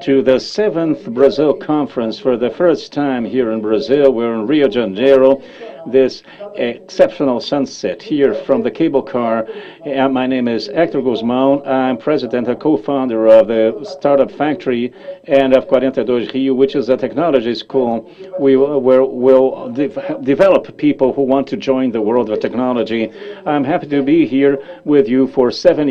to the 7th Brazil Conference for the first time here in Brazil. We're in Rio de Janeiro, this exceptional sunset here from the cable car. My name is Hector Guzmão. I'm president and co-founder of the Startup Factory and of 42 Rio, which is a technology school where we'll develop people who want to join the world of technology. I'm happy to be here with you for 7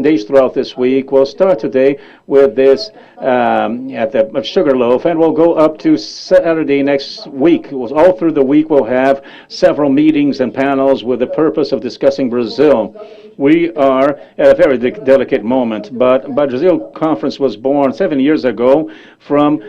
days throughout this week. We'll start today with this at the Sugarloaf, and we'll go up to Saturday next week. All through the week, we'll have several meetings and panels with the purpose of discussing Brazil. We are at a very delicate moment, but Brazil Conference was born 7 years ago from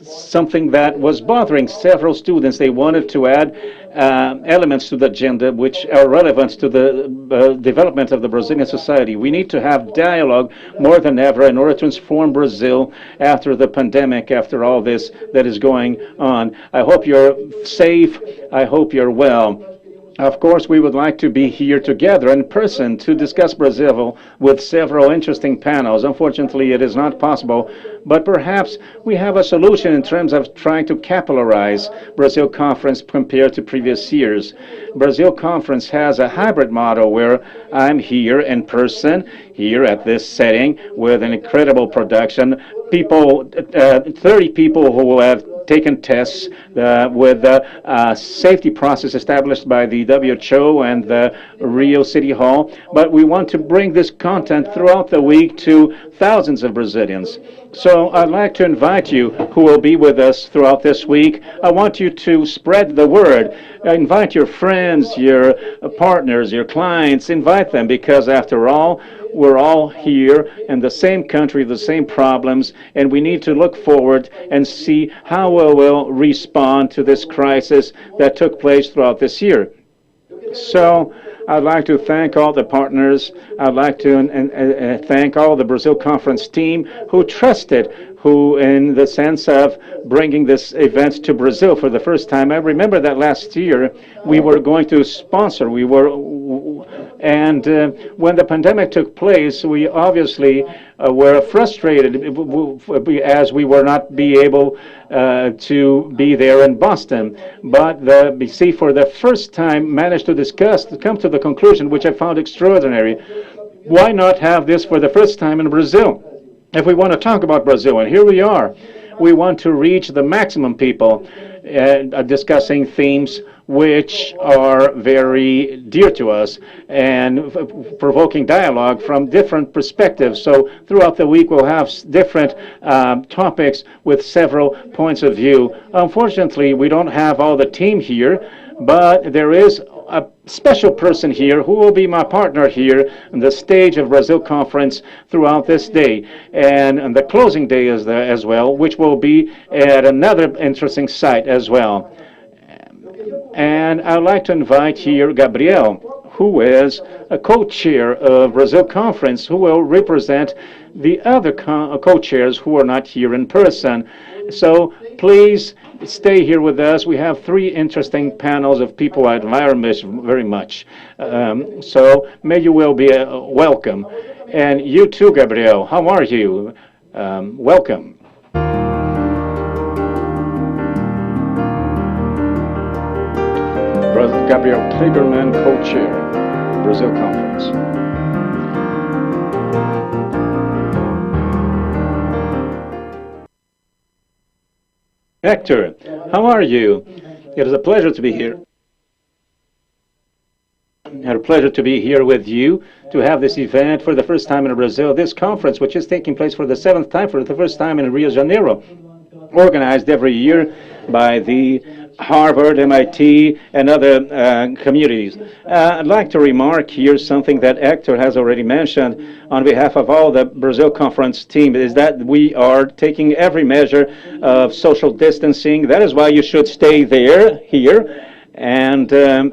something that was bothering several students. They wanted to add elements to the agenda which are relevant to the development of the Brazilian society. We need to have dialogue more than ever in order to transform Brazil after the pandemic, after all this that is going on. I hope you're safe. I hope you're well. Of course, we would like to be here together in person to discuss Brazil with several interesting panels. Unfortunately, it is not possible, but perhaps we have a solution in terms of trying to capitalize Brazil Conference compared to previous years. Brazil Conference has a hybrid model where I'm here in person, here at this setting with an incredible production. 30 people who have taken tests with the safety process established by the WHO and the Rio City Hall. But we want to bring this content throughout the week to thousands of Brazilians. So I'd like to invite you who will be with us throughout this week. I want you to spread the word. Invite your friends, your partners, your clients. Invite them, because after all, we're all here in the same country, the same problems, and we need to look forward and see how we will respond to this crisis that took place throughout this year. So I'd like to thank all the partners. I'd like to thank all the Brazil Conference team who trusted, who in the sense of bringing this event to Brazil for the first time. I remember that last year we were going to sponsor, and when the pandemic took place, we obviously were frustrated as we were not be able to be there in Boston. But the BC for the first time managed to come to the conclusion, which I found extraordinary. Why not have this for the first time in Brazil? If we want to talk about Brazil, and here we are, we want to reach the maximum people discussing themes which are very dear to us and provoking dialogue from different perspectives. So throughout the week we'll have different topics with several points of view. Unfortunately, we don't have all the team here, but there is a special person here who will be my partner here on the stage of Brazil Conference throughout this day, and the closing day is there as well, which will be at another interesting site as well. And I'd like to invite here Gabriela, who is a co-chair of Brazil Conference, who will represent the other co-chairs who are not here in person. So please stay here with us. We have 3 interesting panels of people I admire very much. So may you will be welcome. And you too, Gabriel. How are you? Welcome. Gabriel Kligerman, co-chair, Brazil Conference. Hector, how are you? It is a pleasure to be here. A pleasure to be here with you to have this event for the first time in Brazil. This conference, which is taking place for the 7th time, for the first time in Rio de Janeiro, organized every year by the Harvard, MIT, and other communities. I'd like to remark here something that Hector has already mentioned on behalf of all the Brazil Conference team, is that we are taking every measure of social distancing. That is why you should stay here. And the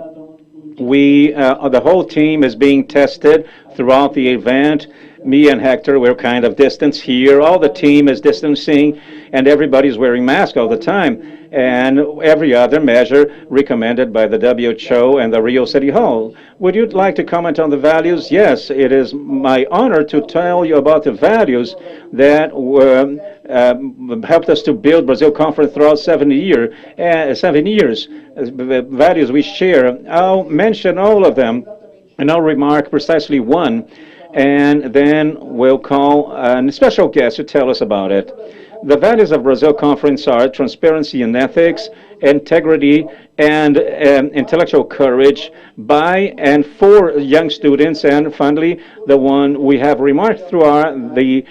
whole team is being tested throughout the event. Me and Hector, we're kind of distance here. All the team is distancing, and everybody's wearing masks all the time. And every other measure recommended by the WHO and the Rio City Hall. Would you like to comment on the values? Yes, it is my honor to tell you about the values that helped us to build Brazil Conference throughout 7 years. The values we share. I'll mention all of them, and I'll remark precisely one, and then we'll call a special guest to tell us about it. The values of Brazil Conference are transparency and ethics, integrity, and intellectual courage by and for young students, and finally, the one we have remarked throughout the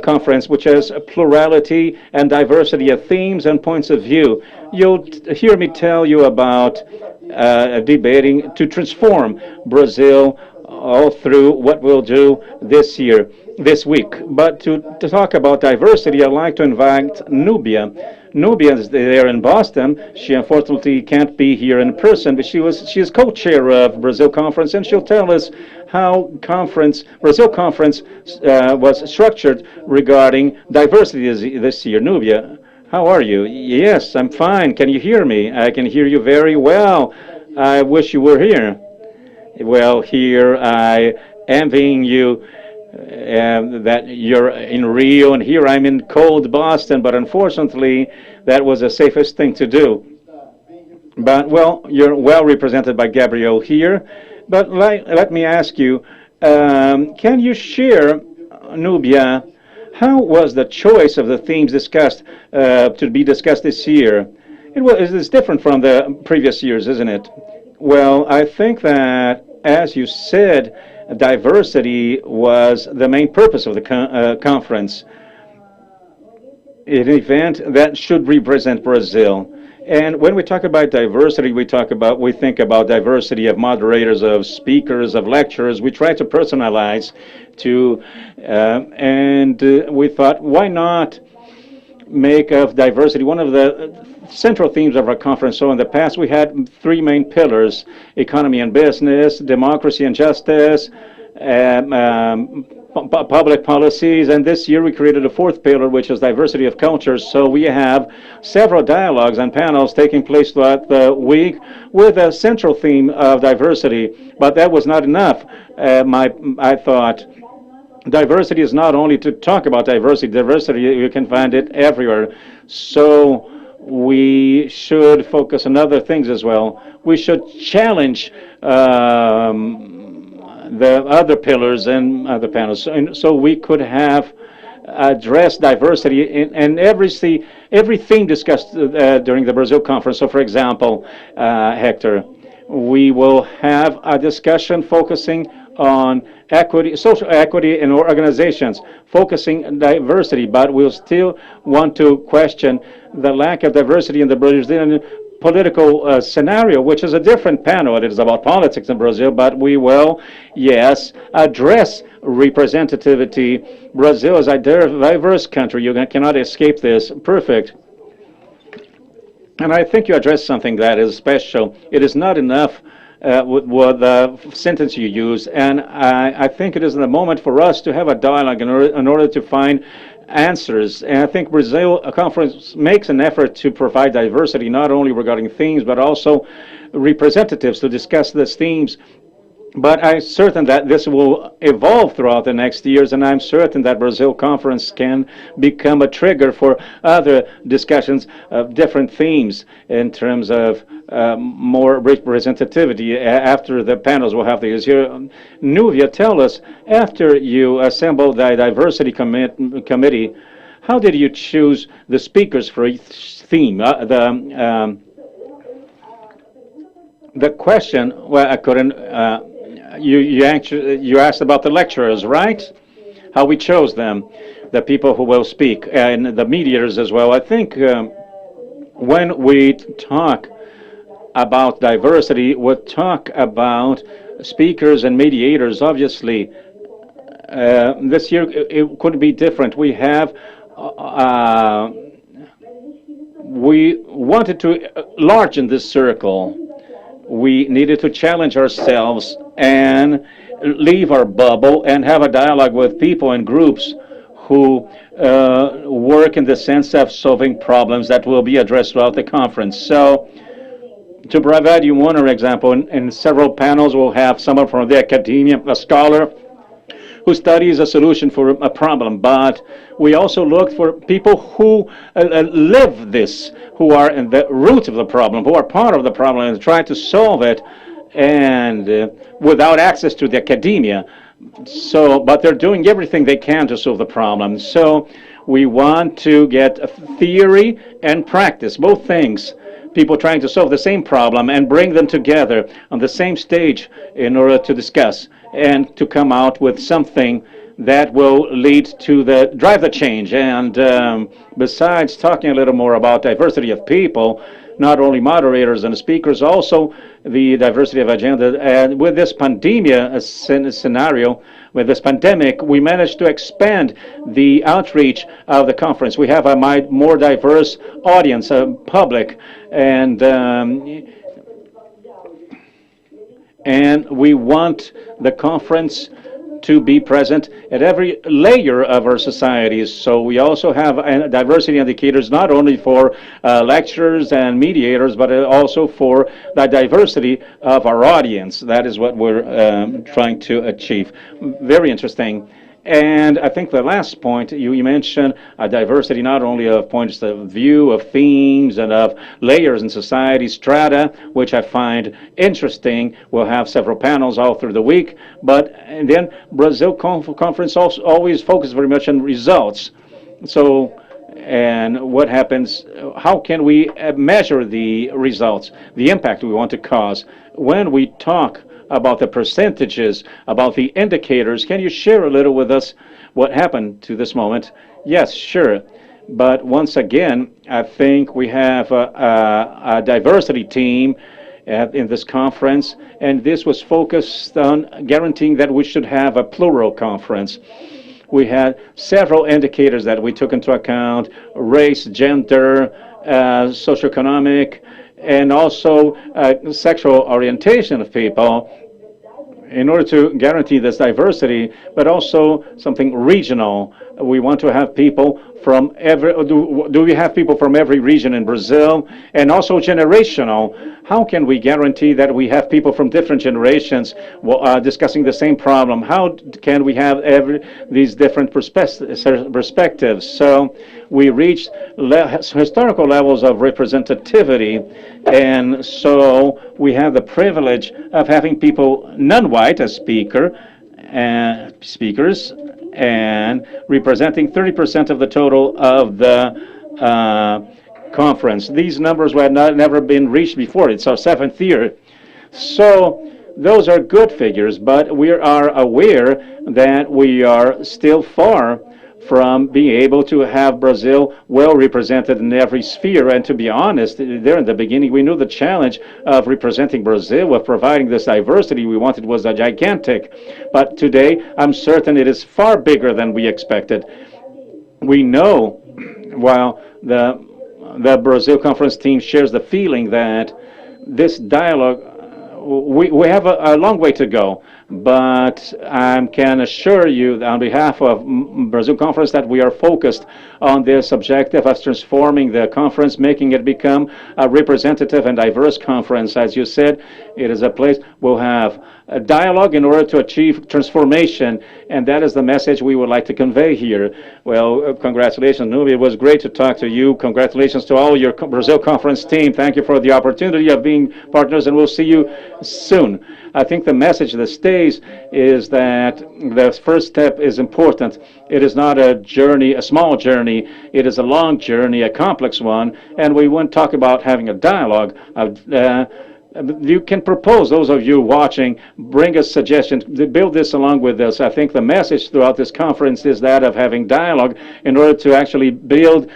conference, which is plurality and diversity of themes and points of view. You'll hear me tell you about debating to transform Brazil all through what we'll do this week. But to talk about diversity, I'd like to invite Nubia. Nubia is there in Boston. She unfortunately can't be here in person, but she is co-chair of Brazil Conference, and she'll tell us how Brazil Conference was structured regarding diversity this year. Nubia, how are you? Yes, I'm fine. Can you hear me? I can hear you very well. I wish you were here. Well, here I envying you that you're in Rio, and here I'm in cold Boston, but unfortunately that was the safest thing to do. But, well, you're well represented by Gabriel here. But let me ask you, can you share, Nubia, how was the choice of the themes discussed to be discussed this year? It's different from the previous years, isn't it? Well, I think that, as you said, diversity was the main purpose of the conference. An event that should represent Brazil. And when we talk about diversity, we think about diversity of moderators, of speakers, of lecturers. We try to personalize and we thought, why not make of diversity one of the central themes of our conference? So in the past, we had three main pillars: economy and business, democracy and justice, public policies, and this year we created a fourth pillar, which is diversity of cultures. So we have several dialogues and panels taking place throughout the week with a central theme of diversity. But that was not enough. I thought diversity is not only to talk about diversity. Diversity, you can find it everywhere. So we should focus on other things as well. We should challenge the other pillars and other panels. So we could have addressed diversity in everything discussed during the Brazil conference. So, for example, Hector, we will have a discussion focusing on equity, social equity in organizations, focusing on diversity, but we'll still want to question the lack of diversity in the Brazilian political scenario, which is a different panel. It is about politics in Brazil, but we will, yes, address representativity. Brazil is a diverse country. You cannot escape this. Perfect. And I think you addressed something that is special. It is not enough with the sentence you use, and I think it is the moment for us to have a dialogue in order to find answers. And I think Brazil Conference makes an effort to provide diversity, not only regarding themes, but also representatives to discuss these themes. But I'm certain that this will evolve throughout the next years, and I'm certain that Brazil Conference can become a trigger for other discussions of different themes in terms of more representativity. After the panels, we'll have these here. Nubia, tell us, after you assembled the diversity committee, how did you choose the speakers for each theme? The question, well, I couldn't. You asked about the lecturers, right? How we chose them, the people who will speak, and the mediators as well. I think when we talk about diversity, we talk about speakers and mediators. Obviously, this year it could be different. We wanted to enlarge in this circle. We needed to challenge ourselves and leave our bubble and have a dialogue with people and groups who work in the sense of solving problems that will be addressed throughout the conference. So, to provide you one example, in several panels we'll have someone from the academia, a scholar, who studies a solution for a problem, but we also look for people who live this, who are in the root of the problem, who are part of the problem and try to solve it, and without access to the academia. So, but they're doing everything they can to solve the problem. So we want to get theory and practice, both things. People trying to solve the same problem and bring them together on the same stage in order to discuss and to come out with something that will lead to drive the change. And besides talking a little more about diversity of people, not only moderators and speakers, also the diversity of agenda. And with this pandemia scenario, with this pandemic, we managed to expand the outreach of the conference. We have a more diverse audience, public, and we want the conference to be present at every layer of our societies. So we also have diversity indicators not only for lecturers and mediators, but also for the diversity of our audience. That is what we're trying to achieve. Very interesting. And I think the last point, you mentioned a diversity not only of points of view, of themes, and of layers in society, strata, which I find interesting. We'll have several panels all through the week. And then Brazil conference also always focuses very much on results. So, and what happens, how can we measure the results, the impact we want to cause? When we talk about the percentages, about the indicators, can you share a little with us what happened to this moment? Yes, sure. But once again, I think we have a diversity team in this conference, and this was focused on guaranteeing that we should have a plural conference. We had several indicators that we took into account: race, gender, socioeconomic, and also sexual orientation of people, in order to guarantee this diversity, but also something regional. We want to have people from do we have people from every region in Brazil, and also generational. How can we guarantee that we have people from different generations discussing the same problem? How can we have these different perspectives? So we reached historical levels of representativity, and so we have the privilege of having people non-white as speakers, and representing 30% of the total of the conference. These numbers had never been reached before. It's our 7th year. So those are good figures, but we are aware that we are still far from being able to have Brazil well represented in every sphere. And to be honest, there in the beginning, we knew the challenge of representing Brazil, of providing this diversity we wanted was a gigantic. But today, I'm certain it is far bigger than we expected. We know, while the Brazil conference team shares the feeling that this dialogue, we have a long way to go. But I can assure you on behalf of Brazil Conference that we are focused on this objective of transforming the conference, making it become a representative and diverse conference. As you said, it is a place we'll have a dialogue in order to achieve transformation, and that is the message we would like to convey here. Well, congratulations, Nubi. It was great to talk to you. Congratulations to all your Brazil Conference team. Thank you for the opportunity of being partners, and we'll see you soon. I think the message that stays is that the first step is important. It is not a journey, a small journey. It is a long journey, a complex one, and we won't talk about having a dialogue. You can propose, those of you watching, bring us suggestions, build this along with us. I think the message throughout this conference is that of having dialogue in order to actually build,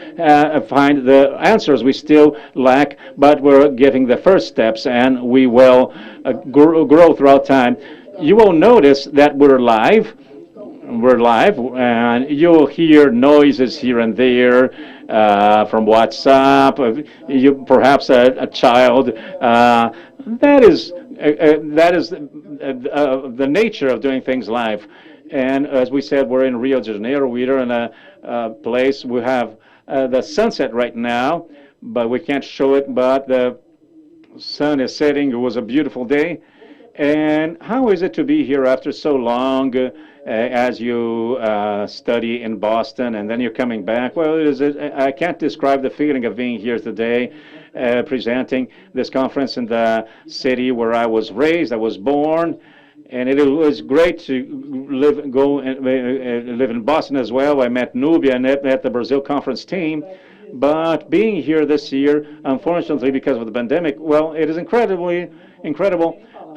find the answers we still lack, but we're giving the first steps, and we will grow throughout time. You will notice that we're live, and you'll hear noises here and there, from WhatsApp, you perhaps a child. That is the nature of doing things live. And as we said, we're in Rio de Janeiro. We are in a place, we have the sunset right now, but we can't show it, but the sun is setting. It was a beautiful day. And how is it to be here after so long, as you study in Boston and then you're coming back? Well, I can't describe the feeling of being here today, presenting this conference in the city where I was raised, I was born. And it was great to live in Boston as well. I met Nubia and met the Brazil conference team. But being here this year, unfortunately, because of the pandemic, well, it is incredible.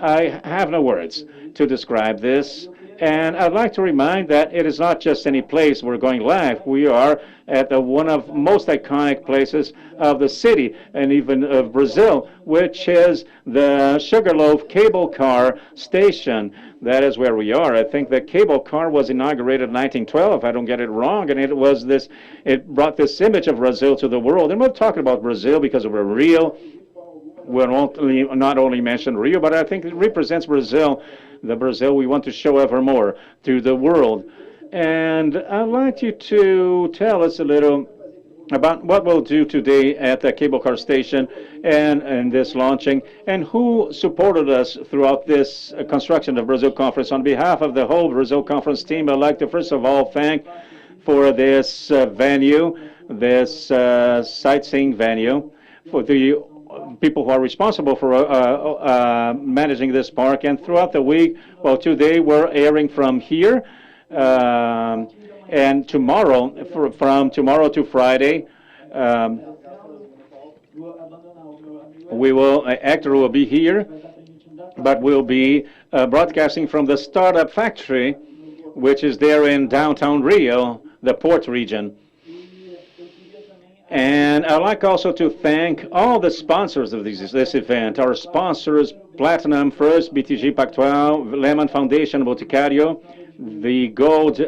I have no words to describe this. And I'd like to remind that it is not just any place we're going live. We are at one of most iconic places of the city and even of Brazil, which is the Sugarloaf cable car station. That is where we are. I think the cable car was inaugurated in 1912, if I don't get it wrong, and it brought this image of Brazil to the world. And we're talking about Brazil because we're real. We'll not only mention Rio, but I think it represents Brazil, the Brazil we want to show ever more to the world. And I'd like you to tell us a little about what we'll do today at the cable car station and this launching, and who supported us throughout this construction of Brazil Conference. On behalf of the whole Brazil Conference team, I'd like to first of all thank for this venue, this sightseeing venue, for the people who are responsible for managing this park. And throughout the week, well, today we're airing from here, and tomorrow, from tomorrow to Friday, Actor will be here, but we'll be broadcasting from the startup factory, which is there in downtown Rio, the port region. And I'd like also to thank all the sponsors of this event. Our sponsors, Platinum First, BTG Pactual, Lehman Foundation, Boticário. The gold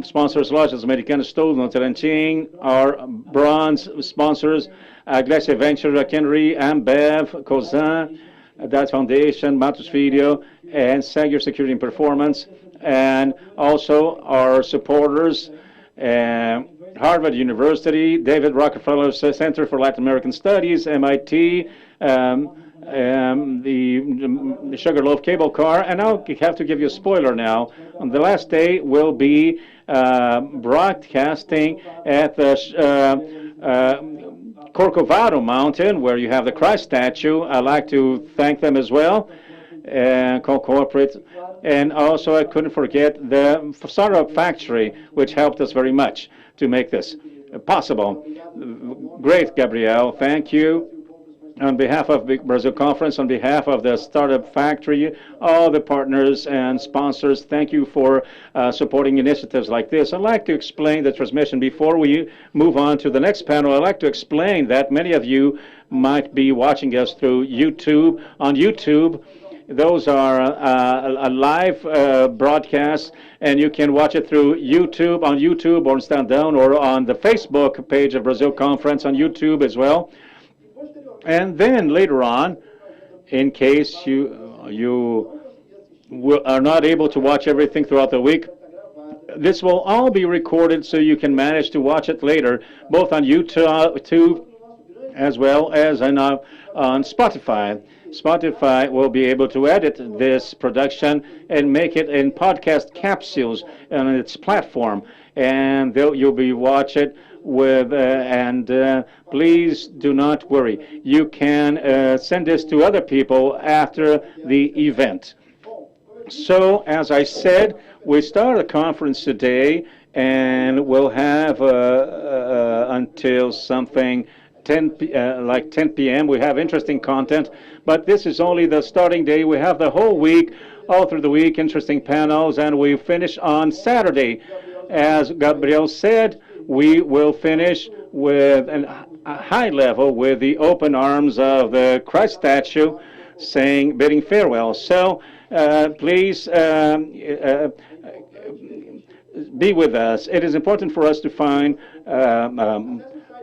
sponsors, Lojas Americanas, Stolno, Tarantin. Our bronze sponsors, Glacier Venture, Kenry, Ambev, Cosan, that Foundation, Matos Filho, and Sager Security and Performance. And also our supporters, Harvard University, David Rockefeller Center for Latin American Studies, MIT, the Sugarloaf cable car. And I'll have to give you a spoiler now. On the last day, we'll be broadcasting at the Corcovado Mountain, where you have the Christ statue. I'd like to thank them as well, corporate. And also, I couldn't forget the startup factory, which helped us very much to make this possible. Great, Gabrielle. Thank you. On behalf of Big Brazil Conference, on behalf of the Startup Factory, all the partners and sponsors, thank you for supporting initiatives like this. I'd like to explain the transmission. Before we move on to the next panel, I'd like to explain that many of you might be watching us through YouTube. On YouTube, those are a live broadcast, and you can watch it through YouTube, on YouTube, or stand down, or on the Facebook page of Brazil Conference on YouTube as well. And then later on, in case you are not able to watch everything throughout the week, this will all be recorded so you can manage to watch it later, both on YouTube as well as on Spotify. Spotify will be able to edit this production and make it in podcast capsules on its platform, and you'll be watch it with please do not worry. You can send this to other people after the event. So, as I said, we start a conference today, and we'll have until something 10 p.m. We have interesting content, but this is only the starting day. We have the whole week, all through the week, interesting panels, and we finish on Saturday. As Gabriel said, we will finish with a high level with the open arms of the Christ statue, bidding farewell. So please be with us. It is important for us to find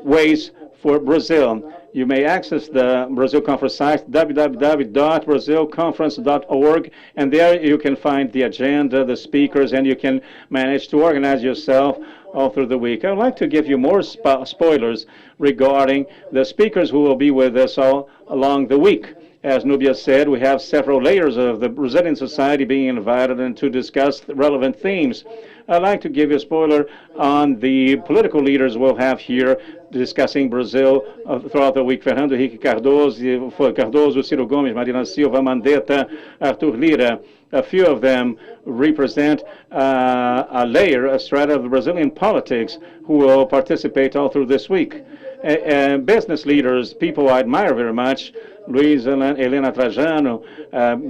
ways for Brazil. You may access the Brazil Conference site, www.brazilconference.org, and there you can find the agenda, the speakers, and you can manage to organize yourself all through the week. I would like to give you more spoilers regarding the speakers who will be with us all along the week. As Nubia said, we have several layers of the Brazilian society being invited and to discuss relevant themes. I'd like to give you a spoiler on the political leaders we'll have here discussing Brazil throughout the week. Fernando Henrique Cardoso, Ciro Gomes, Marina Silva, Mandetta, Arthur Lira. A few of them represent a layer, a strata of Brazilian politics who will participate all through this week. Business leaders, people I admire very much, Luiz Helena Trajano,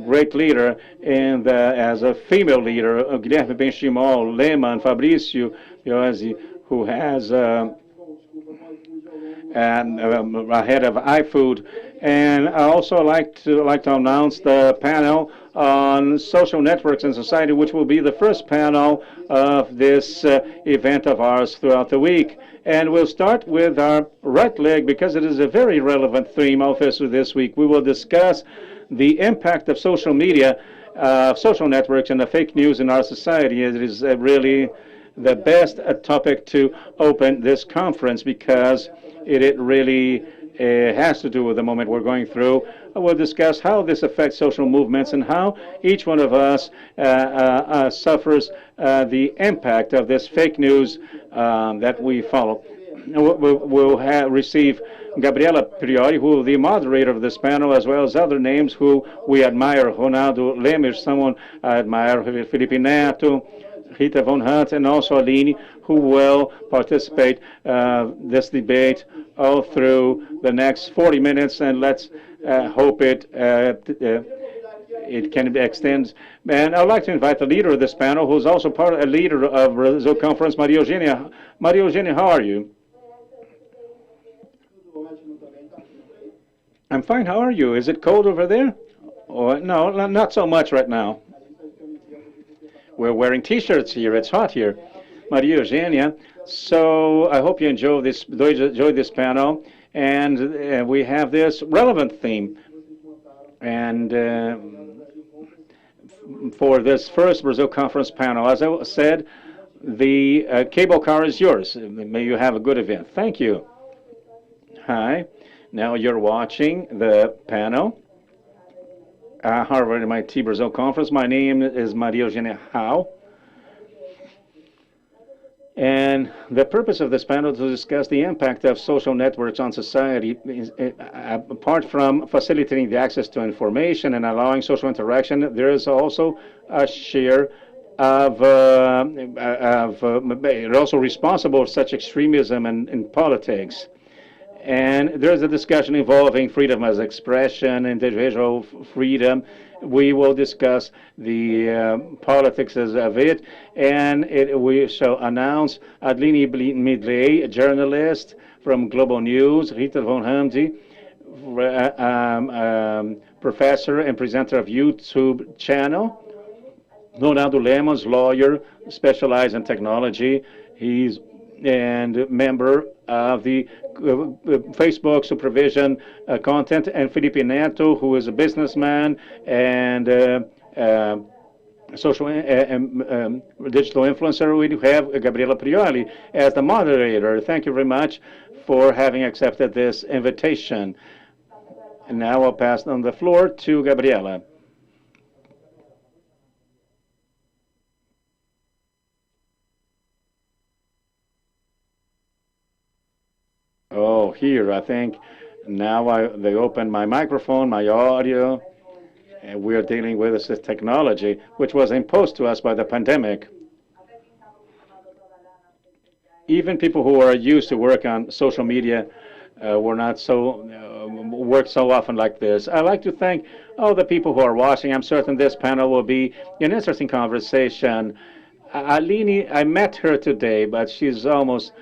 great leader, and as a female leader, Guilherme Benchimol, Lehmann, Fabrício Fióti, who has head of iFood. And I also like to announce the panel on social networks in society, which will be the first panel of this event of ours throughout the week. And we'll start with our right leg because it is a very relevant theme also this week. We will discuss the impact of social media, social networks, and the fake news in our society. It is really the best topic to open this conference because it really has to do with the moment we're going through. We'll discuss how this affects social movements and how each one of us suffers the impact of this fake news that we follow. We'll receive Gabriela Prioli, who is the moderator of this panel, as well as other names who we admire. Ronaldo Lemos, someone I admire, Felipe Neto, Rita Von Hunty, and also Aline, who will participate this debate all through the next 40 minutes, and let's hope it can be extended. And I'd like to invite the leader of this panel, who's also a leader of Brazil Conference, Maria Eugênia. Maria Eugênia, how are you? I'm fine. How are you? Is it cold over there? Or, no, not so much right now. We're wearing T-shirts here. It's hot here. Maria Eugênia. So I hope you enjoy this panel. And we have this relevant theme. And for this first Brazil Conference panel, as I said, the cable car is yours. May you have a good event. Thank you. Hi. Now you're watching the panel. Harvard MIT Brazil Conference. My name is Maria Eugênia Howe. And the purpose of this panel is to discuss the impact of social networks on society. Apart from facilitating the access to information and allowing social interaction, there is also a share of also responsible for such extremism in politics. And there's a discussion involving freedom of expression, individual freedom. We will discuss the politics of it, and we shall announce Aline Midlej, a journalist from Global News, Rita Von Hunty, professor and presenter of YouTube channel, Ronaldo Lemos, lawyer, specialized in technology. He's and member of the Facebook supervision content, and Felipe Neto, who is a businessman and social digital influencer. We have Gabriela Prioli as the moderator. Thank you very much for having accepted this invitation. And now I'll pass on the floor to Gabriela. Oh, here, I think now they opened my microphone, my audio, and we are dealing with this technology, which was imposed to us by the pandemic. Even people who are used to work on social media were not work so often like this. I'd like to thank all the people who are watching. I'm certain this panel will be an interesting conversation. Aline, I met her today, but she's almost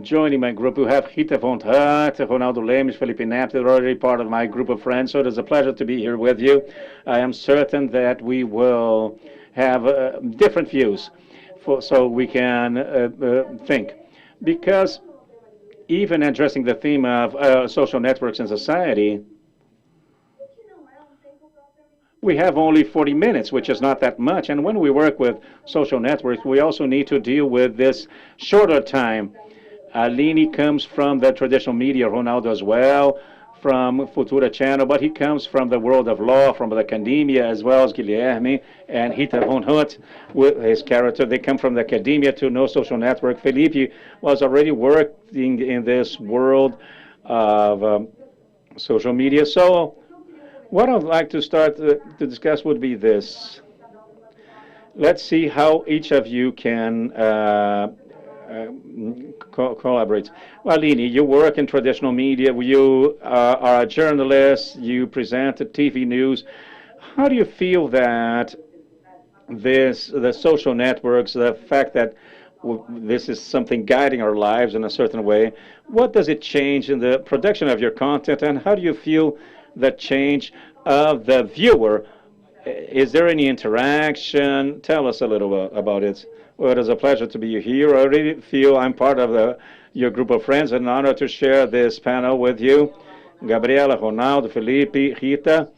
joining my group. We have Rita Von Hunty, Ronaldo Lemos, Felipe Neto. They're already part of my group of friends, so it is a pleasure to be here with you. I am certain that we will have different views. so we can think. Because even addressing the theme of social networks in society, we have only 40 minutes, which is not that much. And when we work with social networks, we also need to deal with this shorter time. Aline comes from the traditional media, Ronaldo as well, from Futura Channel, but he comes from the world of law, from the academia, as well as Guilherme and Rita Von Hunty with his character. They come from the academia to know social network. Felipe was already working in this world of social media. So what I'd like to start to discuss would be this. Let's see how each of you can collaborate. Well, Aline, you work in traditional media. You are a journalist. You present TV news. How do you feel that the social networks, the fact that this is something guiding our lives in a certain way, what does it change in the production of your content, and how do you feel the change of the viewer? Is there any interaction? Tell us a little about it. Well, it is a pleasure to be here. I really feel I'm part of your group of friends, and an honor to share this panel with you. Gabriela, Ronaldo, Felipe, Rita.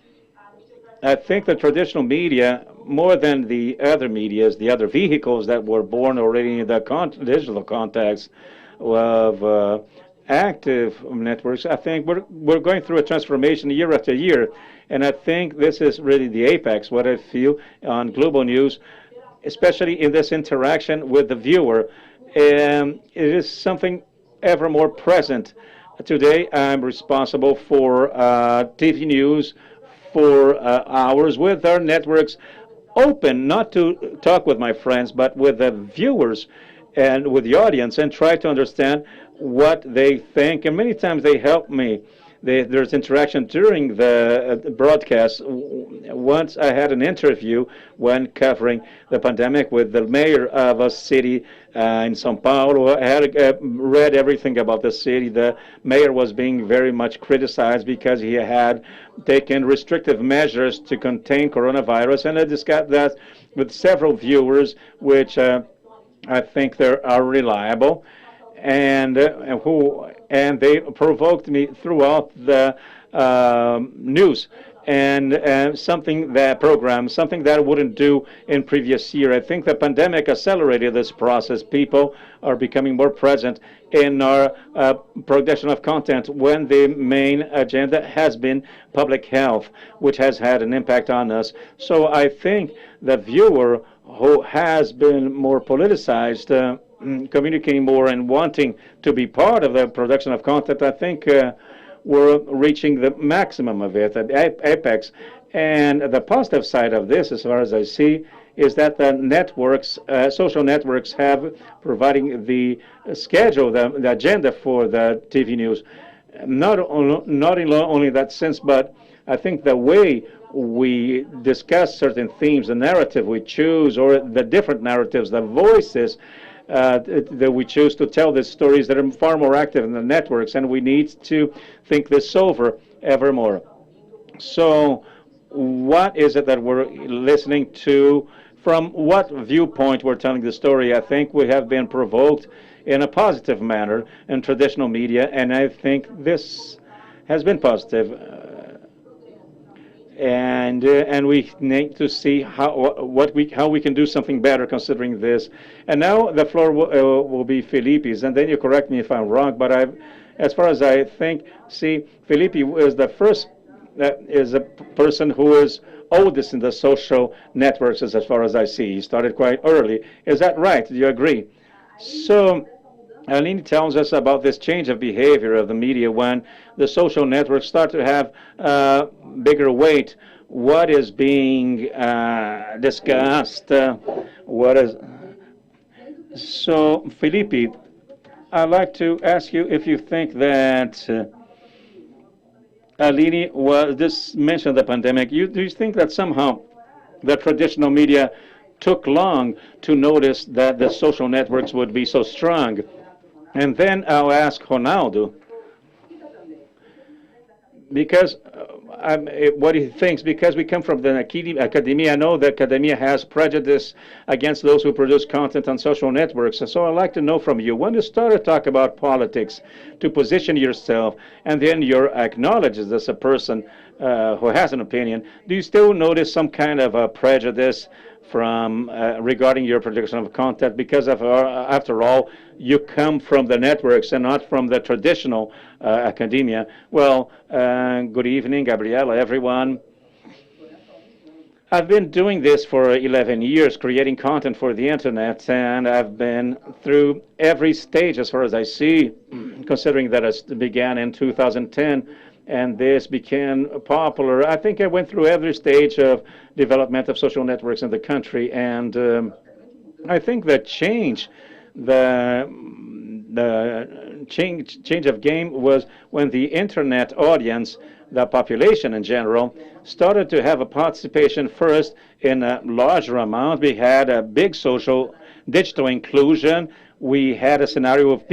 I think the traditional media, more than the other medias, the other vehicles that were born already in the digital context of active networks, I think we're going through a transformation year after year. And I think this is really the apex, what I feel on global news, especially in this interaction with the viewer. It is something ever more present. Today, I'm responsible for TV news for hours with our networks open, not to talk with my friends, but with the viewers and with the audience, and try to understand what they think. And many times they help me. There's interaction during the broadcast. Once I had an interview when covering the pandemic with the mayor of a city in São Paulo. I had read everything about the city. The mayor was being very much criticized because he had taken restrictive measures to contain coronavirus, and I discussed that with several viewers, which I think they are reliable, and they provoked me throughout the news, and something that I wouldn't do in previous year. I think the pandemic accelerated this process. People are becoming more present in our production of content when the main agenda has been public health, which has had an impact on us. So I think the viewer who has been more politicized, communicating more and wanting to be part of the production of content, I think we're reaching the maximum of it, the apex. And the positive side of this, as far as I see, is that the networks, social networks, have providing the schedule, the agenda for the TV news. Not in only that sense, but I think the way we discuss certain themes, the narrative we choose, or the different narratives, the voices that we choose to tell these stories that are far more active in the networks, and we need to think this over ever more. So what is it that we're listening to? From what viewpoint we're telling the story? I think we have been provoked in a positive manner in traditional media, and I think this has been positive. And we need to see how we can do something better considering this. And now the floor will be Felipe's, and then you correct me if I'm wrong. But as far as I think, see, Felipe is the first is a person who is oldest in the social networks, as far as I see. He started quite early. Is that right? Do you agree? So Aline tells us about this change of behavior of the media when the social networks start to have bigger weight. What is being discussed? So, Felipe, I'd like to ask you if you think that Aline just mentioned the pandemic. Do you think that somehow the traditional media took long to notice that the social networks would be so strong? And then I'll ask Ronaldo, because what he thinks, because we come from the academia. I know the academia has prejudice against those who produce content on social networks. So I'd like to know from you, when you start to talk about politics, to position yourself, and then you're acknowledged as a person who has an opinion, do you still notice some kind of a prejudice from regarding your production of content? Because after all, you come from the networks and not from the traditional academia. Well, good evening, Gabriela, everyone. I've been doing this for 11 years, creating content for the internet, and I've been through every stage as far as I see, considering that it began in 2010, and this became popular. I think I went through every stage of development of social networks in the country, and I think that the change of game was when the internet audience, the population in general, started to have a participation first in a larger amount. We had a big social digital inclusion. We had a scenario of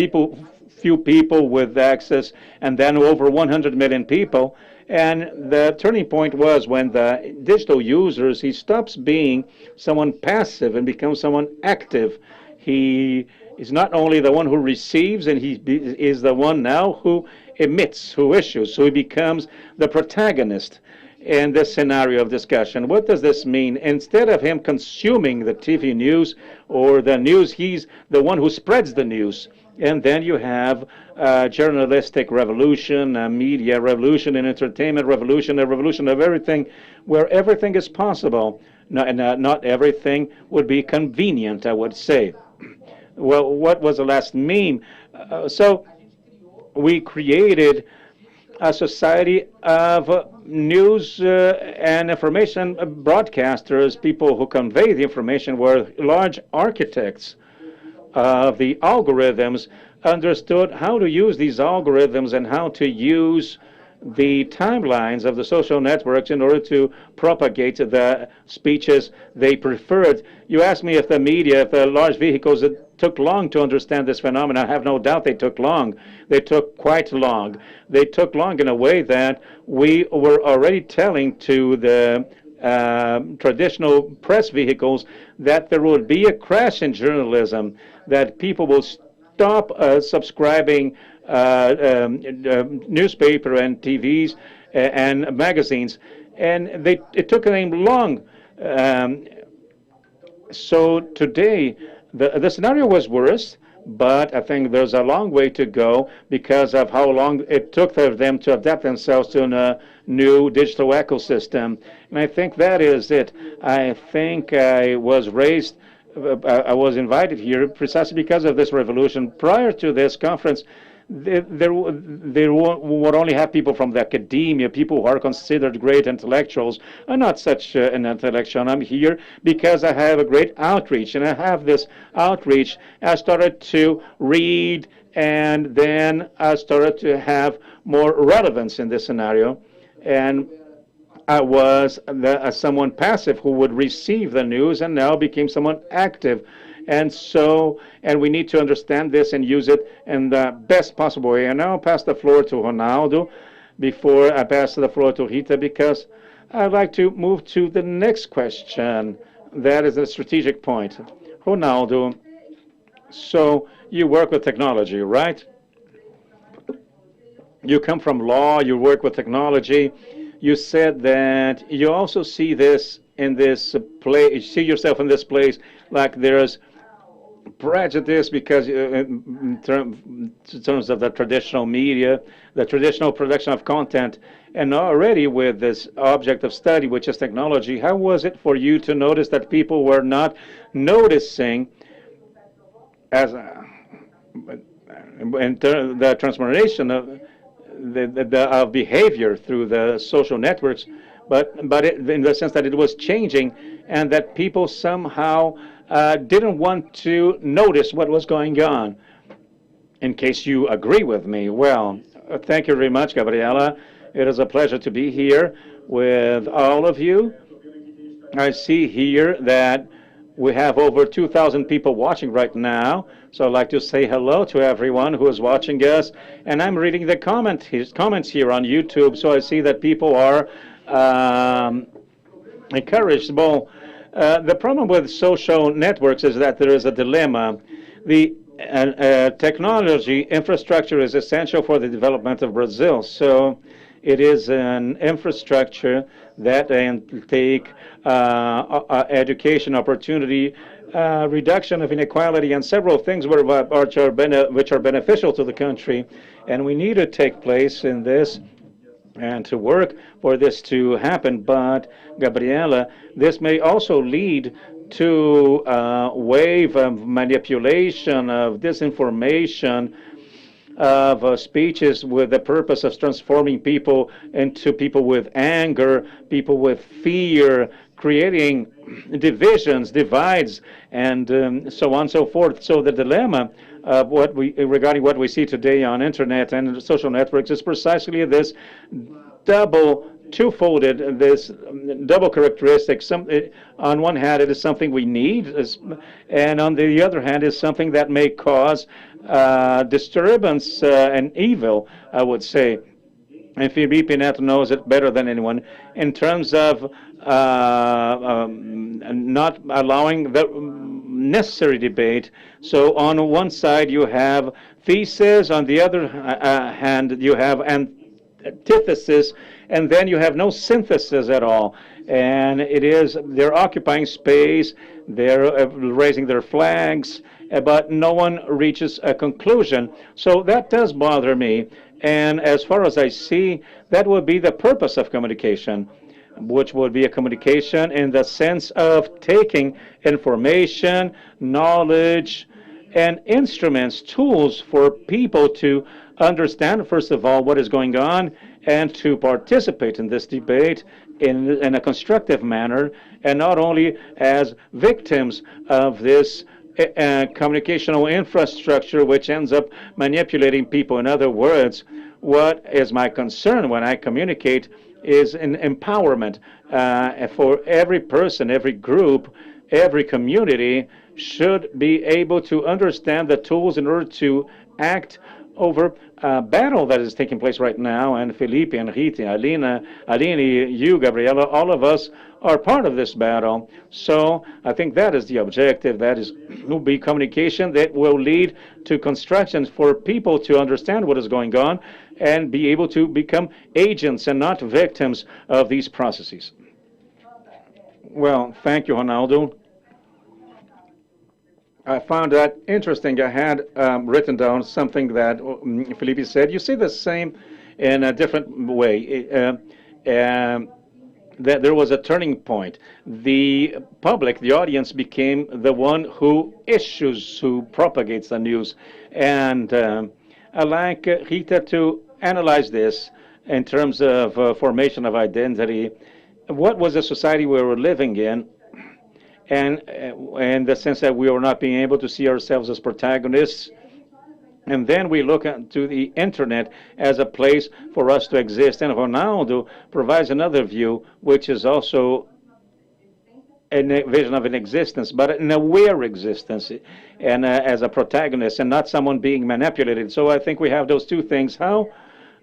few people with access, and then over 100 million people. And the turning point was when the digital users, he stops being someone passive and becomes someone active. He is not only the one who receives, and he is the one now who emits, who issues. So he becomes the protagonist in this scenario of discussion. What does this mean? Instead of him consuming the TV news or the news, he's the one who spreads the news. And then you have a journalistic revolution, a media revolution, an entertainment revolution, a revolution of everything, where everything is possible. Not everything would be convenient, I would say. Well, what was the last meme? So we created a society of news and information broadcasters. People who convey the information were large architects of the algorithms, understood how to use these algorithms and how to use the timelines of the social networks in order to propagate the speeches they preferred. You asked me if the media, if the large vehicles, it took long to understand this phenomenon. I have no doubt they took long. They took quite long. They took long in a way that we were already telling to the traditional press vehicles that there would be a crash in journalism, that people will stop subscribing newspaper and TVs and magazines, and it took them long. So today, the scenario was worse, but I think there's a long way to go because of how long it took for them to adapt themselves to a new digital ecosystem. And I think that is it. I think I was invited here precisely because of this revolution. Prior to this conference, there would only have people from the academia, people who are considered great intellectuals. I'm not such an intellectual. I'm here because I have a great outreach, and I have this outreach. I started to read, and then I started to have more relevance in this scenario. And I was someone passive who would receive the news, and now became someone active. And we need to understand this and use it in the best possible way. And now I'll pass the floor to Ronaldo before I pass the floor to Rita, because I'd like to move to the next question. That is a strategic point. Ronaldo, so you work with technology, right? You come from law, you work with technology. You said that you also see this in this place, you see yourself in this place, like there's prejudice because in terms of the traditional media, the traditional production of content, and already with this object of study, which is technology, how was it for you to notice that people were not noticing as the transformation of the behavior through the social networks, but in the sense that it was changing, and that people somehow didn't want to notice what was going on? In case you agree with me. Well, thank you very much, Gabriela. It is a pleasure to be here with all of you. I see here that We have over 2,000 people watching right now, so I'd like to say hello to everyone who is watching us. And I'm reading the comments here on YouTube, so I see that people are encouraged. Well, the problem with social networks is that there is a dilemma. The technology infrastructure is essential for the development of Brazil, so it is an infrastructure that take education opportunity, reduction of inequality, and several things which are beneficial to the country. And we need to take place in this and to work for this to happen. But, Gabriela, this may also lead to a wave of manipulation, of disinformation, of speeches with the purpose of transforming people into people with anger, people with fear, creating divisions, divides, and so on and so forth. So the dilemma of regarding what we see today on internet and social networks is precisely this twofolded, this double characteristic. On one hand, it is something we need, and on the other hand, is something that may cause disturbance and evil, I would say. And Felipe Neto knows it better than anyone in terms of not allowing the necessary debate. So on one side you have thesis, on the other hand you have antithesis, and then you have no synthesis at all. And they're occupying space, they're raising their flags, but no one reaches a conclusion. So that does bother me. And as far as I see, that would be the purpose of communication, which would be a communication in the sense of taking information, knowledge, and instruments, tools for people to understand, first of all, what is going on, and to participate in this debate in a constructive manner, and not only as victims of this communicational infrastructure which ends up manipulating people. In other words, what is my concern when I communicate is an empowerment for every person, every group, every community should be able to understand the tools in order to act over a battle that is taking place right now. And Felipe and Rita, Aline, you, Gabriela, all of us are part of this battle. So I think that is the objective. That will be communication that will lead to constructions for people to understand what is going on and be able to become agents and not victims of these processes. Well, thank you, Ronaldo. I found that interesting. I had written down something that Felipe said. You say the same in a different way. That there was a turning point. The public, the audience, became the one who propagates the news. And I'd like Rita to analyze this in terms of formation of identity. What was the society we were living in? And the sense that we were not being able to see ourselves as protagonists. And then we look to the internet as a place for us to exist. And Ronaldo provides another view, which is also a vision of an existence, but an aware existence, and as a protagonist, and not someone being manipulated. So I think we have those two things.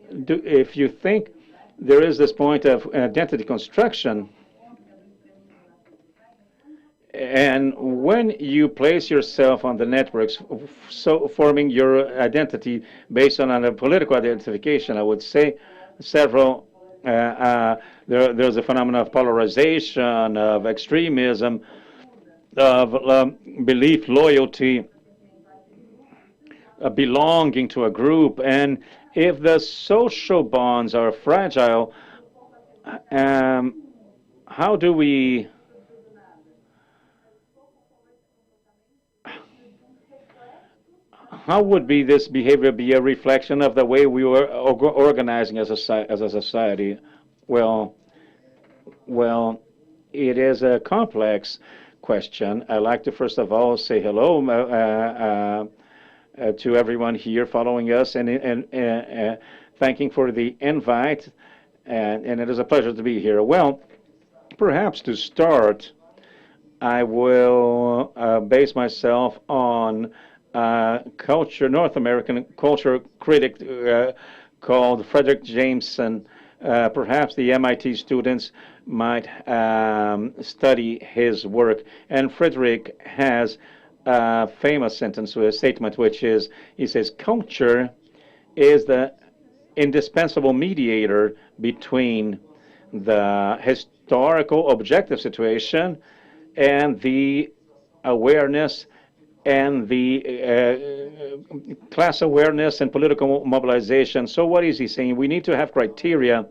If you think there is this point of identity construction, and when you place yourself on the networks, so forming your identity based on a political identification, I would say several, there's a phenomenon of polarization, of extremism, of belief, loyalty, belonging to a group. And if the social bonds are fragile, how do we how would this behavior be a reflection of the way we were organizing as a society? Well, it is a complex question. I'd like to first of all say hello to everyone here following us, and thanking for the invite, and it is a pleasure to be here. Well, perhaps to start, I will base myself on culture, North American culture critic called Frederick Jameson. Perhaps the MIT students might study his work. And Frederick has a famous sentence, a statement, which is, he says, culture is the indispensable mediator between the historical objective situation and the awareness and the class awareness and political mobilization. So what is he saying? We need to have criteria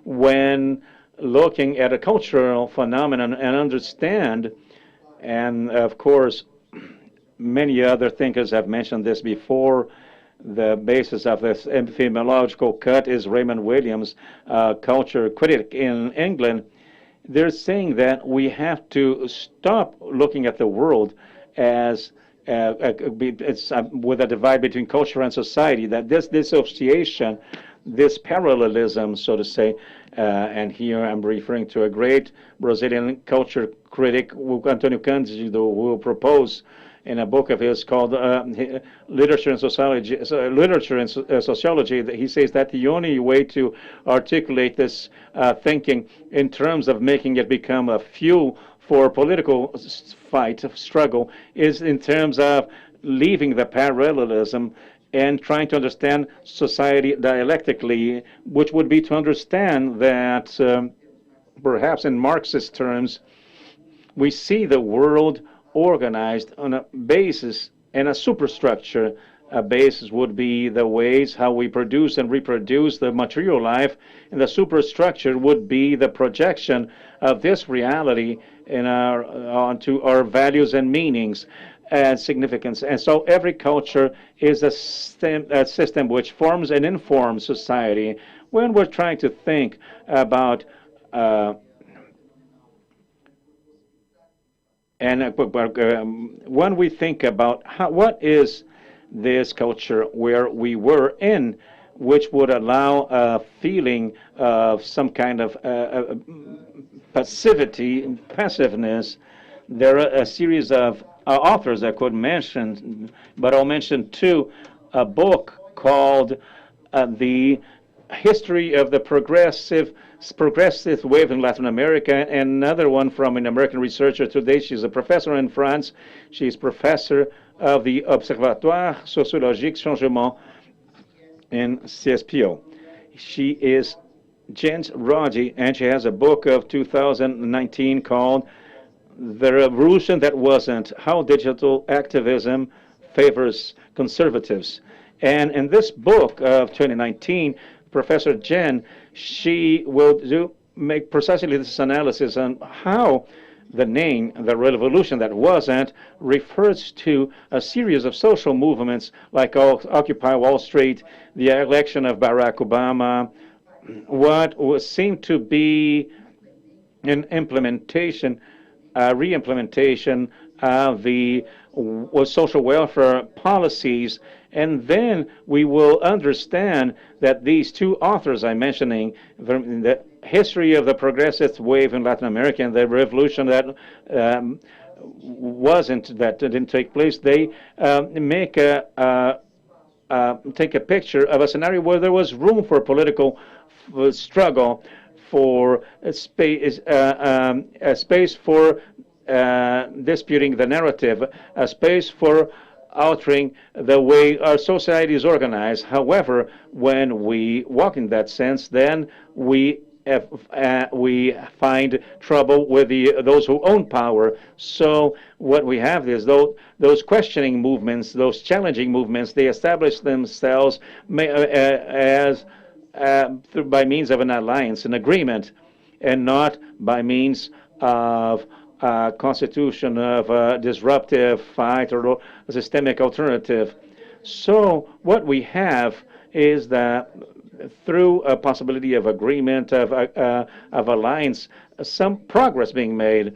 when looking at a cultural phenomenon and understand, and of course, many other thinkers have mentioned this before, the basis of this epistemological cut is Raymond Williams, culture critic in England. They're saying that we have to stop looking at the world as with a divide between culture and society, that this dissociation, this parallelism, so to say, and here I'm referring to a great Brazilian culture critic, Antônio Cândido, who will propose in a book of his called Literature and Sociology, that he says that the only way to articulate this thinking in terms of making it become a fuel for political fight, struggle, is in terms of leaving the parallelism and trying to understand society dialectically, which would be to understand that perhaps in Marxist terms, we see the world organized on a basis and a superstructure. A basis would be the ways how we produce and reproduce the material life, and the superstructure would be the projection of this reality in onto our values and meanings and significance. And so every culture is a system which forms and informs society. When we're trying to think about when we think about what is this culture where we were in, which would allow a feeling of some kind of passiveness, there are a series of authors I could mention, but I'll mention two. A book called The History of the Progressive Wave in Latin America, and another one from an American researcher today. She's a professor in France. She's professor of the Observatoire Sociologique Changement in CSPO. She is Jens Roddy, and she has a book of 2019 called The Revolution That Wasn't, How Digital Activism Favors Conservatives. And in this book of 2019, Professor Jen, she will make precisely this analysis on how the name, the revolution that wasn't, refers to a series of social movements like Occupy Wall Street, the election of Barack Obama, what seemed to be an implementation, re-implementation of the social welfare policies. And then we will understand that these two authors I'm mentioning, the history of the progressive wave in Latin America and the revolution that didn't take place, they take a picture of a scenario where there was room for political struggle, for a space for disputing the narrative, a space for altering the way our society is organized. However, when we walk in that sense, then we find trouble with those who own power. So what we have is those questioning movements, those challenging movements, they establish themselves by means of an alliance, an agreement, and not by means of constitution of a disruptive fight or a systemic alternative. So what we have is that through a possibility of agreement, of alliance, some progress being made.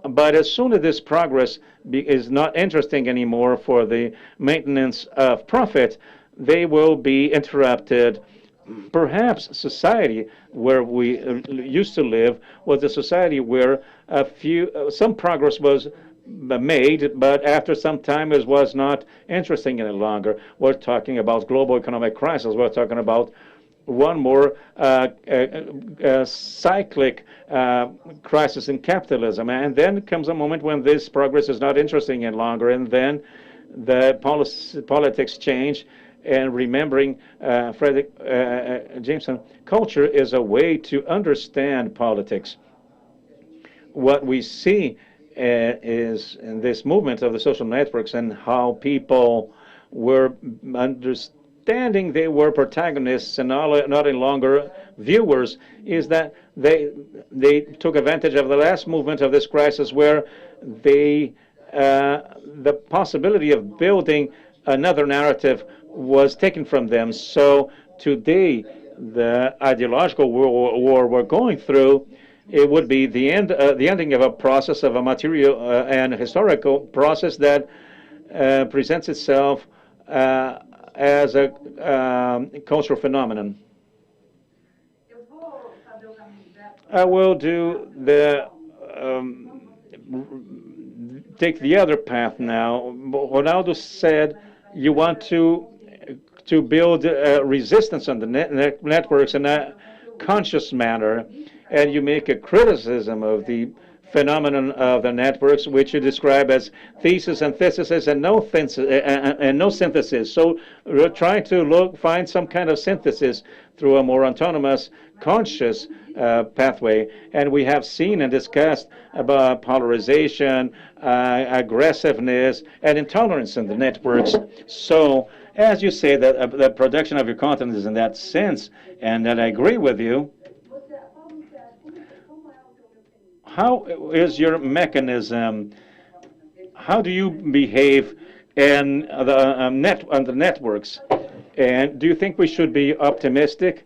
But as soon as this progress is not interesting anymore for the maintenance of profit, they will be interrupted perhaps society where we used to live was a society where some progress was made, but after some time it was not interesting any longer. We're talking about global economic crisis. We're talking about one more cyclic crisis in capitalism. And then comes a moment when this progress is not interesting any longer, and then the politics change. And remembering Frederick Jameson, culture is a way to understand politics. What we see is in this movement of the social networks and how people were understanding they were protagonists and not any longer viewers, is that they took advantage of the last movement of this crisis where the possibility of building another narrative was taken from them. So today, the ideological war we're going through, it would be the ending of a process, of a material and historical process that presents itself as a cultural phenomenon. I will take the other path now. Ronaldo said you want to build resistance on the networks in a conscious manner, and you make a criticism of the phenomenon of the networks, which you describe as thesis, antithesis, and no synthesis. So we're trying to find some kind of synthesis through a more autonomous, conscious pathway. And we have seen and discussed about polarization, aggressiveness, and intolerance in the networks. So as you say, that the production of your content is in that sense, and that I agree with you. How is your mechanism? How do you behave in on the networks? And do you think we should be optimistic?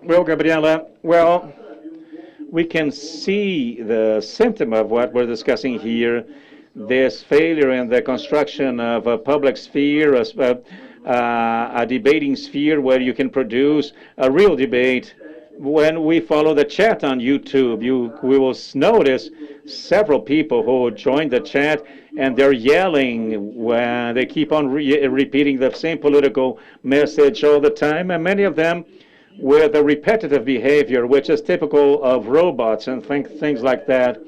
Well, Gabriela, we can see the symptom of what we're discussing here. This failure in the construction of a public sphere, a debating sphere where you can produce a real debate. When we follow the chat on YouTube, we will notice several people who joined the chat, and they're yelling when they keep on repeating the same political message all the time, and many of them with a repetitive behavior, which is typical of robots and things like that.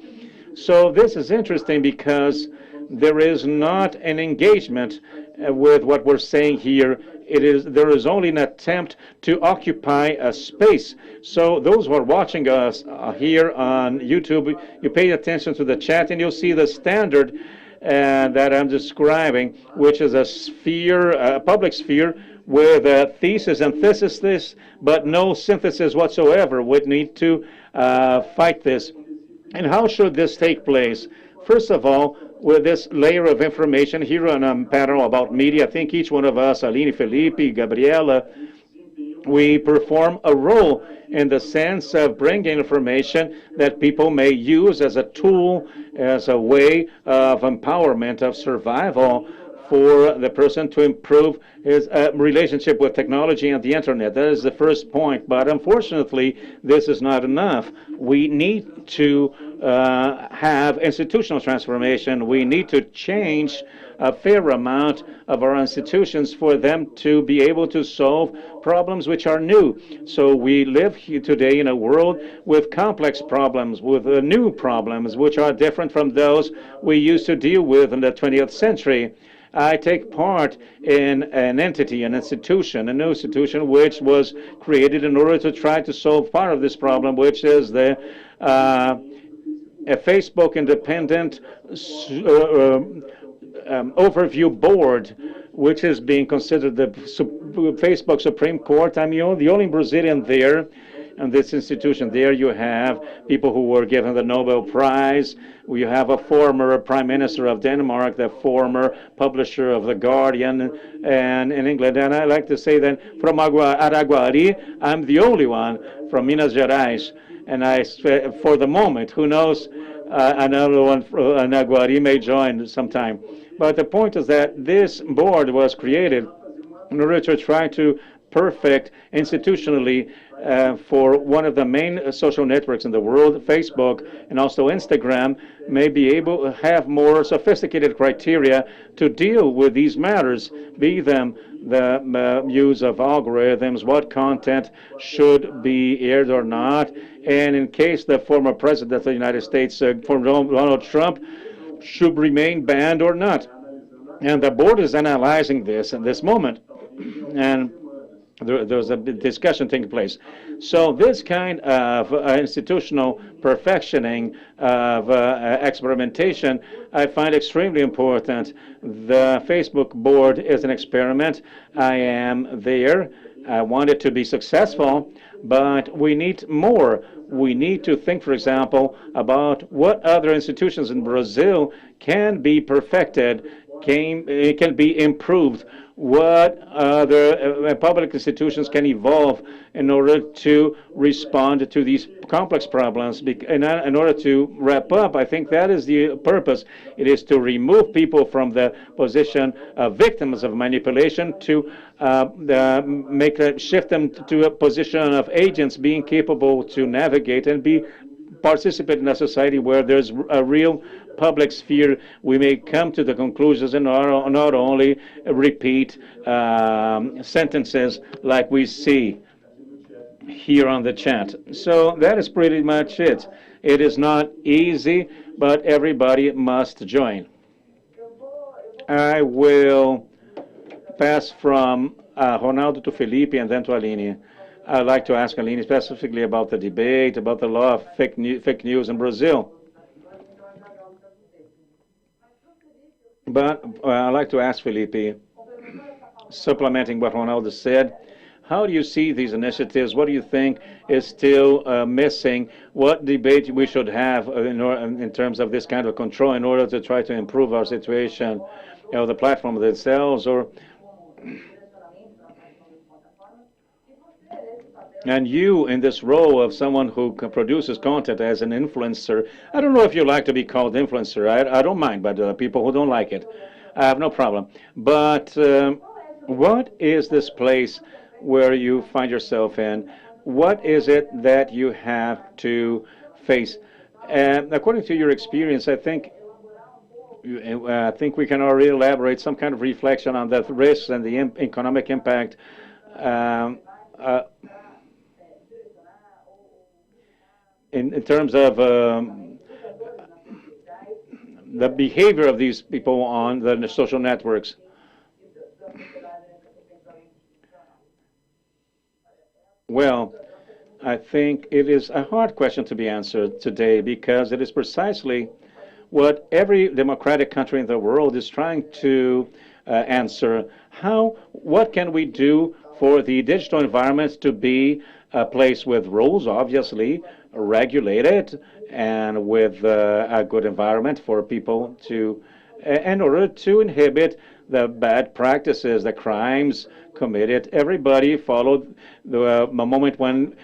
So this is interesting because there is not an engagement with what we're saying here. There is only an attempt to occupy a space. So those who are watching us here on YouTube, you pay attention to the chat and you'll see the standard that I'm describing, which is a sphere, a public sphere, with a thesis and antithesis, but no synthesis whatsoever. We need to fight this. And how should this take place? First of all, with this layer of information here on a panel about media, I think each one of us, Aline, Felipe, Gabriela, we perform a role in the sense of bringing information that people may use as a tool, as a way of empowerment, of survival for the person to improve his relationship with technology and the internet. That is the first point. But unfortunately, this is not enough. We need to have institutional transformation. We need to change a fair amount of our institutions for them to be able to solve problems which are new. So we live here today in a world with complex problems, with new problems which are different from those we used to deal with in the 20th century. I take part in an entity, an institution, a new institution which was created in order to try to solve part of this problem, which is a Facebook independent overview board, which is being considered the Facebook Supreme Court. I'm the only Brazilian there. In this institution there, you have people who were given the Nobel Prize. You have a former Prime Minister of Denmark, the former publisher of The Guardian and in England. And I like to say that from Araguari, I'm the only one from Minas Gerais. And for the moment, who knows, another one from Araguari may join sometime. But the point is that this board was created in order to try to perfect institutionally for one of the main social networks in the world, Facebook, and also Instagram, may be able to have more sophisticated criteria to deal with these matters, be them the use of algorithms, what content should be aired or not, and in case the former president of the United States, for Donald Trump, should remain banned or not. And the board is analyzing this in this moment. And there's a discussion taking place. So this kind of institutional perfectioning of experimentation, I find extremely important. The Facebook board is an experiment. I am there. I want it to be successful, but we need more. We need to think, for example, about what other institutions in Brazil can be perfected, can be improved, what other public institutions can evolve in order to respond to these complex problems. In order to wrap up, I think that is the purpose. It is to remove people from the position of victims of manipulation, to shift them to a position of agents being capable to navigate and participate in a society where there's a real public sphere. We may come to the conclusions and not only repeat sentences like we see here on the chat. So that is pretty much it. It is not easy, but everybody must join. I will pass from Ronaldo to Felipe and then to Aline. I'd like to ask Aline specifically about the debate, about the law of fake news in Brazil. But I'd like to ask Felipe, supplementing what Ronaldo said, how do you see these initiatives? What do you think is still missing? What debate we should have in terms of this kind of control in order to try to improve our situation, the platform themselves, or... And you, in this role of someone who produces content as an influencer, I don't know if you like to be called influencer. I don't mind, but people who don't like it, I have no problem. But what is this place where you find yourself in? What is it that you have to face? And according to your experience, I think we can already elaborate some kind of reflection on the risks and the economic impact. In terms of the behavior of these people on the social networks. Well, I think it is a hard question to be answered today, because it is precisely what every democratic country in the world is trying to answer. What can we do for the digital environment to be a place with rules, obviously, regulated, and with a good environment for people to, in order to inhibit the bad practices, the crimes committed. Everybody followed the moment when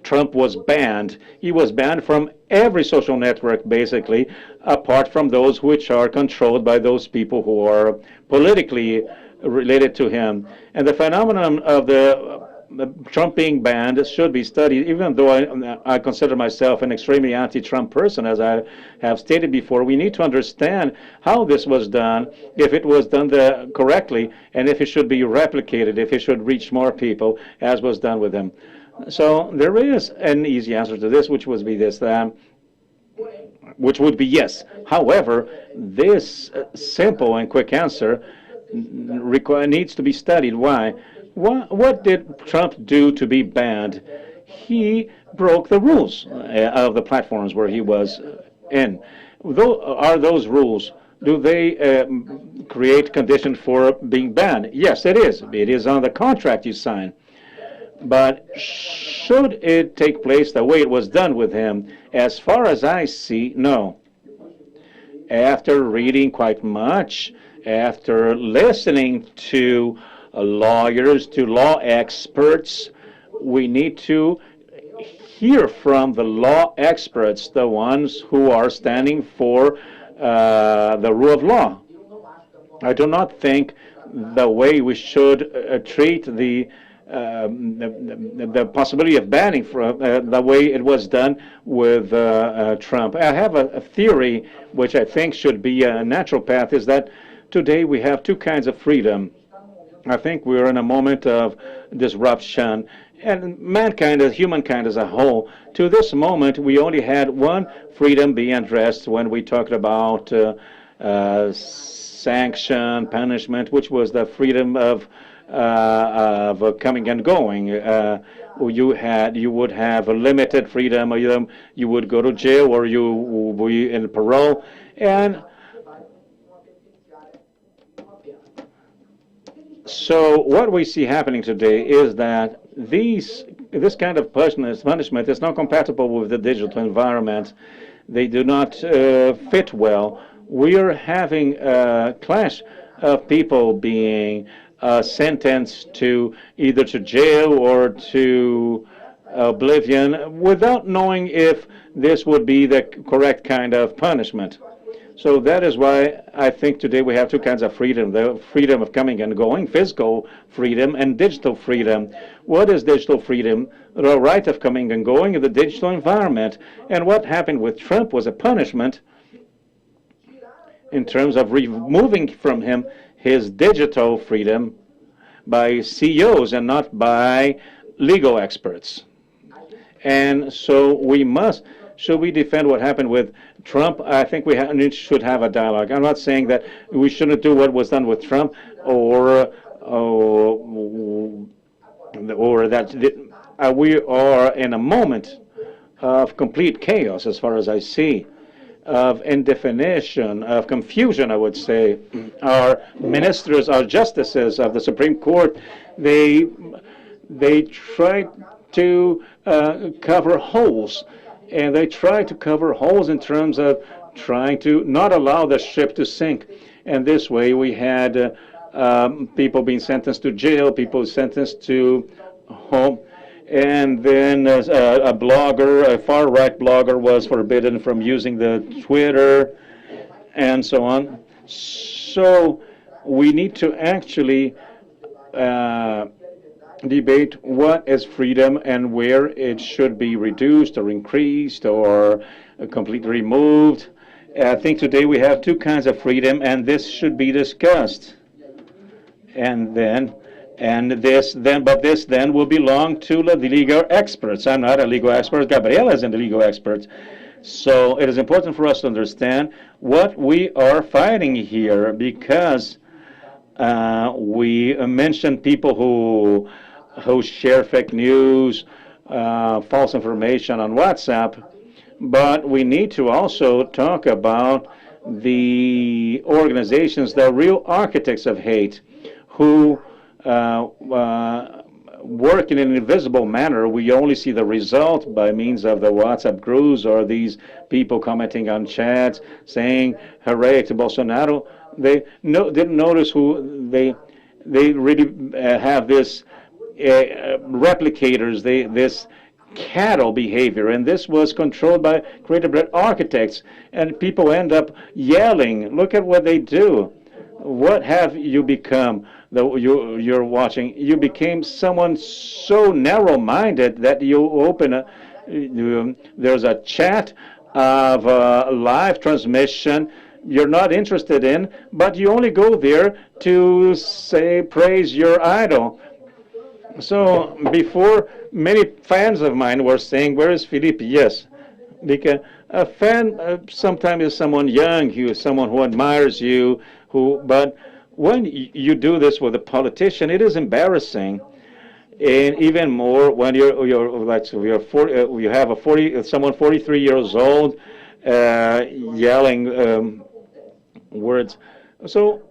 Trump was banned. He was banned from every social network, basically, apart from those which are controlled by those people who are politically related to him. And the phenomenon of the Trump being banned should be studied, even though I consider myself an extremely anti-Trump person, as I have stated before. We need to understand how this was done, if it was done correctly, and if it should be replicated, if it should reach more people, as was done with him. So there is an easy answer to this, which would be this, which would be yes. However, this simple and quick answer needs to be studied. Why? What did Trump do to be banned? He broke the rules of the platforms where he was in. Are those rules, do they create conditions for being banned? Yes, it is. It is on the contract you sign. But should it take place the way it was done with him? As far as I see, no. After reading quite much, after listening to lawyers, to law experts, we need to hear from the law experts, the ones who are standing for the rule of law. I do not think the way we should treat the possibility of banning from the way it was done with Trump. I have a theory which I think should be a natural path, is that today we have two kinds of freedom. I think we're in a moment of disruption, and mankind, as humankind as a whole, to this moment, we only had one freedom being addressed when we talked about sanction, punishment, which was the freedom of coming and going. You would have a limited freedom, or you would go to jail, or you would be in parole, and so what we see happening today is that this kind of punishment is not compatible with the digital environment. They do not fit well. We are having a clash of people being sentenced to either to jail or to oblivion without knowing if this would be the correct kind of punishment. So that is why I think today we have two kinds of freedom: the freedom of coming and going, physical freedom, and digital freedom. What is digital freedom? The right of coming and going in the digital environment. And what happened with Trump was a punishment in terms of removing from him his digital freedom by CEOs and not by legal experts. And so should we defend what happened with Trump? I think we should have a dialogue. I'm not saying that we shouldn't do what was done with Trump, or that we are in a moment of complete chaos, as far as I see, of indefinition, of confusion, I would say. Our ministers, our justices of the Supreme Court, they try to cover holes. And they try to cover holes in terms of trying to not allow the ship to sink. And this way we had people being sentenced to jail, people sentenced to home. And then a blogger, a far-right blogger, was forbidden from using the Twitter and so on. So we need to actually debate what is freedom and where it should be reduced or increased or completely removed. I think today we have two kinds of freedom, and this should be discussed. But this then will belong to the legal experts. I'm not a legal expert. Gabriela isn't a legal expert. So it is important for us to understand what we are fighting here, because we mentioned people who share fake news, false information on WhatsApp, but we need to also talk about the organizations, the real architects of hate, who work in an invisible manner. We only see the result by means of the WhatsApp groups or these people commenting on chats saying hooray to Bolsonaro. They didn't notice who they really have this replicators, this cattle behavior, and this was controlled by creative architects, and people end up yelling. Look at what they do. What have you become? You're watching. You became someone so narrow-minded that you open there's a chat of a live transmission you're not interested in, but you only go there to praise your idol. So before, many fans of mine were saying, "Where is Felipe?" Yes, because a fan sometimes is someone young, someone who admires you, but when you do this with a politician, it is embarrassing, and even more when you have someone 43 years old yelling words. So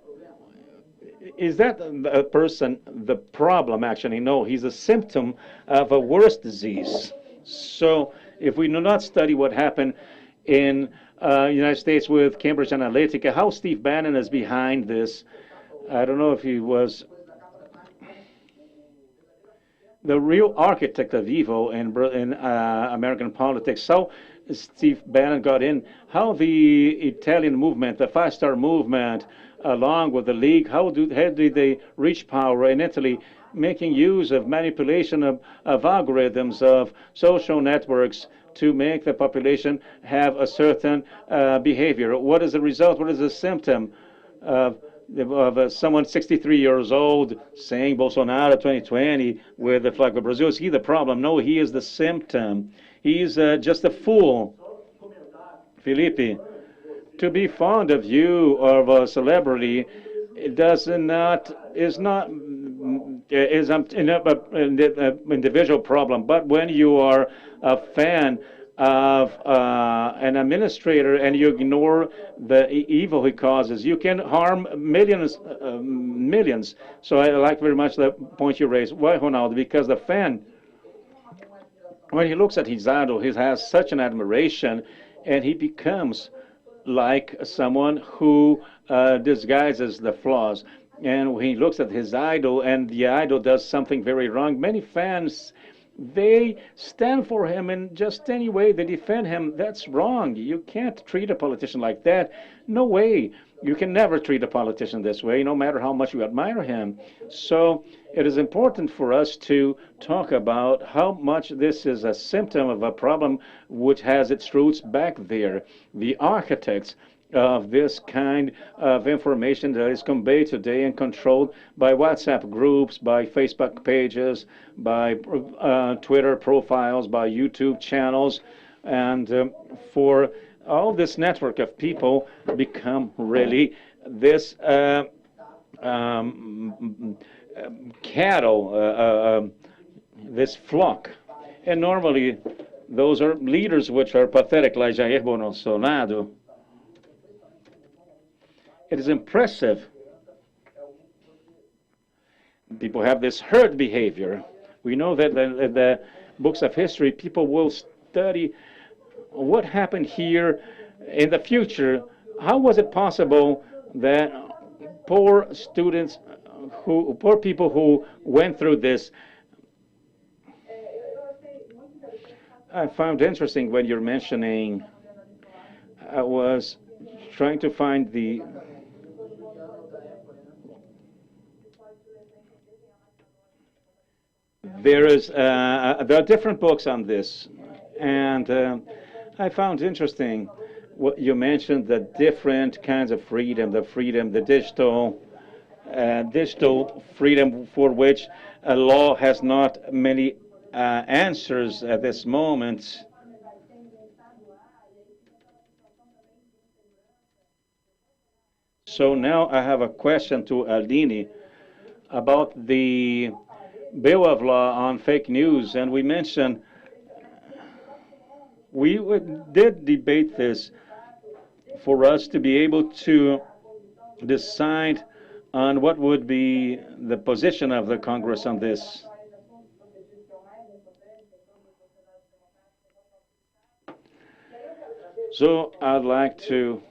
is that a person the problem? Actually, no, he's a symptom of a worse disease. So if we do not study what happened in United States with Cambridge Analytica, how Steve Bannon is behind this, I don't know if he was the real architect of evil in American politics. So Steve Bannon got in, how the Italian movement, the five-star movement, along with the League, how did they reach power in Italy, making use of manipulation of algorithms, of social networks to make the population have a certain behavior. What is the result? What is the symptom of someone 63 years old saying Bolsonaro 2020 with the flag of Brazil? Is he the problem? No, he is the symptom. He's just a fool. Felipe, to be fond of you or of a celebrity, it does not is an individual problem. But when you are a fan of an administrator and you ignore the evil he causes, you can harm millions. So I like very much the point you raised. Why, Ronaldo? Because the fan, when he looks at his idol, he has such an admiration, and he becomes like someone who disguises the flaws. And when he looks at his idol and the idol does something very wrong, many fans, they stand for him in just any way. They defend him. That's wrong. You can't treat a politician like that. No way. You can never treat a politician this way, no matter how much you admire him. So it is important for us to talk about how much this is a symptom of a problem which has its roots back there. The architects of this kind of information that is conveyed today and controlled by WhatsApp groups, by Facebook pages, by Twitter profiles, by YouTube channels, and for all this network of people become really this cattle, this flock. And normally those are leaders which are pathetic, like Jair Bolsonaro. It is impressive. People have this herd behavior. We know that the books of history, people will study what happened here in the future. How was it possible that poor people who went through this? I found interesting when you're mentioning, I was trying to find there are different books on this, and I found interesting what you mentioned, the different kinds of freedom, the digital freedom for which a law has not many answers at this moment. So now I have a question to Aline about the bill of law on fake news, and we mentioned we did debate this for us to be able to decide on what would be the position of the Congress on this. So I'd like to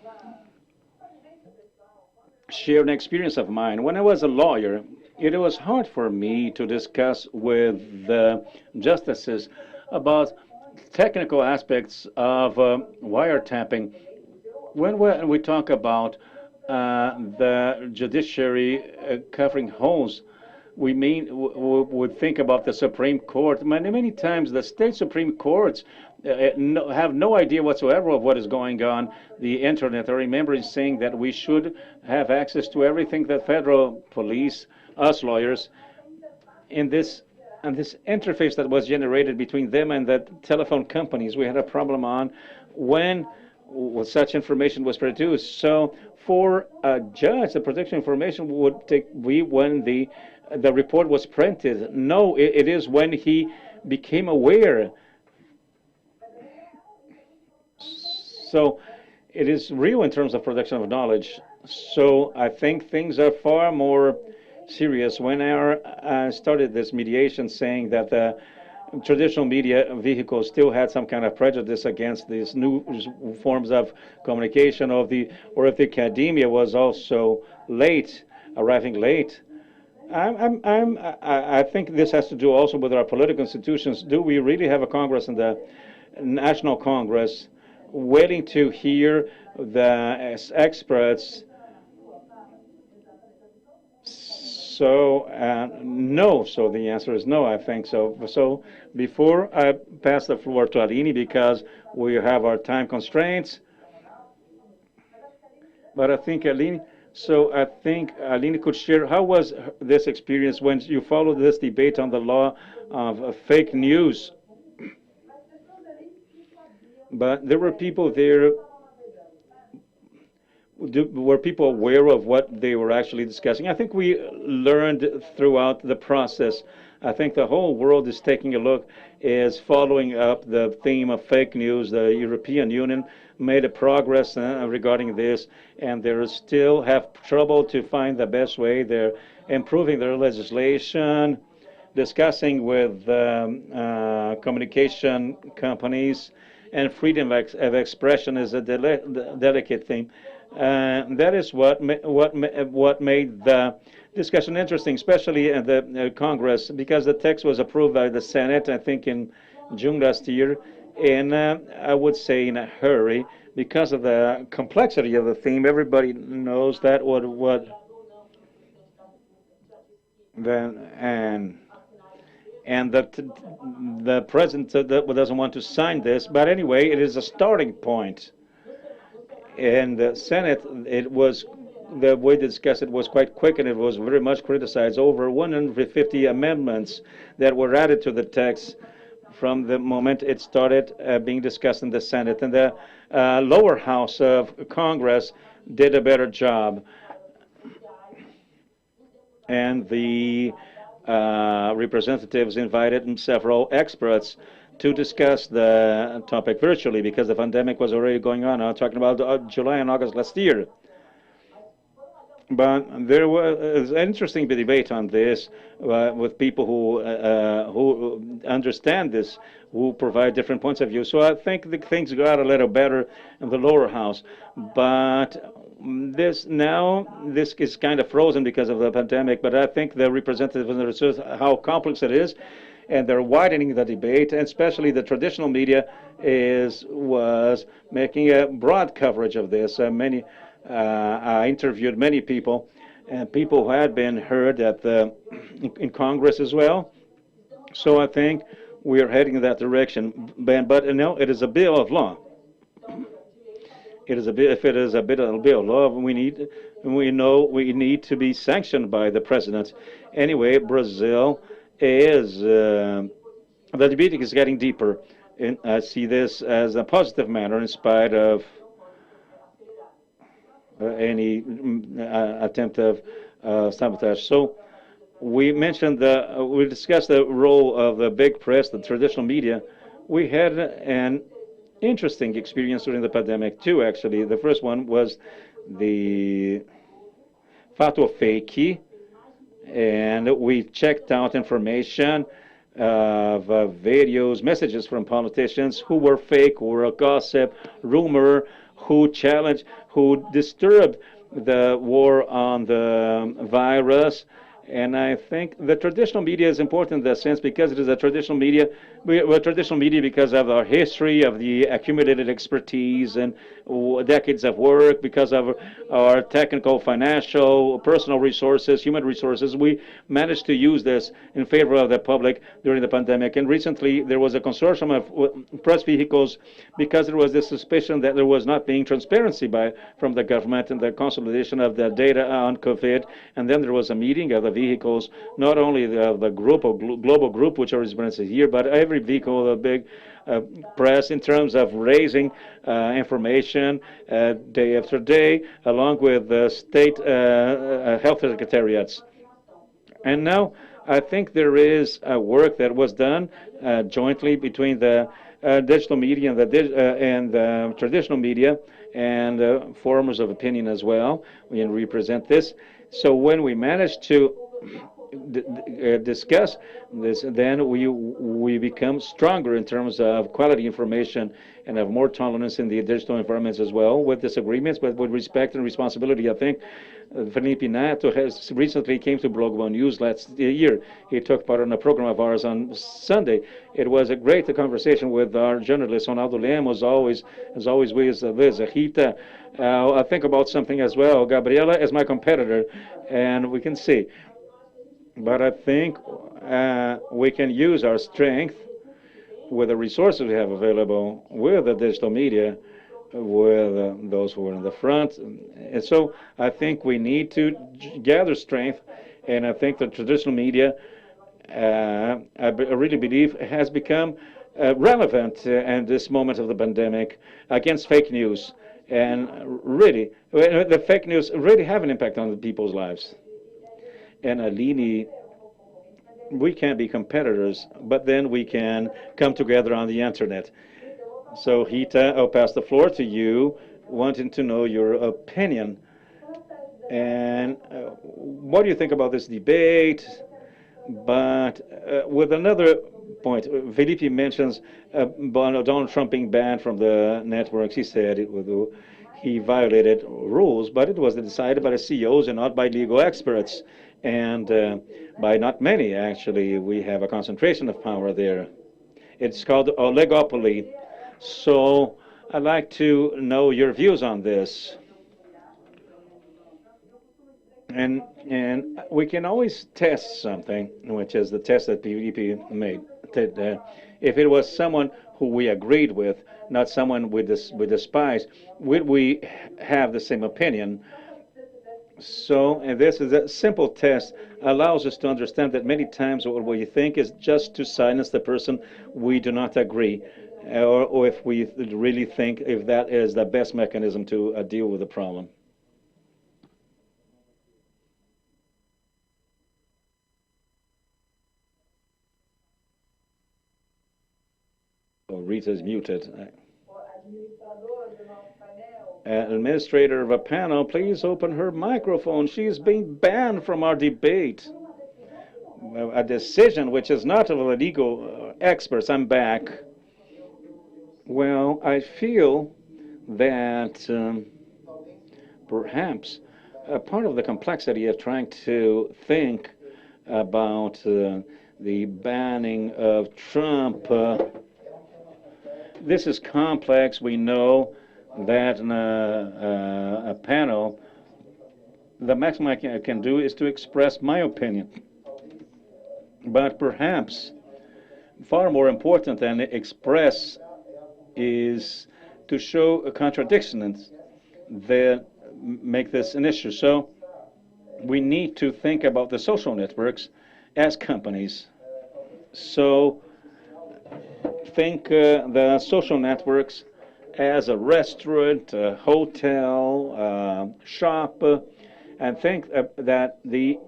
share an experience of mine. When I was a lawyer, it was hard for me to discuss with the justices about technical aspects of wiretapping. When we talk about the judiciary covering holes, we would think about the Supreme Court. Many times the state Supreme Courts have no idea whatsoever of what is going on the internet. I remember saying that we should have access to everything that federal police, us lawyers, in this interface that was generated between them and the telephone companies. We had a problem on when such information was produced. So for a judge, the protection information would be when the report was printed. No, it is when he became aware. So it is real in terms of production of knowledge. So I think things are far more serious. When I started this mediation saying that the traditional media vehicles still had some kind of prejudice against these new forms of communication, or if the academia was also arriving late. I think this has to do also with our political institutions. Do we really have a Congress and the National Congress waiting to hear the experts. So no. So the answer is no, I think so. So before I pass the floor to Aline, because we have our time constraints, but I think Aline, so I think Aline could share how was this experience when you followed this debate on the law of fake news. But there were people there. Were people aware of what they were actually discussing? I think we learned throughout the process. I think the whole world is taking a look, is following up the theme of fake news. The European Union made a progress regarding this, and they still have trouble to find the best way. They're improving their legislation, discussing with communication companies, and freedom of expression is a delicate theme. That is what made the discussion interesting, especially in the Congress, because the text was approved by the Senate, I think, in June last year, and I would say in a hurry because of the complexity of the theme. Everybody knows that what then and that the president doesn't want to sign this, but anyway, it is a starting point. In the Senate, it was the way they discussed it was quite quick, and it was very much criticized. Over 150 amendments that were added to the text from the moment it started being discussed in the Senate. And the lower house of Congress did a better job. And the representatives invited several experts to discuss the topic virtually because the pandemic was already going on. I'm talking about July and August last year. But there was an interesting debate on this with people who understand this, who provide different points of view. So I think the things got a little better in the lower house. But this is kind of frozen because of the pandemic. But I think the representatives understood how complex it is, and they're widening the debate, and especially the traditional media was making a broad coverage of this. I interviewed many people, and people who had been heard in Congress as well. So I think we are heading in that direction. But no, it is a bill of law. It is a bill. If it is a bill of law, we need to be sanctioned by the president. Anyway, Brazil is the debate is getting deeper. And I see this as a positive manner in spite of any attempt of sabotage. So we discussed the role of the big press, the traditional media. We had an interesting experience during the pandemic too, actually. The first one was the fato fake, and we checked out information of videos, messages from politicians who were fake, who were a gossip, rumor, who challenged, who disturbed the war on the virus. And I think the traditional media is important in that sense because it is a traditional media. We're traditional media because of our history, of the accumulated expertise and decades of work, because of our technical, financial, personal resources, human resources. We managed to use this in favor of the public during the pandemic. And recently, there was a consortium of press vehicles because there was this suspicion that there was not being transparency from the government and the consolidation of the data on COVID. And then there was a meeting of the vehicles, not only the group or global group, which are represented here, but every vehicle, the big press, in terms of raising information day after day, along with the state health secretariats. And now I think there is a work that was done jointly between the digital media and the traditional media and formers of opinion as well. We represent this. So when we managed to discuss this, then we become stronger in terms of quality information and have more tolerance in the digital environments as well, with disagreements, but with respect and responsibility. I think Felipe Neto has recently came to Global News last year. He took part in a program of ours on Sunday. It was a great conversation with our journalist, Ronaldo Lemos, as always with Liz, Rita. I think about something as well. Gabriela is my competitor, and we can see. But I think we can use our strength with the resources we have available, with the digital media, with those who are in the front. And so I think we need to gather strength, and I think the traditional media, I really believe, has become relevant in this moment of the pandemic against fake news. And really, the fake news really have an impact on the people's lives. And Aline, we can be competitors, but then we can come together on the internet. So, Rita, I'll pass the floor to you, wanting to know your opinion. And what do you think about this debate? But with another point, Felipe mentions Donald Trump being banned from the networks. He said he violated rules, but it was decided by the CEOs and not by legal experts. And by not many, actually. We have a concentration of power there. It's called oligopoly. So I'd like to know your views on this. And we can always test something, which is the test that PvP made. If it was someone who we agreed with, not someone we despise, would we have the same opinion? So, and this is a simple test, allows us to understand that many times what we think is just to silence the person we do not agree, or if we really think if that is the best mechanism to deal with the problem. Oh, Rita is muted. Administrator of a panel, please open her microphone. She's being banned from our debate. A decision which is not of the legal experts. I'm back. Well, I feel that perhaps a part of the complexity of trying to think about the banning of Trump, this is complex. We know that in a panel, the maximum I can do is to express my opinion. But perhaps far more important than express is to show contradictions that make this an issue. So we need to think about the social networks as companies. So think the social networks as a restaurant, a hotel, shop, and think that the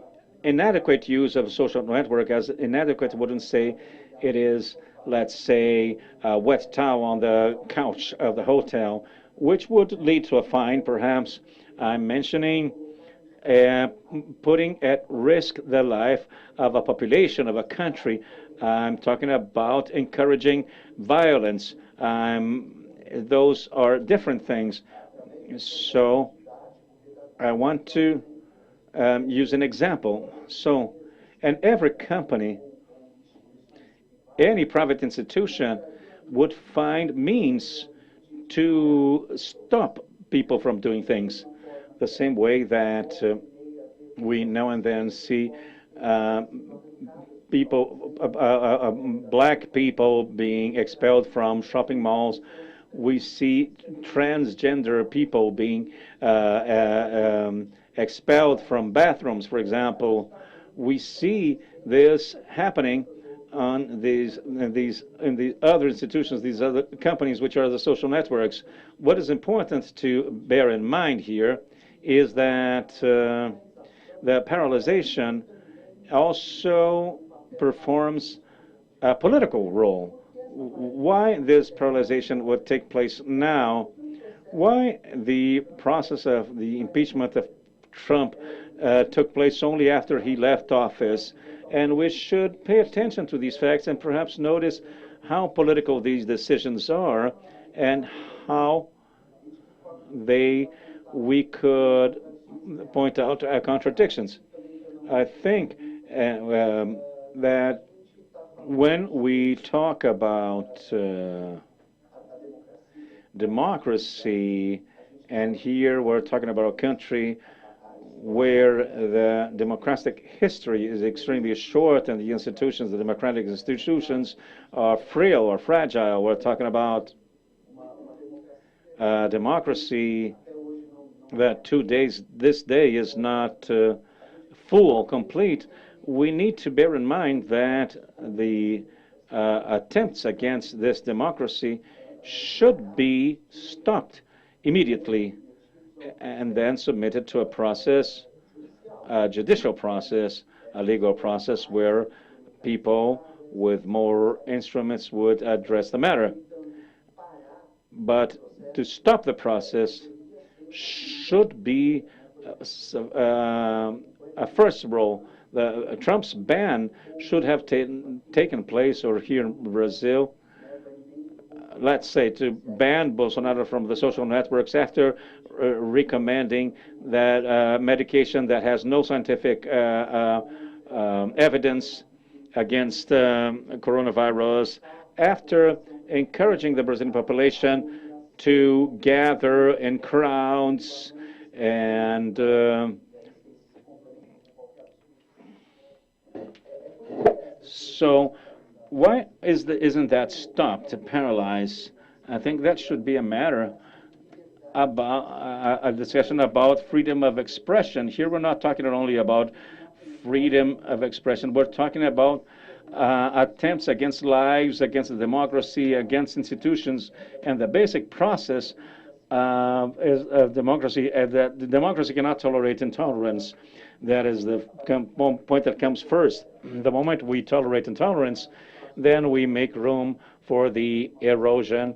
inadequate use of social network, as inadequate wouldn't say it is, let's say, a wet towel on the couch of the hotel, which would lead to a fine, perhaps. I'm mentioning putting at risk the life of a population, of a country. I'm talking about encouraging violence. Those are different things. So I want to use an example. So, and every company, any private institution would find means to stop people from doing things, the same way that we now and then see black people being expelled from shopping malls. We see transgender people being expelled from bathrooms, for example. We see this happening on in the other institutions, these other companies, which are the social networks. What is important to bear in mind here is that the paralyzation also performs a political role. Why this paralyzation would take place now? Why the process of the impeachment of Trump took place only after he left office. And we should pay attention to these facts and perhaps notice how political these decisions are and how we could point out contradictions. I think that when we talk about democracy, and here we're talking about a country where the democratic history is extremely short and the institutions, the democratic institutions, are frail or fragile. We're talking about democracy that this day is not full, complete. We need to bear in mind that the attempts against this democracy should be stopped immediately and then submitted to a process, a judicial process, a legal process where people with more instruments would address the matter. But to stop the process should be a first role. Trump's ban should have taken place, or here in Brazil, let's say, to ban Bolsonaro from the social networks after recommending that medication that has no scientific evidence against coronavirus, after encouraging the Brazilian population to gather in crowds and so why isn't that stopped, to paralyze? I think that should be a matter about a discussion about freedom of expression. Here we're not talking only about freedom of expression. We're talking about attempts against lives, against the democracy, against institutions, and the basic process of democracy. That the democracy cannot tolerate intolerance. That is the point that comes first. The moment we tolerate intolerance, then we make room for the erosion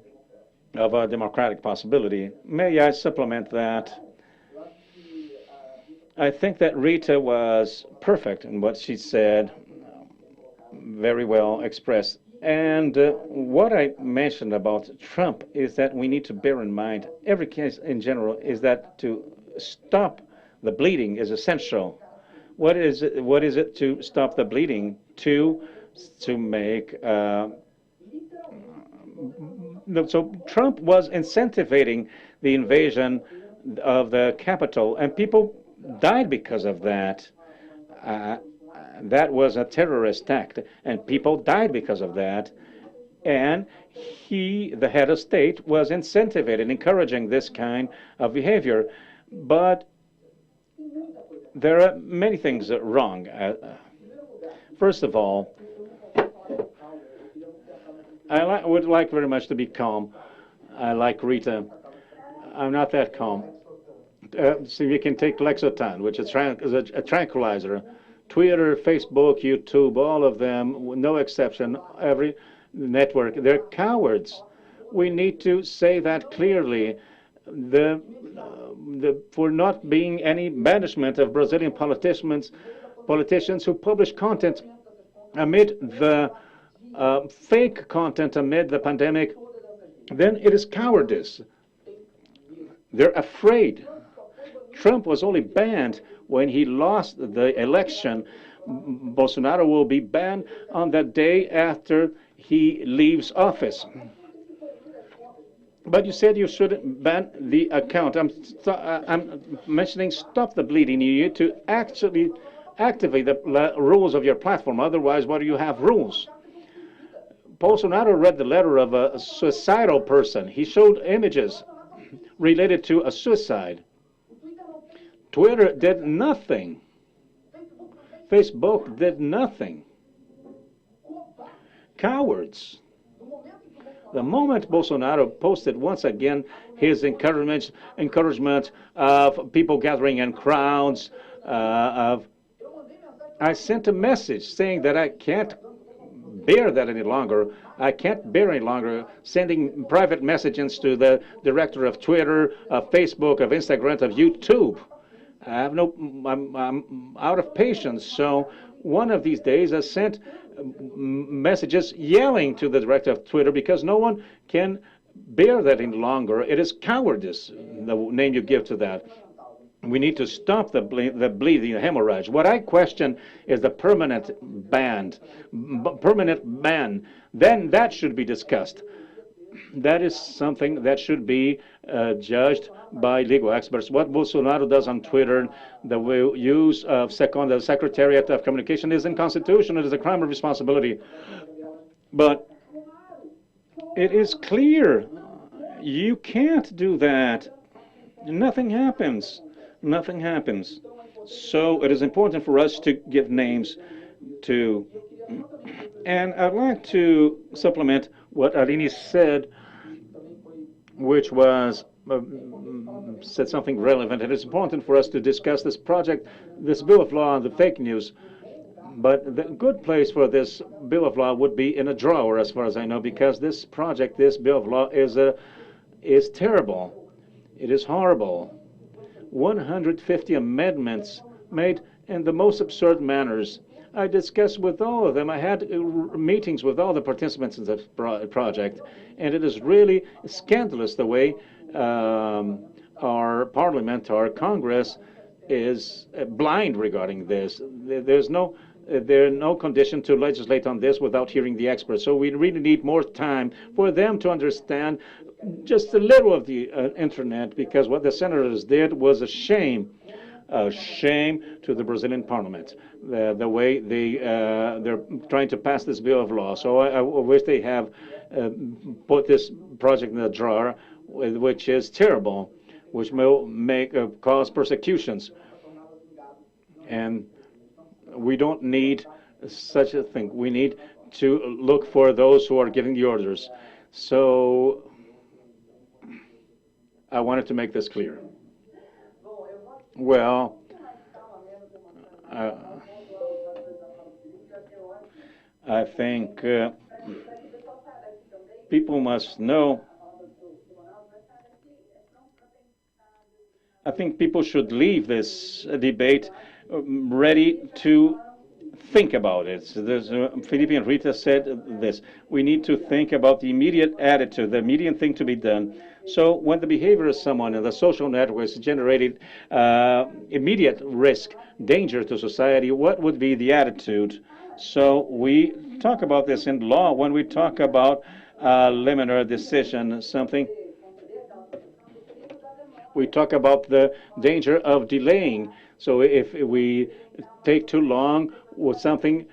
of a democratic possibility. May I supplement that? I think that Rita was perfect in what she said, very well expressed. And what I mentioned about Trump is that we need to bear in mind, every case in general, is that to stop the bleeding is essential. What is it to stop the bleeding? To make so Trump was incentivizing the invasion of the Capitol, and people died because of that. That was a terrorist act, and people died because of that. And he, the head of state, was incentivizing, encouraging this kind of behavior. But there are many things wrong. First of all, I would like very much to be calm. I like Rita. I'm not that calm. So you can take Lexotan, which is a tranquilizer. Twitter, Facebook, YouTube, all of them, no exception, every network, they're cowards. We need to say that clearly. For not being any banishment of Brazilian politicians who publish content amid the fake content amid the pandemic, then it is cowardice. They're afraid. Trump was only banned when he lost the election. Bolsonaro will be banned on the day after he leaves office. But you said you shouldn't ban the account. I'm mentioning stop the bleeding. You need to actually activate the rules of your platform. Otherwise, why do you have rules? Bolsonaro read the letter of a suicidal person. He showed images related to a suicide. Twitter did nothing. Facebook did nothing. Cowards. The moment Bolsonaro posted once again his encouragement of people gathering in crowds, I sent a message saying that I can't bear that any longer. I can't bear any longer sending private messages to the director of Twitter, of Facebook, of Instagram, of YouTube. I have no, I'm out of patience. So one of these days I sent messages yelling to the director of Twitter because no one can bear that any longer. It is cowardice, the name you give to that. We need to stop the bleeding, the hemorrhage. What I question is the permanent ban. Permanent ban. Then that should be discussed. That is something that should be judged by legal experts. What Bolsonaro does on Twitter, the use of the Secretariat of Communication is unconstitutional. It is a crime of responsibility. But it is clear you can't do that. Nothing happens. Nothing happens. So it is important for us to give names to. And I'd like to supplement what Aline said, which was said something relevant. It is important for us to discuss this project, this bill of law on the fake news. But the good place for this bill of law would be in a drawer, as far as I know, because this project, this bill of law, is terrible. It is horrible. 150 amendments made in the most absurd manners. I discussed with all of them. I had meetings with all the participants in the project, and it is really scandalous the way our parliament, our Congress, is blind regarding this. There's no condition to legislate on this without hearing the experts. So we really need more time for them to understand just a little of the internet, because what the senators did was a shame to the Brazilian parliament, the way they're trying to pass this bill of law. So I wish they have put this project in the drawer, which is terrible, which will cause persecutions. And we don't need such a thing. We need to look for those who are giving the orders. So I wanted to make this clear. Well, I think people must know. I think people should leave this debate ready to think about it. So Felipe and Rita said this. We need to think about the immediate attitude, the immediate thing to be done. So when the behavior of someone in the social networks generated immediate risk, danger to society, what would be the attitude? So we talk about this in law when we talk about liminar decision, something. We talk about the danger of delaying. So if we take too long with something,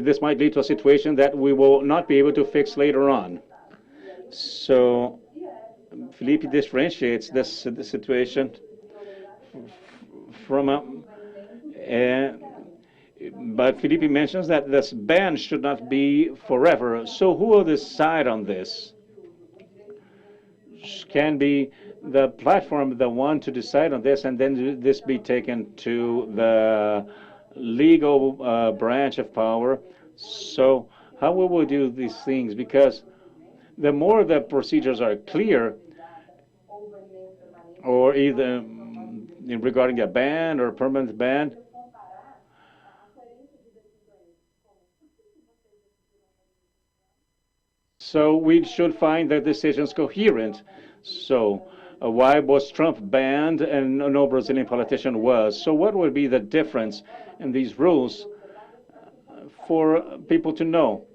this might lead to a situation that we will not be able to fix later on. So Felipe differentiates this situation from but Felipe mentions that this ban should not be forever. So who will decide on this? Can be the platform the one to decide on this, and then this be taken to the legal branch of power. So how will we do these things? Because the more the procedures are clear, or either regarding a ban or a permanent ban, so we should find the decisions coherent. So why was Trump banned and no Brazilian politician was? So what would be the difference in these rules for people to know?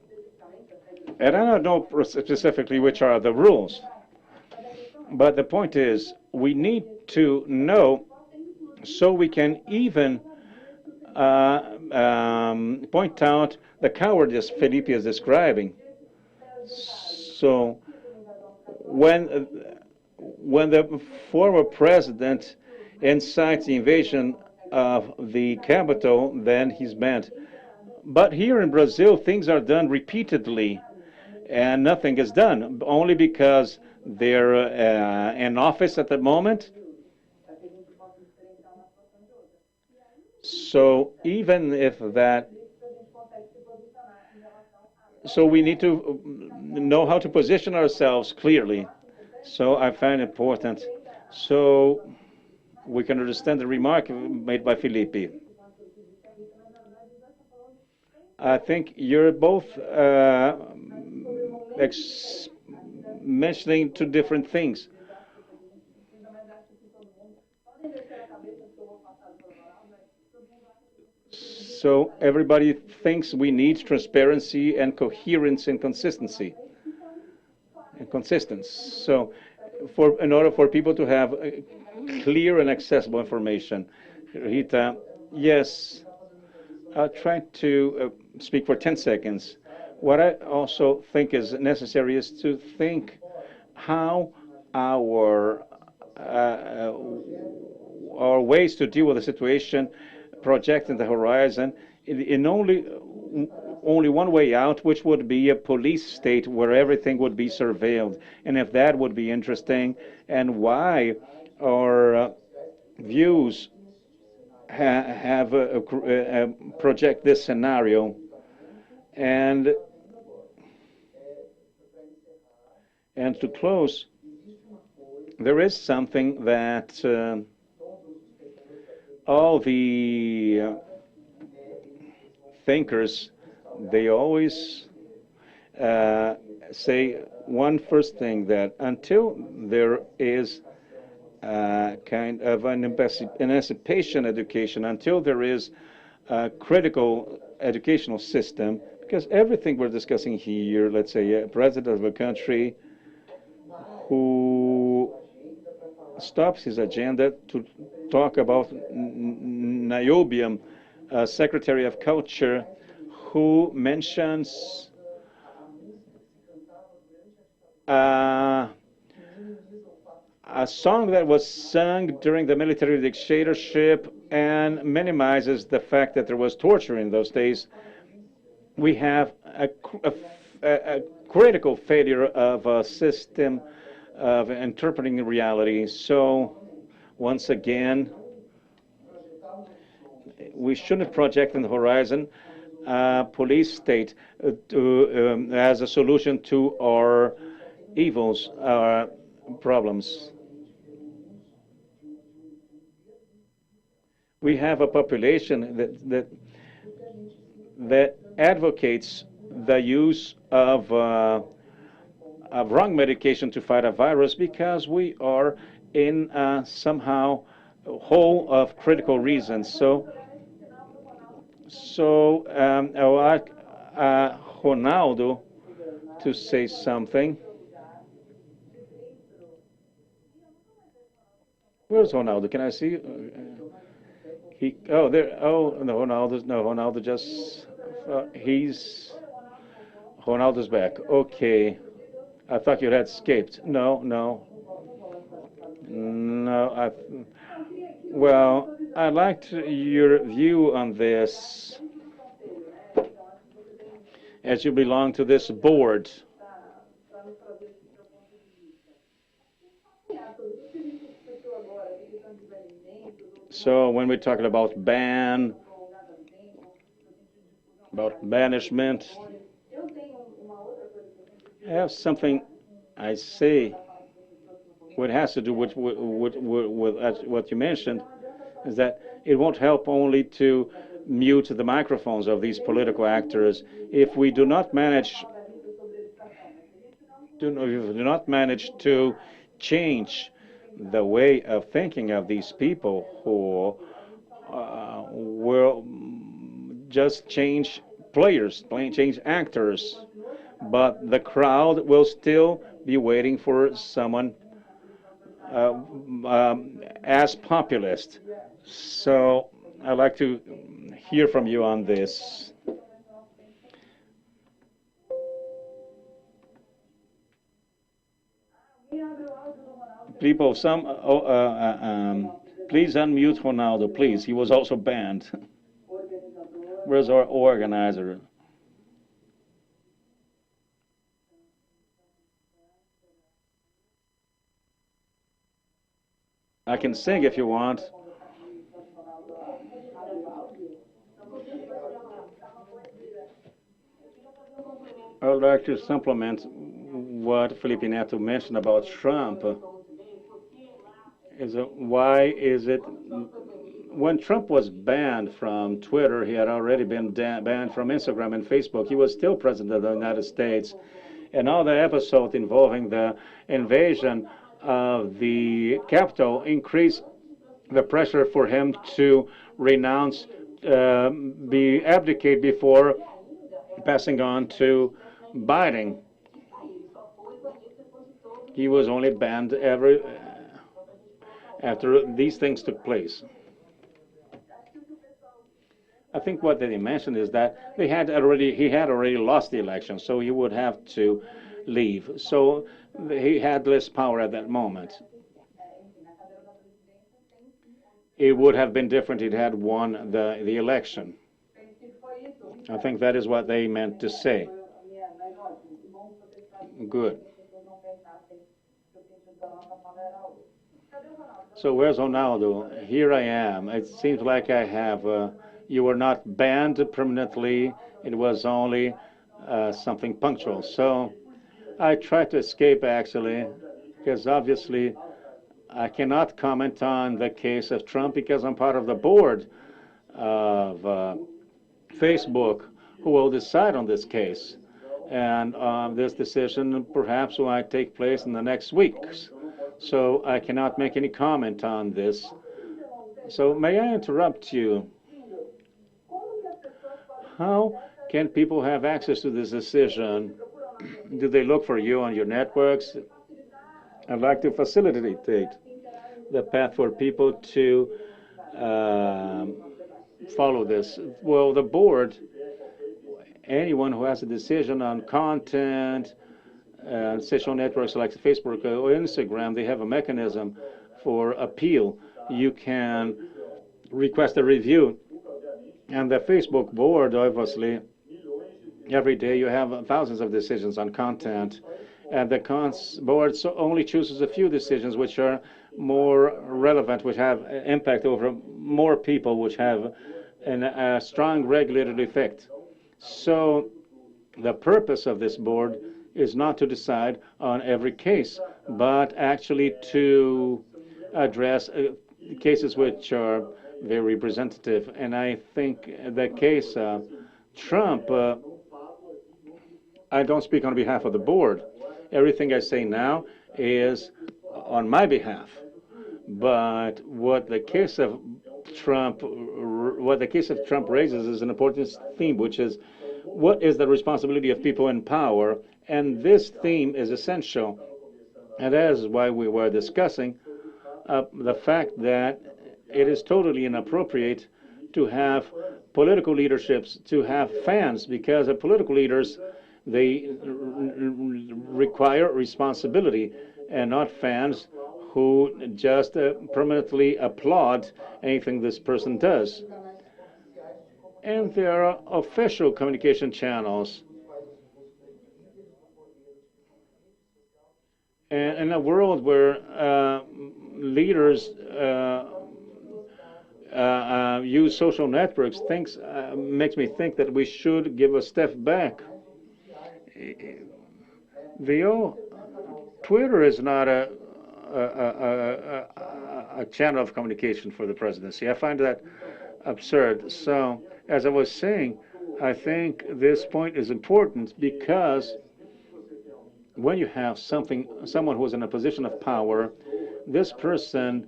And I don't know specifically which are the rules, but the point is we need to know so we can even point out the cowardice Felipe is describing. So when the former president incites the invasion of the capital, then he's banned. But here in Brazil, things are done repeatedly, and nothing is done, only because they're in office at the moment. So even if that, so we need to know how to position ourselves clearly. So I find important. So we can understand the remark made by Felipe. I think you're both mentioning two different things. So everybody thinks we need transparency and coherence and consistency and consistence. So in order for people to have clear and accessible information, Rita, yes, I'll try to speak for 10 seconds. What I also think is necessary is to think how our ways to deal with the situation project in the horizon in only one way out, which would be a police state where everything would be surveilled. And if that would be interesting, and why our views have project this scenario. And to close, there is something that all the thinkers, they always say one first thing, that until there is kind of an emancipation education, until there is a critical educational system, because everything we're discussing here, let's say a president of a country who stops his agenda to talk about niobium, Secretary of Culture, who mentions a song that was sung during the military dictatorship and minimizes the fact that there was torture in those days. We have a critical failure of a system of interpreting reality. So once again, we shouldn't project in the horizon police state as a solution to our evils, our problems. We have a population that advocates the use of wrong medication to fight a virus because we are in somehow a hole of critical reasons. So I would like Ronaldo to say something. Where's Ronaldo? Can I see? Ronaldo just Ronaldo's back. Okay, I thought you had escaped. No. Well, I liked your view on this, as you belong to this board. So when we're talking about banishment, I have something I say. What has to do with what you mentioned is that it won't help only to mute the microphones of these political actors if we do not manage to change the way of thinking of these people who will just change players, change actors, but the crowd will still be waiting for someone as populist. So I'd like to hear from you on this. People, please unmute Ronaldo, please. He was also banned. Where's our organizer? I can sing if you want. I would like to supplement what Felipe Neto mentioned about Trump. Why is it when Trump was banned from Twitter, he had already been banned from Instagram and Facebook. He was still president of the United States. And all the episode involving the invasion of the Capitol increased the pressure for him to renounce, abdicate before passing on to Biden. He was only banned after these things took place. I think what they mentioned is that he had already lost the election, so he would have to leave. So he had less power at that moment. It would have been different if he had won the election. I think that is what they meant to say. Good. So where's Ronaldo? Here I am. It seems like I have. You were not banned permanently. It was only something punctual. So I tried to escape, actually, because obviously I cannot comment on the case of Trump because I'm part of the board of Facebook who will decide on this case. And this decision perhaps will take place in the next weeks. So I cannot make any comment on this. So may I interrupt you? How can people have access to this decision? Do they look for you on your networks? I'd like to facilitate the path for people to follow this. Well, the board, anyone who has a decision on content, social networks like Facebook or Instagram, they have a mechanism for appeal. You can request a review. And the Facebook board, obviously, every day you have thousands of decisions on content. And the board only chooses a few decisions which are more relevant, which have impact over more people, which have a strong regulated effect. So the purpose of this board is not to decide on every case, but actually to address cases which are very representative. And I think the case Trump, I don't speak on behalf of the board. Everything I say now is on my behalf. But what the case of Trump raises is an important theme, which is what is the responsibility of people in power? And this theme is essential. And that is why we were discussing the fact that it is totally inappropriate to have political leaderships, to have fans, because political leaders, they require responsibility, and not fans who just permanently applaud anything this person does. And there are official communication channels. And in a world where leaders use social networks, makes me think that we should give a step back. Twitter is not a channel of communication for the presidency. I find that absurd. So, as I was saying, I think this point is important because when you have someone who is in a position of power, this person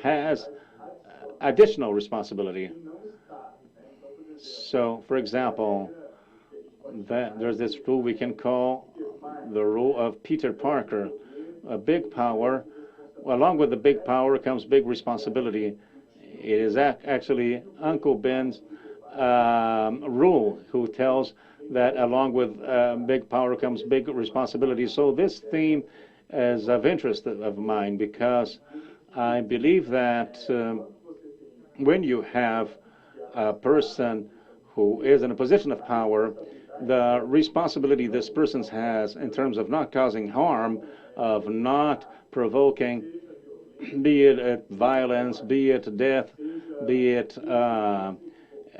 has additional responsibility. So, for example, there's this rule we can call the rule of Peter Parker. A big power, along with the big power comes big responsibility. It is actually Uncle Ben's rule, who tells that along with big power comes big responsibility. So this theme is of interest of mine because I believe that when you have a person who is in a position of power, the responsibility this person has in terms of not causing harm, of not provoking, be it violence, be it death, be it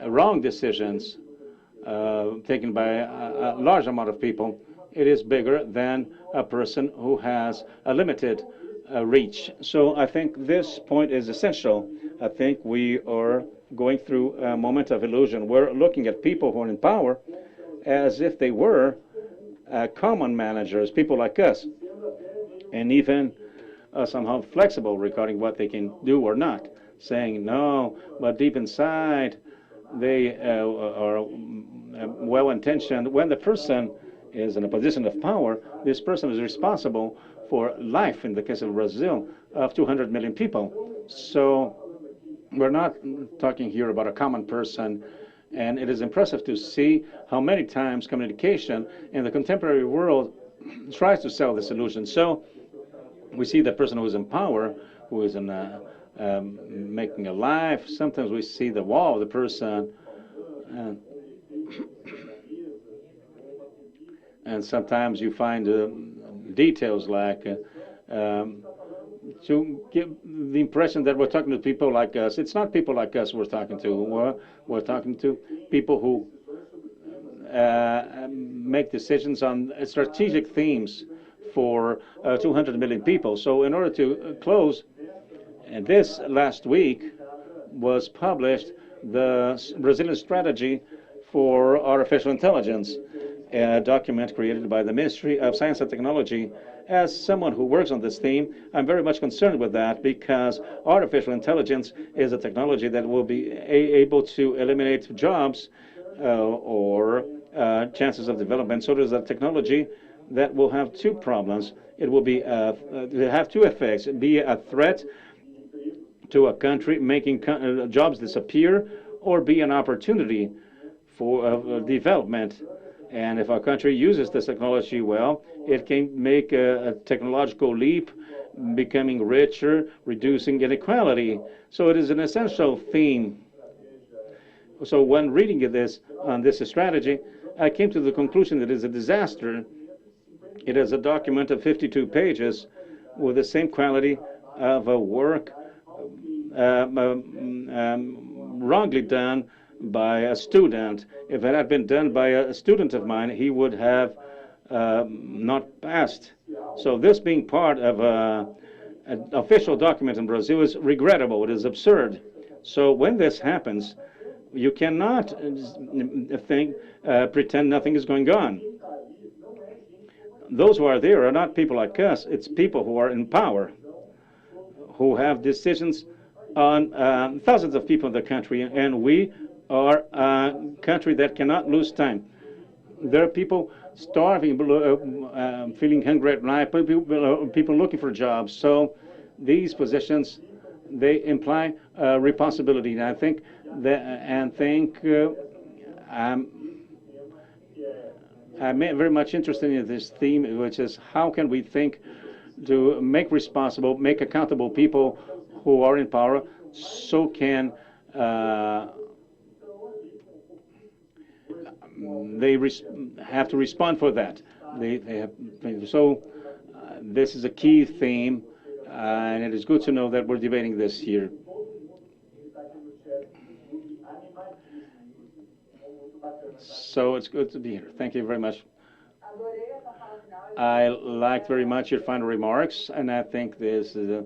wrong decisions taken by a large amount of people, it is bigger than a person who has a limited reach. So I think this point is essential. I think we are going through a moment of illusion. We're looking at people who are in power as if they were common managers, people like us, and even somehow flexible regarding what they can do or not, saying no, but deep inside they are well-intentioned. When the person is in a position of power, this person is responsible for life, in the case of Brazil, of 200 million people. So we're not talking here about a common person, and it is impressive to see how many times communication in the contemporary world tries to sell this illusion. So we see the person who is in power, who is in making a life. Sometimes we see the wall of the person, and sometimes you find details like to give the impression that we're talking to people like us. It's not people like us we're talking to. We're talking to people who make decisions on strategic themes for 200 million people. So in order to close, and this last week was published the Brazilian strategy for artificial intelligence, a document created by the Ministry of Science and Technology. As someone who works on this theme, I'm very much concerned with that, because artificial intelligence is a technology that will be able to eliminate jobs or chances of development. So there's a technology that will have two problems. It will be have two effects: be a threat to a country, making jobs disappear, or be an opportunity for development. And if a country uses this technology well, it can make a technological leap, becoming richer, reducing inequality. So it is an essential theme. So when reading this on this strategy, I came to the conclusion that it is a disaster. It is a document of 52 pages with the same quality of a work wrongly done by a student. If it had been done by a student of mine, he would have not passed. So this being part of an official document in Brazil is regrettable. It is absurd. So when this happens, you cannot pretend nothing is going on. Those who are there are not people like us. It's people who are in power, who have decisions on thousands of people in the country, and we are a country that cannot lose time. There are people starving, feeling hungry at night, people looking for jobs. So these positions, they imply responsibility. And I think I'm very much interested in this theme, which is how can we think to make responsible, make accountable people who are in power, so can they have to respond for that. This is a key theme, and it is good to know that we're debating this here. So it's good to be here. Thank you very much. I liked very much your final remarks, and I think this is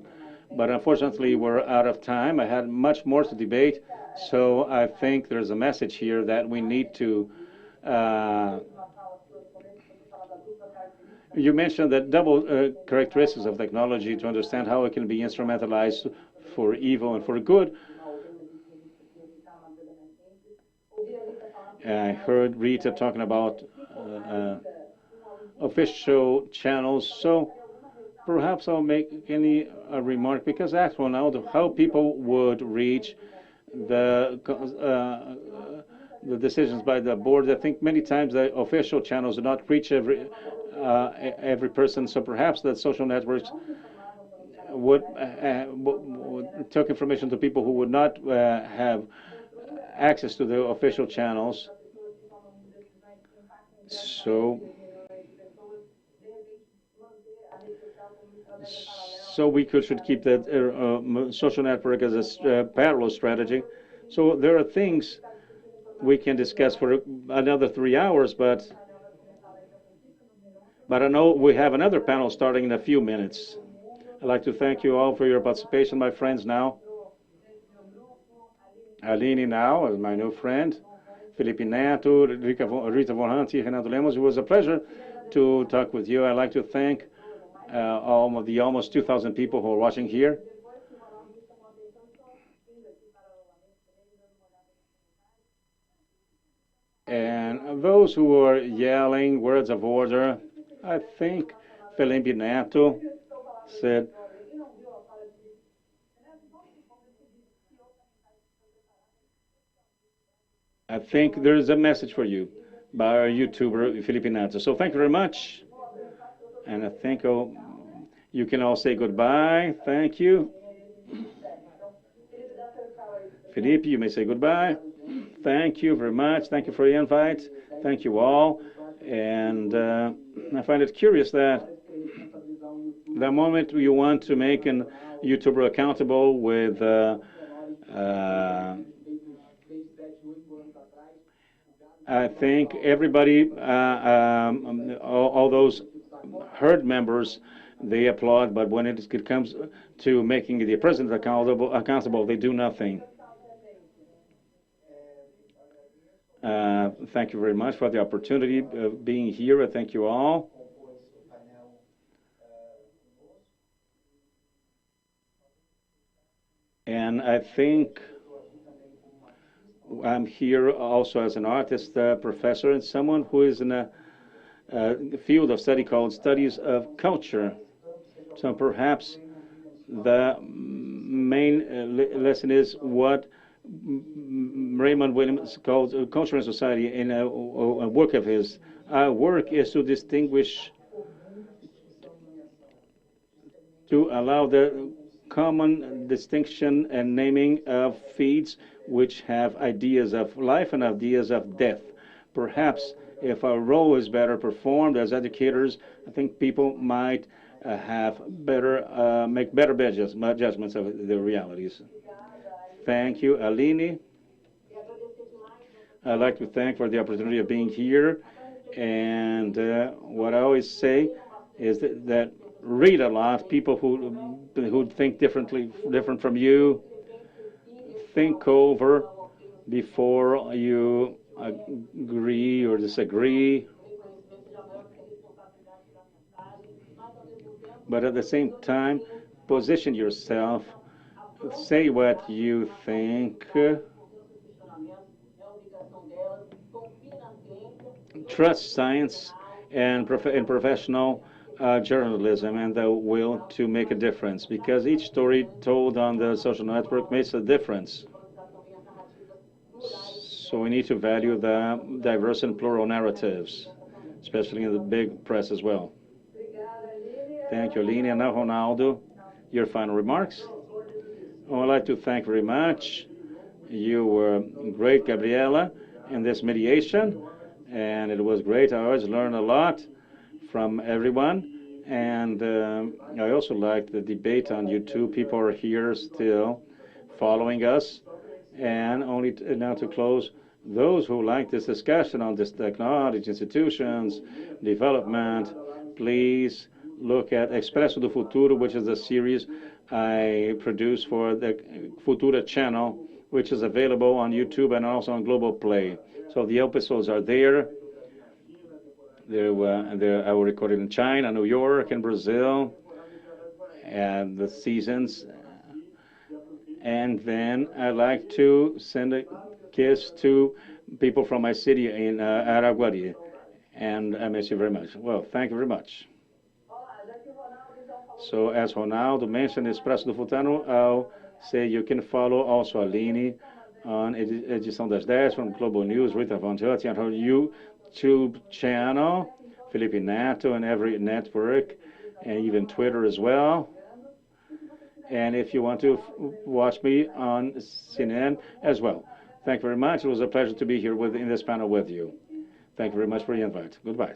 but unfortunately we're out of time. I had much more to debate, so I think there's a message here that we need to you mentioned that double characteristics of technology to understand how it can be instrumentalized for evil and for good. I heard Rita talking about official channels, so perhaps I'll make any remark, because that's one out of how people would reach the decisions by the board. I think many times the official channels do not reach every person, so perhaps the social networks would take information to people who would not have access to the official channels. So we should keep that social network as a parallel strategy. So there are things we can discuss for another 3 hours, but I know we have another panel starting in a few minutes. I'd like to thank you all for your participation, my friends now. Aline now, as my new friend. Felipe Neto, Rita Von Hunty, Ronaldo Lemos. It was a pleasure to talk with you. I'd like to thank all of the almost 2,000 people who are watching here. And those who are yelling words of order, I think Felipe Neto said, I think there is a message for you by our YouTuber, Felipe Neto. So thank you very much. And I think you can all say goodbye. Thank you. Felipe, you may say goodbye. Thank you very much. Thank you for the invite. Thank you all. And I find it curious that the moment you want to make a YouTuber accountable with I think everybody, all those herd members, they applaud, but when it comes to making the president accountable, they do nothing. Thank you very much for the opportunity of being here. I thank you all. And I think I'm here also as an artist, professor, and someone who is in a field of study called Studies of Culture. So perhaps the main lesson is what Raymond Williams calls culture and society in a work of his. Our work is to distinguish, to allow the common distinction and naming of feeds which have ideas of life and ideas of death. Perhaps if our role is better performed as educators, I think people might make better judgments of the realities. Thank you, Aline. I'd like to thank for the opportunity of being here. And what I always say is that read a lot. People who think different from you, think over before you agree or disagree. But at the same time, position yourself, say what you think, trust science and professional journalism and the will to make a difference, because each story told on the social network makes a difference. So we need to value the diverse and plural narratives, especially in the big press as well. Thank you, Aline. And now, Ronaldo, your final remarks. I'd like to thank very much. You were great, Gabriela, in this mediation, and it was great. I always learn a lot from everyone, and I also liked the debate on YouTube. People are here still following us, and only now to close, those who like this discussion on this technology, institutions, development, please look at Expresso do Futuro, which is a series I produce for the Futura channel, which is available on YouTube and also on Global Play. So the episodes are there. I were recorded in China, New York, and Brazil, and the seasons. And then I'd like to send a kiss to people from my city in Araguari. And I miss you very much. Well, thank you very much. So as Ronaldo mentioned, Expresso do Futuro, I'll say you can follow also Aline on Edição das 10 from Global News, Rita Von Hunty on her YouTube channel, Felipe Neto and every network, and even Twitter as well. And if you want to watch me on CNN as well. Thank you very much. It was a pleasure to be here in this panel with you. Thank you very much for the invite. Goodbye.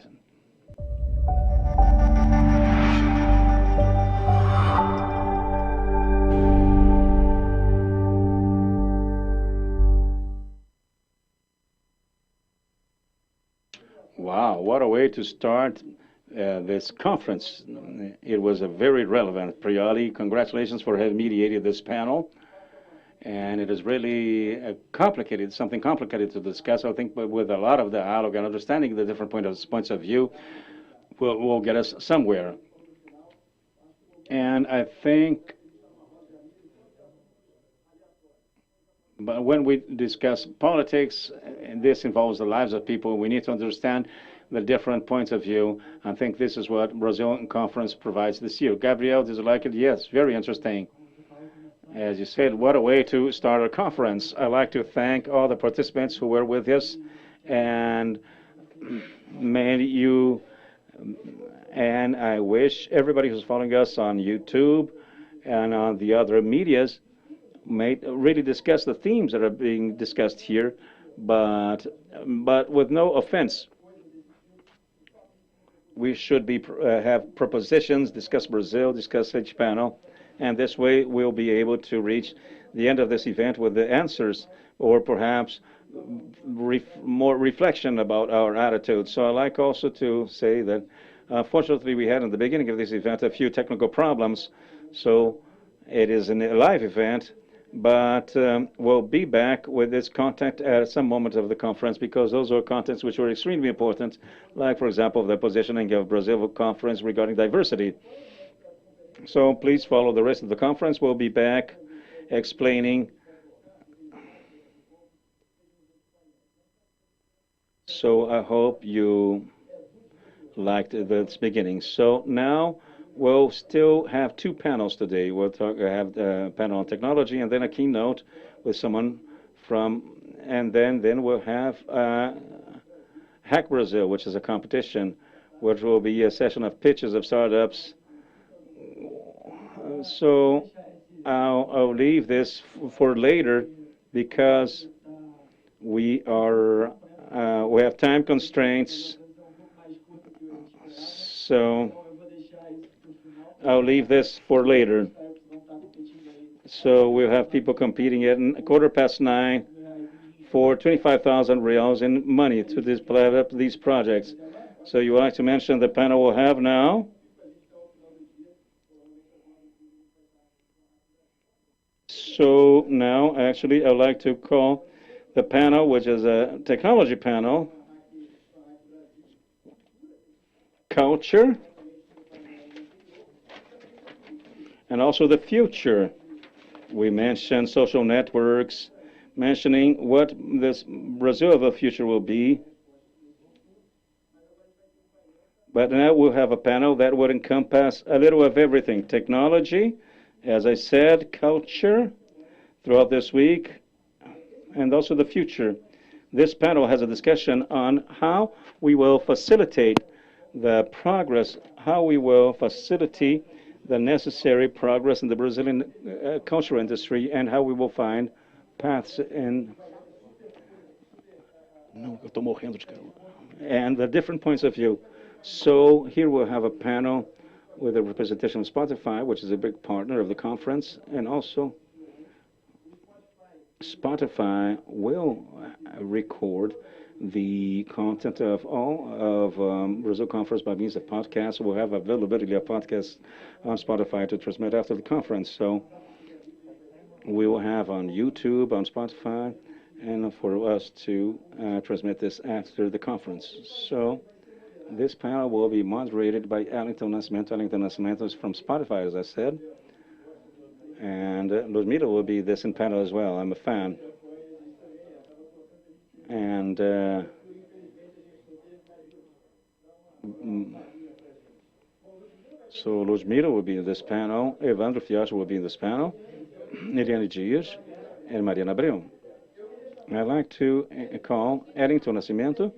Wow, what a way to start this conference. It was a very relevant. Prioli, congratulations for having mediated this panel. And it is really complicated, something complicated to discuss. I think but with a lot of dialogue and understanding the different points of view will get us somewhere. And I think but when we discuss politics, and this involves the lives of people, we need to understand the different points of view. I think this is what Brazilian Conference provides this year. Gabriel, did you like it? Yes, very interesting. As you said, what a way to start a conference. I'd like to thank all the participants who were with us, and and I wish everybody who's following us on YouTube and on the other medias may really discuss the themes that are being discussed here, but with no offense. We should have propositions, discuss Brazil, discuss each panel, and this way we'll be able to reach the end of this event with the answers, or perhaps more reflection about our attitude. So I'd like also to say that fortunately we had in the beginning of this event a few technical problems, so it is a live event, but we'll be back with this content at some moment of the conference, because those are contents which were extremely important, like, for example, the positioning of Brazil conference regarding diversity. So please follow the rest of the conference. We'll be back explaining. So I hope you liked this beginning. So now we'll still have two panels today. We'll have a panel on technology and then a keynote with someone from, and then we'll have HackBrazil, which is a competition, which will be a session of pitches of startups. So I'll leave this for later because we have time constraints. So I'll leave this for later. So we'll have people competing at 9:15 for 25,000 reals in money to develop these projects. So you would like to mention the panel we'll have now? So now, actually, I'd like to call the panel, which is a technology panel, culture, and also the future. We mentioned social networks, mentioning what this Brazil of the future will be. But now we'll have a panel that would encompass a little of everything. Technology, as I said, culture, throughout this week, and also the future. This panel has a discussion on how we will facilitate the progress, how we will facilitate the necessary progress in the Brazilian cultural industry, and how we will find paths in and the different points of view. So here we'll have a panel with a representation of Spotify, which is a big partner of the conference, and also Spotify will record the content of all of Brazil conference by means of podcasts. We'll have availability of podcasts on Spotify to transmit after the conference. So we will have on YouTube, on Spotify, and for us to transmit this after the conference. So this panel will be moderated by Nascimento. Nascimento is from Spotify, as I said. And Ludmilla will be this in panel as well. I'm a fan. And so Ludmilla will be in this panel. Fióti will be in this panel. Eliane Dias and Mariana Abreu. I'd like to call Eliton Nascimento,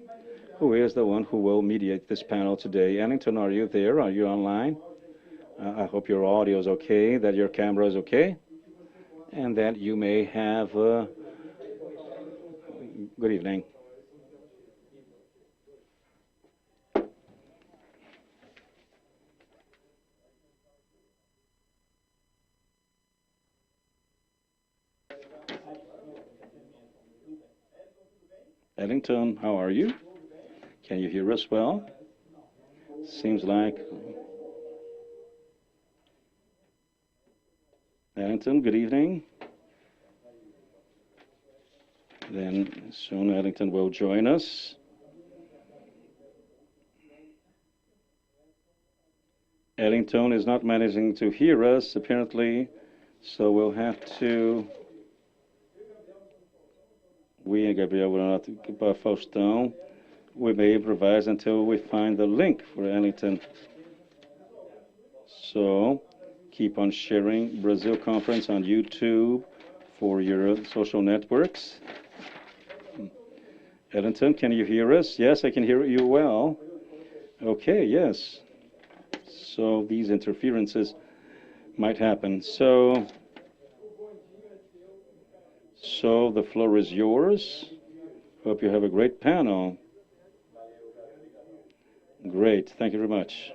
who is the one who will mediate this panel today. Eliton, are you there? Are you online? I hope your audio is okay, that your camera is okay, and that you may have good evening. Ellington, how are you? Can you hear us well? Seems like Ellington, good evening. Then soon Ellington will join us. Ellington is not managing to hear us, apparently, so we'll have to... We and Gabriela will not keep our Faustão. We may improvise until we find the link for Ellington. So keep on sharing Brazil Conference on YouTube for your social networks. Ellington, can you hear us? Yes, I can hear you well. Okay, yes. So these interferences might happen. So the floor is yours. Hope you have a great panel. Great, thank you very much.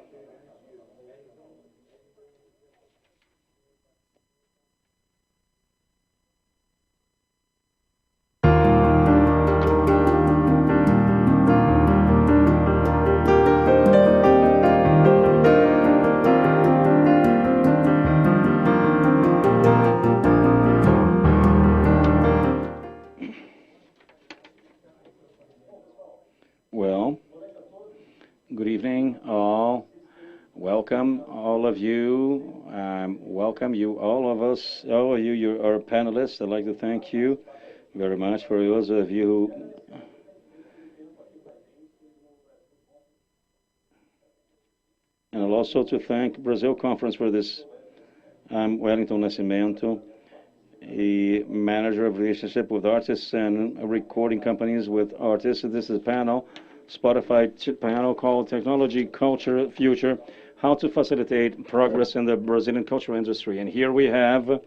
Good evening, all. Welcome, all of you. Welcome you, all of us, all of you. You are panelists. I'd like to thank you very much for those of you who. And I'll also to thank Brazil Conference for this. I'm Wellington Nascimento, a manager of relationship with artists and recording companies with artists. This is a panel. Spotify panel called Technology, Culture, Future, How to Facilitate Progress in the Brazilian Cultural Industry. And here we have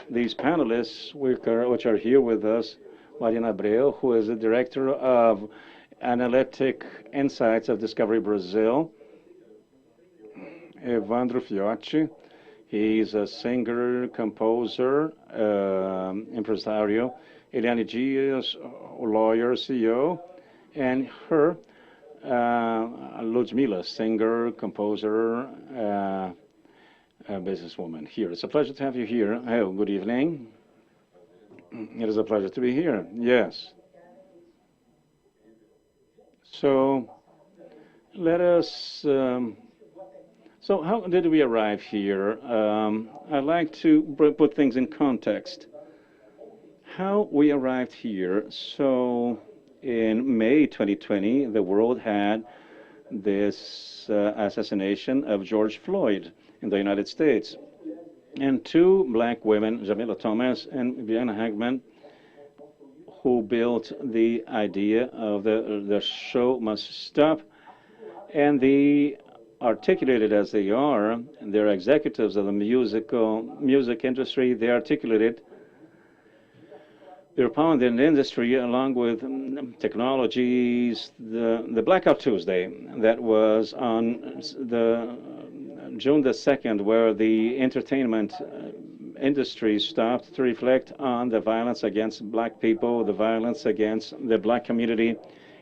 these panelists which are here with us. Mariana Abreu, who is the Director of Analytic Insights of Discovery Brazil. Evandro Fióti, he's a singer, composer, impresario. Eliane Dias, lawyer, CEO. And her, Ludmilla, singer, composer, businesswoman here. It's a pleasure to have you here. Oh, good evening. It is a pleasure to be here. Yes. So let us, so how did we arrive here? I'd like to put things in context. How we arrived here. So in May 2020, the world had this assassination of George Floyd in the United States. And two black women, Jamila Thomas and Vienna Hagman, who built the idea of the show must stop, and they articulated as they are, they're executives of the music industry, they articulated their power in the industry along with technologies. The Blackout Tuesday that was on the June the 2nd, where the entertainment industry stopped to reflect on the violence against black people, the violence against the black community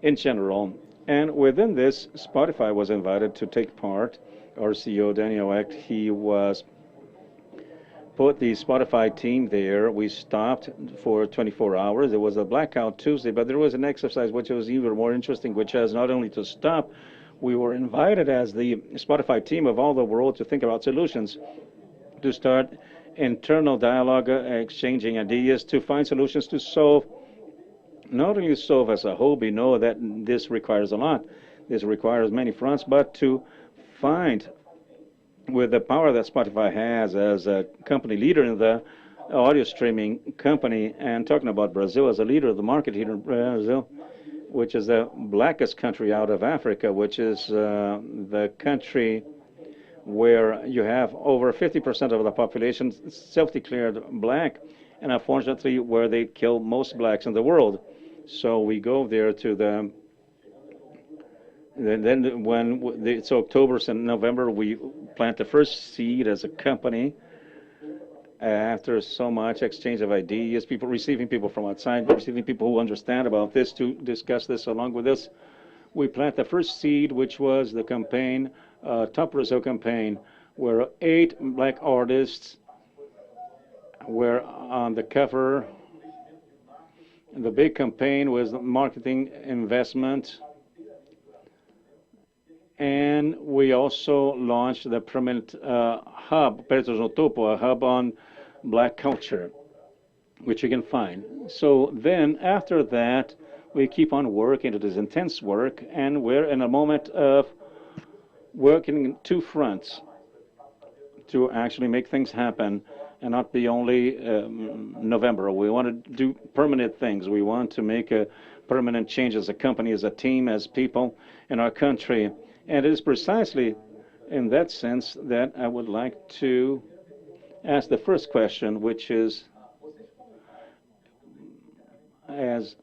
in general. And within this, Spotify was invited to take part. Our CEO, Daniel Eck, he was put the Spotify team there. We stopped for 24 hours. It was a Blackout Tuesday, but there was an exercise which was even more interesting, which has not only to stop, we were invited as the Spotify team of all the world to think about solutions, to start internal dialogue, exchanging ideas, to find solutions to solve, not only solve as a whole, we know that this requires a lot. This requires many fronts, but to find, with the power that Spotify has as a company leader in the audio streaming company, and talking about Brazil as a leader of the market here in Brazil, which is the blackest country out of Africa, which is the country where you have over 50% of the population self-declared black, and unfortunately where they kill most blacks in the world. So we go there to the then when it's October and November, we plant the first seed as a company. After so much exchange of ideas, people receiving people from outside, receiving people who understand about this to discuss this along with us, we plant the first seed, which was the campaign, Top Brazil campaign, where 8 black artists We're on the cover. The big campaign was marketing investment. And we also launched the permanent hub, Pretos no Topo, a hub on black culture, which you can find. So then after that, we keep on working. It is intense work, and we're in a moment of working in two fronts to actually make things happen and not be only November. We want to do permanent things. We want to make a permanent change as a company, as a team, as people in our country. And it is precisely in that sense that I would like to ask the first question, which is, as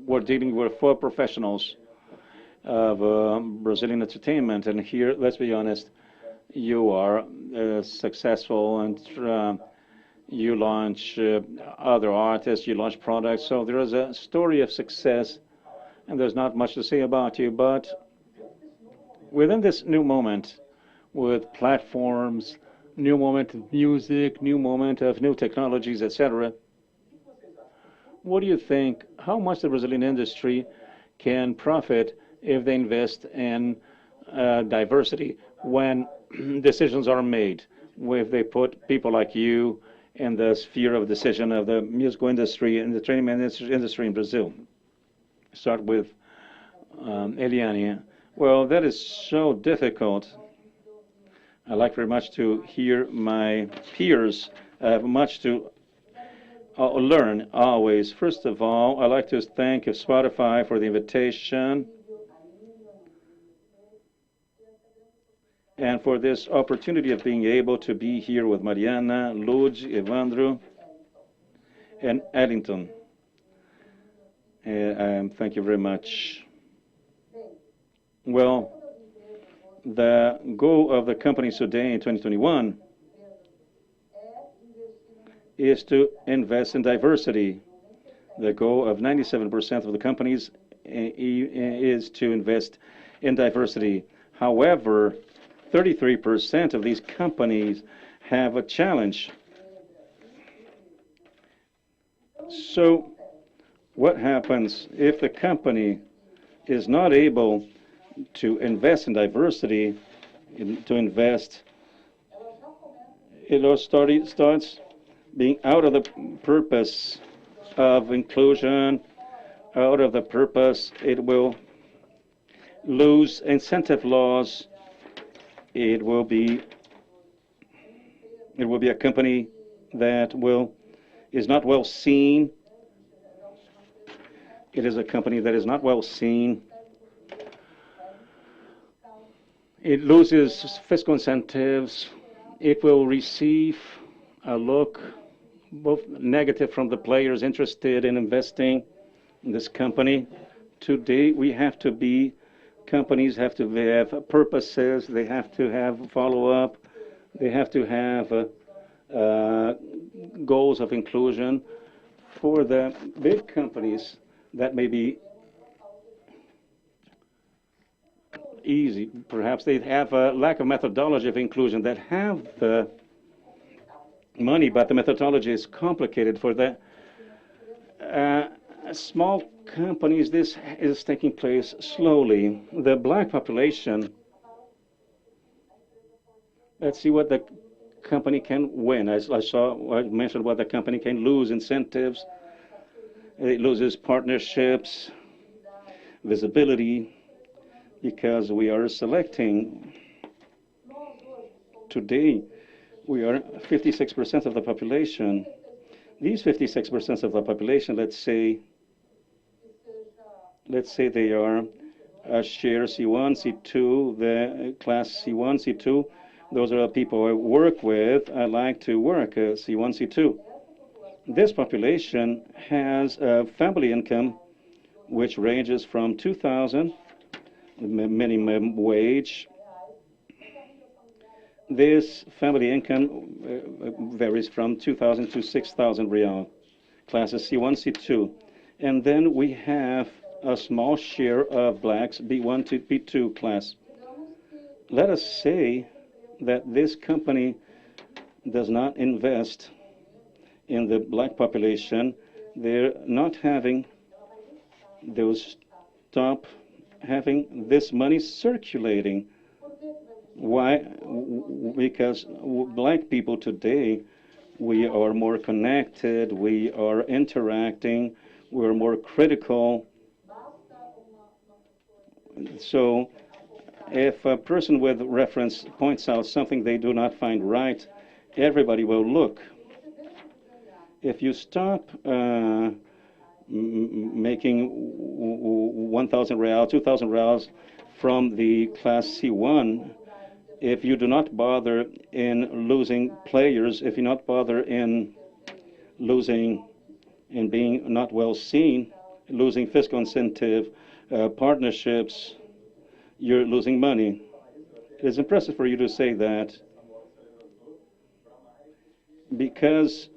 we're dealing with four professionals of Brazilian entertainment, and here, let's be honest, you are successful and you launch other artists, you launch products, so there is a story of success, and there's not much to say about you, but within this new moment, with platforms, new moment of music, new moment of new technologies, etc., what do you think, how much the Brazilian industry can profit if they invest in diversity when decisions are made, if they put people like you in the sphere of decision of the musical industry and the entertainment industry in Brazil? Start with Eliane. Well, that is so difficult. I like very much to hear my peers. I have much to learn always. First of all, I'd like to thank Spotify for the invitation and for this opportunity of being able to be here with Mariana, Lud, Evandro, and Eliton. Thank you very much. Well, the goal of the company today in 2021 is to invest in diversity. The goal of 97% of the companies is to invest in diversity. However, 33% of these companies have a challenge. So what happens if the company is not able to invest in diversity, to invest, it starts being out of the purpose of inclusion, out of the purpose, it will lose incentive laws. It will be a company that is not well seen. It is a company that is not well seen. It loses fiscal incentives. It will receive a look both negative from the players interested in investing in this company. Today, companies have to have purposes, they have to have follow-up, they have to have goals of inclusion. For the big companies, that may be easy. Perhaps they have a lack of methodology of inclusion, that have the money, but the methodology is complicated. For the small companies, this is taking place slowly. The black population, let's see what the company can win. I mentioned what the company can lose: incentives, it loses partnerships, visibility, because we are selecting. Today, we are 56% of the population. These 56% of the population, let's say they are a share C1, C2, the class C1, C2. Those are the people I work with. I like to work C1, C2. This population has a family income which ranges from 2,000, minimum wage. This family income varies from 2,000 to 6,000 real, classes C1, C2. And then we have a small share of blacks, B1 to B2 class. Let us say that this company does not invest in the black population, they're not having, they'll stop having this money circulating. Why? Because black people today, we are more connected, we are interacting, we're more critical. So if a person with reference points out something they do not find right, everybody will look. If you stop making 1,000 real, 2,000 reals from the class C1, if you do not bother in losing players, if you not bother in losing, in being not well seen, losing fiscal incentive, partnerships, you're losing money. It is impressive for you to say that, because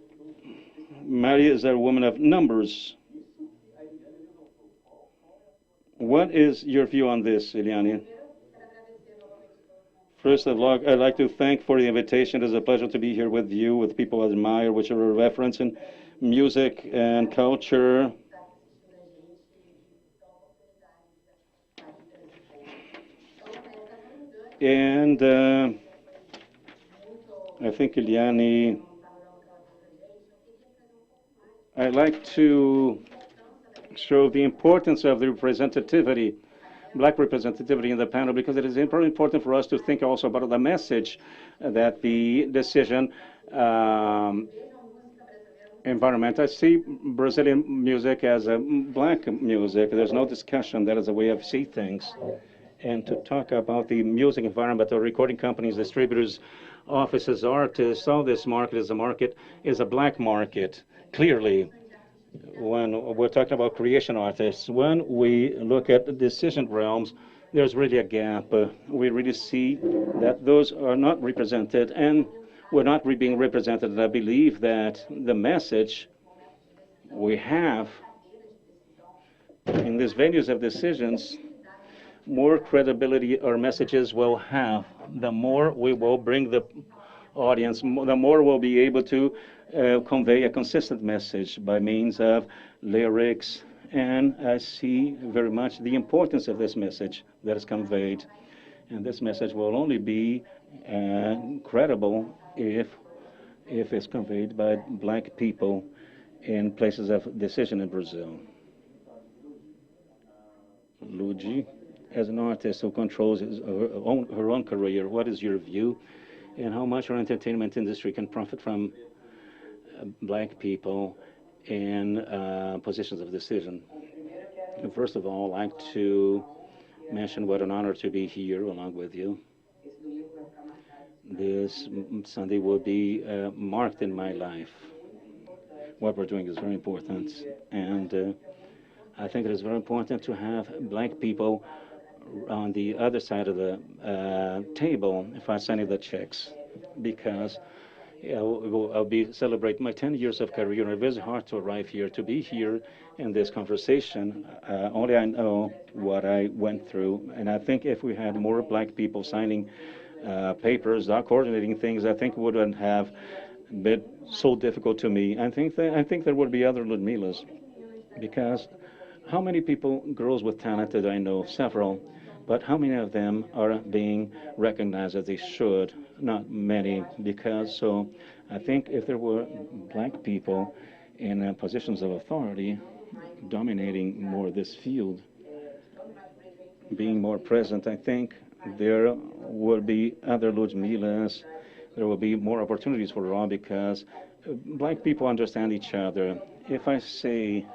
Maria is a woman of numbers. What is your view on this, Eliane? First of all, I'd like to thank for the invitation. It is a pleasure to be here with you, with people I admire, which are a reference in music and culture. And I think, Eliane, I'd like to show the importance of the representativity, black representativity in the panel, because it is important for us to think also about the message that the decision environment. I see Brazilian music as a black music. There's no discussion. That is the way I see things. And to talk about the music environment, the recording companies, distributors, offices, artists, all this market is a black market, clearly. When we're talking about creation artists, when we look at the decision realms, there's really a gap. We really see that those are not represented, and we're not being represented. And I believe that the message we have in these venues of decisions, more credibility our messages will have, the more we will bring the audience, the more we'll be able to convey a consistent message by means of lyrics. And I see very much the importance of this message that is conveyed. And this message will only be credible if it's conveyed by black people in places of decision in Brazil. Luigi, as an artist who controls her own career, what is your view, and how much our entertainment industry can profit from black people in positions of decision? And first of all, I'd like to mention what an honor to be here along with you. This Sunday will be marked in my life. What we're doing is very important, and I think it is very important to have black people on the other side of the table if I'm signing the checks, because I'll be celebrating my 10 years of career, and it was hard to arrive here, to be here in this conversation. Only I know what I went through, and I think if we had more black people signing papers, coordinating things, I think it wouldn't have been so difficult to me. I think there would be other Ludmillas, because how many people, girls with talent, that I know? Several. But how many of them are being recognized as they should? Not many, because so I think if there were black people in positions of authority dominating more this field, being more present, I think there would be other Ludmillas, there will be more opportunities for all, because black people understand each other. If I say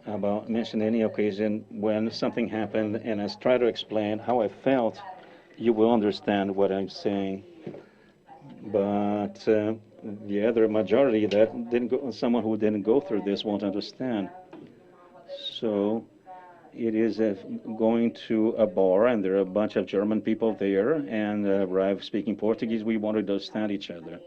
about mention any occasion when something happened and I try to explain how I felt, you will understand what I'm saying. But the other majority that didn't go, someone who didn't go through this won't understand. So it is going to a bar and there are a bunch of German people there and arrive speaking Portuguese, we won't understand each other.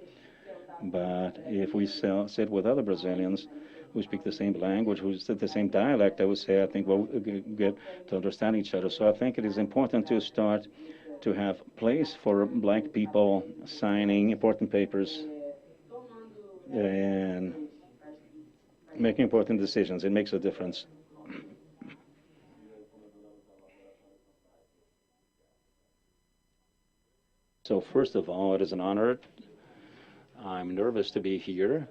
But if we sit with other Brazilians who speak the same language, who speak the same dialect, I would say, I think we'll get to understand each other. So I think it is important to start to have place for black people signing important papers and making important decisions. It makes a difference. So first of all, it is an honor. I'm nervous to be here,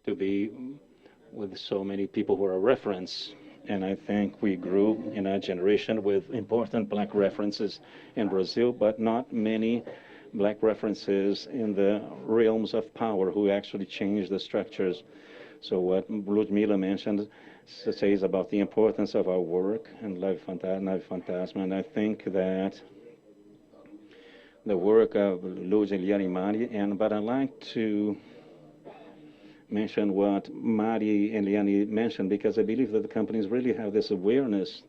to be with so many people who are a reference. And I think we grew in a generation with important black references in Brazil, but not many black references in the realms of power who actually changed the structures. So what Ludmilla mentioned says about the importance of our work and Naipe Fantasma, and I think that the work of Luz, Eliane, Mari, but I'd like to mention what Mari and Eliane mentioned, because I believe that the companies really have this awareness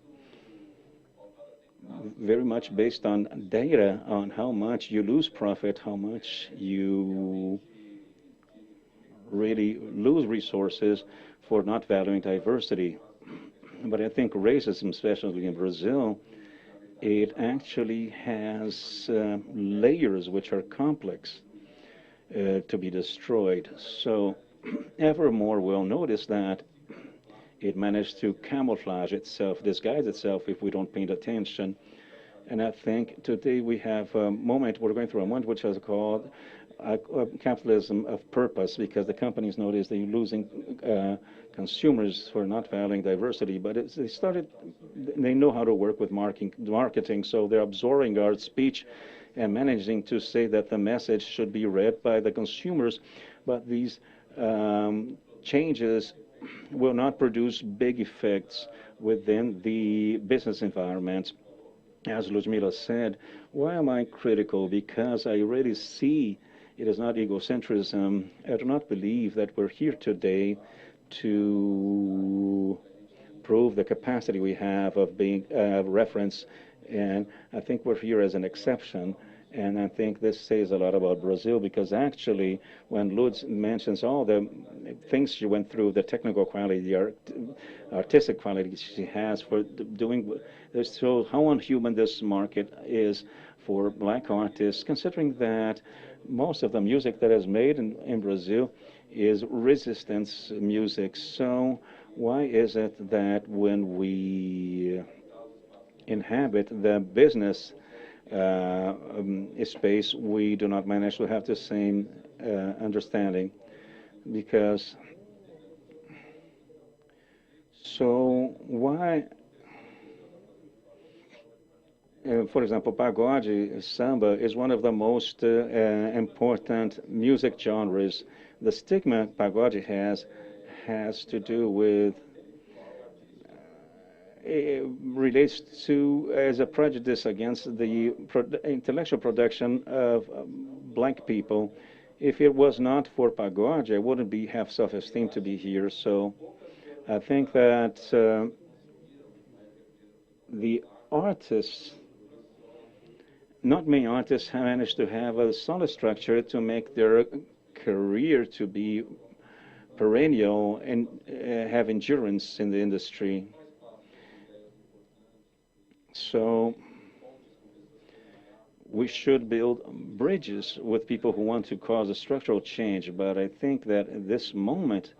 very much based on data on how much you lose profit, how much you really lose resources for not valuing diversity. But I think racism, especially in Brazil, it actually has layers which are complex to be destroyed. So ever more we'll notice that it managed to camouflage itself, disguise itself if we don't pay attention. And I think today we have a moment, we're going through a moment which is called capitalism of purpose, because the companies notice they're losing consumers for not valuing diversity, but they know how to work with marketing, so they're absorbing our speech and managing to say that the message should be read by the consumers, but these changes will not produce big effects within the business environment. As Ludmilla said, why am I critical? Because I really see it is not egocentrism. I do not believe that we're here today to prove the capacity we have of being a reference, and I think we're here as an exception. And I think this says a lot about Brazil, because actually when Lutz mentions all the things she went through, the technical quality, the artistic quality she has for doing, this shows how unhuman this market is for black artists, considering that most of the music that is made in Brazil is resistance music. So why is it that when we inhabit the business space, we do not manage to have the same understanding? Because so why, for example, pagode, samba is one of the most important music genres. The stigma pagode has to do with relates to as a prejudice against the intellectual production of black people. If it was not for pagode, I wouldn't have self-esteem to be here. So I think that the artists, not many artists, have managed to have a solid structure to make their career to be perennial and have endurance in the industry. So we should build bridges with people who want to cause a structural change. But I think that at this moment,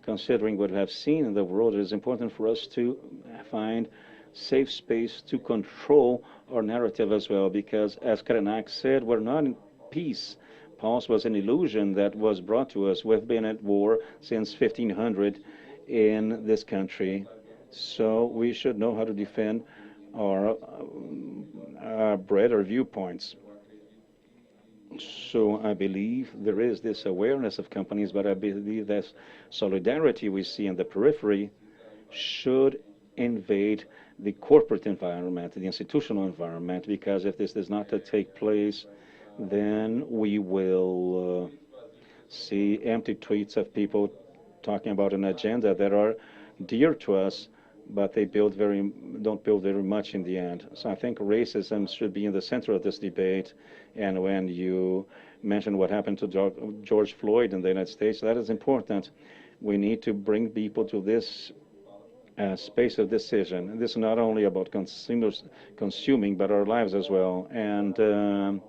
considering what we have seen in the world, it is important for us to find safe space to control our narrative as well. Because as Krenak said, we're not in peace. Pulse was an illusion that was brought to us. We've been at war since 1500 in this country. So we should know how to defend our bread or viewpoints. So I believe there is this awareness of companies, but I believe that solidarity we see in the periphery should invade the corporate environment, the institutional environment, because if this does not take place, then we will see empty tweets of people talking about an agenda that are dear to us, but they don't build very much in the end. So I think racism should be in the center of this debate. And when you mention what happened to George Floyd in the United States, that is important. We need to bring people to this space of decision. And this is not only about consumers consuming, but our lives as well. And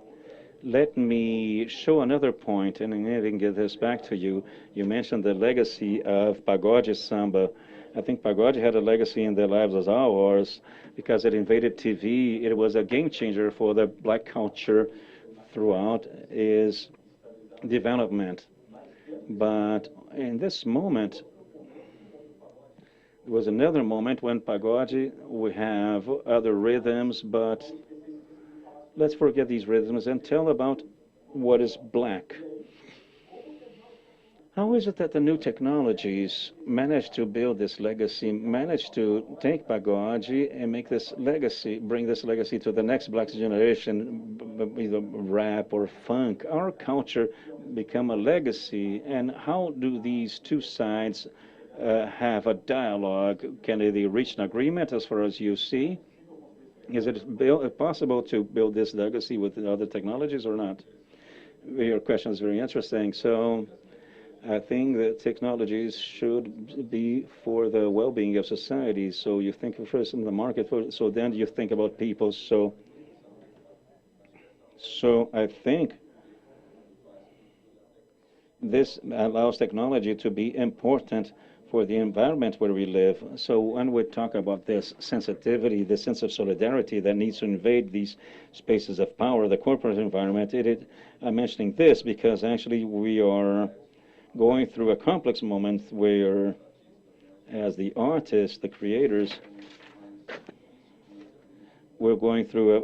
let me show another point, and I can get this back to you. You mentioned the legacy of pagode samba. I think pagode had a legacy in their lives as ours because it invaded TV. It was a game changer for the black culture throughout its development. But in this moment, there was another moment when pagode, we have other rhythms, but let's forget these rhythms and tell about what is black. How is it that the new technologies managed to build this legacy, managed to take pagode and make this legacy, bring this legacy to the next black generation, either rap or funk? Our culture become a legacy, and how do these two sides have a dialogue? Can they reach an agreement as far as you see? Is it possible to build this legacy with other technologies or not? Your question is very interesting. So I think that technologies should be for the well-being of society. So you think first in the market, so then you think about people. So I think this allows technology to be important for the environment where we live. So when we talk about this sensitivity, this sense of solidarity that needs to invade these spaces of power, the corporate environment, I'm mentioning this because actually we are going through a complex moment where, as the artists, the creators, we're going through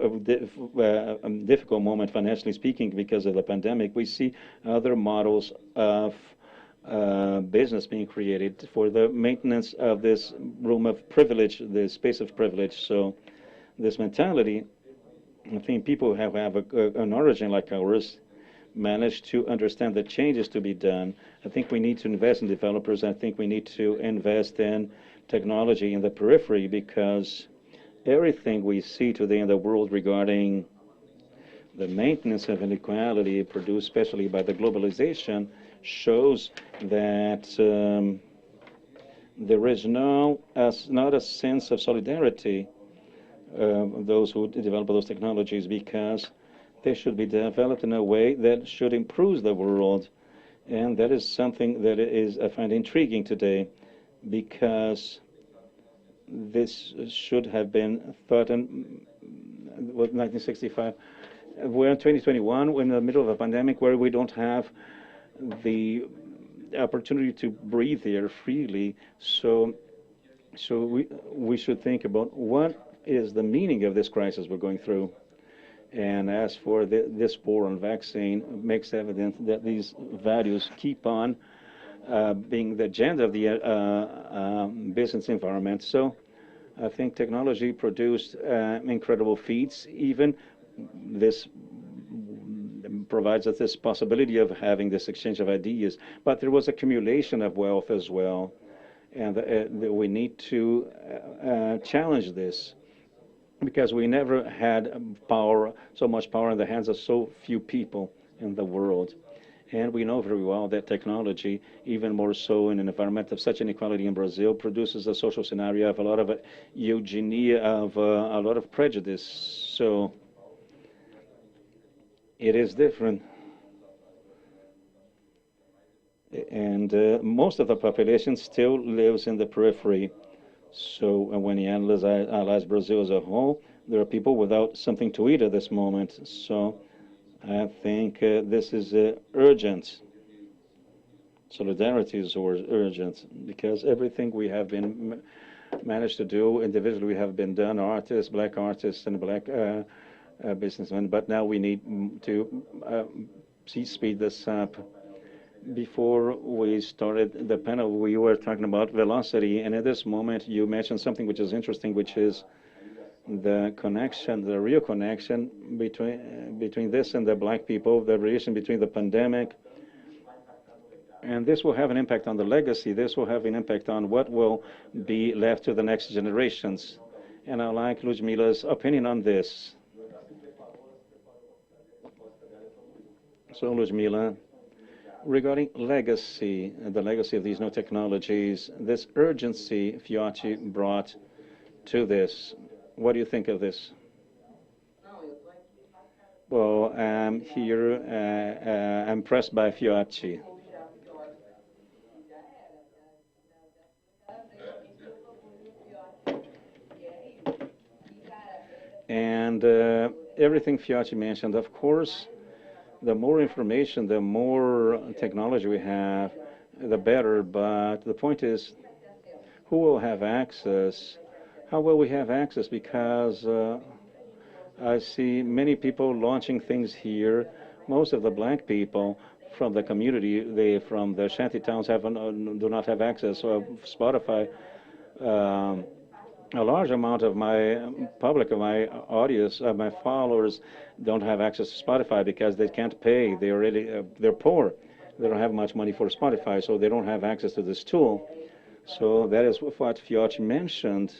a difficult moment financially speaking because of the pandemic. We see other models of business being created for the maintenance of this room of privilege, this space of privilege. So this mentality, I think people who have an origin like ours managed to understand the changes to be done. I think we need to invest in developers. I think we need to invest in technology in the periphery because everything we see today in the world regarding the maintenance of inequality produced especially by the globalization shows that there is not a sense of solidarity those who develop those technologies because they should be developed in a way that should improve the world. And that is something that I find intriguing today because this should have been thought in 1965. We're in 2021, we're in the middle of a pandemic where we don't have the opportunity to breathe air freely. So we should think about what is the meaning of this crisis we're going through. And as for this war on vaccine, it makes evident that these values keep on being the agenda of the business environment. So I think technology produced incredible feats. Even this provides us this possibility of having this exchange of ideas. But there was accumulation of wealth as well. And we need to challenge this, because we never had so much power in the hands of so few people in the world. And we know very well that technology, even more so in an environment of such inequality in Brazil, produces a social scenario of a lot of eugenia, of a lot of prejudice. So it is different. And most of the population still lives in the periphery. So when you analyze Brazil as a whole, there are people without something to eat at this moment. So I think this is urgent. Solidarity is urgent, because everything we have been managed to do individually, we have been done, artists, black artists and black businessmen, but now we need to speed this up. Before we started the panel, we were talking about velocity, and at this moment you mentioned something which is interesting, which is the connection, the real connection between this and the black people, the relation between the pandemic. And this will have an impact on the legacy. This will have an impact on what will be left to the next generations. And I like Ludmilla's opinion on this. So Ludmilla, Regarding legacy, the legacy of these new technologies, this urgency Fióti brought to this. What do you think of this? Well, I'm here, I'm impressed by Fióti. And everything Fióti mentioned, of course, the more information, the more technology we have, the better. But the point is, who will have access? How will we have access? Because I see many people launching things here. Most of the black people from the community, from the shanty towns, do not have access. So Spotify. A large amount of my public, of my audience, of my followers, don't have access to Spotify because they can't pay. They're poor. They don't have much money for Spotify, so they don't have access to this tool. So that is what Fióti mentioned.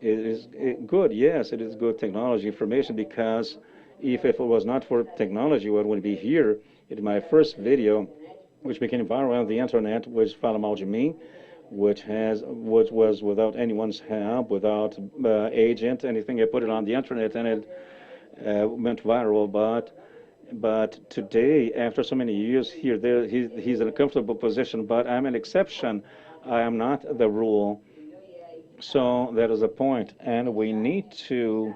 It is good, yes, it is good technology information, because if it was not for technology, what would be here? In my first video, which became viral on the internet, which Fala Mal de Mim, which was without anyone's help, without agent, anything. I put it on the internet and it went viral. But today, after so many years here, he's in a comfortable position. But I'm an exception. I am not the rule. So that is the point, and we need to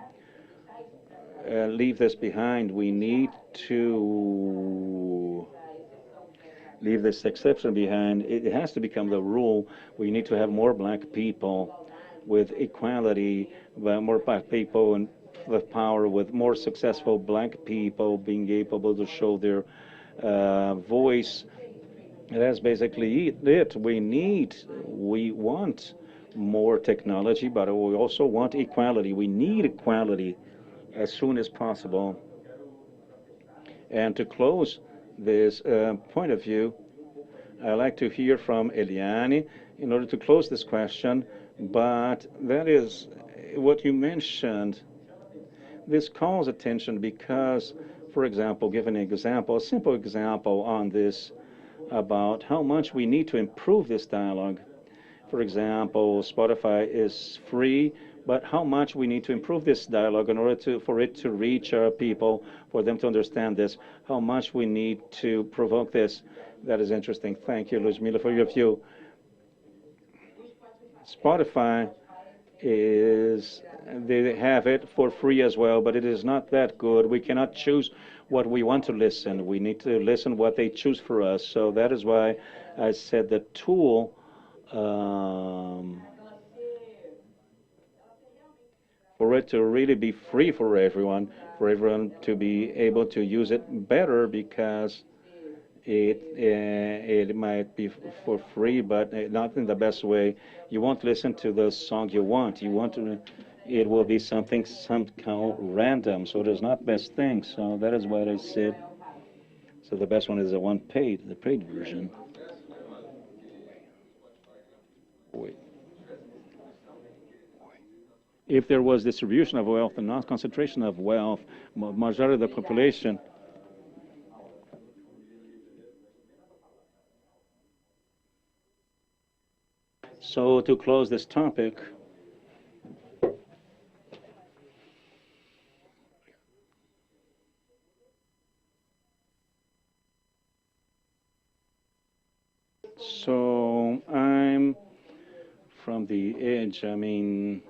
leave this behind. We need to leave this exception behind. It has to become the rule. We need to have more black people with equality, more black people and with power, with more successful black people being able to show their voice. That's basically it. We want more technology, but we also want equality. We need equality as soon as possible. And to close this point of view, I'd like to hear from Eliane in order to close this question. But that is what you mentioned. This calls attention because, for example, give an example, a simple example on this, about how much we need to improve this dialogue. For example, Spotify is free, but how much we need to improve this dialogue in order for it to reach our people, for them to understand this, how much we need to provoke this. That is interesting. Thank you, Ludmilla, for your view. Spotify they have it for free as well, but it is not that good. We cannot choose what we want to listen. We need to listen what they choose for us. So that is why I said the tool for it to really be free for everyone to be able to use it better, because it might be for free, but not in the best way. You won't listen to the song you want. It will be something somehow random. So it is not best thing. So that is what I said. So the best one is the paid version. If there was distribution of wealth and not concentration of wealth, majority of the population. So to close this topic, so I'm from the edge. I mean,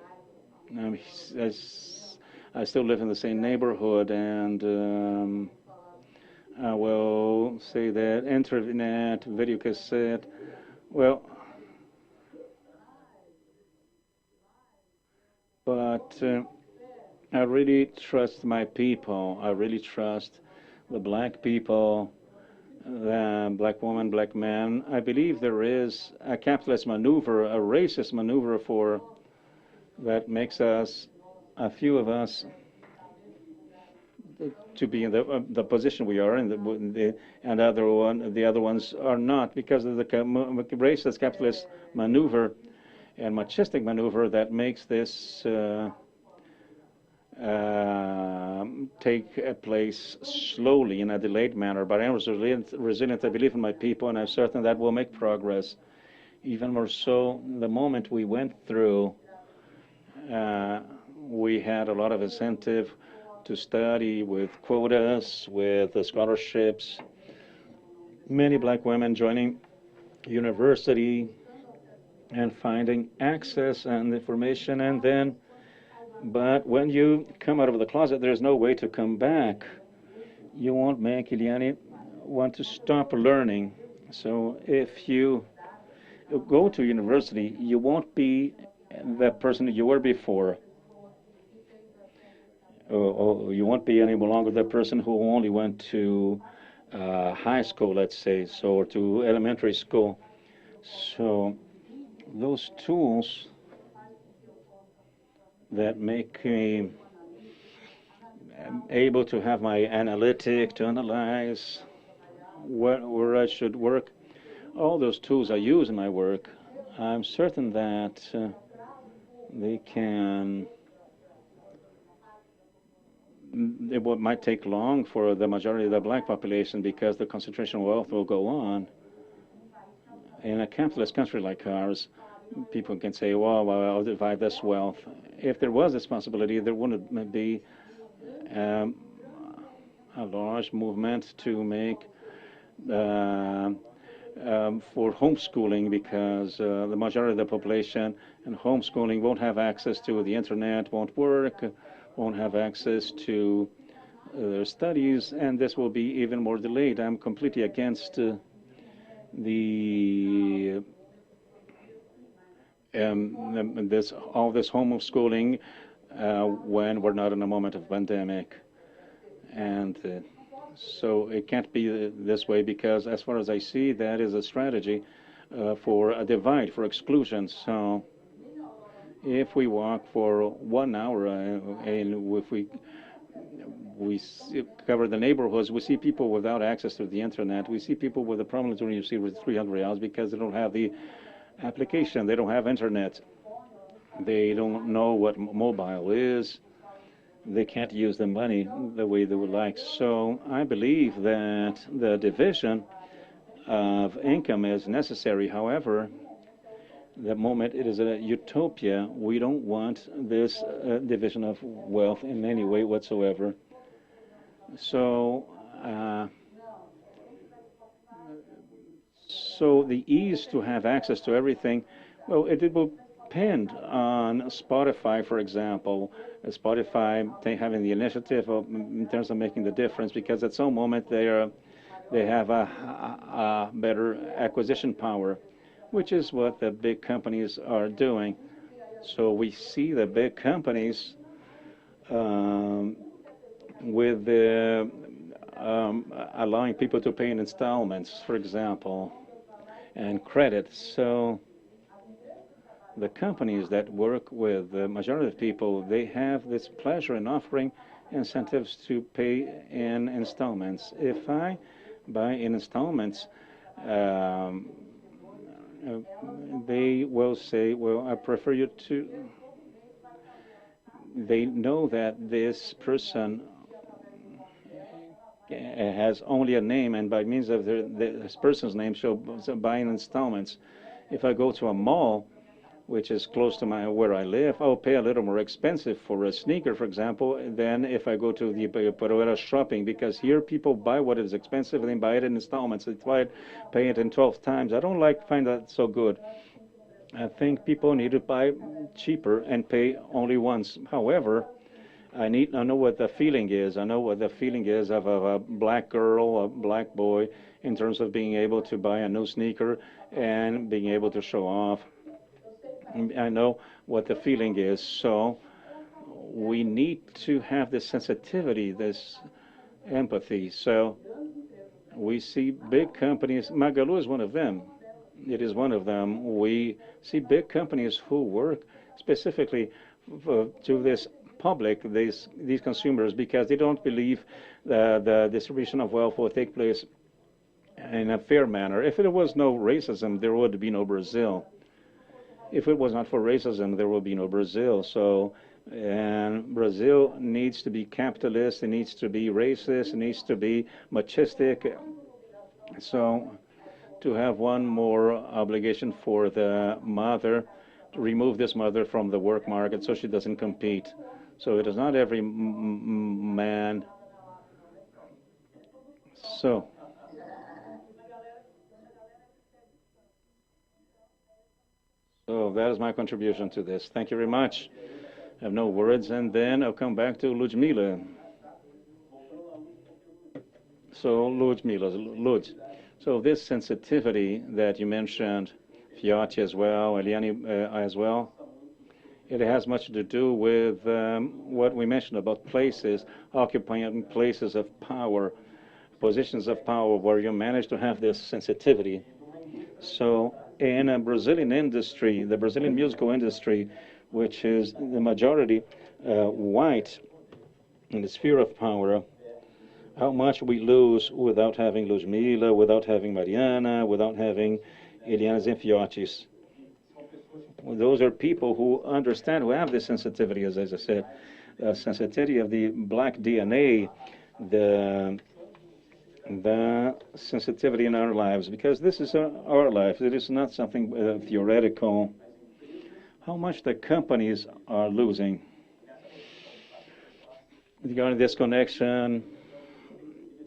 I still live in the same neighborhood, and I will say that internet, video cassette, well, but I really trust my people. I really trust the black people, the black woman, black man. I believe there is a capitalist maneuver, a racist maneuver that makes us, a few of us, to be in the position we are in, and the other ones are not, because of the racist capitalist maneuver and machistic maneuver that makes this take place slowly in a delayed manner, but I'm resilient. I believe in my people, and I'm certain that we'll make progress. Even more so, the moment we went through, we had a lot of incentive to study with quotas, with scholarships, many black women joining university and finding access and information, and then, but when you come out of the closet, there's no way to come back. You won't make Eliane want to stop learning. So if you go to university, you won't be the person you were before. Or you won't be any longer the person who only went to high school, let's say, so, or to elementary school. So those tools that make me able to have my analytic, to analyze where I should work, all those tools I use in my work, I'm certain that they can, it might take long for the majority of the black population because the concentration of wealth will go on. In a capitalist country like ours, people can say, well, I'll divide this wealth. If there was this possibility, there wouldn't be a large movement to make for homeschooling, because the majority of the population in homeschooling won't have access to the internet, won't work, won't have access to their studies, and this will be even more delayed. I'm completely against all this homeschooling when we're not in a moment of pandemic, and so it can't be this way, because as far as I see, that is a strategy for a divide, for exclusion. So if we walk for 1 hour and if we cover the neighborhoods, we see people without access to the internet. We see people with the problems when you see with 300 reals because they don't have the application, they don't have internet, they don't know what mobile is, they can't use the money the way they would like. So I believe that the division of income is necessary. However, the moment it is a utopia, we don't want this division of wealth in any way whatsoever. So so the ease to have access to everything, well, it will depend on Spotify, for example. Spotify having the initiative in terms of making the difference, because at some moment they have a better acquisition power, which is what the big companies are doing. So we see the big companies with the allowing people to pay in installments, for example, and credit. So the companies that work with the majority of people, they have this pleasure in offering incentives to pay in installments. If I buy in installments, they will say, well, I prefer you to. They know that this person has only a name, and by means of this person's name, she'll buy in installments. If I go to a mall, which is close to where I live, I'll pay a little more expensive for a sneaker, for example, than if I go to the Peruera shopping, because here people buy what is expensive and then buy it in installments. They try to pay it in 12 times. I don't find that so good. I think people need to buy cheaper and pay only once. However, I know what the feeling is. I know what the feeling is of a black girl, a black boy, in terms of being able to buy a new sneaker and being able to show off. I know what the feeling is. So we need to have this sensitivity, this empathy. So we see big companies. Magalu is one of them. It is one of them. We see big companies who work specifically to this public, these consumers, because they don't believe the distribution of wealth will take place in a fair manner. If there was no racism, there would be no Brazil. If it was not for racism, there would be no Brazil. So And Brazil needs to be capitalist, it needs to be racist, it needs to be machistic. So to have one more obligation for the mother, to remove this mother from the work market so she doesn't compete. So it is not every man. So, so that is my contribution to this. Thank you very much. I have no words, and then I'll come back to Ludmilla. So Ludmilla, Lud. So this sensitivity that you mentioned, Fióti as well, Eliane as well, it has much to do with what we mentioned about places, occupying places of power, positions of power where you manage to have this sensitivity. So in a Brazilian industry, the Brazilian musical industry, which is the majority white in the sphere of power, how much we lose without having Ludmilla, without having Mariana, without having Elianes and Fiótis. Those are people who understand, who have this sensitivity, as I said, sensitivity of the black DNA, the sensitivity in our lives, because this is our life. It is not something theoretical. How much the companies are losing regarding this connection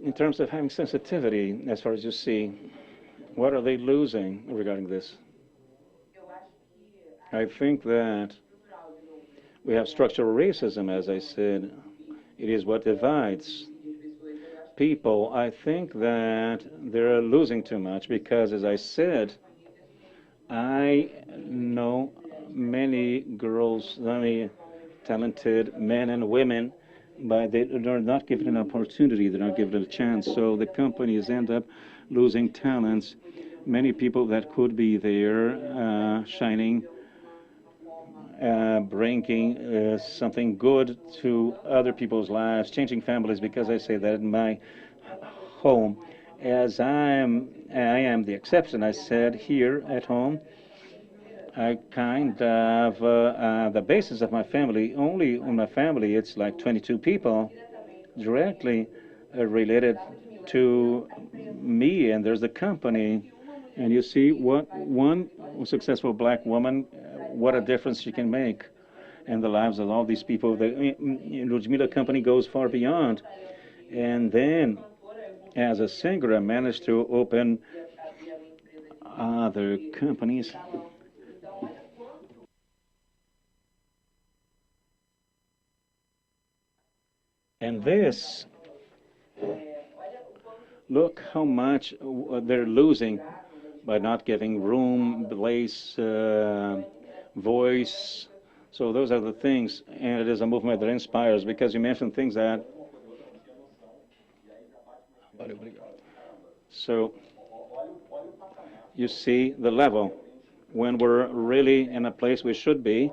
in terms of having sensitivity, as far as you see, what are they losing regarding this? I think that we have structural racism, as I said. It is what divides people. I think that they're losing too much because, as I said, I know many girls, many talented men and women, but they're not given an opportunity, they're not given a chance. So the companies end up losing talents, many people that could be there shining, bringing something good to other people's lives, changing families, because I say that in my home, as I am the exception. I said here at home, I kind of, the basis of my family, only in my family, it's like 22 people directly related to me, and there's the company. And you see what one successful black woman, what a difference she can make in the lives of all these people. The Ludmilla company goes far beyond. And then, as a singer, I managed to open other companies. And this, look how much they're losing by not giving room, place, voice. So those are the things, and it is a movement that inspires, because you mentioned things that. So you see the level when we're really in a place we should be.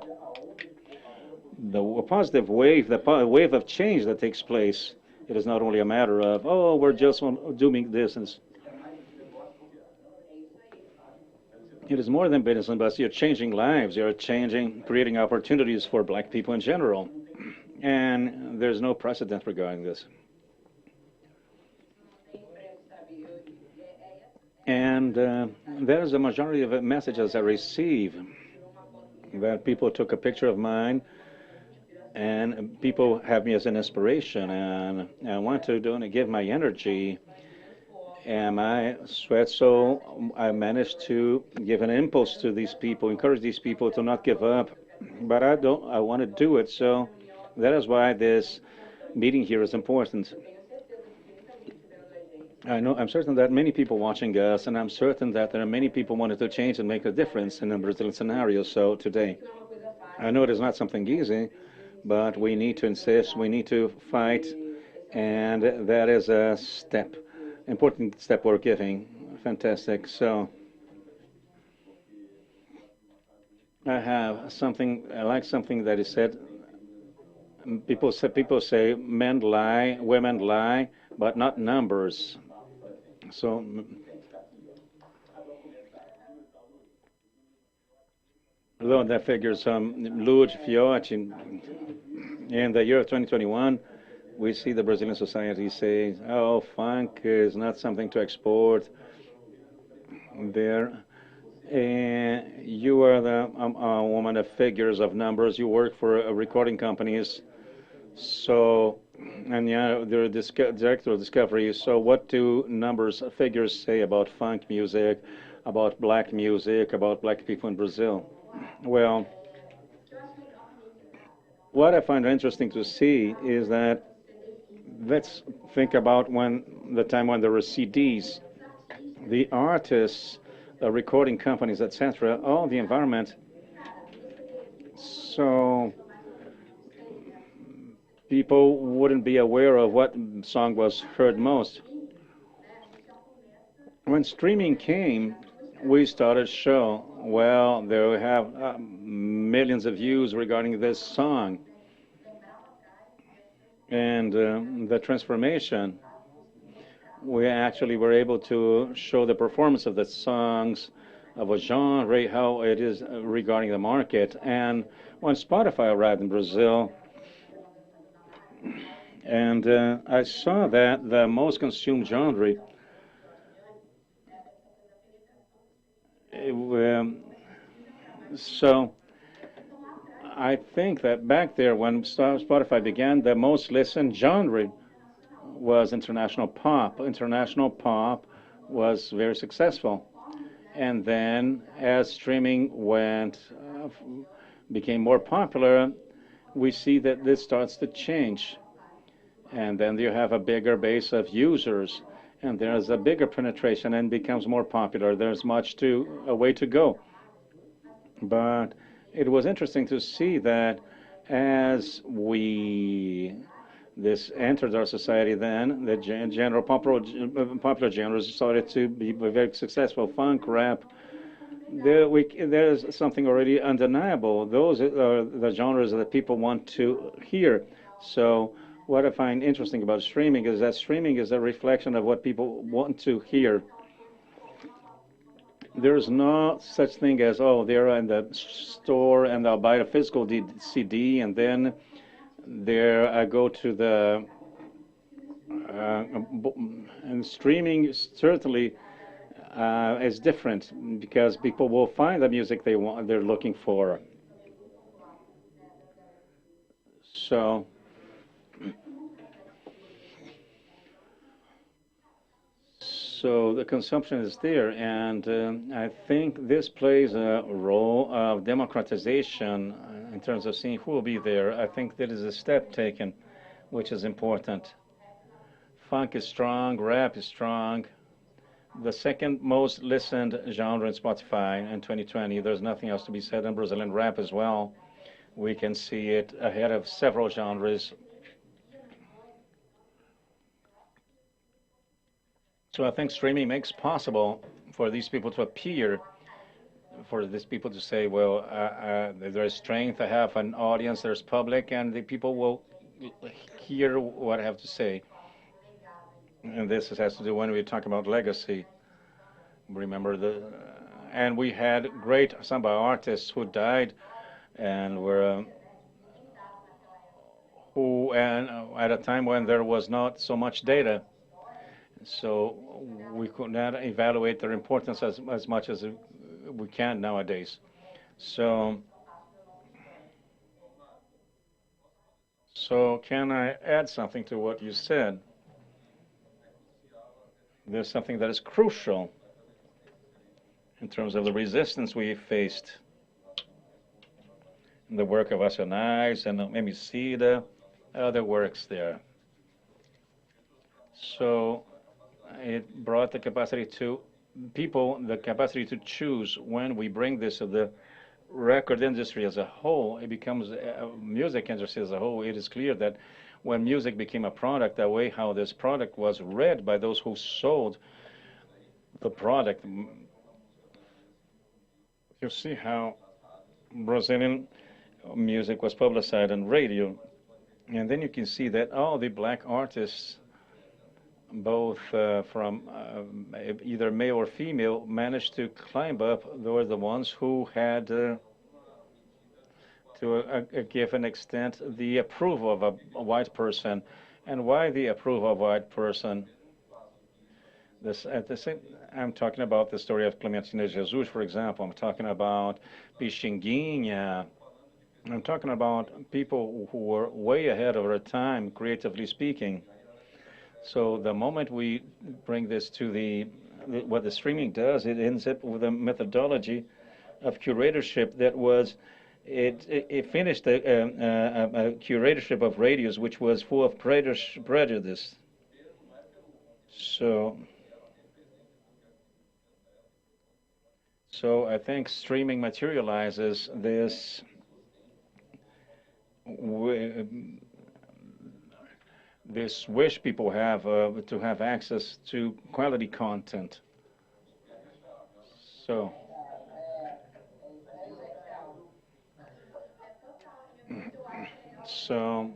The positive wave, the wave of change that takes place. It is not only a matter of, oh, we're just doing this. It is more than business, but you're changing lives. You're changing, creating opportunities for black people in general. And there's no precedent regarding this. And that is the majority of the messages I receive, that people took a picture of mine, and people have me as an inspiration, and I want to give my energy and my sweat. So I managed to give an impulse to these people, encourage these people to not give up. But I want to do it. So that is why this meeting here is important. I'm certain that many people watching us, and I'm certain that there are many people wanting to change and make a difference in the Brazilian scenario. So today, I know it is not something easy, but we need to insist, we need to fight, and that is a step, important step we're giving. Fantastic. So I like something that is said. People say men lie, women lie, but not numbers. So Although that figures Lud, Fióti, in the year of 2021, we see the Brazilian society say, oh, funk is not something to export there. And you are the woman of figures, of numbers. You work for recording companies. So, and yeah, they're director of discovery. So, what do numbers, figures say about funk music, about black music, about black people in Brazil? Well, what I find interesting to see is that let's think about when the time when there were CDs, the artists, the recording companies, etc., all the environment. So people wouldn't be aware of what song was heard most. When streaming came, we started show, well, there we have millions of views regarding this song. And the transformation, we actually were able to show the performance of the songs, of a genre, how it is regarding the market. And when Spotify arrived in Brazil, and I saw that the most consumed genre, so I think that back there when Spotify began, the most listened genre was international pop. International pop was very successful. And then as streaming became more popular, we see that this starts to change. And then you have a bigger base of users, and there's a bigger penetration and becomes more popular. There's a way to go. But it was interesting to see that as this entered our society, then the general popular genres started to be very successful. Funk, rap. There's something already undeniable. Those are the genres that people want to hear. So what I find interesting about streaming is that streaming is a reflection of what people want to hear. There's no such thing as, oh, they're in the store and I'll buy a physical CD and then there I go to the and streaming certainly is different because people will find the music they're looking for. So the consumption is there, and I think this plays a role of democratization in terms of seeing who will be there. I think that is a step taken, which is important. Funk is strong, rap is strong. The second most listened genre in Spotify in 2020. There's nothing else to be said in Brazilian rap as well. We can see it ahead of several genres. So I think streaming makes possible for these people to appear, for these people to say, well, there's strength, I have an audience, there's public, and the people will hear what I have to say. And this has to do when we talk about legacy. Remember and we had great samba artists who died and were who and at a time when there was not so much data, so we could not evaluate their importance as much as we can nowadays. So can I add something to what you said? There's something that is crucial in terms of the resistance we faced in the work of Acionais and Emicida, other works there. So it brought the capacity to choose. When we bring this to the record industry as a whole, it becomes a music industry as a whole. It is clear that when music became a product, the way how this product was read by those who sold the product, you see how Brazilian music was publicized on radio. And then you can see that all the black artists, both from either male or female, managed to climb up. They were the ones who had to a given extent, the approval of a white person. And why the approval of a white person? This, at the same, I'm talking about the story of Clementina Jesus, for example. I'm talking about Pixinguinha. I'm talking about people who were way ahead of their time, creatively speaking. So the moment we bring this to what the streaming does, it ends up with a methodology of curatorship that was, it finished a curatorship of radios which was full of prejudice. So I think streaming materializes this this wish people have to have access to quality content. So, so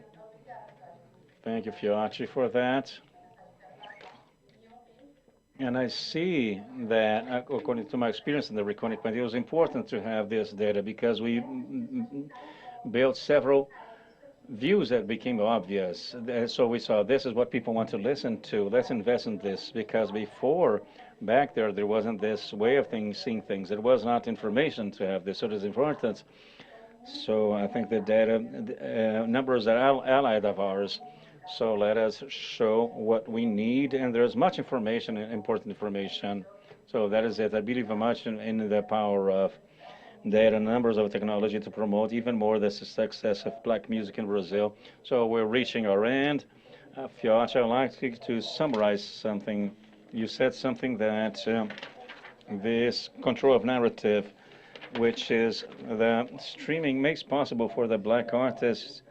thank you, Fióti, for that. And I see that, according to my experience in the recording plant, it was important to have this data because we built several views that became obvious. So we saw this is what people want to listen to. Let's invest in this, because before, back there wasn't this way of seeing things. It was not information to have this sort of importance. So I think the data numbers are allied of ours. So let us show what we need, and there's much information, important information. So that is it. I believe much in the power of data, numbers of technology to promote even more the success of black music in Brazil. So we're reaching our end. Fióti, I'd like to summarize something. You said something that this control of narrative, which is the streaming, makes possible for the black artists,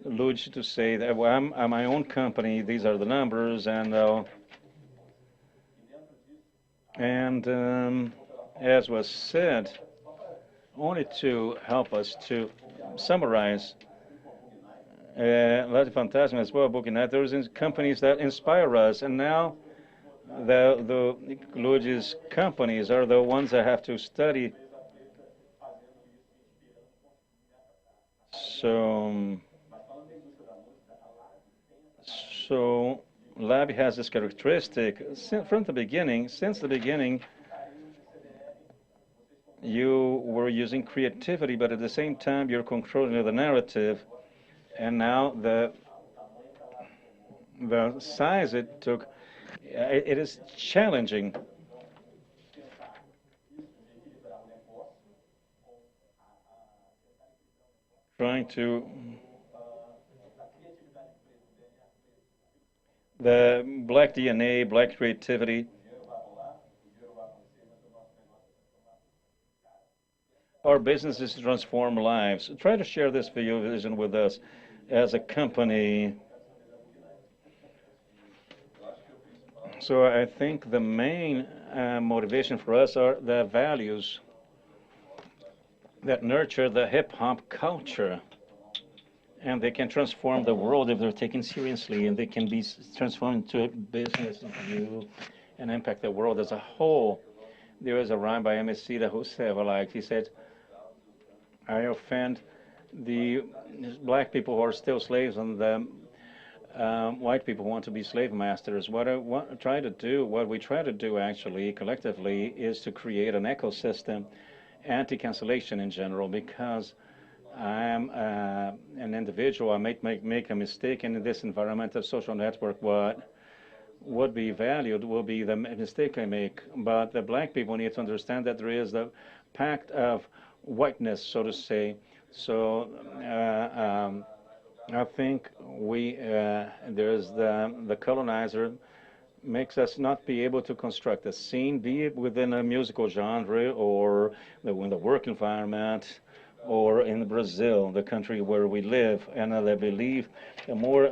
Lud, to say that, well, I'm my own company, these are the numbers, and as was said, only to help us to summarize, like Fantasma as well, Boogie, there's companies that inspire us, and now the Lud's companies are the ones that have to study. So Lab has this characteristic from the beginning. Since the beginning, you were using creativity, but at the same time, you're controlling the narrative. And now the size it took, it is challenging. Trying to the black DNA, black creativity. Our businesses transform lives. Try to share this vision with us as a company. So I think the main motivation for us are the values that nurture the hip-hop culture. And they can transform the world if they're taken seriously, and they can be transformed into a business view and impact the world as a whole. There was a rhyme by MSC that Seibel liked. He said, I offend the black people who are still slaves, and the white people who want to be slave masters. What we try to do actually collectively is to create an ecosystem, anti-cancellation in general, because I'm an individual. I might make a mistake in this environment of social network. What would be valued will be the mistake I make. But the black people need to understand that there is the pact of whiteness, so to say. So I think there's the colonizer makes us not be able to construct a scene, be it within a musical genre or in the work environment, or in Brazil, the country where we live. And I believe the more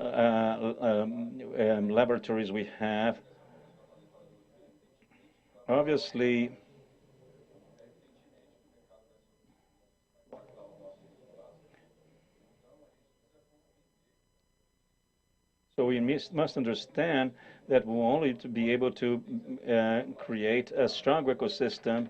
laboratories we have, obviously, so we must understand that we'll only to be able to create a strong ecosystem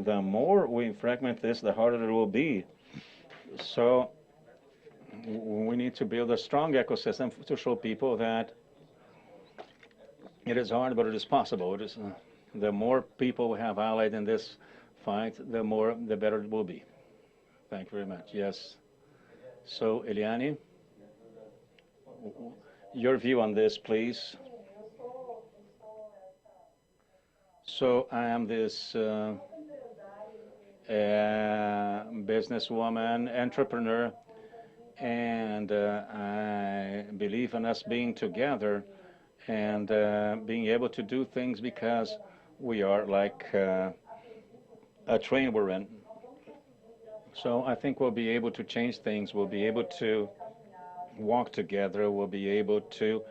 the more we fragment this, the harder it will be. So we need to build a strong ecosystem to show people that it is hard, but it is possible. It is, the more people we have allied in this fight, the better it will be. Thank you very much. Yes. So, Eliane, your view on this, please. So, I am this businesswoman, entrepreneur, and I believe in us being together and being able to do things because we are like a train we're in. So I think we'll be able to change things. We'll be able to walk together. We'll be able to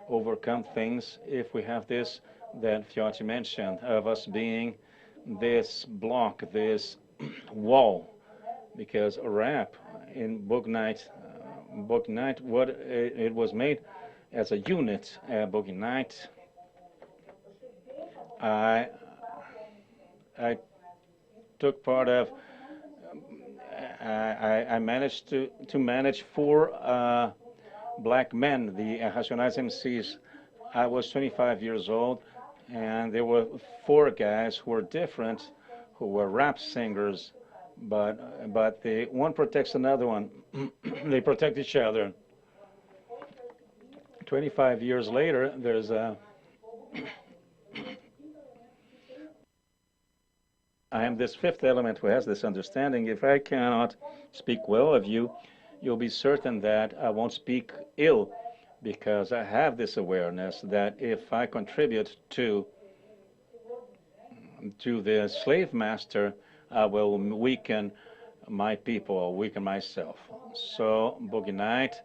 overcome things if we have this that Fióti mentioned, of us being this block, this wall. Because rap in Boogie Night, what it was made as a unit. Boogie Night, I took part of. I managed to manage 4 black men, the Racionais MCs. I was 25 years old, and there were 4 guys who were different, who were rap singers, but one protects another one. They protect each other. 25 years later, there's a. I am this 5th element who has this understanding. If I cannot speak well of you, you'll be certain that I won't speak ill, because I have this awareness that if I contribute to the slave master, I will weaken my people, or weaken myself. So Boogie Night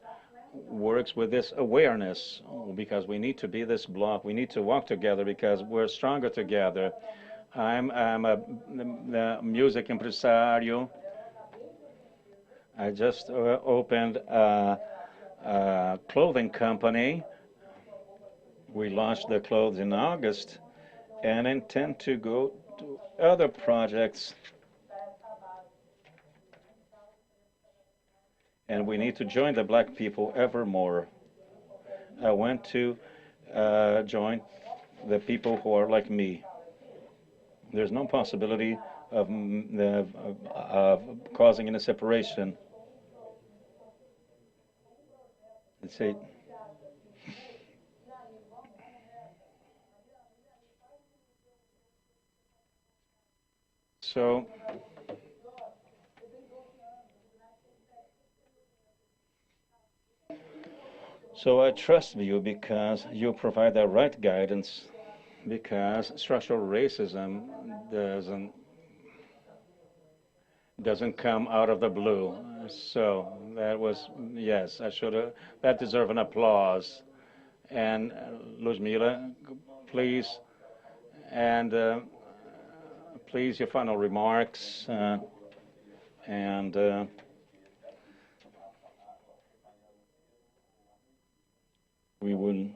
works with this awareness, because we need to be this block. We need to walk together because we're stronger together. I'm the music impresario. I just opened a clothing company. We launched the clothes in August and intend to go to other projects. And we need to join the black people ever more. I want to join the people who are like me. There's no possibility of causing any separation. Let's say. So I trust you because you provide the right guidance, because structural racism doesn't come out of the blue. So that was, yes, I should have, that deserves an applause. And Ludmilla, please, and please, your final remarks, and we will.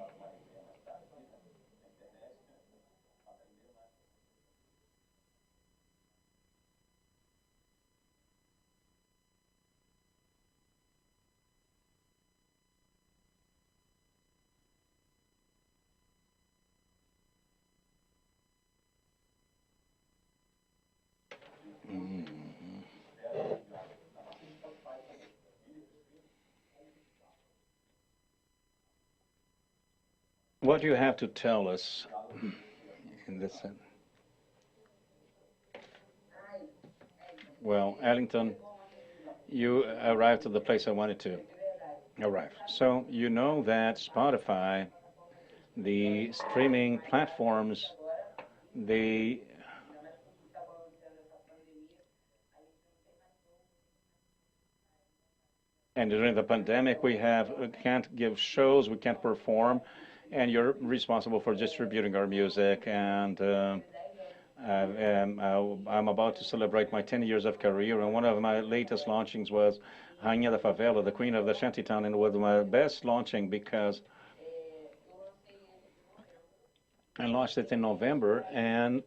What do you have to tell us in this sense? Well, Arlington, you arrived at the place I wanted to arrive. So you know that Spotify, the streaming platforms, they and during the pandemic we can't give shows, we can't perform, and you're responsible for distributing our music. And I'm about to celebrate my 10 years of career, and one of my latest launchings was Rainha da Favela, the Queen of the Shantytown, and it was my best launching because I launched it in November, and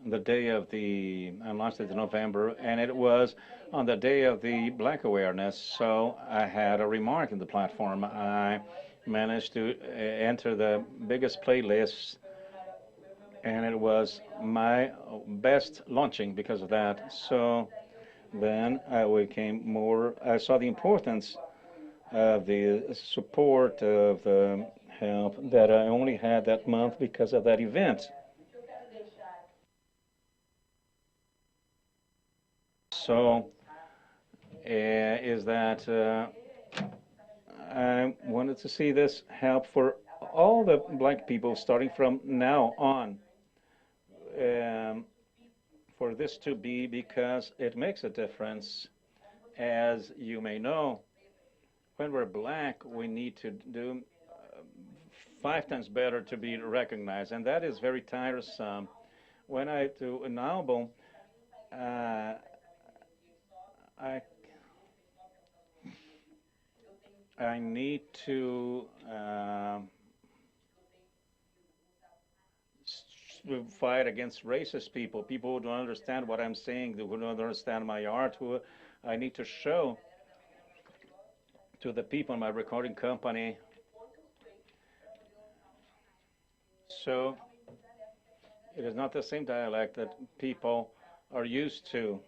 the day of the, I launched it in November, and it was on the day of the Black awareness. So I had a remark in the platform. I managed to enter the biggest playlist, and it was my best launching because of that. So then I became more, I saw the importance of the support, of the help that I only had that month because of that event. So is that I wanted to see this help for all the black people starting from now on. Um, for this to be, because it makes a difference. As you may know, when we're black, we need to do 5 times better to be recognized, and that is very tiresome. When I do an album, I I need to fight against racist people, people who don't understand what I'm saying, who don't understand my art, who I need to show to the people in my recording company. So it is not the same dialect that people are used to.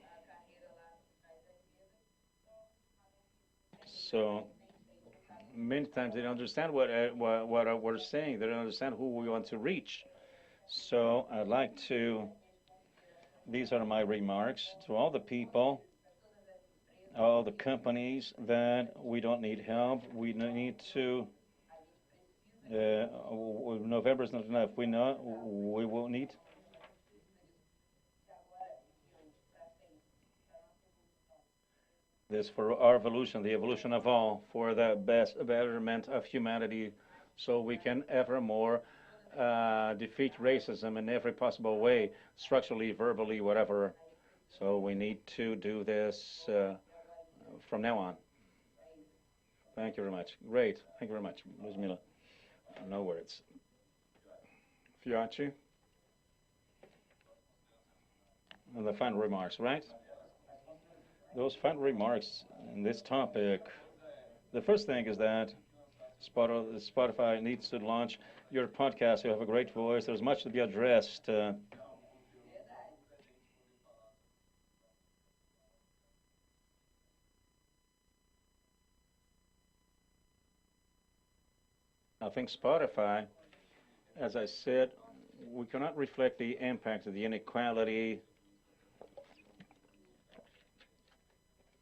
So many times they don't understand what we're saying. They don't understand who we want to reach. So I'd like to, these are my remarks to all the people, all the companies, that we don't need help. We need to, November is not enough. We know we will need. This for our evolution, the evolution of all, for the best betterment of humanity, so we can evermore defeat racism in every possible way, structurally, verbally, whatever. So we need to do this from now on. Thank you very much. Great. Thank you very much, Ludmilla. No words. Fióti. And the final remarks, right? Those final remarks in this topic. The first thing is that Spotify needs to launch your podcast. You have a great voice. There's much to be addressed. I think Spotify, as I said, we cannot reflect the impact of the inequality.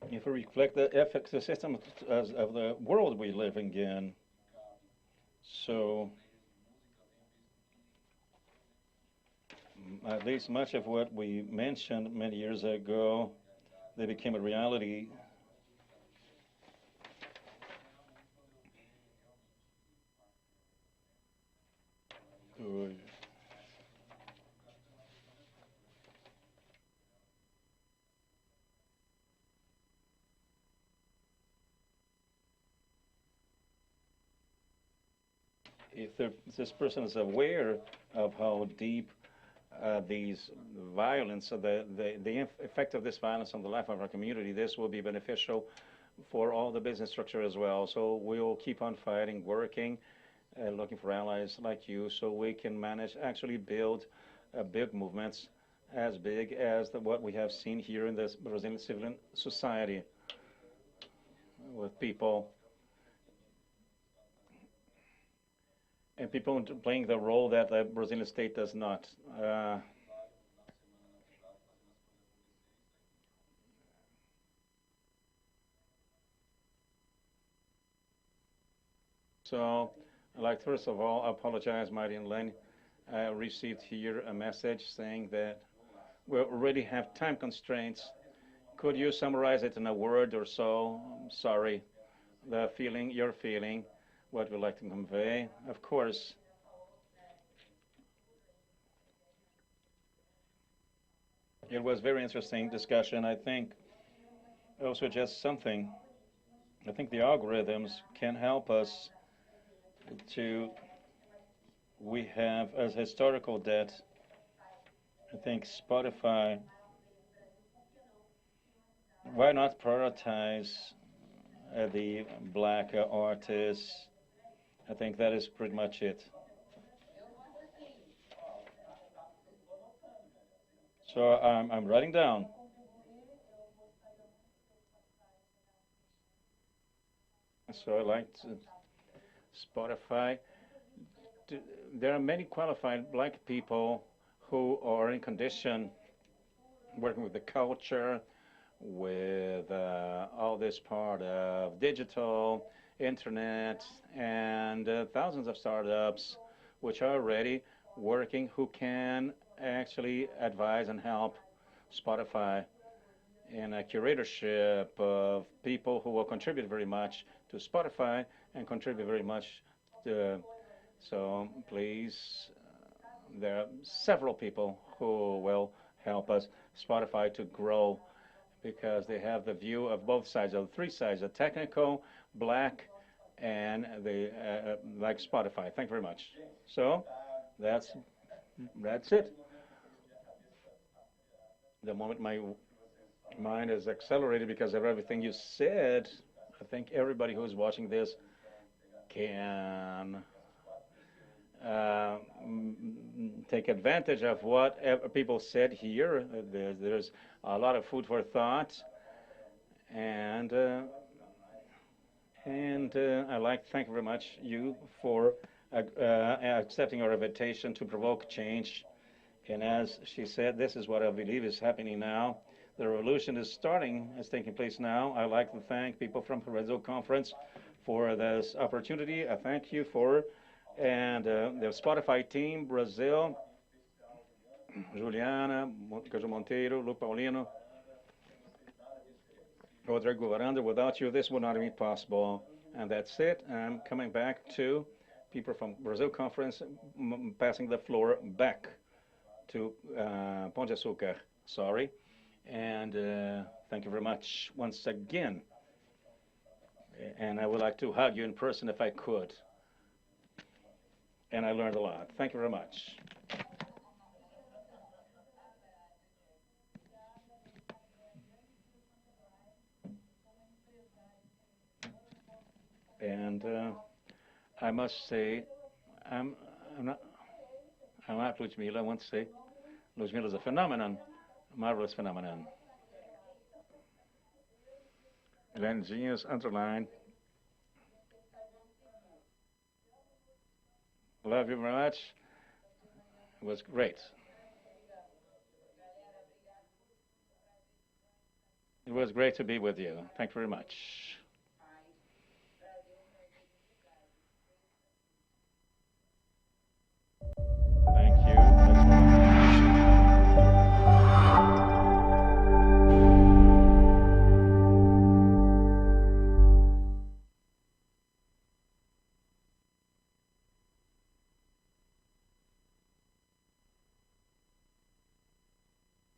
If we reflect the system of the world we're living in. So at least much of what we mentioned many years ago, they became a reality. If this person is aware of how deep these violence, the effect of this violence on the life of our community, this will be beneficial for all the business structure as well. So we'll keep on fighting, working, looking for allies like you, so we can manage, actually build big movements as big as what we have seen here in this Brazilian civil society, with people and people playing the role that the Brazilian state does not. So I'd like, first of all, apologize, Mariana. I received here a message saying that we already have time constraints. Could you summarize it in a word or so? I'm sorry. The feeling, your feeling, what we'd like to convey. Of course, it was very interesting discussion. I think also just something, I think the algorithms can help us to, we have as historical debt I think Spotify, why not prioritize the black artists? I think that is pretty much it. So I'm writing down. So I like Spotify. There are many qualified black people who are in condition working with the culture, with all this part of digital, internet, and thousands of startups which are already working who can actually advise and help Spotify in a curatorship of people who will contribute very much to Spotify and contribute very much to. So please, there are several people who will help us, Spotify, to grow because they have the view of both sides, of the three sides, the technical, black, and the like Spotify. Thank you very much. So that's it. The moment my mind is accelerated because of everything you said, I think everybody who's watching this can take advantage of what people said here. There's a lot of food for thought, and I like to thank very much you for accepting our invitation to provoke change. And as she said, this is what I believe is happening now. The revolution is taking place now. I like to thank people from the Brazil conference for this opportunity. I thank you for, and the Spotify team, Brazil, Juliana, Cajo Monteiro, Lu Paulino, Rodrigo Varanda. Without you, this would not be possible. And that's it. I'm coming back to people from Brazil conference, passing the floor back to Pão de Açúcar. Sorry. And thank you very much once again. And I would like to hug you in person if I could. And I learned a lot. Thank you very much. And I must say, I'm not Ludmilla. I want to say, Ludmilla is a phenomenon, a marvelous phenomenon. Eliane Genius, underline. Love you very much. It was great. It was great to be with you. Thank you very much. Thank you. Let's move on.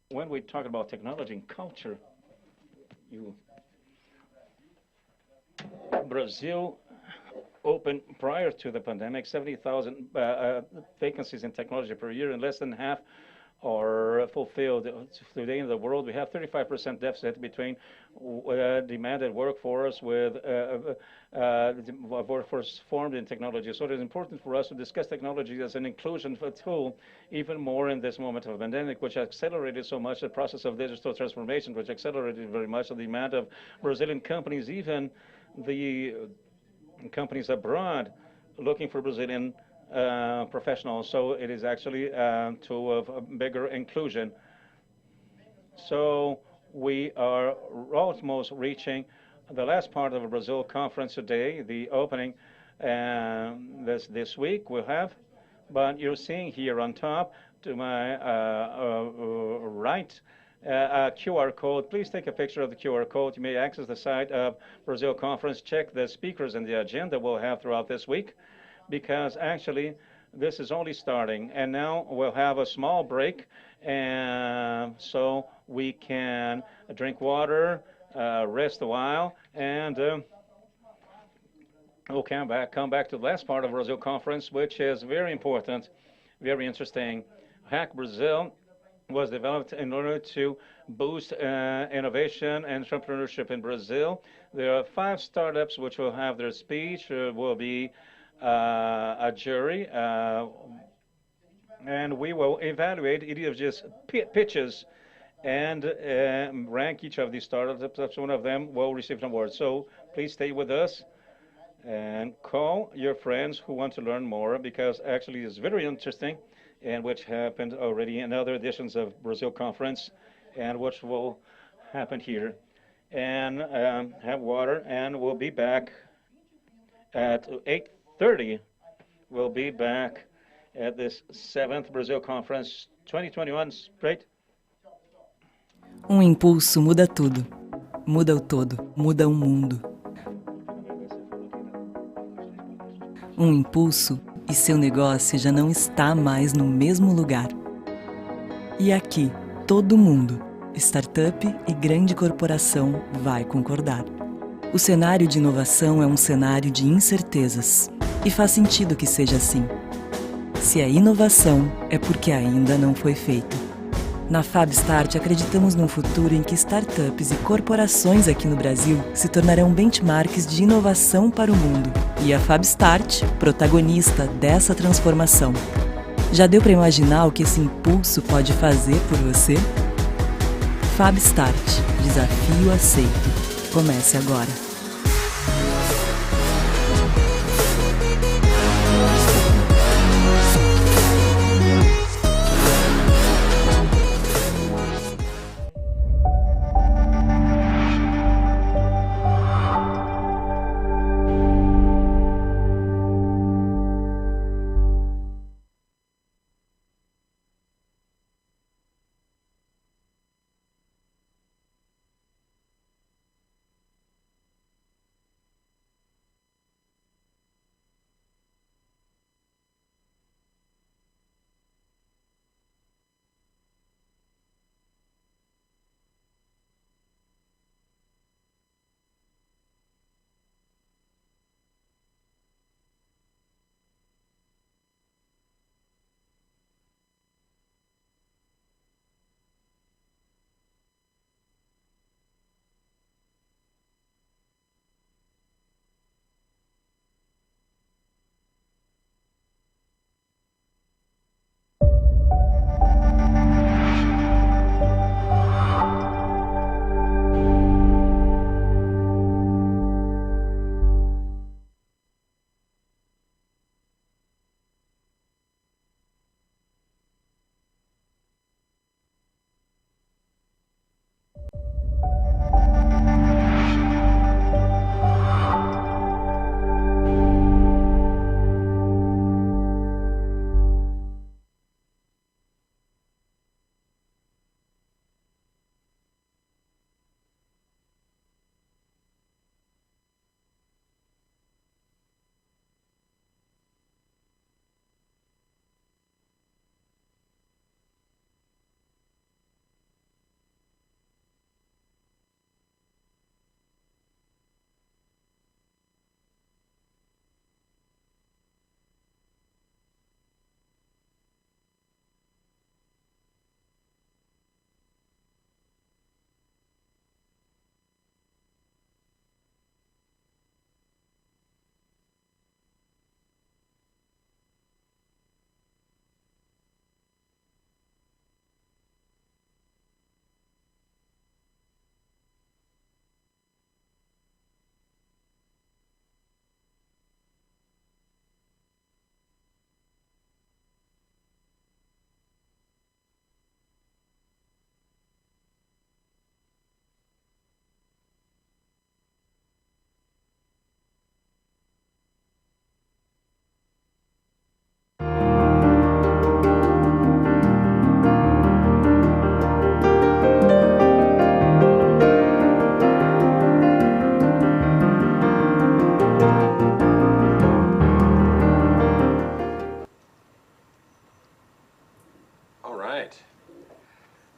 When we talk about technology and culture, Brazil opened prior to the pandemic 70,000 vacancies in technology per year, and less than half are fulfilled. Today in the world, we have 35% deficit between demanded workforce with workforce formed in technology. So it is important for us to discuss technology as an inclusion tool, even more in this moment of pandemic, which accelerated so much the process of digital transformation, which accelerated very much the demand of Brazilian companies, even the companies abroad looking for Brazilian professionals. So it is actually a tool of bigger inclusion. So we are almost reaching the last part of the Brazil conference today, the opening this week we'll have. But you're seeing here on top to my right a QR code. Please take a picture of the QR code. You may access the site of Brazil conference. Check the speakers and the agenda we'll have throughout this week, because actually this is only starting, and now we'll have a small break, and so we can drink water, rest a while, and we'll come back to the last part of Brazil conference, which is very important, very interesting. HackBrazil was developed in order to boost innovation and entrepreneurship in Brazil. There are 5 startups which will have their speech. Will be a jury, and we will evaluate each of just pitches and rank each of these startups. One of them will receive an award. So please stay with us and call your friends who want to learn more, because actually it's very interesting, and which happened already in other editions of Brazil Conference, and which will happen here. And have water, and we'll be back at 8:30. We'll be back at this 7th Brazil Conference 2021, right? Impulso muda tudo. Muda o todo, muda o mundo. Impulso e seu negócio já não está mais no mesmo lugar. E aqui, todo mundo, startup e grande corporação, vai concordar. O cenário de inovação é um cenário de incertezas. E faz sentido que seja assim. Se é inovação, é porque ainda não foi feito. Na FabStart, acreditamos num futuro em que startups e corporações aqui no Brasil se tornarão benchmarks de inovação para o mundo. E a FabStart, protagonista dessa transformação. Já deu para imaginar o que esse impulso pode fazer por você? FabStart, desafio aceito. Comece agora.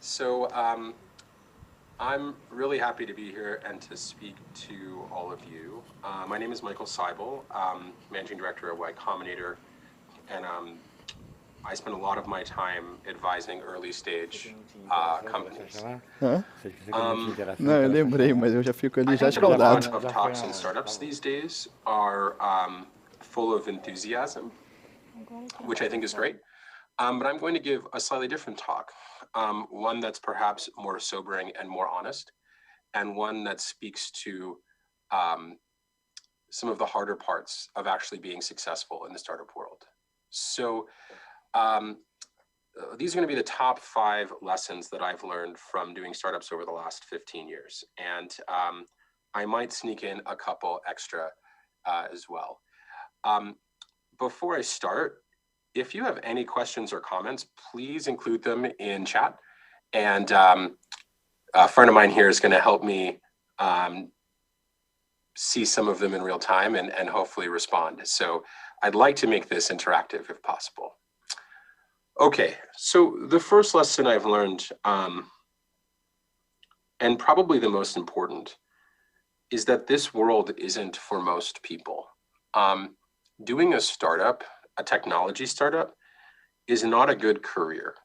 So I'm really happy to be here and to speak to all of you. My name is Michael Seibel, Managing Director of Y Combinator, and I spend a lot of my time advising early stage companies. Hã? Não, eu lembrei, mas eu já fico ali I já think that a lot escaldado. of talks in startups these days are full of enthusiasm, which I think is great. But I'm going to give a slightly different talk, one that's perhaps more sobering and more honest, and one that speaks to some of the harder parts of actually being successful in the startup world. So these are going to be the top 5 lessons that I've learned from doing startups over the last 15 years. And I might sneak in a couple extra as well. Before I start, if you have any questions or comments, please include them in chat. And a friend of mine here is going to help me see some of them in real time and hopefully respond. So I'd like to make this interactive if possible. Okay, so the first lesson I've learned, and probably the most important, is that this world isn't for most people. Doing a startup, a technology startup, is not a good career.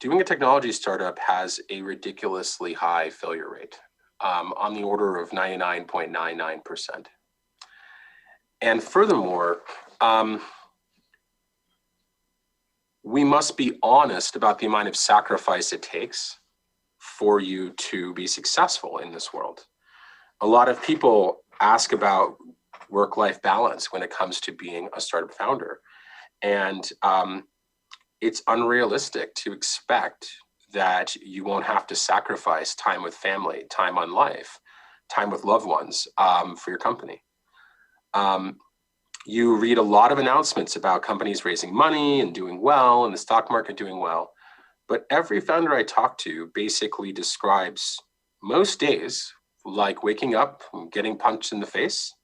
Doing a technology startup has a ridiculously high failure rate, on the order of 99.99%. And furthermore, we must be honest about the amount of sacrifice it takes for you to be successful in this world. A lot of people ask about work-life balance when it comes to being a startup founder. And it's unrealistic to expect that you won't have to sacrifice time with family, time on life, time with loved ones for your company. You read a lot of announcements about companies raising money and doing well and the stock market doing well. But every founder I talk to basically describes most days like waking up, getting punched in the face,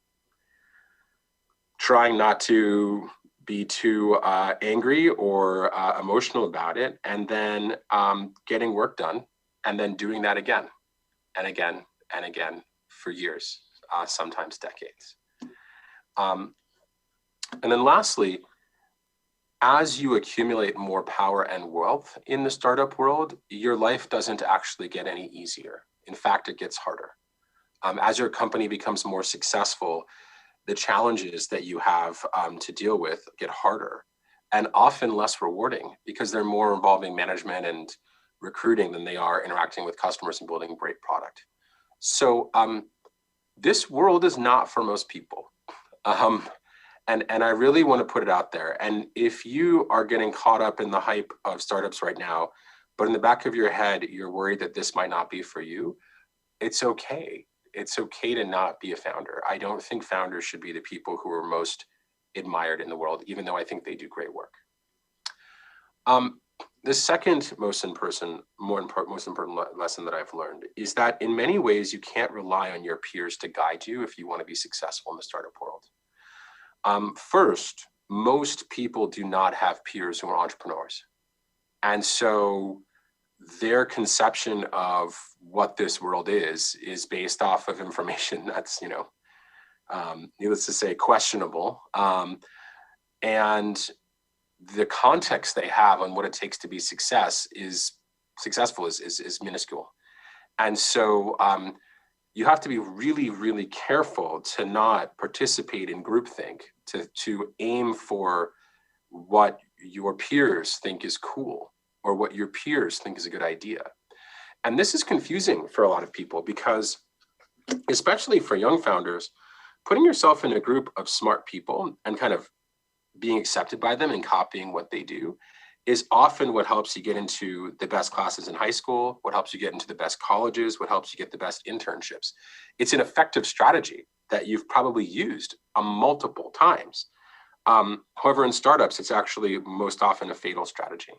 trying not to be too angry or emotional about it, and then getting work done, and then doing that again and again and again for years, sometimes decades. And then lastly, as you accumulate more power and wealth in the startup world, your life doesn't actually get any easier. In fact, it gets harder. As your company becomes more successful, the challenges that you have to deal with get harder and often less rewarding because they're more involving management and recruiting than they are interacting with customers and building a great product. So this world is not for most people. And I really want to put it out there. And if you are getting caught up in the hype of startups right now, but in the back of your head, you're worried that this might not be for you, it's okay. It's okay to not be a founder. I don't think founders should be the people who are most admired in the world, even though I think they do great work. The second most important lesson that I've learned is that in many ways, you can't rely on your peers to guide you if you want to be successful in the startup world. First, most people do not have peers who are entrepreneurs. And so their conception of what this world is based off of information that's, needless to say, questionable. And the context they have on what it takes to be successful is minuscule. And so you have to be really, really careful to not participate in groupthink, to aim for what your peers think is cool or what your peers think is a good idea. And this is confusing for a lot of people because, especially for young founders, putting yourself in a group of smart people and kind of being accepted by them and copying what they do is often what helps you get into the best classes in high school, what helps you get into the best colleges, what helps you get the best internships. It's an effective strategy that you've probably used multiple times. However, in startups, it's actually most often a fatal strategy.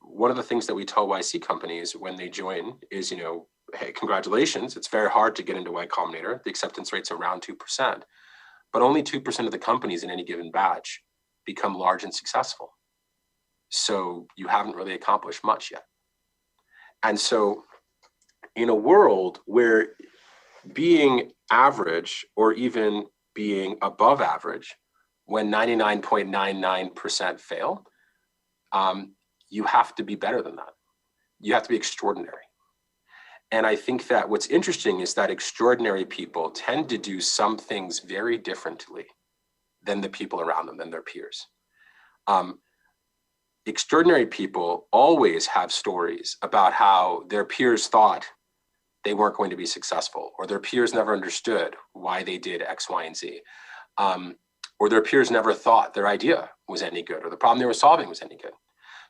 One of the things that we tell YC companies when they join is, hey, congratulations, it's very hard to get into Y Combinator. The acceptance rate's around 2%, but only 2% of the companies in any given batch become large and successful. So you haven't really accomplished much yet. And so in a world where being average or even being above average when 99.99% fail, you have to be better than that. You have to be extraordinary. And I think that what's interesting is that extraordinary people tend to do some things very differently than the people around them, than their peers. Extraordinary people always have stories about how their peers thought they weren't going to be successful, or their peers never understood why they did X, Y, and Z. Or their peers never thought their idea was any good, or the problem they were solving was any good.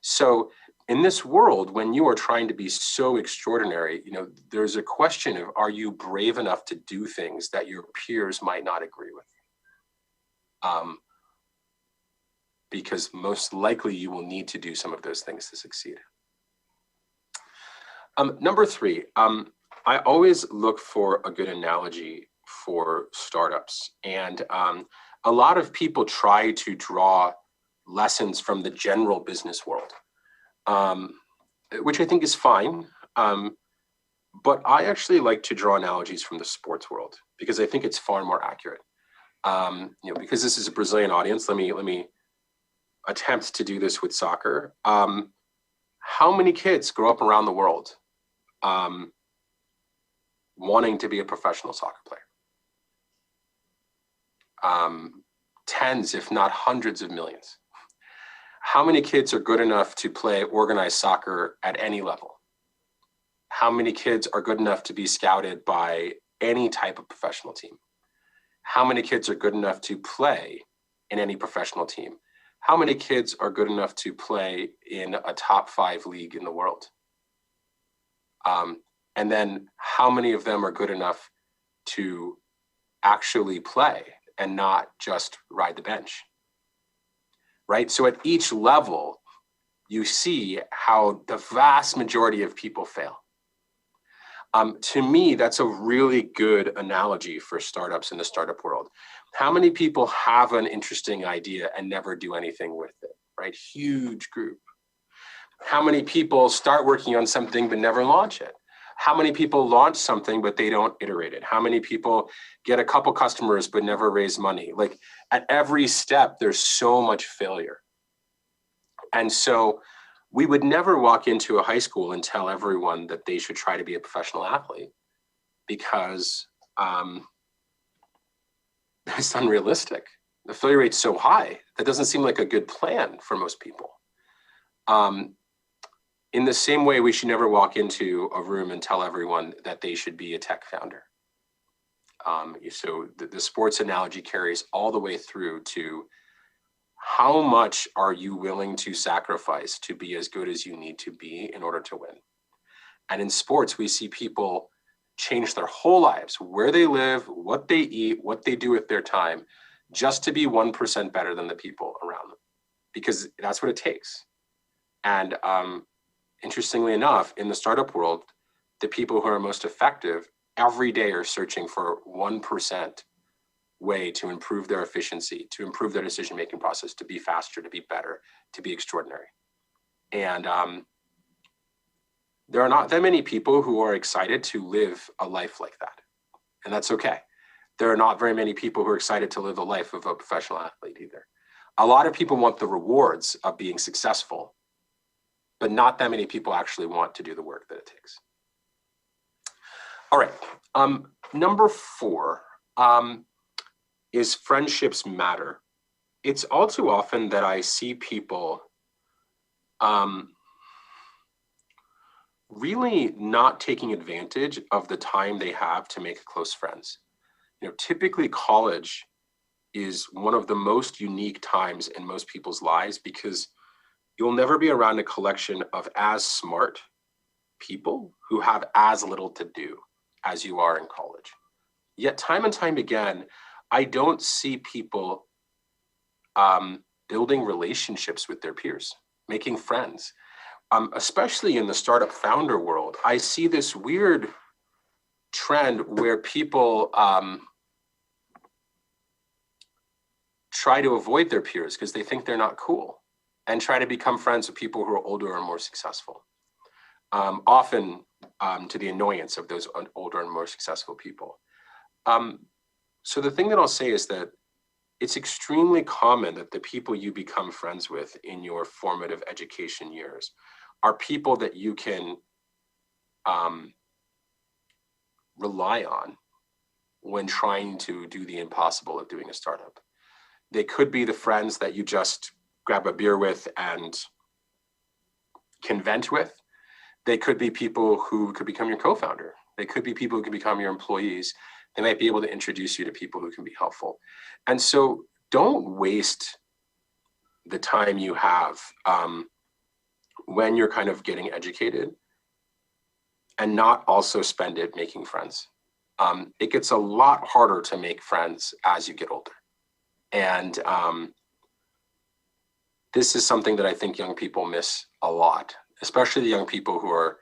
So in this world, when you are trying to be so extraordinary, there's a question of, are you brave enough to do things that your peers might not agree with? Because most likely you will need to do some of those things to succeed. Number 3, I always look for a good analogy for startups. And a lot of people try to draw lessons from the general business world, which I think is fine. But I actually like to draw analogies from the sports world because I think it's far more accurate. Because this is a Brazilian audience, let me attempt to do this with soccer. How many kids grow up around the world wanting to be a professional soccer player? Tens, if not hundreds of millions. How many kids are good enough to play organized soccer at any level? How many kids are good enough to be scouted by any type of professional team? How many kids are good enough to play in any professional team? How many kids are good enough to play in a top 5 league in the world? And then how many of them are good enough to actually play and not just ride the bench, right? So at each level, you see how the vast majority of people fail. To me, that's a really good analogy for startups in the startup world. How many people have an interesting idea and never do anything with it, right? Huge group. How many people start working on something but never launch it? How many people launch something but they don't iterate it? How many people get a couple customers but never raise money? Like at every step, there's so much failure. And so we would never walk into a high school and tell everyone that they should try to be a professional athlete because it's unrealistic. The failure rate's so high, that doesn't seem like a good plan for most people. In the same way, we should never walk into a room and tell everyone that they should be a tech founder. So the sports analogy carries all the way through to how much are you willing to sacrifice to be as good as you need to be in order to win? And in sports, we see people change their whole lives, where they live, what they eat, what they do with their time, just to be 1% better than the people around them, because that's what it takes. And interestingly enough, in the startup world, the people who are most effective every day are searching for 1% way to improve their efficiency, to improve their decision-making process, to be faster, to be better, to be extraordinary. And there are not that many people who are excited to live a life like that. And that's okay. There are not very many people who are excited to live the life of a professional athlete either. A lot of people want the rewards of being successful, but not that many people actually want to do the work that it takes. All right, number 4 is friendships matter. It's all too often that I see people really not taking advantage of the time they have to make close friends. Typically college is one of the most unique times in most people's lives because you'll never be around a collection of as smart people who have as little to do as you are in college. Yet time and time again, I don't see people building relationships with their peers, making friends. Especially in the startup founder world, I see this weird trend where people try to avoid their peers because they think they're not cool and try to become friends with people who are older and more successful, often to the annoyance of those older and more successful people. So the thing that I'll say is that it's extremely common that the people you become friends with in your formative education years are people that you can rely on when trying to do the impossible of doing a startup. They could be the friends that you just grab a beer with and can vent with. They could be people who could become your co-founder. They could be people who can become your employees. They might be able to introduce you to people who can be helpful. And so don't waste the time you have when you're kind of getting educated and not also spend it making friends. It gets a lot harder to make friends as you get older. And this is something that I think young people miss a lot, especially the young people who are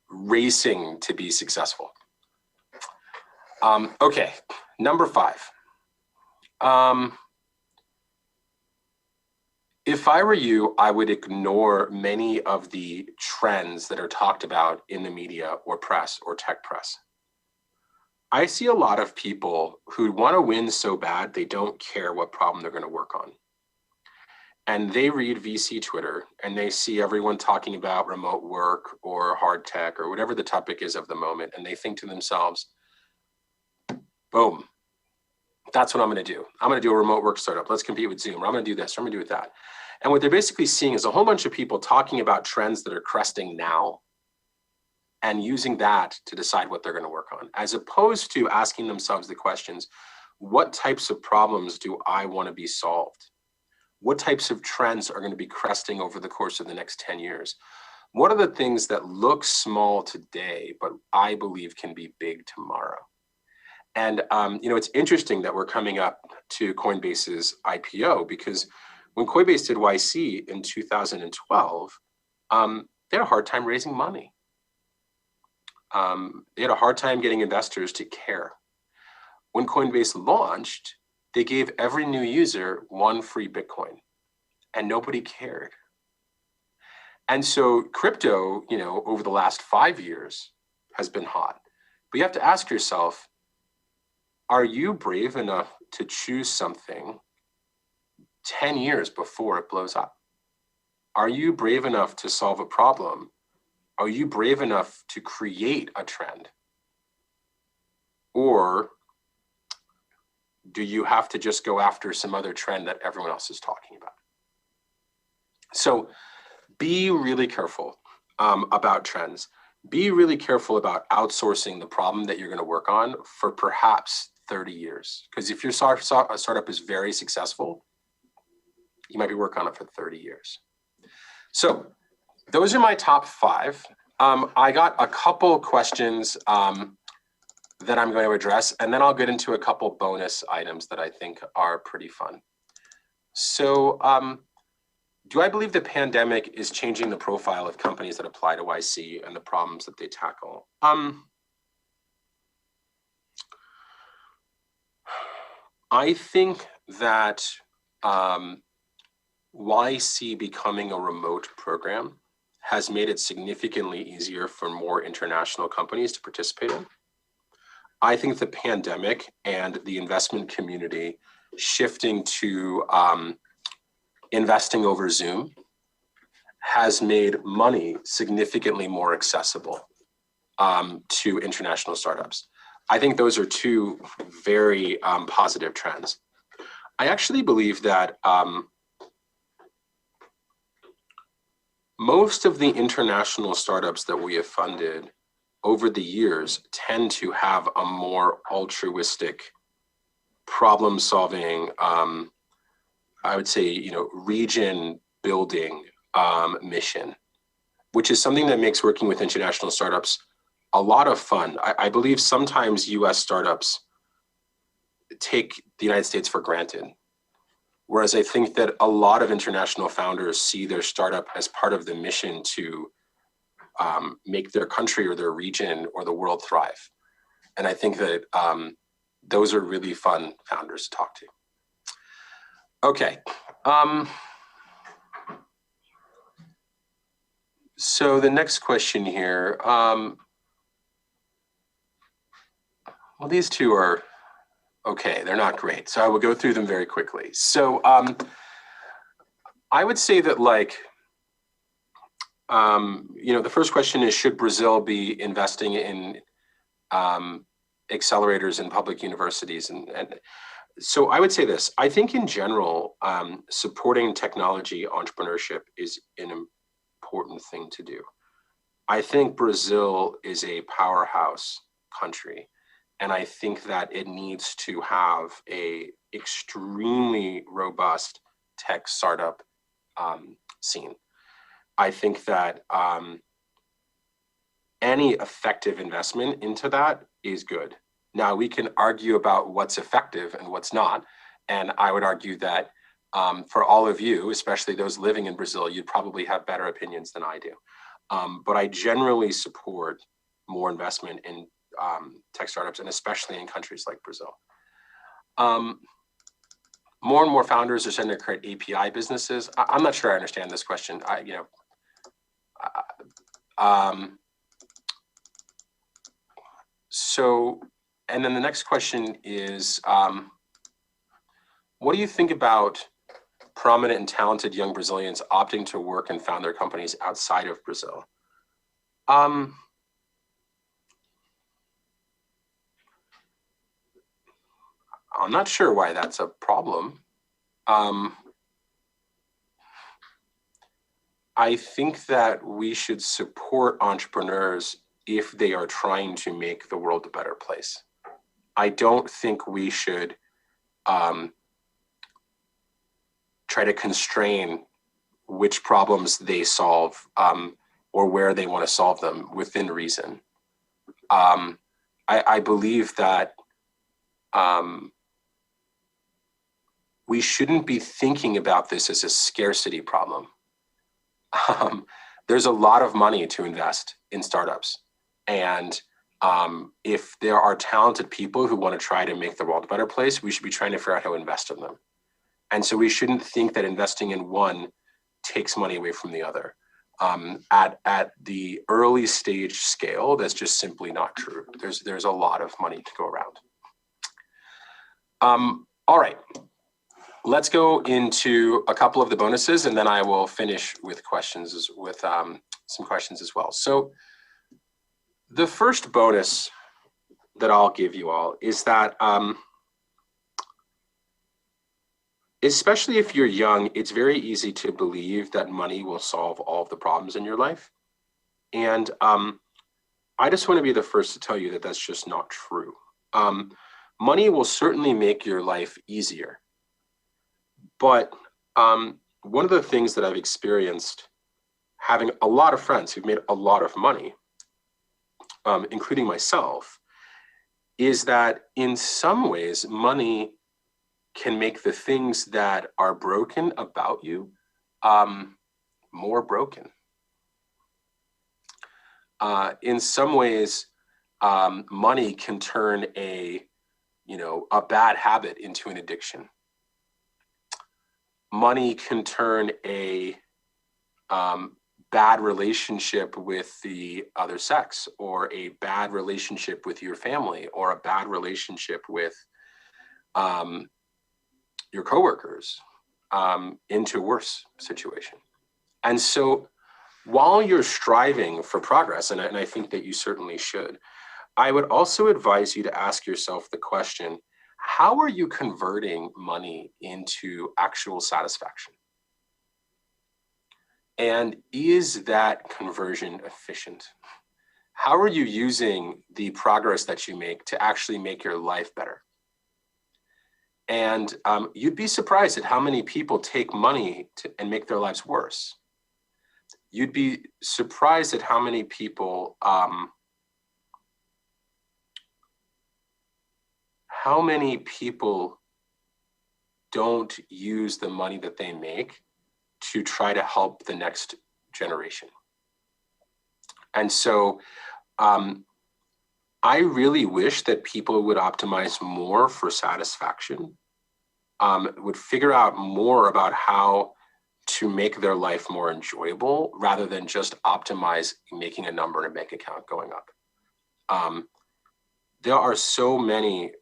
racing to be successful. Okay, number 5. If I were you, I would ignore many of the trends that are talked about in the media or press or tech press. I see a lot of people who want to win so bad, they don't care what problem they're going to work on. And they read VC Twitter and they see everyone talking about remote work or hard tech or whatever the topic is of the moment. And they think to themselves, boom, that's what I'm going to do. I'm going to do a remote work startup. Let's compete with Zoom. Or I'm going to do this. Or I'm going to do that. And what they're basically seeing is a whole bunch of people talking about trends that are cresting now and using that to decide what they're going to work on, as opposed to asking themselves the questions, what types of problems do I want to be solved? What types of trends are going to be cresting over the course of the next 10 years? What are the things that look small today, but I believe can be big tomorrow? And it's interesting that we're coming up to Coinbase's IPO, because when Coinbase did YC in 2012, they had a hard time raising money. They had a hard time getting investors to care. When Coinbase launched, they gave every new user 1 free Bitcoin, and nobody cared. And so crypto, over the last 5 years has been hot. But you have to ask yourself, are you brave enough to choose something 10 years before it blows up? Are you brave enough to solve a problem? Are you brave enough to create a trend? Or do you have to just go after some other trend that everyone else is talking about? So be really careful about trends. Be really careful about outsourcing the problem that you're going to work on for perhaps 30 years. Because if your startup is very successful, you might be working on it for 30 years. So those are my top 5. I got a couple questions that I'm going to address, and then I'll get into a couple bonus items that I think are pretty fun. So do I believe the pandemic is changing the profile of companies that apply to YC and the problems that they tackle? I think that YC becoming a remote program has made it significantly easier for more international companies to participate in. I think the pandemic and the investment community shifting to investing over Zoom has made money significantly more accessible to international startups. I think those are 2 very positive trends. I actually believe that most of the international startups that we have funded over the years tend to have a more altruistic, problem-solving, I would say, region building mission, which is something that makes working with international startups a lot of fun. I believe sometimes US startups take the United States for granted, whereas I think that a lot of international founders see their startup as part of the mission to make their country or their region or the world thrive. And I think that those are really fun founders to talk to. Okay. So the next question here, well, these 2 are Okay, they're not great. So I will go through them very quickly. So I would say that the first question is, should Brazil be investing in accelerators in public universities? And so I would say this. I think in general, supporting technology entrepreneurship is an important thing to do. I think Brazil is a powerhouse country, and I think that it needs to have a extremely robust tech startup scene. I think that any effective investment into that is good. Now, we can argue about what's effective and what's not. And I would argue that for all of you, especially those living in Brazil, you'd probably have better opinions than I do. But I generally support more investment in tech startups, and especially in countries like Brazil. More and more founders are starting to create API businesses. I'm not sure I understand this question. And then the next question is, what do you think about prominent and talented young Brazilians opting to work and found their companies outside of Brazil? I'm not sure why that's a problem. I think that we should support entrepreneurs if they are trying to make the world a better place. I don't think we should try to constrain which problems they solve or where they want to solve them within reason. I believe that we shouldn't be thinking about this as a scarcity problem. There's a lot of money to invest in startups. And if there are talented people who want to try to make the world a better place, we should be trying to figure out how to invest in them. And so we shouldn't think that investing in one takes money away from the other. At the early stage scale, that's just simply not true. There's a lot of money to go around. All right, let's go into a couple of the bonuses, and then I will finish with questions with some questions as well. So the first bonus that I'll give you all is that, especially if you're young, it's very easy to believe that money will solve all of the problems in your life. And I just want to be the first to tell you that that's just not true. Money will certainly make your life easier. But one of the things that I've experienced having a lot of friends who've made a lot of money, including myself, is that in some ways, money can make the things that are broken about you more broken. In some ways, money can turn a bad habit into an addiction. Money can turn a bad relationship with the other sex, or a bad relationship with your family, or a bad relationship with your coworkers into a worse situation. And so while you're striving for progress, and I think that you certainly should, I would also advise you to ask yourself the question, how are you converting money into actual satisfaction? And is that conversion efficient? How are you using the progress that you make to actually make your life better? And you'd be surprised at how many people take money and make their lives worse. You'd be surprised at how many people don't use the money that they make to try to help the next generation. And so I really wish that people would optimize more for satisfaction, would figure out more about how to make their life more enjoyable rather than just optimize making a number in a bank account going up. There are so many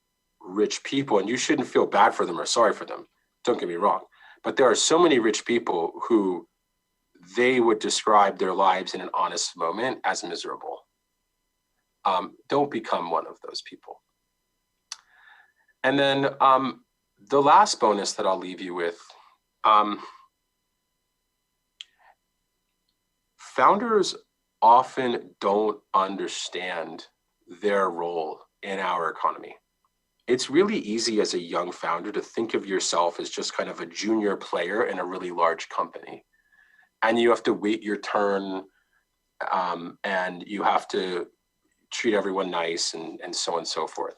rich people, and you shouldn't feel bad for them or sorry for them, don't get me wrong, but there are so many rich people who they would describe their lives in an honest moment as miserable. Don't become one of those people. And then the last bonus that I'll leave you with, founders often don't understand their role in our economy. It's really easy as a young founder to think of yourself as just kind of a junior player in a really large company. And you have to wait your turn, and you have to treat everyone nice, and so on and so forth.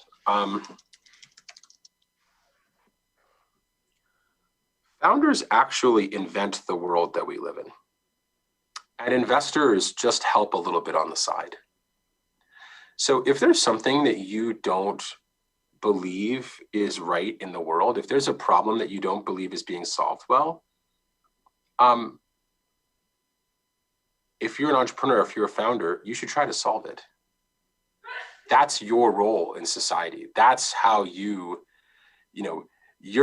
Founders actually invent the world that we live in. And investors just help a little bit on the side. So if there's something that you don't believe is right in the world, if there's a problem that you don't believe is being solved well, if you're an entrepreneur, if you're a founder, you should try to solve it. That's your role in society. That's how you're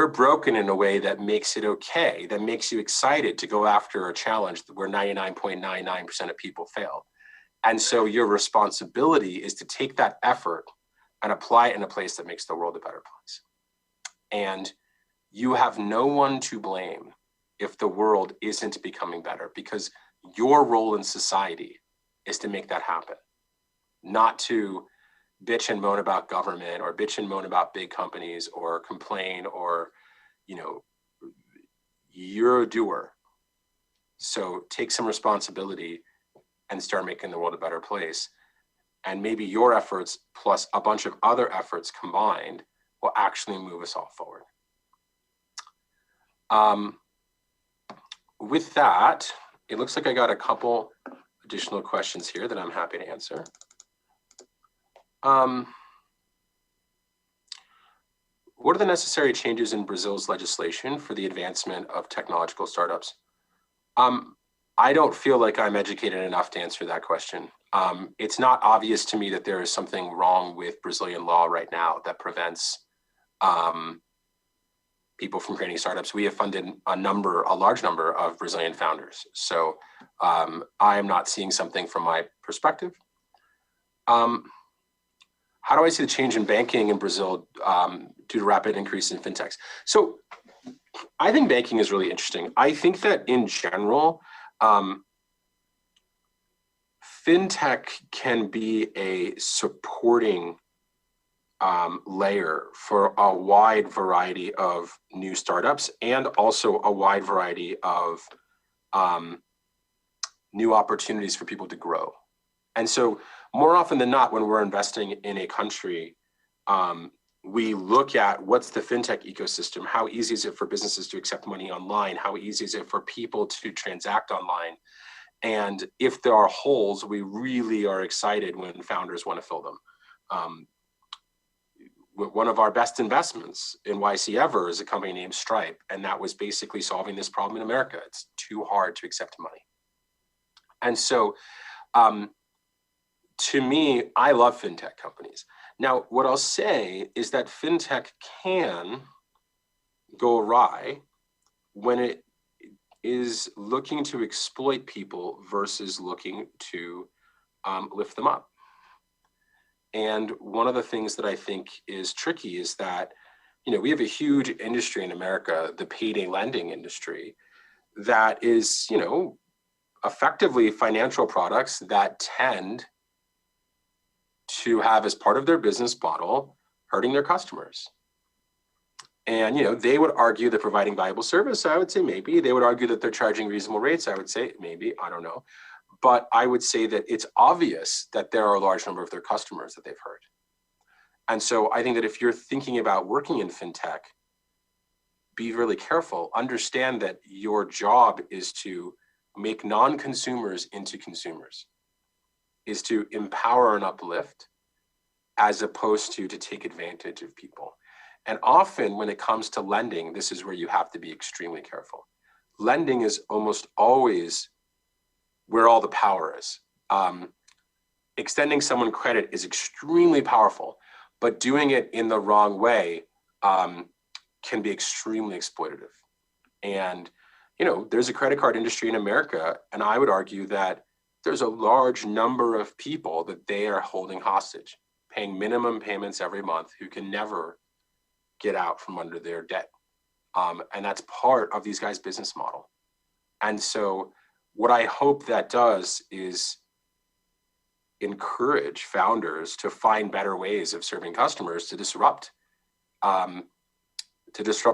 broken in a way that makes it okay, that makes you excited to go after a challenge where 99.99% of people fail. And so your responsibility is to take that effort and apply it in a place that makes the world a better place. And you have no one to blame if the world isn't becoming better, because your role in society is to make that happen, not to bitch and moan about government or bitch and moan about big companies or complain, or, you're a doer. So take some responsibility and start making the world a better place. And maybe your efforts plus a bunch of other efforts combined will actually move us all forward. With that, it looks like I got a couple additional questions here that I'm happy to answer. What are the necessary changes in Brazil's legislation for the advancement of technological startups? I don't feel like I'm educated enough to answer that question. It's not obvious to me that there is something wrong with Brazilian law right now that prevents people from creating startups. We have funded a large number of Brazilian founders. So I am not seeing something from my perspective. How do I see the change in banking in Brazil due to rapid increase in fintechs? So I think banking is really interesting. I think that in general, fintech can be a supporting layer for a wide variety of new startups, and also a wide variety of new opportunities for people to grow. And so more often than not, when we're investing in a country, we look at what's the fintech ecosystem, how easy is it for businesses to accept money online, how easy is it for people to transact online. And if there are holes, we really are excited when founders want to fill them. One of our best investments in YC ever is a company named Stripe, and that was basically solving this problem in America. It's too hard to accept money. And so, to me, I love fintech companies. Now, what I'll say is that fintech can go awry when it is looking to exploit people versus looking to lift them up. And one of the things that I think is tricky is that, we have a huge industry in America, the payday lending industry, that is, effectively financial products that tend to have as part of their business model hurting their customers. And they would argue they're providing valuable service. I would say maybe. They would argue that they're charging reasonable rates. I would say maybe. I don't know. But I would say that it's obvious that there are a large number of their customers that they've hurt. And so I think that if you're thinking about working in fintech, be really careful. Understand that your job is to make non-consumers into consumers, is to empower and uplift, as opposed to take advantage of people. And often when it comes to lending, this is where you have to be extremely careful. Lending is almost always where all the power is. Extending someone credit is extremely powerful, but doing it in the wrong way can be extremely exploitative. And, you know, there's a credit card industry in America, and I would argue that there's a large number of people that they are holding hostage, paying minimum payments every month, who can never get out from under their debt. And that's part of these guys' business model. And so what I hope that does is encourage founders to find better ways of serving customers to disrupt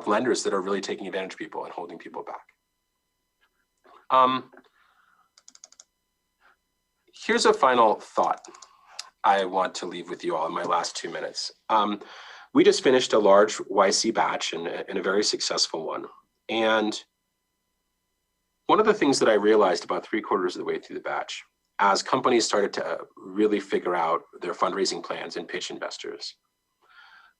lenders that are really taking advantage of people and holding people back. Here's a final thought I want to leave with you all in my last 2 minutes. We just finished a large YC batch and a very successful one. And one of the things that I realized about 3/4 of the way through the batch, as companies started to really figure out their fundraising plans and pitch investors,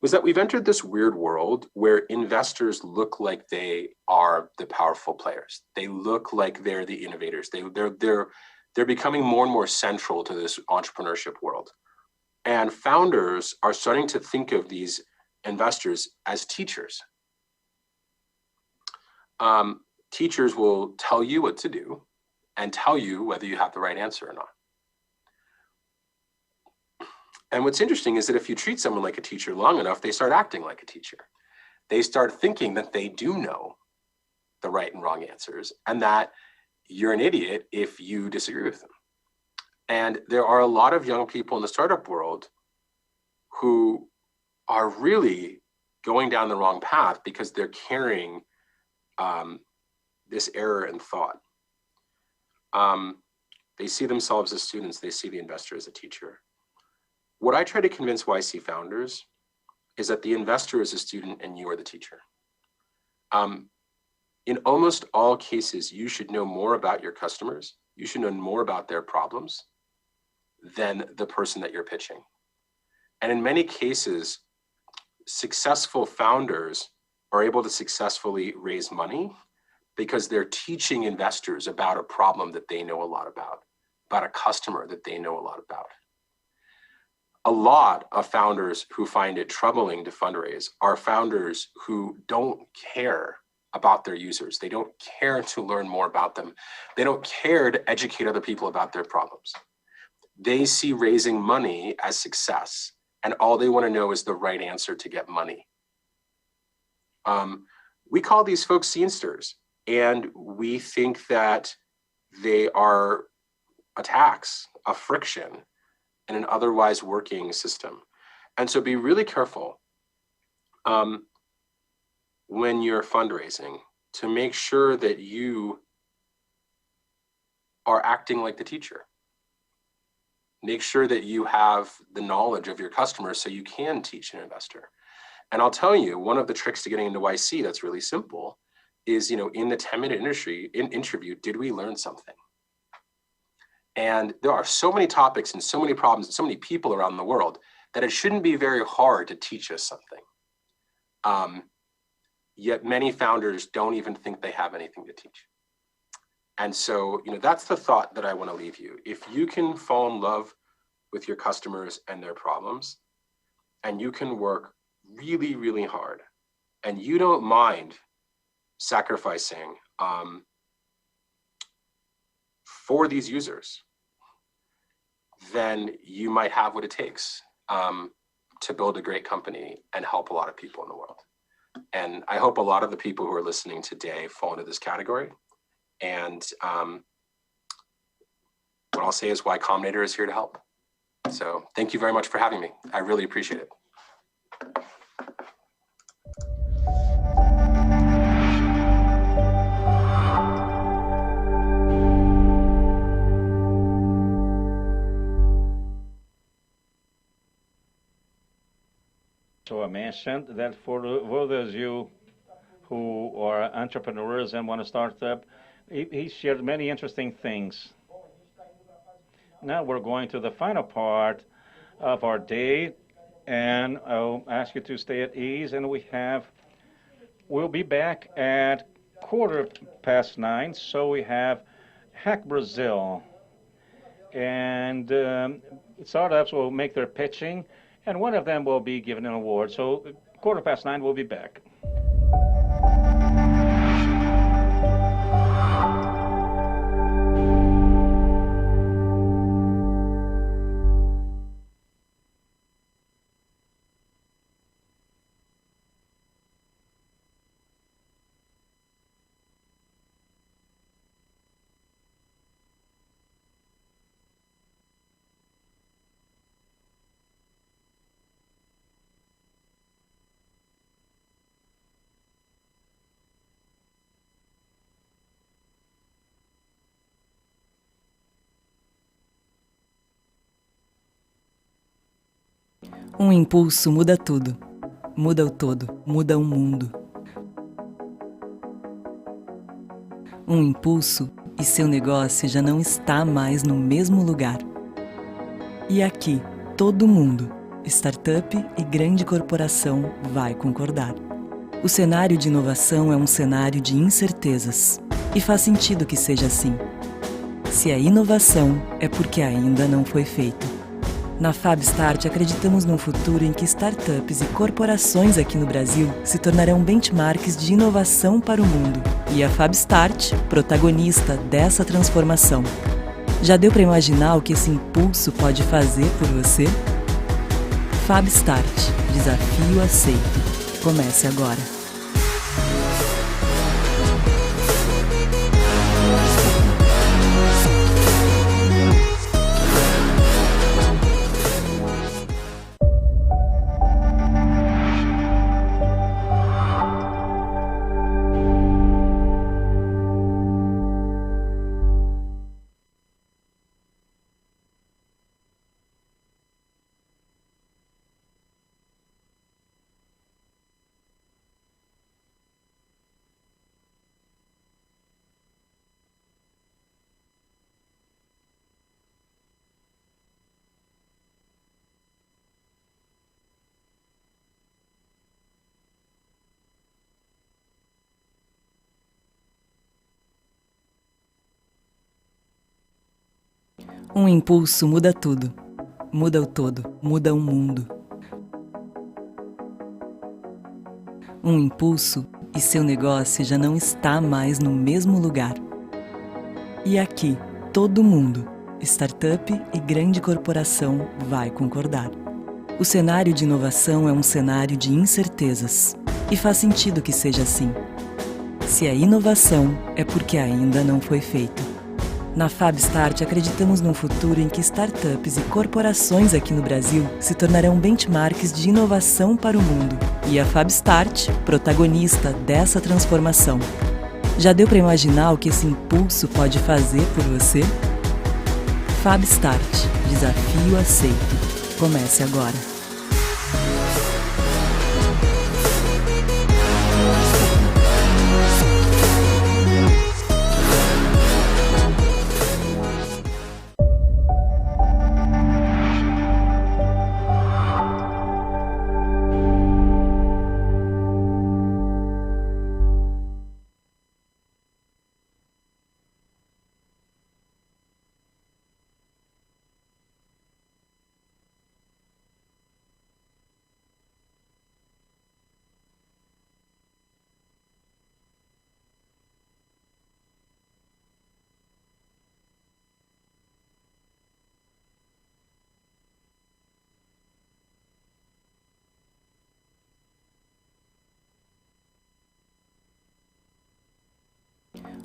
was that we've entered this weird world where investors look like they are the powerful players. They look like they're the innovators. They're becoming more and more central to this entrepreneurship world. And founders are starting to think of these investors as teachers. Teachers will tell you what to do and tell you whether you have the right answer or not. And what's interesting is that if you treat someone like a teacher long enough, they start acting like a teacher. They start thinking that they do know the right and wrong answers, and that you're an idiot if you disagree with them. And there are a lot of young people in the startup world who are really going down the wrong path because they're carrying this error in thought. They see themselves as students, they see the investor as a teacher. What I try to convince YC founders is that the investor is a student and you are the teacher. In almost all cases, you should know more about your customers. You should know more about their problems than the person that you're pitching. And in many cases, successful founders are able to successfully raise money because they're teaching investors about a problem that they know a lot about a customer that they know a lot about. A lot of founders who find it troubling to fundraise are founders who don't care about their users. They don't care to learn more about them. They don't care to educate other people about their problems. They see raising money as success, and all they want to know is the right answer to get money. We call these folks scenesters, and we think that they are a tax, a friction in an otherwise working system. And so be really careful when you're fundraising to make sure that you are acting like the teacher. Make sure that you have the knowledge of your customers so you can teach an investor. And I'll tell you, one of the tricks to getting into YC that's really simple is, you know, in the 10-minute interview, did we learn something? And there are so many topics and so many problems and so many people around the world that it shouldn't be very hard to teach us something. Yet many founders don't even think they have anything to teach. And so, you know, that's the thought that I want to leave you. If you can fall in love with your customers and their problems, and you can work really, really hard, and you don't mind sacrificing for these users, then you might have what it takes to build a great company and help a lot of people in the world. And I hope a lot of the people who are listening today fall into this category. And what I'll say is Y Combinator is here to help. So thank you very much for having me. I really appreciate it. So I mentioned that for those of you who are entrepreneurs and want to start up, he shared many interesting things. Now we're going to the final part of our day, and I'll ask you to stay at ease. And we'll be back at 9:15. So we have HackBrazil, and startups will make their pitching, and one of them will be given an award. So 9:15, we'll be back. Um impulso muda tudo. Muda o todo, muda o mundo. Um impulso e seu negócio já não está mais no mesmo lugar. E aqui, todo mundo, startup e grande corporação, vai concordar. O cenário de inovação é um cenário de incertezas. E faz sentido que seja assim. Se é inovação, é porque ainda não foi feito. Na FabStart, acreditamos num futuro em que startups e corporações aqui no Brasil se tornarão benchmarks de inovação para o mundo. E a FabStart, protagonista dessa transformação. Já deu para imaginar o que esse impulso pode fazer por você? FabStart, desafio aceito. Comece agora. Um impulso muda tudo. Muda o todo, muda o mundo. Um impulso e seu negócio já não está mais no mesmo lugar. E aqui, todo mundo, startup e grande corporação, vai concordar. O cenário de inovação é um cenário de incertezas. E faz sentido que seja assim. Se é inovação, é porque ainda não foi feito. Na FabStart, acreditamos num futuro em que startups e corporações aqui no Brasil se tornarão benchmarks de inovação para o mundo. E a FabStart, protagonista dessa transformação. Já deu para imaginar o que esse impulso pode fazer por você? FabStart, desafio aceito. Comece agora.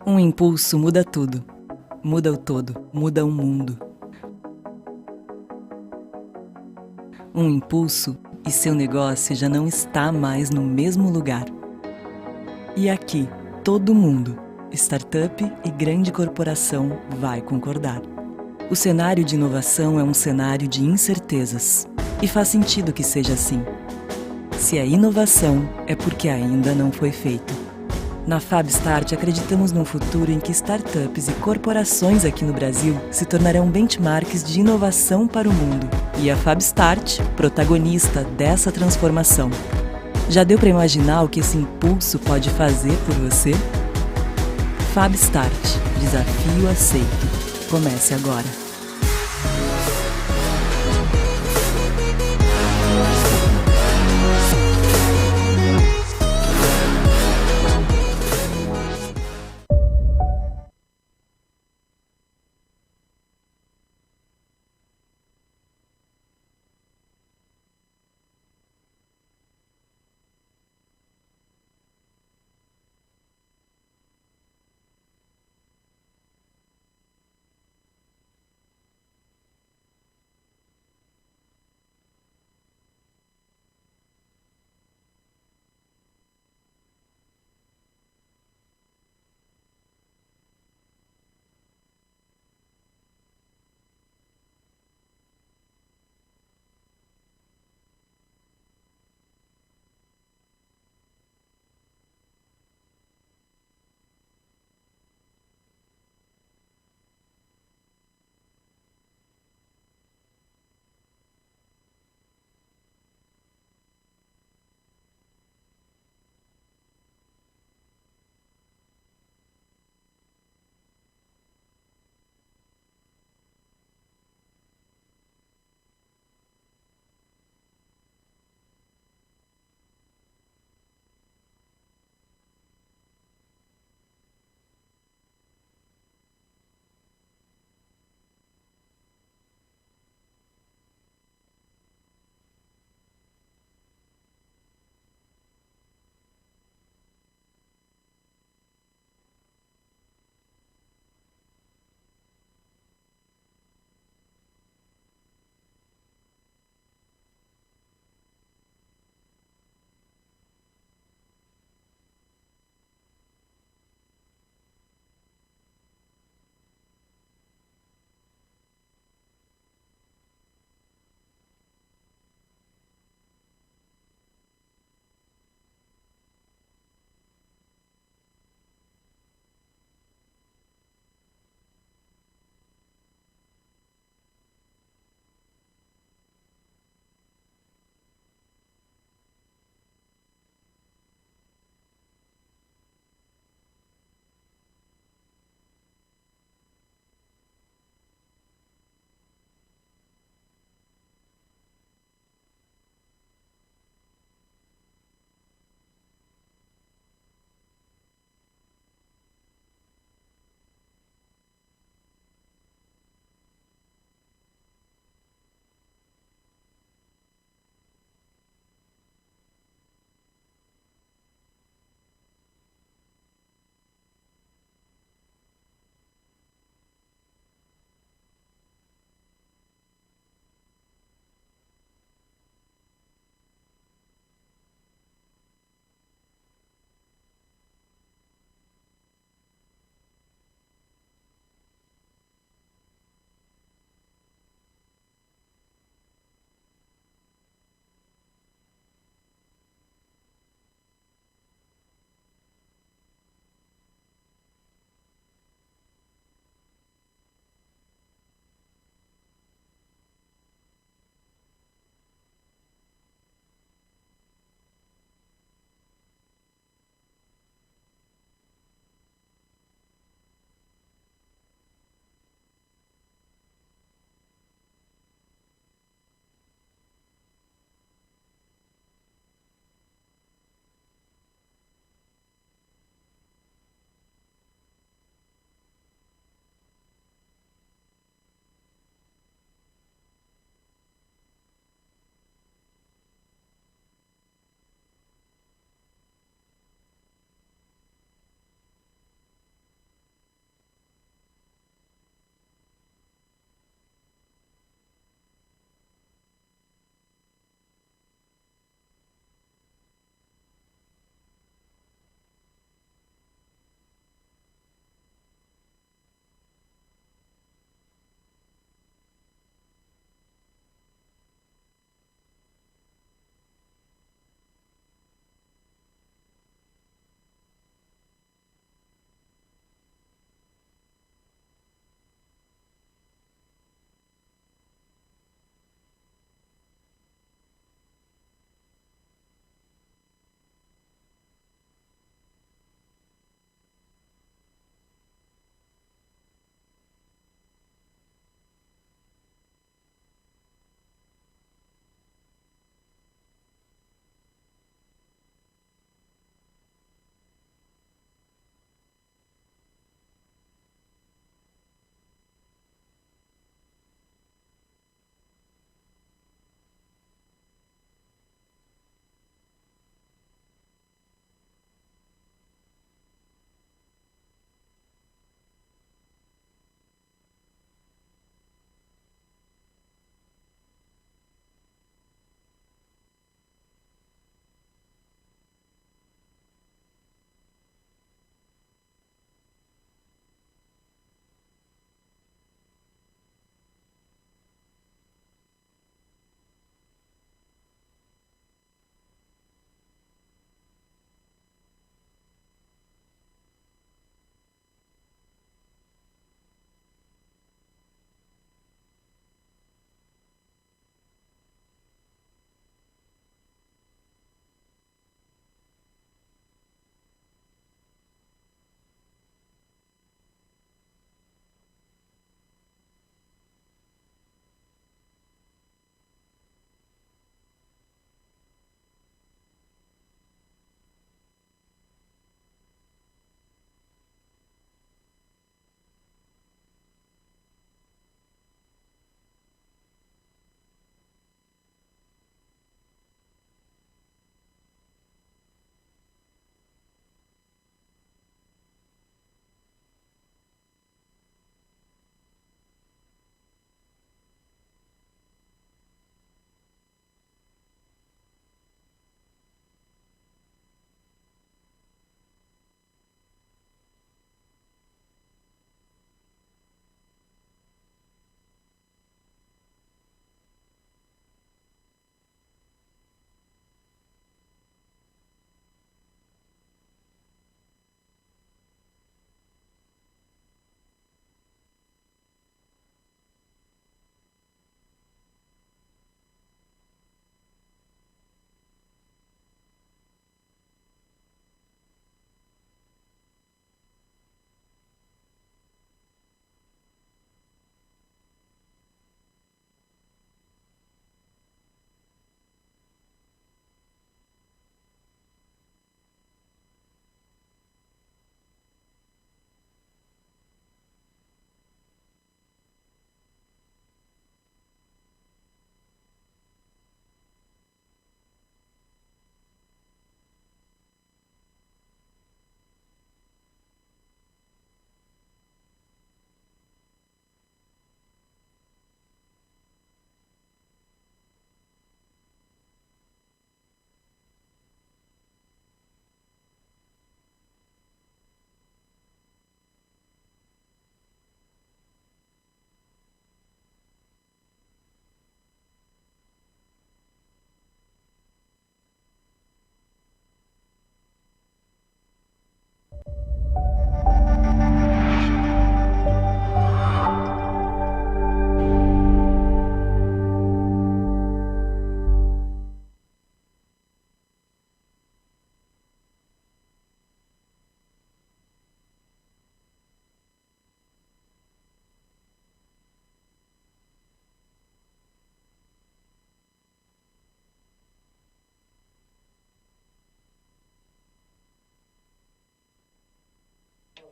Um impulso muda tudo. Muda o todo, muda o mundo. Um impulso e seu negócio já não está mais no mesmo lugar. E aqui, todo mundo, startup e grande corporação, vai concordar. O cenário de inovação é um cenário de incertezas. E faz sentido que seja assim. Se é inovação, é porque ainda não foi feito. Na FabStart, acreditamos num futuro em que startups e corporações aqui no Brasil se tornarão benchmarks de inovação para o mundo. E a FabStart, protagonista dessa transformação. Já deu para imaginar o que esse impulso pode fazer por você? FabStart, desafio aceito. Comece agora.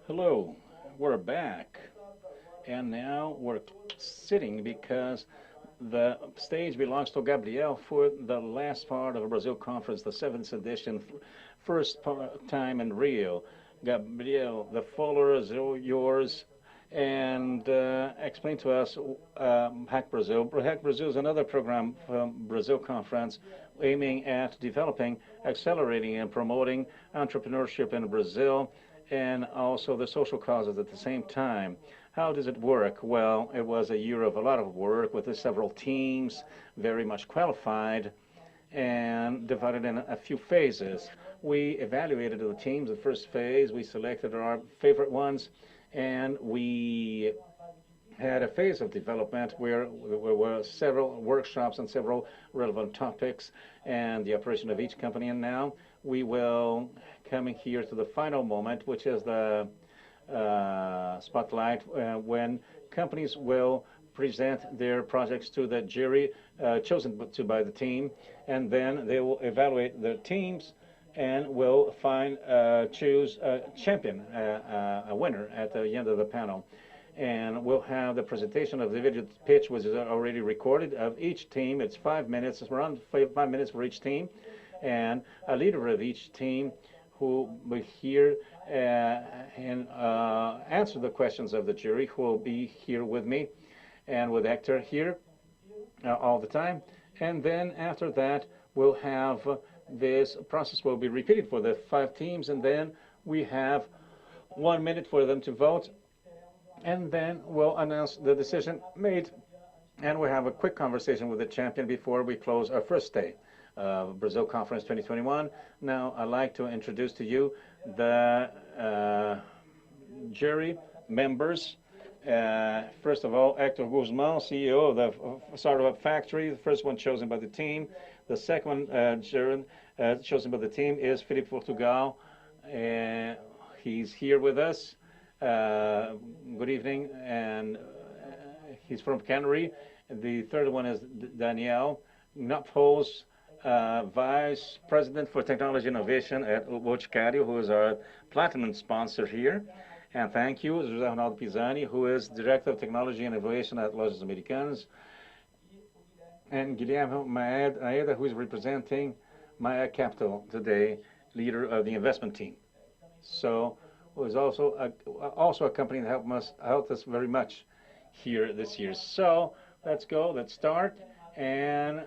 Hello, we're back. And now we're sitting because the stage belongs to Gabriel for the last part of the Brazil conference, the 7th edition, first time in Rio. Gabriel, the floor is yours, and explain to us HackBrazil. HackBrazil is another program from Brazil conference aiming at developing, accelerating, and promoting entrepreneurship in Brazil, and also the social causes at the same time. How does it work? Well, it was a year of a lot of work with several teams, very much qualified, and divided in a few phases. We evaluated the teams. The first phase, we selected our favorite ones, and we had a phase of development where there were several workshops and several relevant topics and the operation of each company. And now we will coming here to the final moment, which is the spotlight, when companies will present their projects to the jury chosen by the team, and then they will evaluate the teams and will choose a champion, a winner at the end of the panel. And we'll have the presentation of the video pitch, which is already recorded, of each team. It's 5 minutes, it's around 5 minutes for each team, and a leader of each team who will hear and answer the questions of the jury, who will be here with me and with Hector here all the time. And then after that, we'll have this process will be repeated for the 5 teams, and then we have 1 minute for them to vote, and then we'll announce the decision made, and we'll have a quick conversation with the champion before we close our first day. Brazil Conference 2021. Now I'd like to introduce to you the jury members. First of all, Hector Guzman, CEO of the Startup Factory, the first one chosen by the team. The second one chosen by the team is Felipe Portugal. He's here with us. Good evening, and he's from Canary. The third one is Daniel Knopfholz, Vice President for Technology Innovation at Boticário, who is our platinum sponsor here. And thank you, José Ronaldo Pisani, who is Director of Technology and Innovation at Lojas Americanas. And Guilherme Maeda, who is representing Maya Capital today, leader of the investment team. So, who is also a company that helped us very much here this year. So, let's go, let's start. And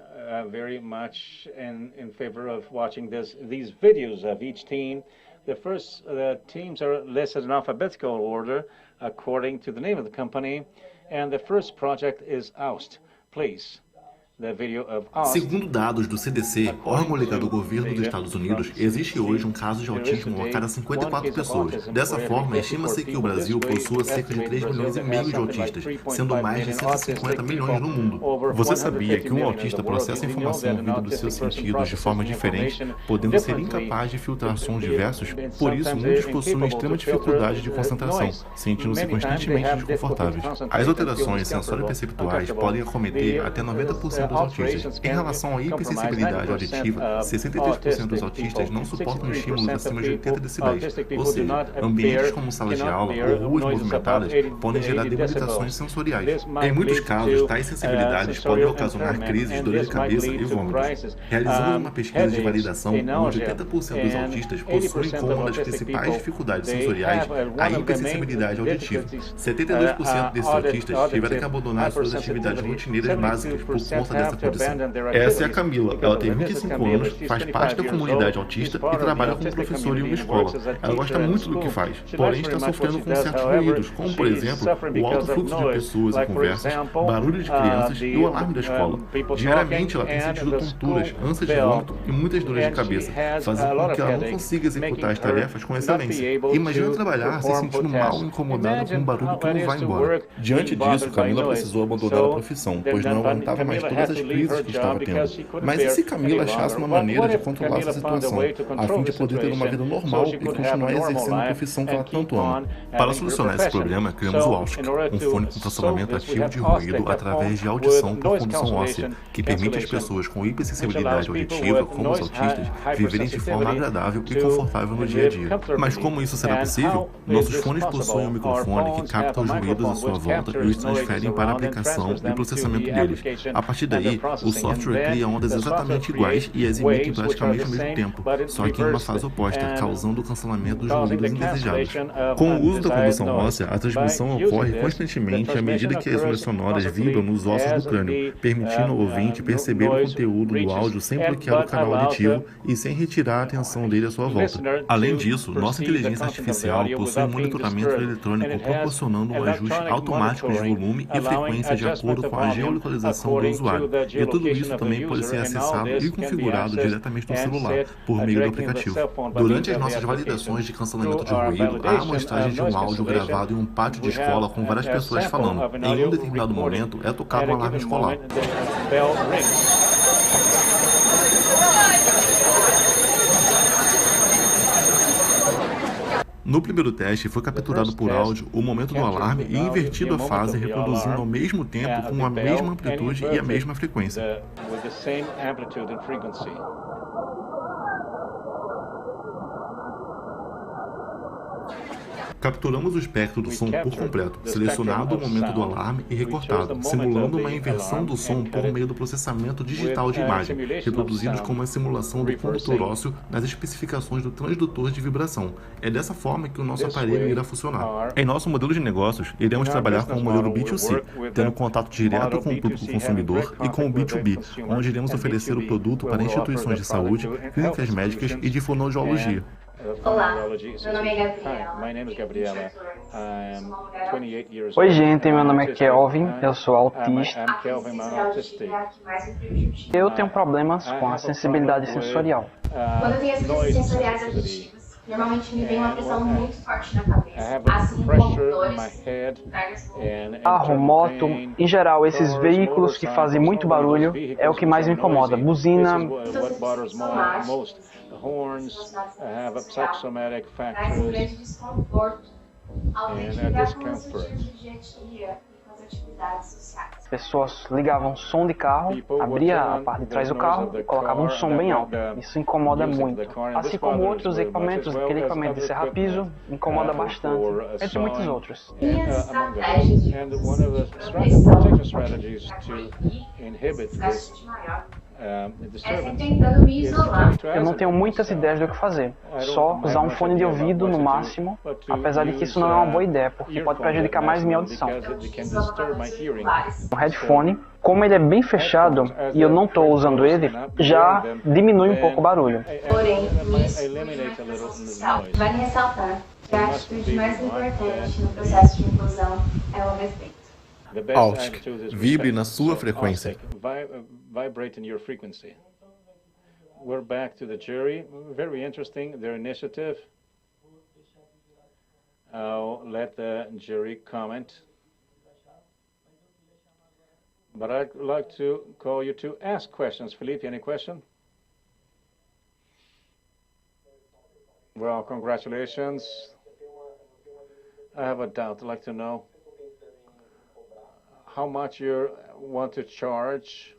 very much in favor of watching these videos of each team. The first teams are listed in alphabetical order according to the name of the company, and the first project is Oust. Please. Segundo dados do CDC, órgão ligado ao governo dos Estados Unidos, existe hoje um caso de autismo a cada 54 pessoas. Dessa forma, estima-se que o Brasil possua cerca de 3,5 milhões de autistas, sendo mais de 150 milhões no mundo. Você sabia que um autista processa informação vinda dos seus sentidos de forma diferente, podendo ser incapaz de filtrar sons diversos? Por isso, muitos possuem extrema dificuldade de concentração, sentindo-se constantemente desconfortáveis. As alterações sensório-perceptuais podem acometer até 90% dos autistas. Em relação à hipersensibilidade auditiva, 63% dos autistas não suportam estímulos acima de 80 decibéis, ou seja, ambientes como salas de aula ou ruas movimentadas podem gerar debilitações sensoriais. Em muitos casos, tais sensibilidades podem ocasionar crises, dores de cabeça e vômitos. Realizamos uma pesquisa de validação onde 80% dos autistas possuem como uma das principais dificuldades sensoriais a hipersensibilidade auditiva. 72% desses autistas tiveram que abandonar suas atividades rotineiras básicas por conta dessa condição. Essa é a Camila. Ela tem 25 anos, faz parte da comunidade autista e trabalha como professora em uma escola. Ela gosta muito do que faz, porém está sofrendo com certos ruídos, como, por exemplo, o alto fluxo de pessoas e conversas, barulho de crianças e o alarme da escola. Diariamente, ela tem sentido tonturas, ânsias de vômito e muitas dores de cabeça, fazendo com que ela não consiga executar as tarefas com excelência. Imagina trabalhar se sentindo mal e incomodado com um barulho que não vai embora. Diante disso, Camila precisou abandonar a profissão, pois não aguentava mais todas as crises que estava tendo. Mas e se Camila achasse uma maneira de controlar essa situação, a fim de poder ter uma vida normal e continuar exercendo a profissão que ela tanto ama? Para solucionar esse problema, criamos o Ausk, um fone com cancelamento ativo de ruído através de audição por condução óssea, que permite às pessoas com hipersensibilidade auditiva, como os autistas, viverem de forma agradável e confortável no dia a dia. Mas como isso será possível? Nossos fones possuem um microfone que capta os ruídos à sua volta e os transferem para a aplicação e processamento deles. A partir daí, o software cria ondas exatamente iguais e as emite praticamente ao mesmo tempo, só que em uma fase oposta, causando o cancelamento dos ruídos indesejados. Com o uso da condução óssea, a transmissão ocorre constantemente à medida que as ondas sonoras vibram nos ossos do crânio, permitindo ao ouvinte perceber o conteúdo do áudio sem bloquear o canal auditivo e sem retirar a atenção dele à sua volta. Além disso, nossa inteligência artificial possui um monitoramento eletrônico proporcionando um ajuste automático de volume e frequência de acordo com a geolocalização do usuário. E tudo isso também pode ser acessado e configurado diretamente no celular, por meio do aplicativo. Durante as nossas validações de cancelamento de ruído, há a amostragem de um áudio gravado em um pátio de escola com várias pessoas falando. Em um determinado momento, é tocado um alarme escolar. No primeiro teste, foi capturado por áudio o momento do alarme e invertido a fase, reproduzindo ao mesmo tempo com a mesma amplitude e a mesma frequência. Capturamos o espectro do som por completo, selecionado o momento do alarme e recortado, simulando uma inversão do som por meio do processamento digital de imagem, reproduzidos com uma simulação do condutor ósseo nas especificações do transdutor de vibração. É dessa forma que o nosso aparelho irá funcionar. Em nosso modelo de negócios, iremos trabalhar com o modelo B2C, tendo contato direto com o público consumidor, e com o B2B, onde iremos oferecer o produto para instituições de saúde, clínicas médicas e de fonoaudiologia. Olá, meu nome é Gabriela. Oi, gente, meu nome é Kelvin, eu sou autista. Eu tenho problemas com a sensibilidade sensorial. Quando eu tenho as crises sensoriais auditivas, normalmente me vem uma pressão muito forte na cabeça, assim como dores, Carro, moto, em geral, esses veículos que fazem muito barulho é o que mais me incomoda. Buzina. Horns have a psychosomatic traz um factors grande desconforto ao ter que and a lidar com os discomfort. objetivos do dia a dia e com as atividades sociais. As pessoas ligavam som de carro, abria a parte de trás do carro e colocavam um som bem alto. Isso incomoda muito. Assim como outros equipamentos, aquele equipamento de serra-piso, incomoda bastante, entre muitos outros. Minhas estratégias de And one of the proteção protection strategies to inhibit this desgaste maior é sempre disturbance tentando me isolar. Eu não tenho muitas ideias do que fazer. Só usar um fone de ouvido no máximo, apesar de que isso não é uma boa ideia, porque pode prejudicar mais minha audição. O headphone, como ele é bem fechado e eu não estou usando ele, já diminui um pouco o barulho. Porém, nisso, vale ressaltar que a atitude mais importante no processo de inclusão é o respeito. Ausk, vibre na sua frequência. Vibrate in your frequency. We're back to the jury. Very interesting, their initiative. I'll let the jury comment. But I'd like to call you to ask questions. Felipe, any question? Well, congratulations. I have a doubt. I'd like to know how much you want to charge.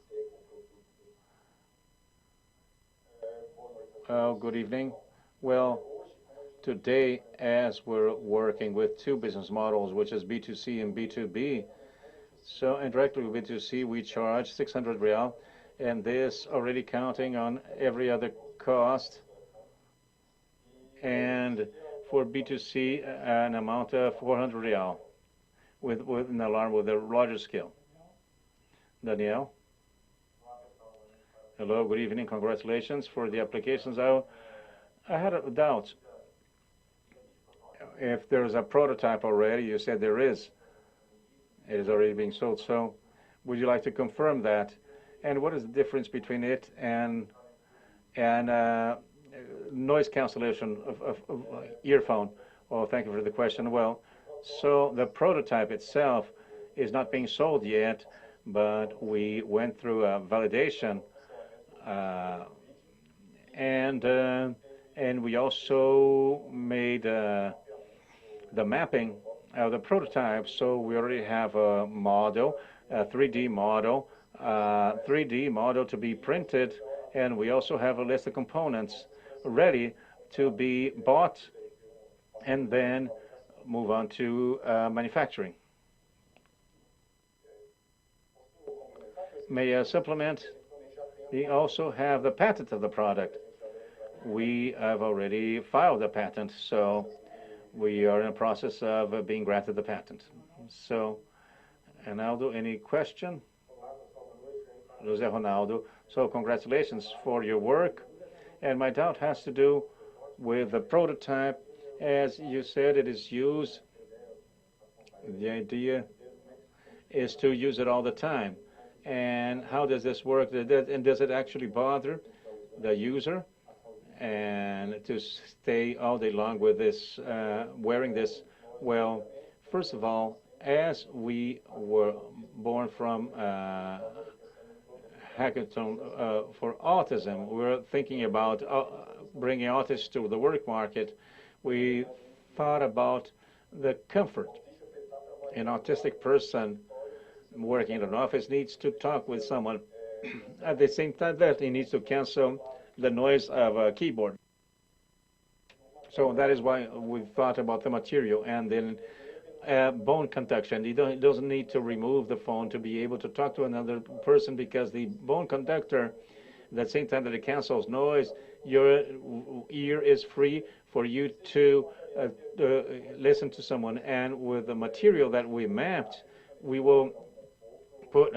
Good evening. Well, today, as we're working with two business models, which is B2C and B2B, so indirectly with B2C, we charge 600 real, and this already counting on every other cost. And for B2C, an amount of 400 real with an alarm with a larger scale. Daniel? Hello, good evening. Congratulations for the applications. I had a doubt. If there's a prototype already, you said there is. It is already being sold. So would you like to confirm that? And what is the difference between it and noise cancellation of earphone? Well, thank you for the question. Well, so the prototype itself is not being sold yet, but we went through a validation, and we also made the mapping of the prototype. So we already have a model, a 3D model to be printed, and we also have a list of components ready to be bought and then move on to manufacturing. May I supplement? We also have the patent of the product. We have already filed the patent, so we are in the process of being granted the patent. So, Ronaldo, any question? Jose Ronaldo. So congratulations for your work. And my doubt has to do with the prototype. As you said, it is used. The idea is to use it all the time. And how does this work? And does it actually bother the user? And to stay all day long with this, wearing this? Well, first of all, as we were born from hackathon for autism, we were thinking about bringing autists to the work market. We thought about the comfort. An autistic person working in an office needs to talk with someone at the same time that he needs to cancel the noise of a keyboard. So that is why we thought about the material. And then bone conduction. He doesn't need to remove the phone to be able to talk to another person, because the bone conductor, at the same time that it cancels noise, your ear is free for you to listen to someone. And with the material that we mapped, we will put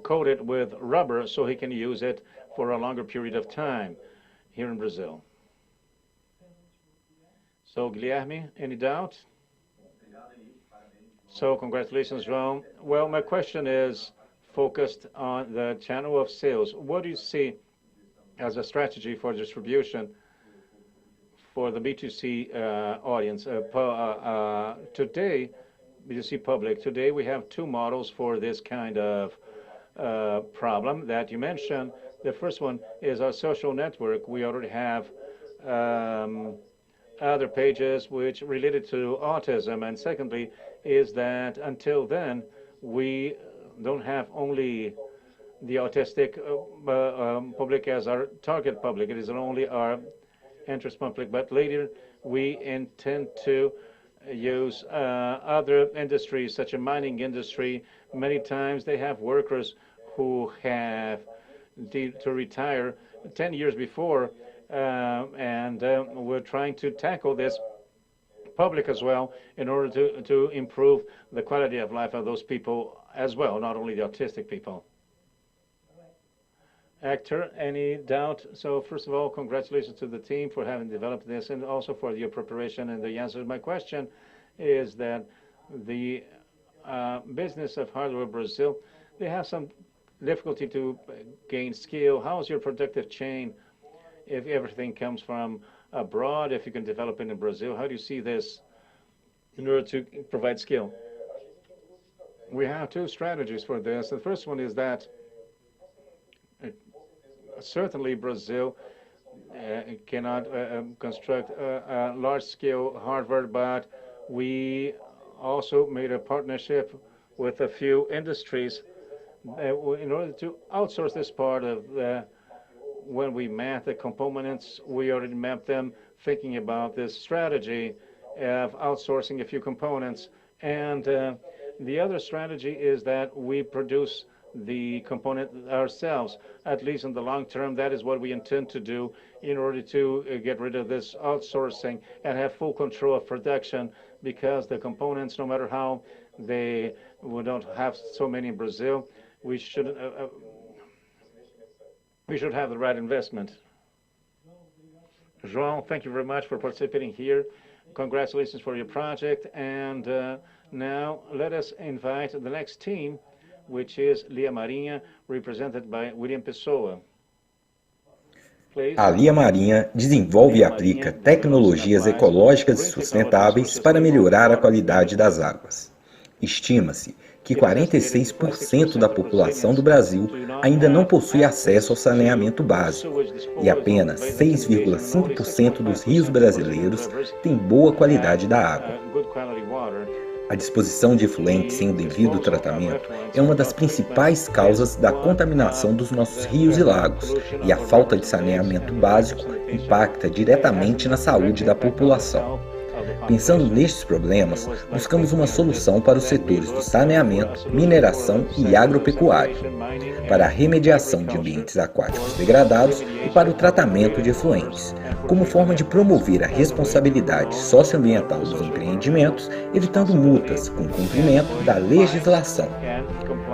coat it with rubber so he can use it for a longer period of time here in Brazil. So, Guilherme, any doubt? So, congratulations, João. Well, my question is focused on the channel of sales. What do you see as a strategy for distribution for the B2C audience? Today, B2C public, today we have two models for this kind of problem that you mentioned. The first one is our social network. We already have other pages which related to autism. And secondly is that until then, we don't have only the autistic public as our target public. It is only our interest public. But later, we intend to use other industries, such as mining industry. Many times they have workers who have to retire 10 years before, and we're trying to tackle this public as well in order to improve the quality of life of those people as well, not only the autistic people. Hector, any doubt? So first of all, congratulations to the team for having developed this, and also for your preparation and the answer. My question is that the business of hardware Brazil, they have some difficulty to gain skill. How is your productive chain if everything comes from abroad, if you can develop it in Brazil? How do you see this in order to provide skill? We have two strategies for this. The first one is that certainly Brazil cannot construct a large-scale hardware, but we also made a partnership with a few industries in order to outsource this part of when we map the components. We already mapped them thinking about this strategy of outsourcing a few components. And the other strategy is that we produce the component ourselves, at least in the long term. That is what we intend to do in order to get rid of this outsourcing and have full control of production, because the components, no matter how we don't have so many in Brazil, we should have the right investment. João, thank you very much for participating here. Congratulations for your project. And now let us invite the next team, which is Lia Marinha, represented by William Pessoa. Please. A Lia Marinha desenvolve e aplica tecnologias ecológicas e sustentáveis para melhorar a qualidade das águas. Estima-se que 46% da população do Brasil ainda não possui acesso ao saneamento básico e apenas 6,5% dos rios brasileiros têm boa qualidade da água. A disposição de efluentes sem o devido tratamento é uma das principais causas da contaminação dos nossos rios e lagos, e a falta de saneamento básico impacta diretamente na saúde da população. Pensando nestes problemas, buscamos uma solução para os setores do saneamento, mineração e agropecuária, para a remediação de ambientes aquáticos degradados e para o tratamento de efluentes, como forma de promover a responsabilidade socioambiental dos empreendimentos, evitando multas com cumprimento da legislação.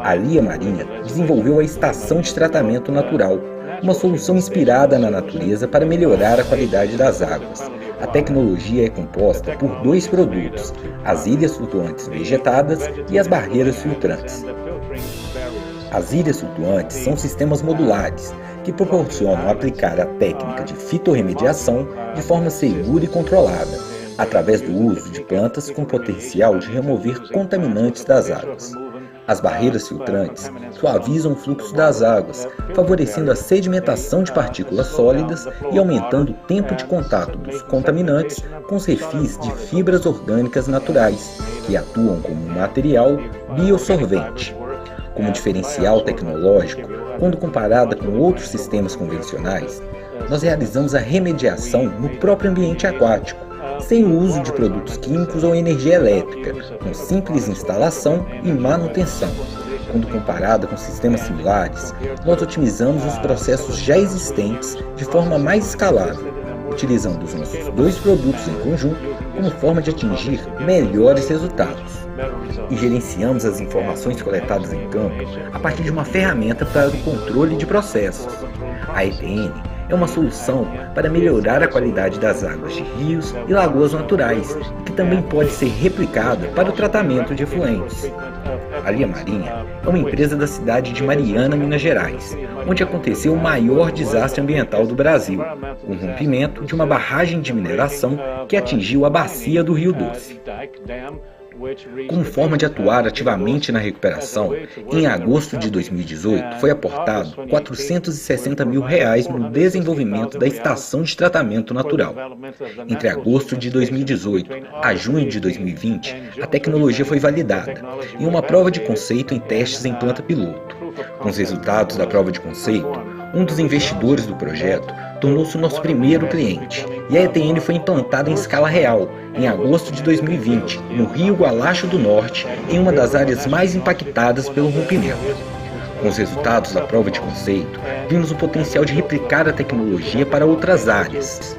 A Lia Marinha desenvolveu a estação de tratamento natural, uma solução inspirada na natureza para melhorar a qualidade das águas. A tecnologia é composta por dois produtos, as ilhas flutuantes vegetadas e as barreiras filtrantes. As ilhas flutuantes são sistemas modulares que proporcionam aplicar a técnica de fitorremediação de forma segura e controlada, através do uso de plantas com potencial de remover contaminantes das águas. As barreiras filtrantes suavizam o fluxo das águas, favorecendo a sedimentação de partículas sólidas e aumentando o tempo de contato dos contaminantes com os refis de fibras orgânicas naturais, que atuam como um material biosorvente. Como diferencial tecnológico, quando comparada com outros sistemas convencionais, nós realizamos a remediação no próprio ambiente aquático, sem o uso de produtos químicos ou energia elétrica, com simples instalação e manutenção. Quando comparada com sistemas similares, nós otimizamos os processos já existentes de forma mais escalável, utilizando os nossos dois produtos em conjunto como forma de atingir melhores resultados. E gerenciamos as informações coletadas em campo a partir de uma ferramenta para o controle de processos. A ETN é uma solução para melhorar a qualidade das águas de rios e lagoas naturais, que também pode ser replicada para o tratamento de efluentes. A Lia Marinha é uma empresa da cidade de Mariana, Minas Gerais, onde aconteceu o maior desastre ambiental do Brasil, com o rompimento de uma barragem de mineração que atingiu a bacia do Rio Doce. Como forma de atuar ativamente na recuperação, em agosto de 2018 foi aportado R$ 460 mil no desenvolvimento da estação de tratamento natural. Entre agosto de 2018 a junho de 2020, a tecnologia foi validada em uma prova de conceito em testes em planta piloto. Com os resultados da prova de conceito, um dos investidores do projeto tornou-se o nosso primeiro cliente, e a ETN foi implantada em escala real, em agosto de 2020, no Rio Gualacho do Norte, em uma das áreas mais impactadas pelo rompimento. Com os resultados da prova de conceito, vimos o potencial de replicar a tecnologia para outras áreas.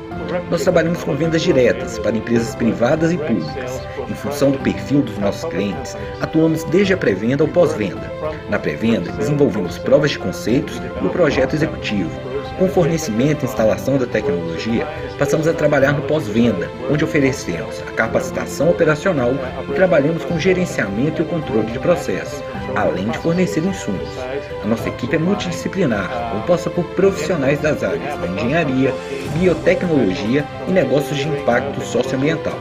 Nós trabalhamos com vendas diretas para empresas privadas e públicas. Em função do perfil dos nossos clientes, atuamos desde a pré-venda ao pós-venda. Na pré-venda, desenvolvemos provas de conceitos e o projeto executivo. Com o fornecimento e instalação da tecnologia, passamos a trabalhar no pós-venda, onde oferecemos a capacitação operacional e trabalhamos com o gerenciamento e o controle de processos, além de fornecer insumos. A nossa equipe é multidisciplinar, composta por profissionais das áreas da engenharia, biotecnologia e negócios de impacto socioambiental.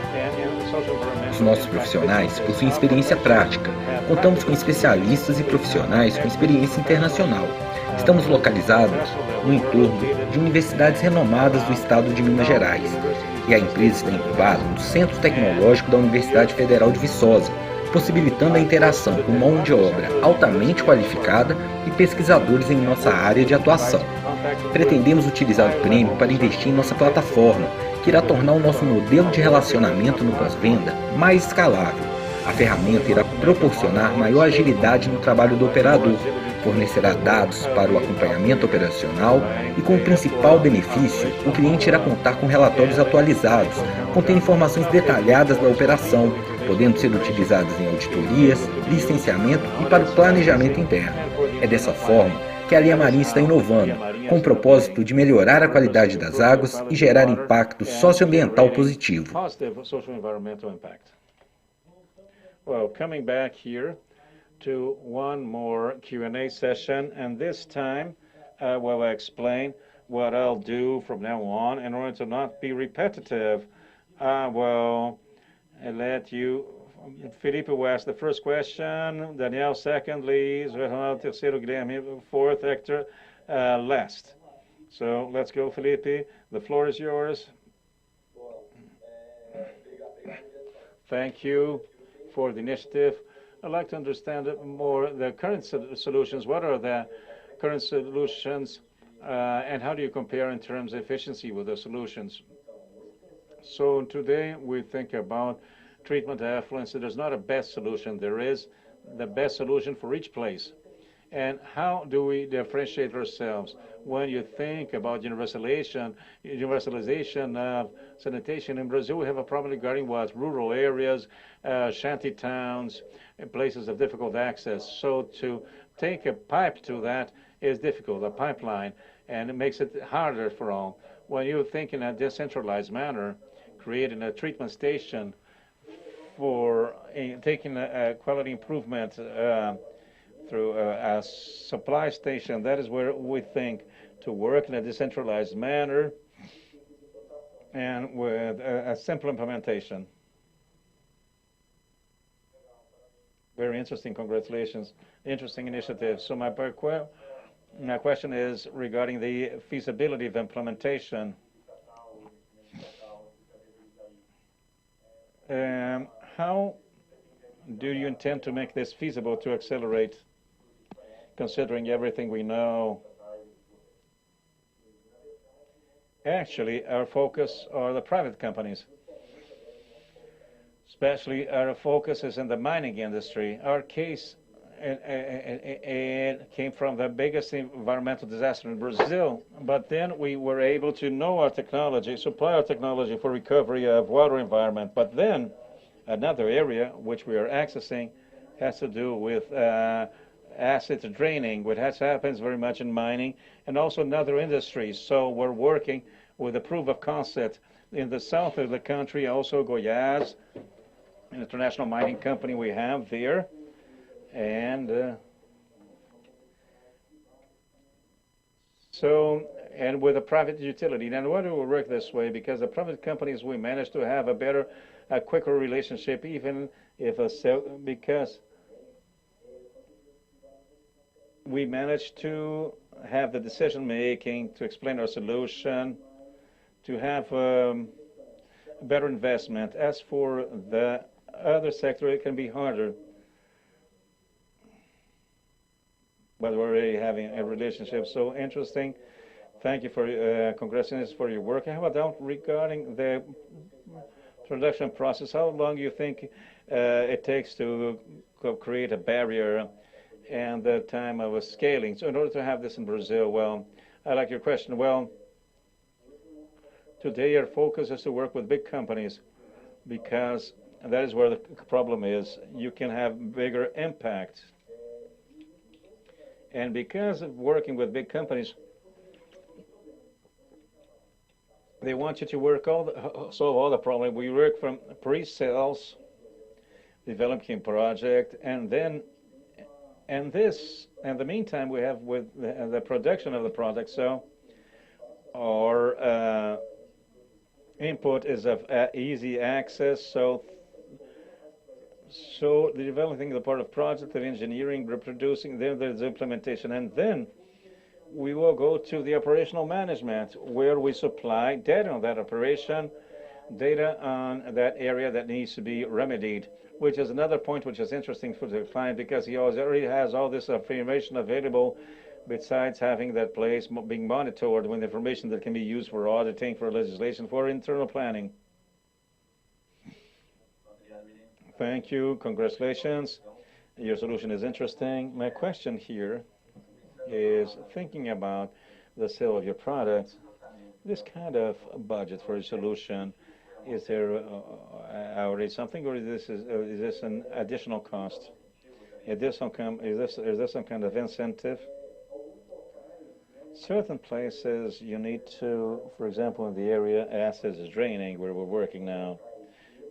Os nossos profissionais possuem experiência prática. Contamos com especialistas e profissionais com experiência internacional. Estamos localizados no entorno de universidades renomadas do estado de Minas Gerais. E a empresa está incubada no Centro Tecnológico da Universidade Federal de Viçosa, possibilitando a interação com mão de obra altamente qualificada e pesquisadores em nossa área de atuação. Pretendemos utilizar o prêmio para investir em nossa plataforma, que irá tornar o nosso modelo de relacionamento no pós-venda mais escalável. A ferramenta irá proporcionar maior agilidade no trabalho do operador, fornecerá dados para o acompanhamento operacional e, com o principal benefício, o cliente irá contar com relatórios atualizados, contendo informações detalhadas da operação, podendo ser utilizadas em auditorias, licenciamento e para o planejamento interno. É dessa forma que a Lia Marinha está inovando, com o propósito de melhorar a qualidade das águas e gerar impacto socioambiental positivo. Well, coming back here to one more Q&A session, and this time I will explain what I'll do from now on in order to not be repetitive. I will let you Felipe will ask the first question, Daniel second, Liz, Ronaldo terceiro, Guilherme fourth, Hector last. So let's go, Felipe. The floor is yours. Thank you for the initiative. I'd like to understand more the current solutions. What are the current solutions, and how do you compare in terms of efficiency with the solutions? So today we think about treatment effluents. There's not a best solution. There is the best solution for each place. And how do we differentiate ourselves? When you think about universalization of sanitation in Brazil, we have a problem regarding what? Rural areas, shanty towns, places of difficult access. So to take a pipe to that is difficult, a pipeline, and it makes it harder for all. When you think in a decentralized manner, creating a treatment station for taking a quality improvement through a supply station, that is where we think to work in a decentralized manner and with a simple implementation. Very interesting, congratulations. Interesting initiative. So my question is regarding the feasibility of implementation. How do you intend to make this feasible to accelerate, considering everything we know? Actually, our focus are the private companies. Especially our focus is in the mining industry. Our case it came from the biggest environmental disaster in Brazil, but then we were able to know our technology, supply our technology for recovery of water environment. But then another area which we are accessing has to do with acid draining, which happens very much in mining and also in other industries. So we're working with a proof of concept in the south of the country, also Goiás, an international mining company we have there. And with a private utility. And why do we work this way? Because the private companies, we manage to have a quicker relationship, even if because we manage to have the decision making, to explain our solution, to have better investment. As for the other sector, it can be harder. But we're already having a relationship. So interesting. Thank you for congratulations for your work. How about regarding the production process? How long do you think it takes to create a barrier and the time of scaling? So in order to have this in Brazil, well, I like your question. Well, today our focus is to work with big companies because that is where the problem is. You can have bigger impact. And because of working with big companies, they want you to work solve all the problems. We work from pre-sales, developing project, and then in the meantime we have with the production of the product. So our input is of easy access. So the developing the part of project, of engineering, reproducing, then there's implementation, and then we will go to the operational management where we supply data on that operation, data on that area that needs to be remedied, which is another point which is interesting for the client because he already has all this information available besides having that place being monitored with information that can be used for auditing, for legislation, for internal planning. Thank you. Congratulations. Your solution is interesting. My question here is thinking about the sale of your product. This kind of budget for a solution, is there already something, or is this an additional cost? Is there some kind of incentive? Certain places you need to, for example, in the area acids draining where we're working now.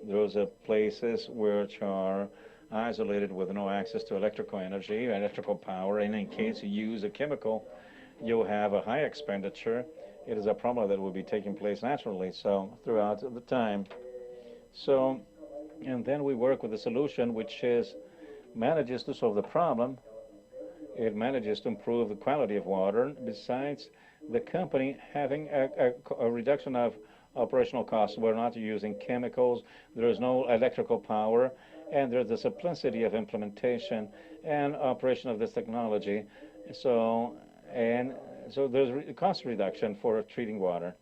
Those are places which are isolated with no access to electrical energy, electrical power, and in case you use a chemical, you'll have a high expenditure. It is a problem that will be taking place naturally, so throughout the time. So And then we work with a solution which manages to solve the problem. It manages to improve the quality of water, besides the company having a reduction of operational costs. We're not using chemicals, there is no electrical power, and there's the simplicity of implementation and operation of this technology. So there's cost reduction for treating water.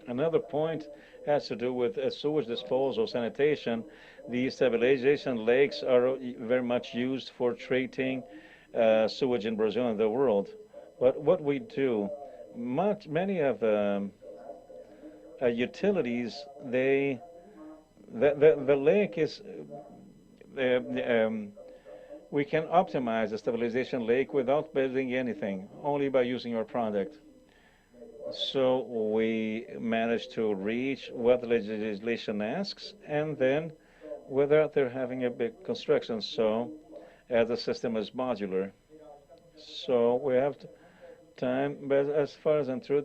Another point has to do with sewage disposal, sanitation. The stabilization lakes are very much used for treating sewage in Brazil and the world. But what we do, many of the utilities, the lake is, we can optimize the stabilization lake without building anything, only by using our product. So we managed to reach what the legislation asks, and then without there having a big construction. So as the system is modular, so we have time. But as far as I'm through,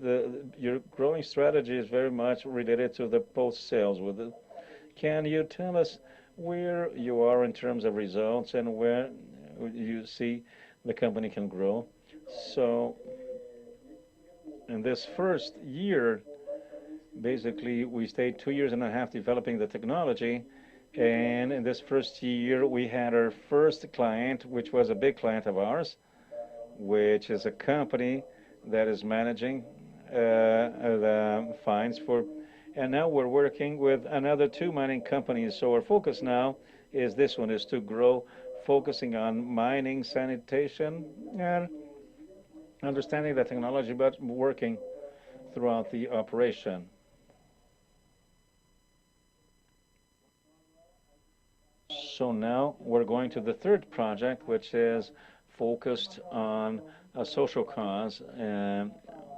your growing strategy is very much related to the post-sales. Can you tell us where you are in terms of results and where you see the company can grow? So in this first year, basically, we stayed 2.5 years developing the technology. And in this first year, we had our first client, which was a big client of ours, which is a company that is managing the fines for. And now we're working with another 2 mining companies. So our focus now is this one, is to grow, focusing on mining, sanitation, and understanding the technology, but working throughout the operation. So now we're going to the third project, which is focused on a social cause,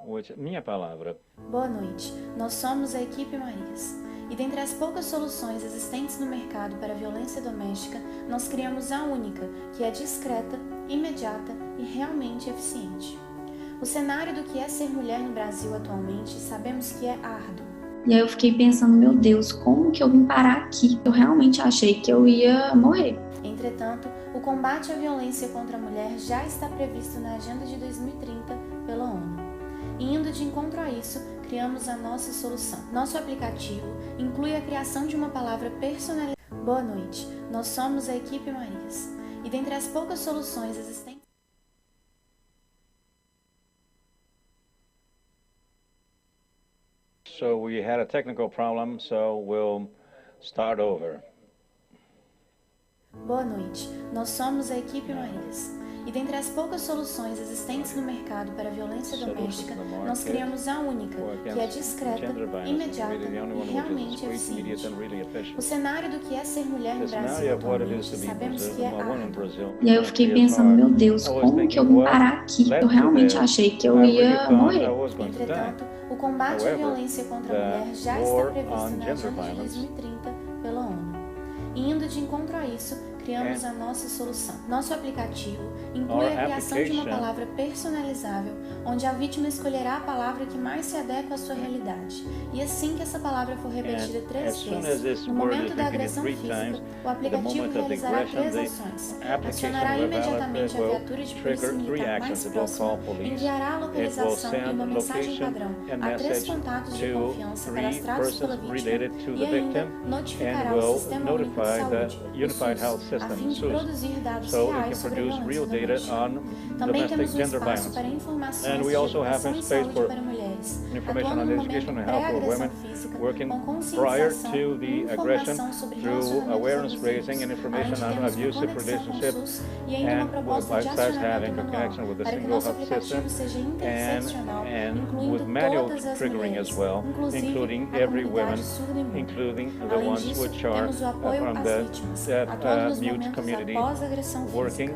which minha palavra. Boa noite. Nós somos a equipe Marias. E dentre as poucas soluções existentes no mercado para a violência doméstica, nós criamos a única, que é discreta, imediata e realmente eficiente. O cenário do que é ser mulher no Brasil atualmente, sabemos que é árduo. E aí eu fiquei pensando, meu Deus, como que eu vim parar aqui? Eu realmente achei que eu ia morrer. Entretanto, o combate à violência contra a mulher já está previsto na Agenda de 2030 pela ONU. E indo de encontro a isso, criamos a nossa solução. Nosso aplicativo inclui a criação de uma palavra personalizada. Boa noite, nós somos a equipe Marias. E dentre as poucas soluções existentes... So we had a technical problem, so we'll start over. Boa noite, nós somos a equipe Marias. E dentre as poucas soluções existentes no mercado para a violência doméstica, nós criamos a única, que é discreta, imediata e realmente eficiente. O cenário do que é ser mulher no Brasil atualmente, sabemos que é árduo. E aí eu fiquei pensando, meu Deus, como que eu vim parar aqui? Eu realmente achei que eu ia morrer. Entretanto, o combate à violência contra a mulher já está previsto na Agenda de 2030 pela ONU. E indo de encontro a isso, criamos a nossa solução. Nosso aplicativo inclui a criação de uma palavra personalizável, onde a vítima escolherá a palavra que mais se adequa à sua realidade. E assim que essa palavra for repetida 3 vezes, no momento da agressão física, o aplicativo realizará 3 ações. Acionará imediatamente a viatura de polícia militar mais próxima, enviará a localização e uma mensagem padrão a 3 contatos de confiança cadastrados pela vítima e ainda notificará o Sistema Único de Saúde, a fim de produzir dados reais sobre a violência doméstica. Também temos um espaço para informações de educação e saúde para mulheres, atuando no momento pré-agressão física, com conscientização e informação sobre relacionamentos abusivos, além de termos uma conexão com o SUS e ainda uma proposta de acionamento manual, para que nosso aplicativo seja interseccional, incluindo todas as mulheres, inclusive a comunidade surda-imune. Além disso, temos o apoio às vítimas, atuando nos momentos após a agressão física.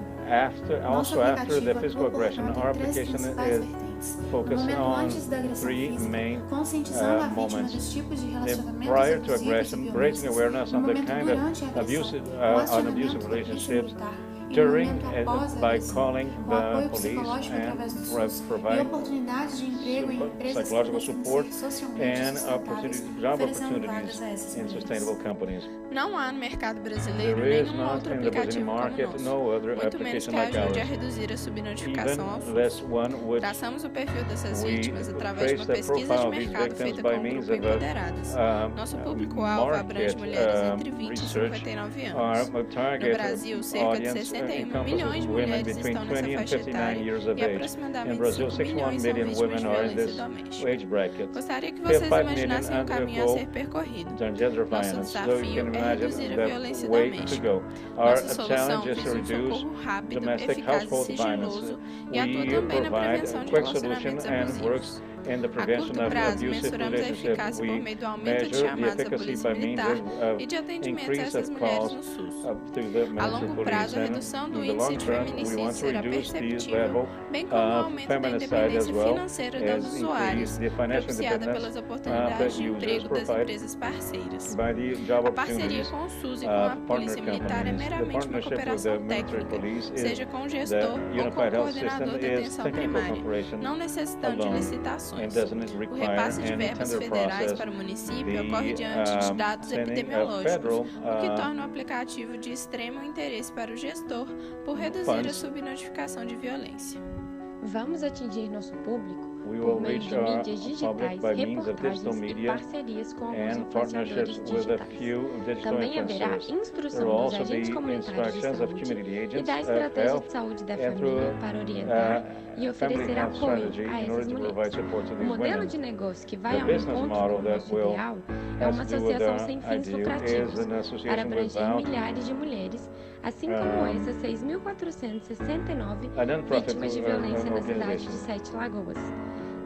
Nosso aplicativo atua colocando 3 principais vertentes. No momento antes da agressão física, conscientizando a vítima dos tipos de relacionamentos abusivos e violentos. No momento durante a agressão física, com acionamento da polícia militar. during após a by agressão, calling o the apoio police psicológico através do SUS e provide oportunidades de emprego em empresas que psychological buscam support ser socialmente and sustentáveis, job oferecendo opportunities vagas a essas in mulheres. sustainable companies. Não há no mercado brasileiro There is nenhum not outro in the Brazilian aplicativo como o market nosso, no other muito menos application que like ajude a ours. reduzir a subnotificação ao Even less SUS. one which Traçamos o perfil dessas we vítimas através de uma trace the pesquisa de profile of these mercado victims feita by com um means grupo of a empoderadas. Nosso público-alvo abrange market mulheres entre 20 e research. 59 Our anos. No target Brasil, cerca de audience 61 milhões de women mulheres between estão nessa 20 and faixa 59 etária years of e age. In aproximadamente Brazil, 5 61 milhões são million vítimas women de are in violência this doméstica. age bracket. Gostaria que vocês 5 million imaginassem o caminho a undergo ser percorrido. gender Nosso violence. So you desafio can é imagine reduzir a the violência way to doméstica. go. Our Nossa solução challenge is visa to um reduce socorro rápido, domestic eficaz e household violence. sigiloso e atua We também na provide prevenção a de quick solution relacionamentos and abusivos. works in the A prevention curto of prazo, abusive mensuramos a relationships. eficácia por We meio do aumento de measure the chamadas à efficacy polícia by means militar of e de atendimento a increase essas of mulheres calls no SUS. to the A military longo police, prazo, a and redução do in the índice long de term, we feminicídio want to será reduce the perceptível, level bem como o of aumento da feminicide as independência well financeira das as usuárias, increase the financial propiciada independence pelas of oportunidades the de users emprego das provided empresas parceiras. by the job A parceria opportunities com o SUS e com of a partner Polícia Militar é companies. The meramente uma partnership with the cooperação military técnica, police is seja com o the gestor ou com o unified health coordenador system da is atenção technical primária, cooperation não necessitando de alone and licitações. doesn't O require repasse de any verbas tender federais process. para o município The ocorre diante de dados sending epidemiológicos, federal o que torna o aplicativo de extremo interesse para o gestor por reduzir a funds. subnotificação de violência. Vamos atingir nosso público We por will meio reach de our mídias public digitais, by means of digital reportagens e media parcerias com alguns and partnerships influenciadores with a digitais. few digital Também haverá influencers. There instrução will dos also agentes be comunitários de instructions of saúde community e agents da of estratégia health de saúde da and família through para orientar e family oferecer health apoio strategy a in essas order to provide mulheres. support to O these modelo women. de negócio que The vai ao business encontro model do that nosso will ideal é uma has to do with associação the sem fins ideal lucrativos is an para association abranger without milhares de mulheres, assim como essas 6.469 a non-profit vítimas de violência na cidade de organization. Sete Lagoas.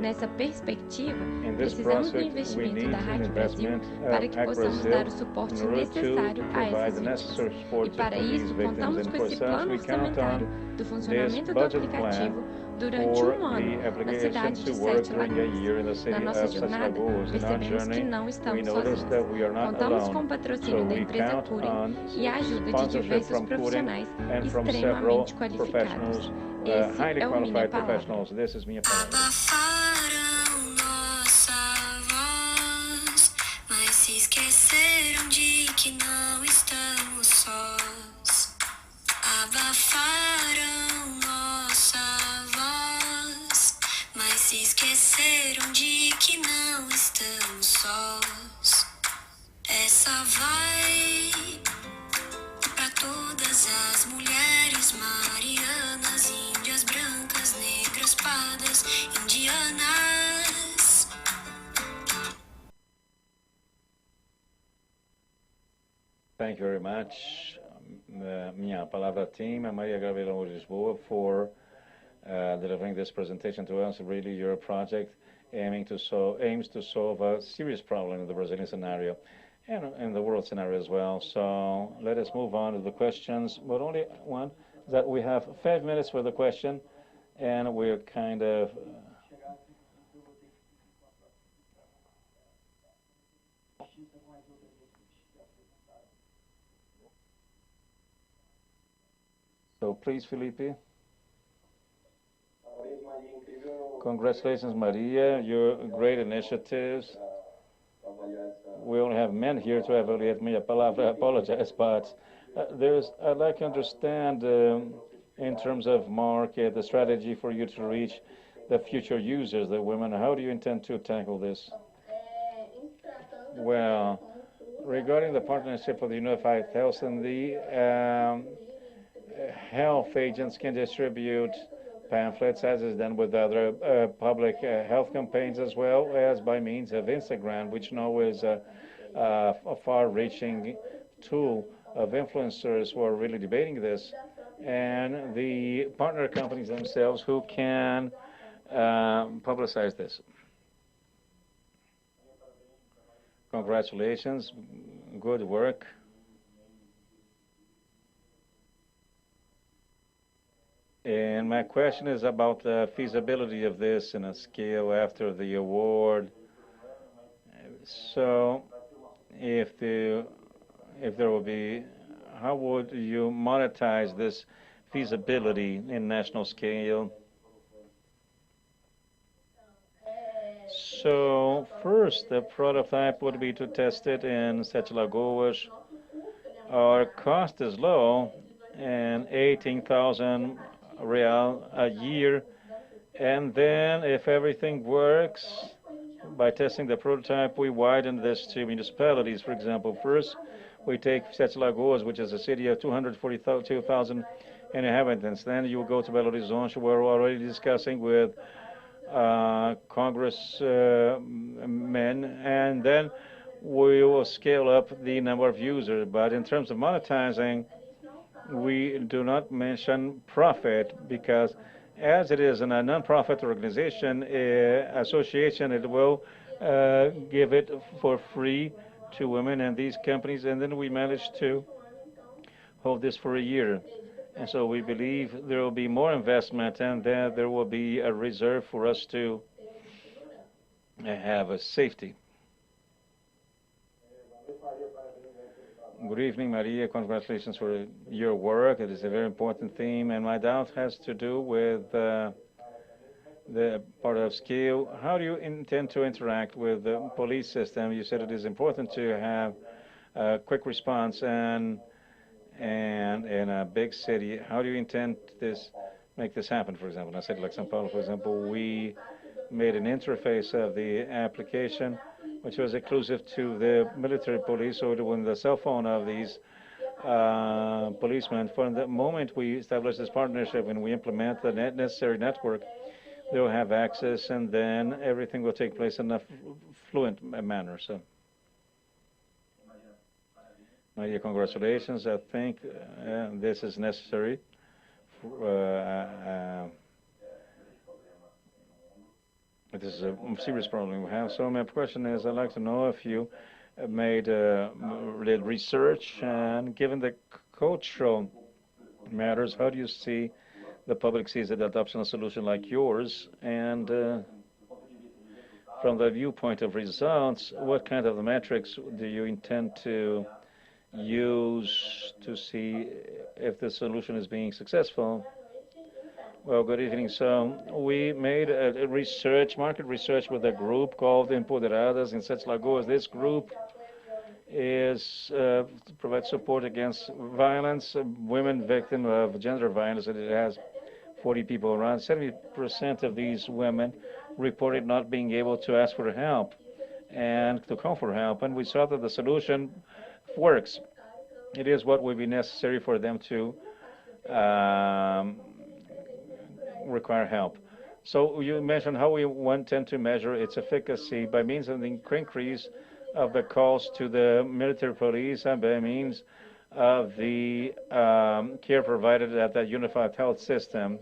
Nessa perspectiva, In this precisamos do prospect, we investimento need da an HackBrazil investment para que possamos HackBrazil dar o suporte in order necessário to a provide essas the vítimas. necessary E support para for these isso, victims. contamos And com for esse such, plano we count orçamentário on do this funcionamento do budget aplicativo plan durante for um ano the na application cidade de to work Sete during a Lagoas. year in the city Na of nossa Sete jornada, Lagoas. In our percebemos que journey, não we estamos noticed sozinhos. that we are not Contamos com o alone. patrocínio So da we empresa count Curem on e a ajuda de sponsorship diversos from Curem profissionais and from several extremamente qualificados. professionals, Esse highly é o Minha qualified Palavra. professionals. This is minha palavra. Abafaram nossa voz, mas se esqueceram de que não estamos sós. Abafaram nossa voz, mas se esqueceram de que não estamos sós. Essa vai pra todas as mulheres marianas, índias, brancas, negras, pardas, indianas. Thank you very much. Minha palavra team, Maria Gabriela Lisboa, for delivering this presentation to us. Really, your project aims to solve a serious problem in the Brazilian scenario and in the world scenario as well. So let us move on to the questions, but only one, that we have 5 minutes for the question, and we're kind of so please, Felipe. Congratulations, Maria, your great initiatives. We only have men here to evaluate minha palavra. I apologize, but I'd like to understand in terms of market, the strategy for you to reach the future users, the women. How do you intend to tackle this? Well, regarding the partnership with the Unified Health, and the health agents can distribute pamphlets, as is done with other public health campaigns, as well as by means of Instagram, which now is a far-reaching tool of influencers who are really debating this, and the partner companies themselves who can publicize this. Congratulations, good work. And my question is about the feasibility of this in a scale after the award. So, if there will be, how would you monetize this feasibility in national scale. So first, the prototype would be to test it in Sete Lagoas. Our cost is low, and 18,000 real a year. And then if everything works, by testing the prototype, we widen this to municipalities. For example, first, we take Sete Lagoas, which is a city of 242,000 inhabitants. Then you will go to Belo Horizonte. We're already discussing with congressmen, and then we will scale up the number of users. But in terms of monetizing, we do not mention profit, because as it is in a non-profit organization, association, it will give it for free to women and these companies, and then we managed to hold this for a year. And so we believe there will be more investment, and then there will be a reserve for us to have a safety. Good evening, Maria. Congratulations for your work. It is a very important theme, and my doubt has to do with the part of scale. How do you intend to interact with the police system? You said it is important to have a quick response, and in a big city, how do you intend make this happen? For example, in a city like São Paulo, for example, we made an interface of the application which was exclusive to the military police, so when the cell phone of these policemen, from the moment we establish this partnership and we implement the necessary network, they will have access, and then everything will take place in a fluent manner. So, Maria, congratulations. I think this is necessary. This is a serious problem we have. So my question is, I'd like to know if you made research, and given the cultural matters, how do you see the public sees the adoption of a solution like yours? And from the viewpoint of results, what kind of metrics do you intend to use to see if the solution is being successful? Well, good evening. So we made a market research with a group called Empoderadas in Sete Lagoas. This group is provides support against violence, women victims of gender violence. And it has 40 people around. 70% of these women reported not being able to ask for help and to call for help. And we saw that the solution works. It is what would be necessary for them to require help. So you mentioned how we tend to measure its efficacy by means of the increase of the calls to the military police and by means of the care provided at the unified health system.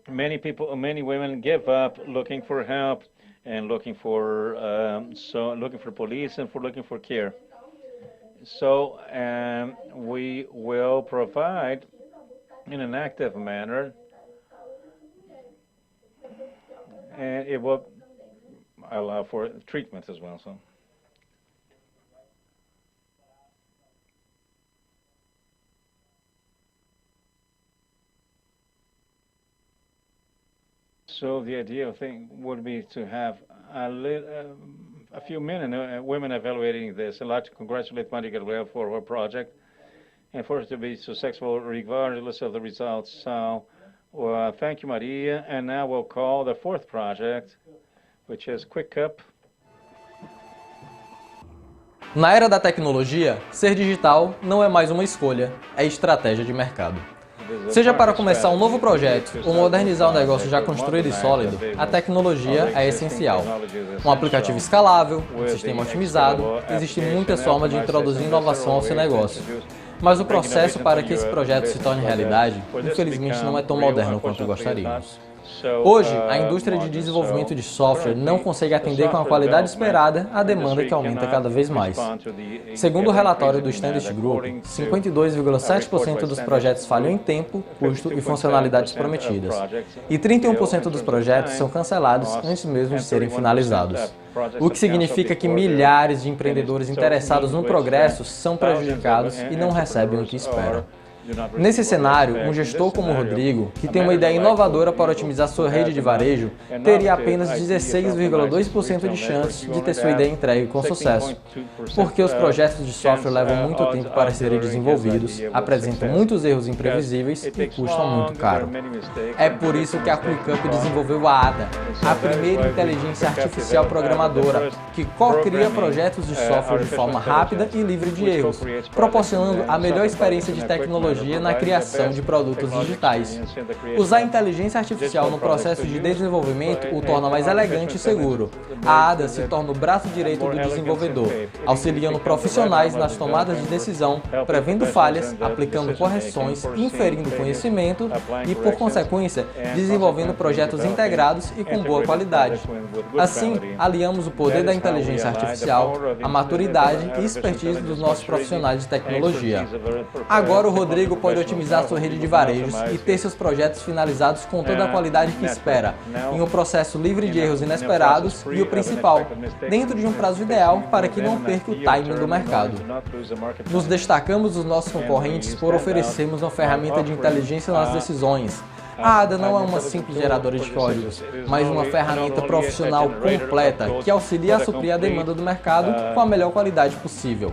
Many women give up looking for help and looking for police and looking for care. So we will provide in an active manner, and it will allow for treatment as well. So the ideal thing would be to have a few women evaluating this. I'd like to congratulate Maria Gabriela for her project and for it to be successful regardless of the results. So thank you, Maria. And now we'll call the fourth project, which is QuickUp. Na era da tecnologia, ser digital não é mais uma escolha, é estratégia de mercado. Seja para começar um novo projeto ou modernizar um negócio já construído e sólido, a tecnologia é essencial. Um aplicativo escalável, um sistema otimizado, existem muitas formas de introduzir inovação ao seu negócio. Mas o processo para que esse projeto se torne realidade, infelizmente, não é tão moderno quanto gostaríamos. Hoje, a indústria de desenvolvimento de software não consegue atender com a qualidade esperada a demanda que aumenta cada vez mais. Segundo o relatório do Standard Group, 52,7% dos projetos falham em tempo, custo e funcionalidades prometidas, e 31% dos projetos são cancelados antes mesmo de serem finalizados. O que significa que milhares de empreendedores interessados no progresso são prejudicados e não recebem o que esperam. Nesse cenário, um gestor como o Rodrigo, que tem uma ideia inovadora para otimizar sua rede de varejo, teria apenas 16,2% de chance de ter sua ideia entregue com sucesso, porque os projetos de software levam muito tempo para serem desenvolvidos, apresentam muitos erros imprevisíveis e custam muito caro. É por isso que a QuickUp desenvolveu a ADA, a primeira inteligência artificial programadora, que co-cria projetos de software de forma rápida e livre de erros, proporcionando a melhor experiência de tecnologia na criação de produtos digitais. Usar a inteligência artificial no processo de desenvolvimento o torna mais elegante e seguro. A ADA se torna o braço direito do desenvolvedor, auxiliando profissionais nas tomadas de decisão, prevendo falhas, aplicando correções, inferindo conhecimento e, por consequência, desenvolvendo projetos integrados e com boa qualidade. Assim, aliamos o poder da inteligência artificial, a maturidade e expertise dos nossos profissionais de tecnologia. Agora o Rodrigo pode otimizar sua rede de varejos e ter seus projetos finalizados com toda a qualidade que espera, em um processo livre de erros inesperados e o principal, dentro de um prazo ideal para que não perca o timing do mercado. Nos destacamos dos nossos concorrentes por oferecermos uma ferramenta de inteligência nas decisões. A ADA não é uma simples geradora de códigos, mas uma ferramenta profissional completa que auxilia a suprir a demanda do mercado com a melhor qualidade possível.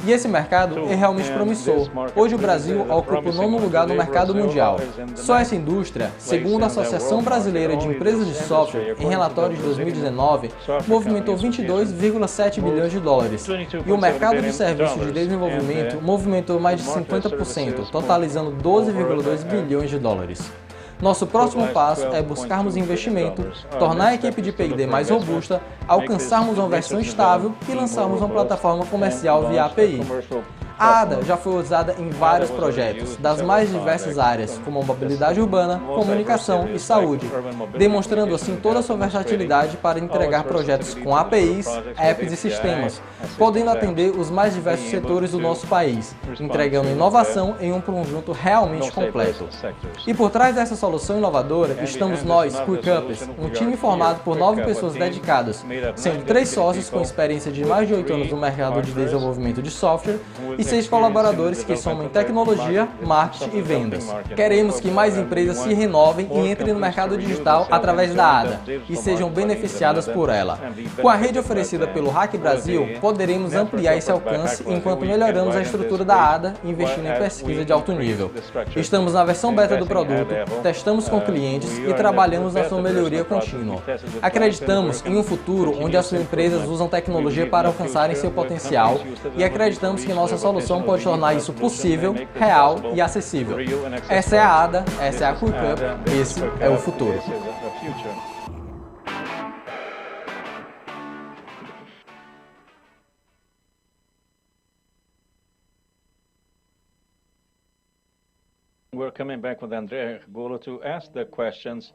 E esse mercado é realmente promissor. Hoje o Brasil ocupa o 9º lugar no mercado mundial. Só essa indústria, segundo a Associação Brasileira de Empresas de Software, em relatório de 2019, movimentou 22,7 bilhões de dólares. E o mercado de serviços de desenvolvimento movimentou mais de 50%, totalizando 12,2 bilhões de dólares. Nosso próximo passo é buscarmos investimento, tornar a equipe de P&D mais robusta, alcançarmos uma versão estável e lançarmos uma plataforma comercial via API. A ADA já foi usada em vários projetos, das mais diversas áreas, como mobilidade urbana, comunicação e saúde, demonstrando assim toda a sua versatilidade para entregar projetos com APIs, apps e sistemas, podendo atender os mais diversos setores do nosso país, entregando inovação em um conjunto realmente completo. E por trás dessa solução inovadora estamos nós, QuickUpers, um time formado por 9 pessoas dedicadas, sendo 3 sócios com experiência de mais de 8 anos no mercado de desenvolvimento de software e 6 colaboradores que somam em tecnologia, marketing e vendas. Queremos que mais empresas se renovem e entrem no mercado digital através da ADA e sejam beneficiadas por ela. Com a rede oferecida pelo HackBrazil, poderemos ampliar esse alcance enquanto melhoramos a estrutura da ADA, investindo em pesquisa de alto nível. Estamos na versão beta do produto, testamos com clientes e trabalhamos na sua melhoria contínua. Acreditamos em um futuro onde as suas empresas usam tecnologia para alcançarem seu potencial e acreditamos que nossa solução pode tornar isso possível, real e acessível. Essa é a ADA, essa é a QuickUp, esse é o futuro. We're coming back with Andrea Golo to ask the questions,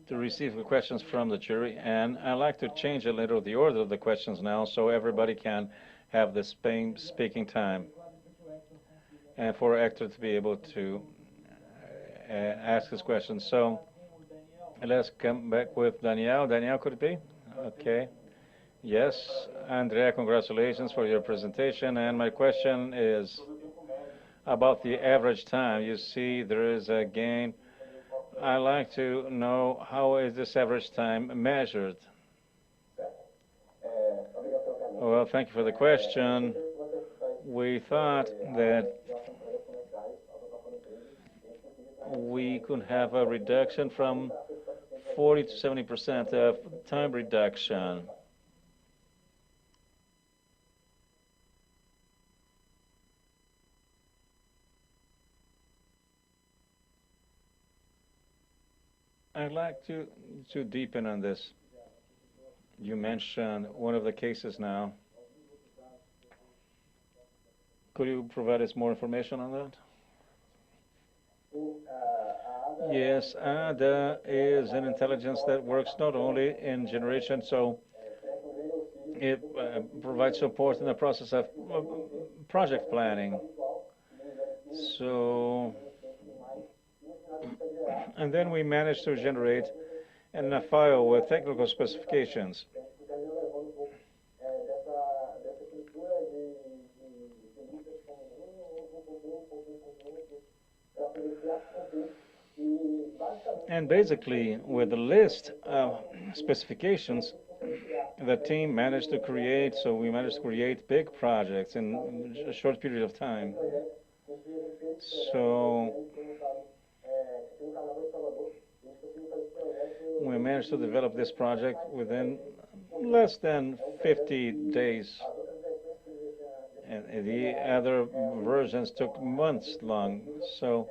to receive the questions from the jury, and I'd like to change a little the order of the questions now so everybody can have the speaking time. And for Hector to be able to ask his questions. So let's come back with Danielle. Danielle, could it be? Okay. Yes. Andrea, congratulations for your presentation. And my question is about the average time. You see there is a gain. I'd like to know how is this average time measured? Well, thank you for the question. We thought that we could have a reduction from 40 to 70% of time reduction. I'd like to deepen on this. You mentioned one of the cases now. Could you provide us more information on that? Yes, ADA is an intelligence that works not only in generation, so it provides support in the process of project planning. So, and then we managed to generate a file with technical specifications. And basically, with the list of specifications, the team managed to create, so we managed to create big projects in a short period of time. So we managed to develop this project within less than 50 days. And the other versions took months long. So,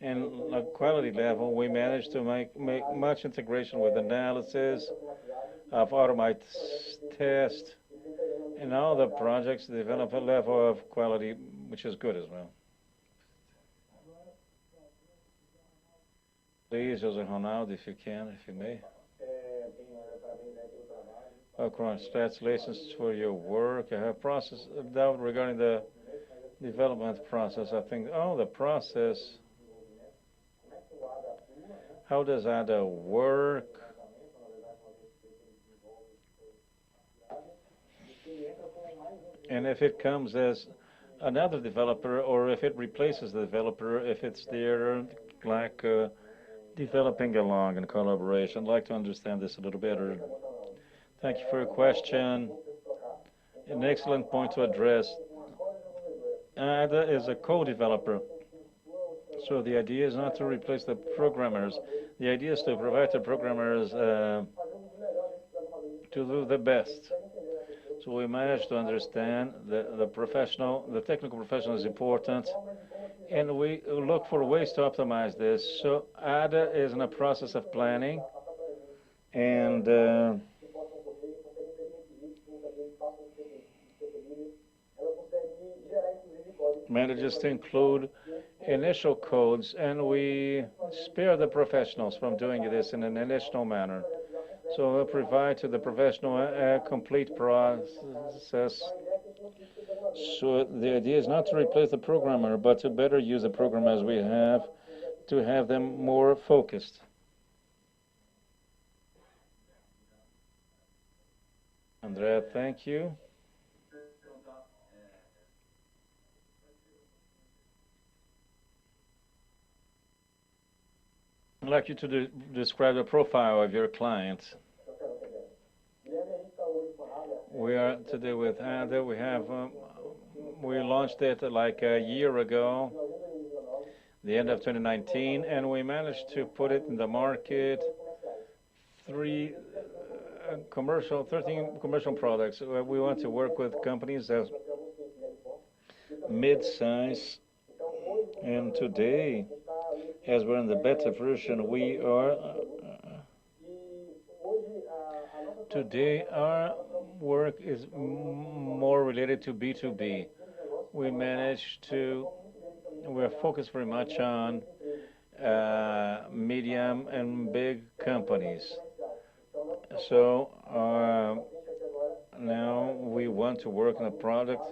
in a quality level, we managed to make much integration with analysis of automated test, and all the projects develop a level of quality which is good as well. Please, Jose Ronaldo, if you can, if you may. Congratulations for your work. I have process doubt regarding the development process. I think, the process. How does that work? And if it comes as another developer, or if it replaces the developer, if it's there, like developing along in collaboration. I'd like to understand this a little better. Thank you for your question. An excellent point to address. ADA is a co-developer. So the idea is not to replace the programmers. The idea is to provide the programmers to do the best. So we managed to understand the technical professional is important, and we look for ways to optimize this. So ADA is in a process of planning, and manages to include initial codes, and we spare the professionals from doing this in an initial manner. So we provide to the professional a complete process. So the idea is not to replace the programmer, but to better use the programmers we have, to have them more focused. Andrea, thank you. I'd like you to describe the profile of your client. We are today with ADA. We launched it like a year ago, the end of 2019, and we managed to put it in the market. 13 commercial products. We want to work with companies as mid-size, and today, as we're in the beta version, we are today our work is more related to B2B. We're focused very much on medium and big companies. So now we want to work on a product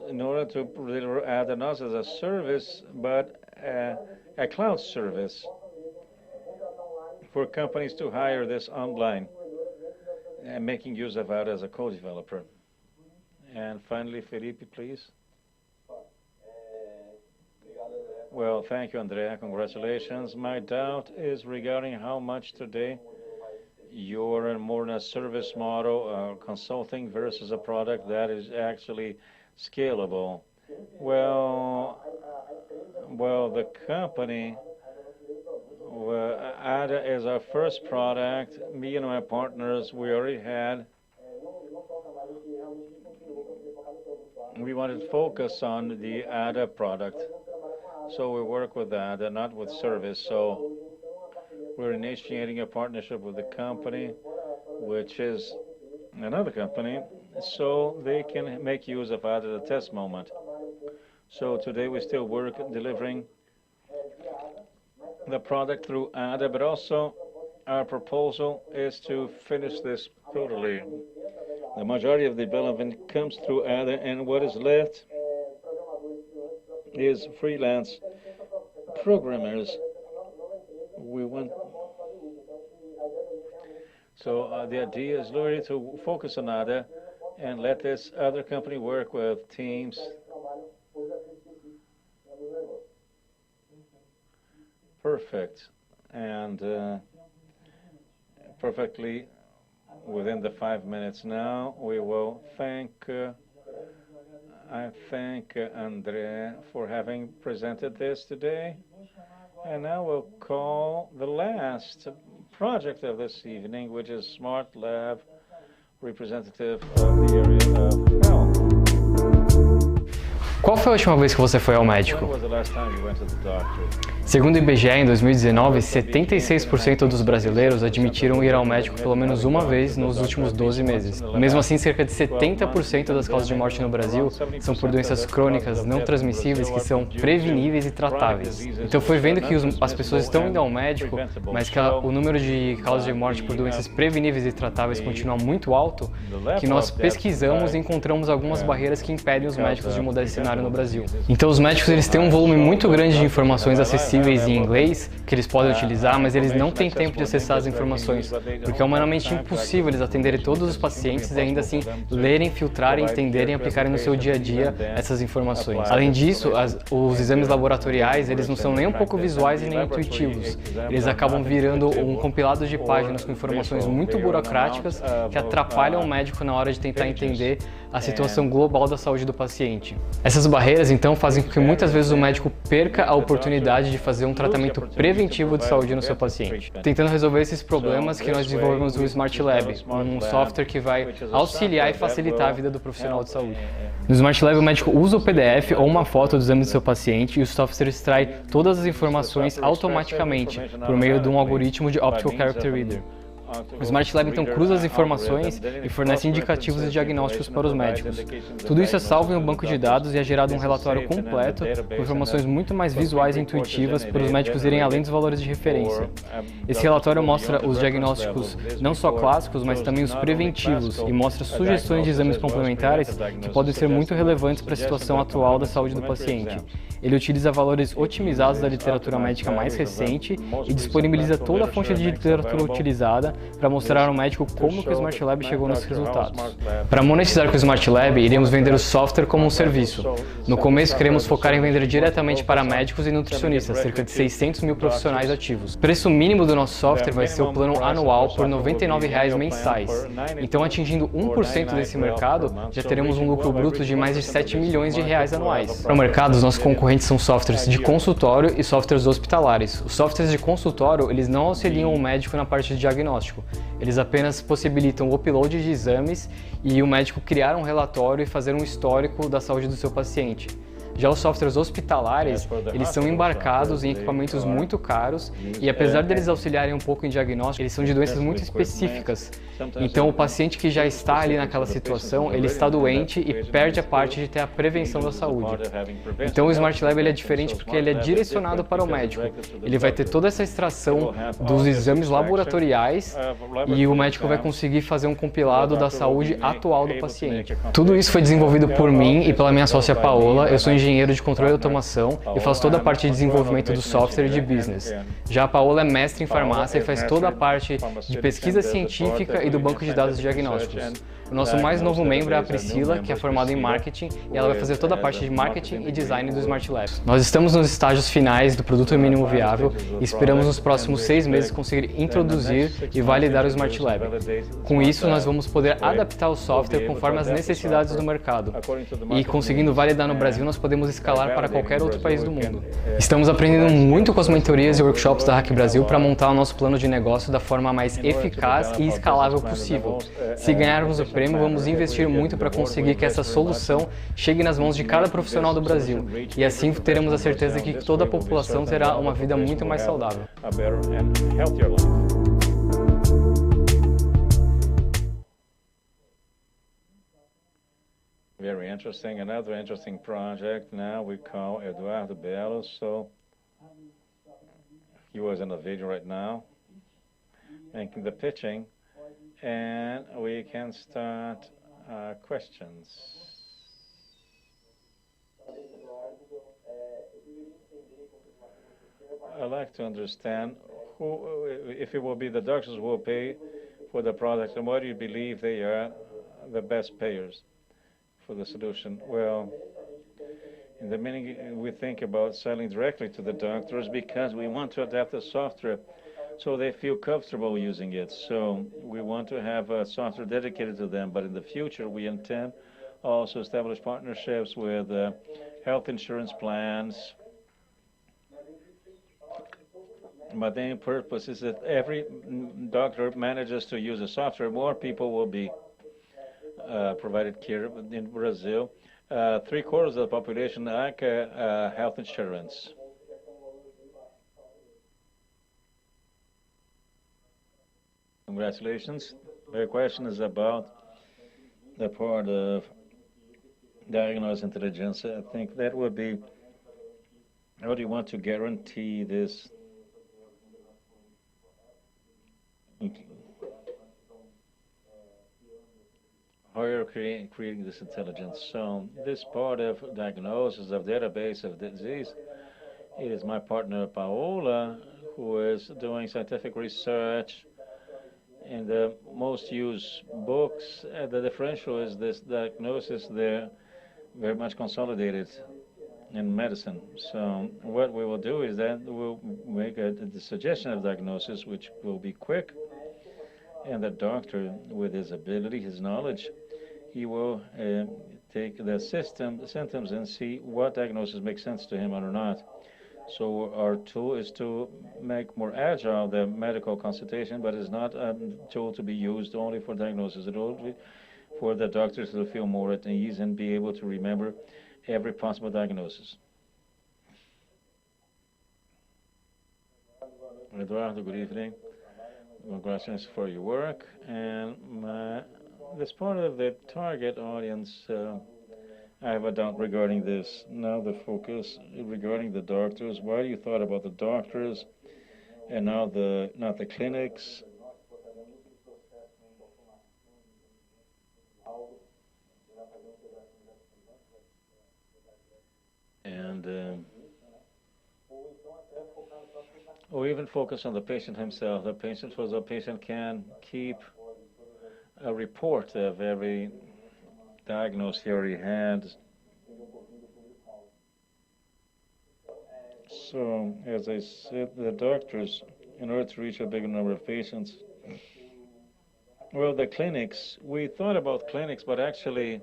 in order to deliver ADA not as a service, but a cloud service for companies to hire this online and making use of ADA as a co-developer. And finally, Felipe, please. Well, thank you, Andrea. Congratulations. My doubt is regarding how much today you're more in a service model, consulting versus a product that is actually scalable. Well, the company, ADA is our first product. Me and my partners, we wanted to focus on the ADA product. So we work with ADA, not with service. So we're initiating a partnership with the company, which is another company, so they can make use of ADA at the test moment. So today we still work delivering the product through ADA, but also our proposal is to finish this totally. The majority of the development comes through ADA, and what is left is freelance programmers. So the idea is really to focus on ADA and let this other company work with teams perfect and perfectly within the 5 minutes now. We will I thank André for having presented this today. And now we'll call the last project of this evening, which is Smart Lab, representative of the area of health. Qual foi a última vez que você foi ao médico? When was the last time you went to the doctor? Segundo o IBGE, em 2019, 76% dos brasileiros admitiram ir ao médico pelo menos uma vez nos últimos 12 meses. Mesmo assim, cerca de 70% das causas de morte no Brasil são por doenças crônicas não transmissíveis que são preveníveis e tratáveis. Então foi vendo que as pessoas estão indo ao médico, mas que o número de causas de morte por doenças preveníveis e tratáveis continua muito alto, que nós pesquisamos e encontramos algumas barreiras que impedem os médicos de mudar esse cenário no Brasil. Então os médicos eles têm um volume muito grande de informações acessíveis em inglês que eles podem utilizar, mas eles não têm tempo de acessar as informações, porque é humanamente impossível eles atenderem todos os pacientes e ainda assim lerem, filtrarem, entenderem e aplicarem no seu dia a dia essas informações. Além disso, os exames laboratoriais eles não são nem um pouco visuais e nem intuitivos. Eles acabam virando um compilado de páginas com informações muito burocráticas que atrapalham o médico na hora de tentar entender a situação global da saúde do paciente. Essas barreiras, então, fazem com que muitas vezes o médico perca a oportunidade de fazer um tratamento preventivo de saúde no seu paciente. Tentando resolver esses problemas que nós desenvolvemos o Smart Lab, um software que vai auxiliar e facilitar a vida do profissional de saúde. No Smart Lab, o médico usa o PDF ou uma foto do exame do seu paciente e o software extrai todas as informações automaticamente por meio de um algoritmo de Optical Character Reader. O Smart Lab então cruza as informações e fornece indicativos e diagnósticos para os médicos. Tudo isso é salvo em um banco de dados e é gerado um relatório completo com informações muito mais visuais e intuitivas para os médicos irem além dos valores de referência. Esse relatório mostra os diagnósticos não só clássicos, mas também os preventivos e mostra sugestões de exames complementares que podem ser muito relevantes para a situação atual da saúde do paciente. Ele utiliza valores otimizados da literatura médica mais recente e disponibiliza toda a fonte de literatura utilizada para mostrar ao médico como que o Smart Lab chegou nesses resultados. Para monetizar com o Smart Lab, iremos vender o software como um serviço. No começo, queremos focar em vender diretamente para médicos e nutricionistas, cerca de 600 mil profissionais ativos. O preço mínimo do nosso software vai ser o plano anual por R$ 99,00 mensais. Então, atingindo 1% desse mercado, já teremos um lucro bruto de mais de 7 milhões de reais anuais. Para o mercado, os nossos concorrentes são softwares de consultório e softwares hospitalares. Os softwares de consultório, eles não auxiliam o médico na parte de diagnóstico. Eles apenas possibilitam o upload de exames e o médico criar um relatório e fazer um histórico da saúde do seu paciente. Já os softwares hospitalares, eles são embarcados em equipamentos muito caros e apesar deles auxiliarem um pouco em diagnóstico, eles são de doenças muito específicas. Então o paciente que já está ali naquela situação, ele está doente e perde a parte de ter a prevenção da saúde. Então o Smart Lab ele é diferente porque ele é direcionado para o médico. Ele vai ter toda essa extração dos exames laboratoriais e o médico vai conseguir fazer um compilado da saúde atual do paciente. Tudo isso foi desenvolvido por mim e pela minha sócia Paola. Eu sou engenheiro de controle e automação e faço toda a parte de desenvolvimento do software e de business. Já a Paola é mestre em farmácia e faz toda a parte de pesquisa científica e do banco de dados diagnósticos. O nosso mais novo membro é a Priscila, que é formada em marketing, e ela vai fazer toda a parte de marketing e design do Smart Lab. Nós estamos nos estágios finais do produto mínimo viável e esperamos nos próximos 6 meses conseguir introduzir e validar o Smart Lab. Com isso, nós vamos poder adaptar o software conforme as necessidades do mercado. E conseguindo validar no Brasil, nós podemos escalar para qualquer outro país do mundo. Estamos aprendendo muito com as mentorias e workshops da HackBrazil para montar o nosso plano de negócio da forma mais eficaz e escalável possível. Se ganharmos o prêmio, vamos investir muito para conseguir que essa solução chegue nas mãos de cada profissional do Brasil. E assim teremos a certeza de que toda a população terá uma vida muito mais saudável. Very interesting. Another interesting project now we call Eduardo Belo. So he was in the video right now, making the pitching, and we can start questions. I'd like to understand who, if it will be the doctors who will pay for the product, and what do you believe they are the best payers for the solution? Well, In the beginning, we think about selling directly to the doctors because we want to adapt the software so they feel comfortable using it. So we want to have a software dedicated to them. But in the future, we intend also establish partnerships with health insurance plans. But the main purpose is that every doctor manages to use the software, more people will be provided care in Brazil. 3/4 of the population lack health insurance. Congratulations. The question is about the part of diagnosis intelligence. I think that would be, how do you want to guarantee this? How you're creating this intelligence. So this part of diagnosis of database of disease, it is my partner Paola who is doing scientific research in the most used books. The differential is this diagnosis, they're very much consolidated in medicine. So what we will do is that we'll make the suggestion of diagnosis, which will be quick, and the doctor, with his ability, his knowledge, he will take the symptoms and see what diagnosis makes sense to him or not. So our tool is to make more agile the medical consultation, but it's not a tool to be used only for diagnosis. It will be for the doctors to feel more at ease and be able to remember every possible diagnosis. Eduardo, good evening. Congratulations for your work. And this part of the target audience, I have a doubt regarding this. Now the focus regarding the doctors. Why you thought about the doctors and now not the clinics? And or even focus on the patient himself. The patient, so the patient can keep a report of every diagnosis he already had. So, as I said, the doctors, in order to reach a bigger number of patients, well, the clinics, we thought about clinics, but actually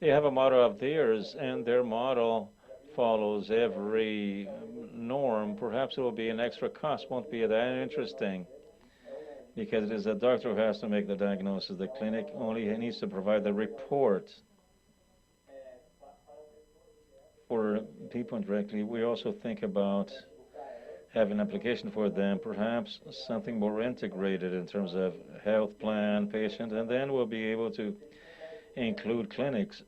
they have a model of theirs, and their model follows every norm. Perhaps it will be an extra cost, won't be that interesting, because it is the doctor who has to make the diagnosis. The clinic only needs to provide the report. For people directly, we also think about having an application for them, perhaps something more integrated in terms of health plan, patient, and then we'll be able to include clinics.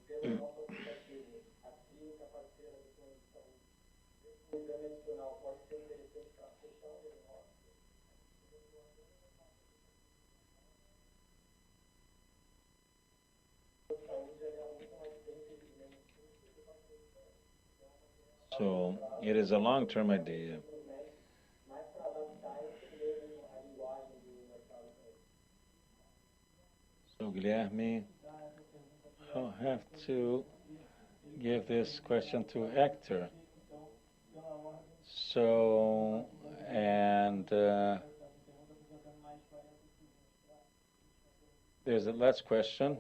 So it is a long-term idea. So Guilherme, I'll have to give this question to Hector. So, and there's the last question.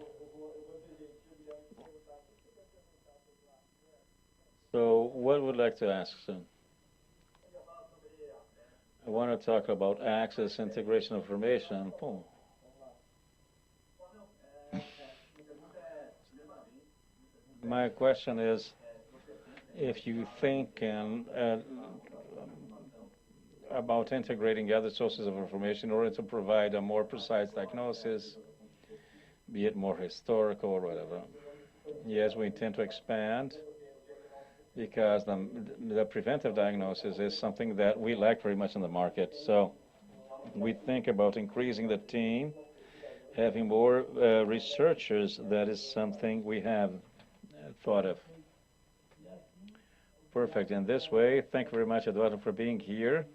So what would you like to ask, son? I want to talk about access, integration of information. Oh. My question is, if you think about integrating other sources of information in order to provide a more precise diagnosis, be it more historical or whatever. Yes, we intend to expand, because the preventive diagnosis is something that we lack very much in the market. So we think about increasing the team, having more researchers. That is something we have thought of. Perfect. In this way, thank you very much, Eduardo, for being here.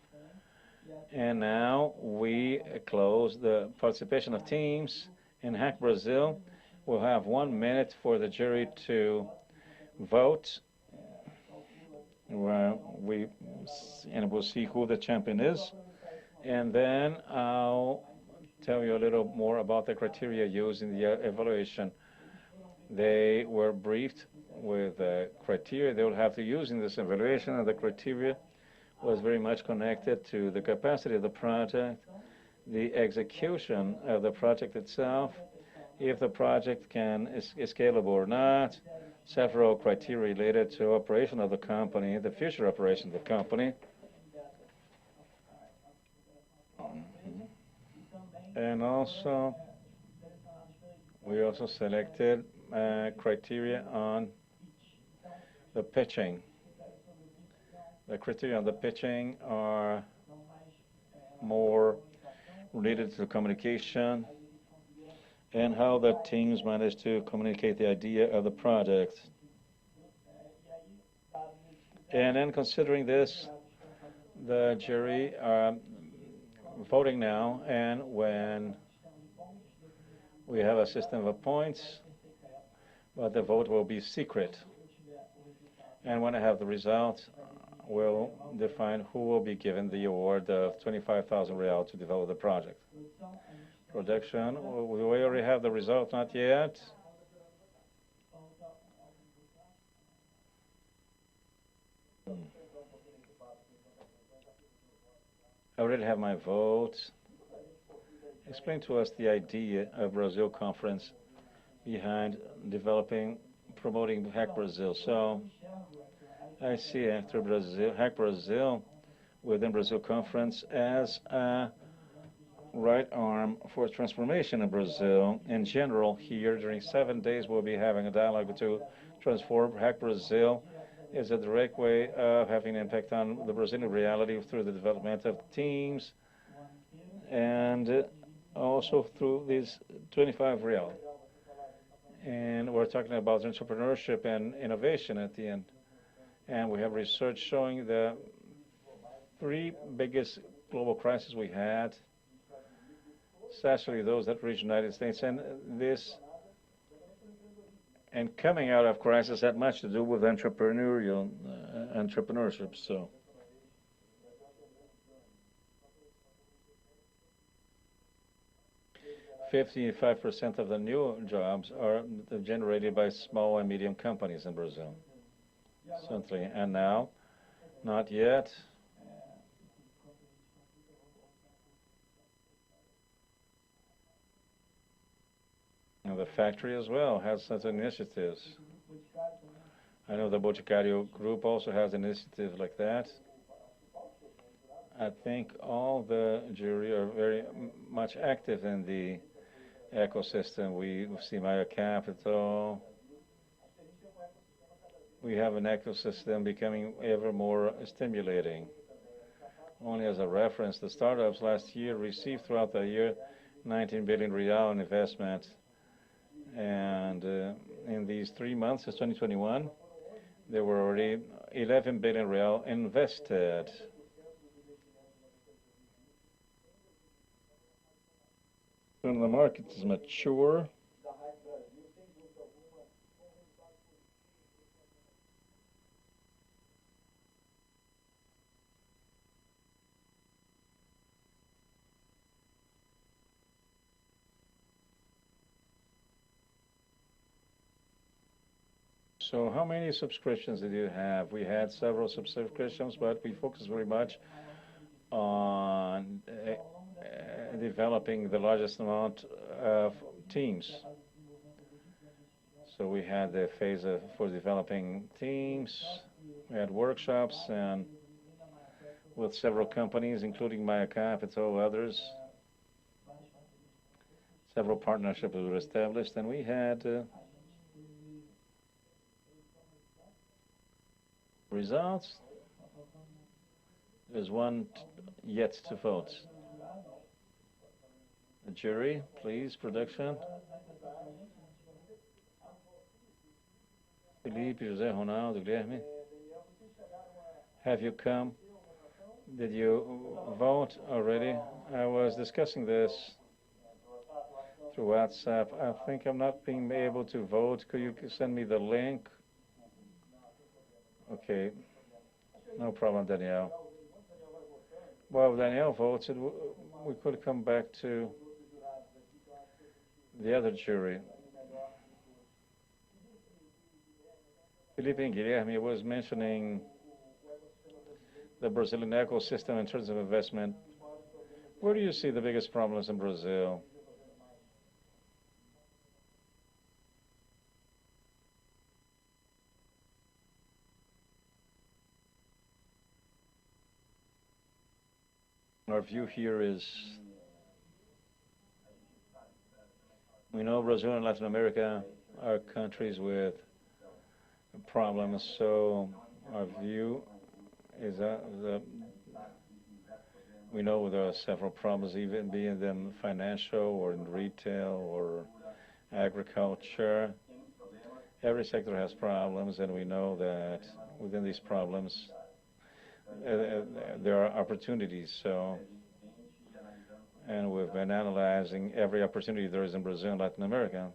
And now we close the participation of teams in HackBrazil. We'll have 1 minute for the jury to vote. we'll see who the champion is. And then I'll tell you a little more about the criteria used in the evaluation. They were briefed with criteria they will have to use in this evaluation, and the criteria was very much connected to the capacity of the project, the execution of the project itself, if the project is scalable or not, several criteria related to operation of the company, the future operation of the company. And also, we also selected criteria on the pitching. The criteria on the pitching are more related to communication and how the teams managed to communicate the idea of the project. And then considering this, the jury are voting now, and when we have a system of points, but the vote will be secret. And when I have the results, we'll define who will be given the award of 25,000 real to develop the project. Production, we already have the result, not yet. I already have my vote. Explain to us the idea of Brazil conference behind developing, promoting HackBrazil. So I see after Brazil, HackBrazil within Brazil conference as a right arm for transformation in Brazil. In general, here during 7 days, we'll be having a dialogue to transform HackBrazil. Is a direct way of having an impact on the Brazilian reality through the development of teams and also through these 25 real. And we're talking about entrepreneurship and innovation at the end. And we have research showing the 3 biggest global crises we had, especially those that reached the United States, and coming out of crisis had much to do with entrepreneurship. So 55% of the new jobs are generated by small and medium companies in Brazil. Certainly, and now, not yet. And the factory as well has such initiatives. I know the Boticário group also has initiatives like that. I think all the jury are very much active in the ecosystem. We see Maya Capital. We have an ecosystem becoming ever more stimulating. Only as a reference, the startups last year received throughout the year 19 billion real in investment. And in these 3 months of 2021, there were already 11 billion real invested. When the market is mature, so how many subscriptions did you have? We had several subscriptions, but we focused very much on developing the largest amount of teams. So we had the phase for developing teams. We had workshops and with several companies, including Maya Capital, others. Several partnerships were established, and we had results. There's one yet to vote. The jury, please, production. Felipe, José, Ronaldo, Guilherme. Have you come? Did you vote already? I was discussing this through WhatsApp. I think I'm not being able to vote. Could you send me the link? Okay. No problem, Danielle. Well, Danielle voted. We could come back to the other jury. Felipe and Guilherme was mentioning the Brazilian ecosystem in terms of investment. Where do you see the biggest problems in Brazil? Our view here is, we know Brazil and Latin America are countries with problems, so our view is that we know there are several problems, even being them financial or in retail or agriculture. Every sector has problems, and we know that within these problems there are opportunities. So, and we've been analyzing every opportunity there is in Brazil and Latin America.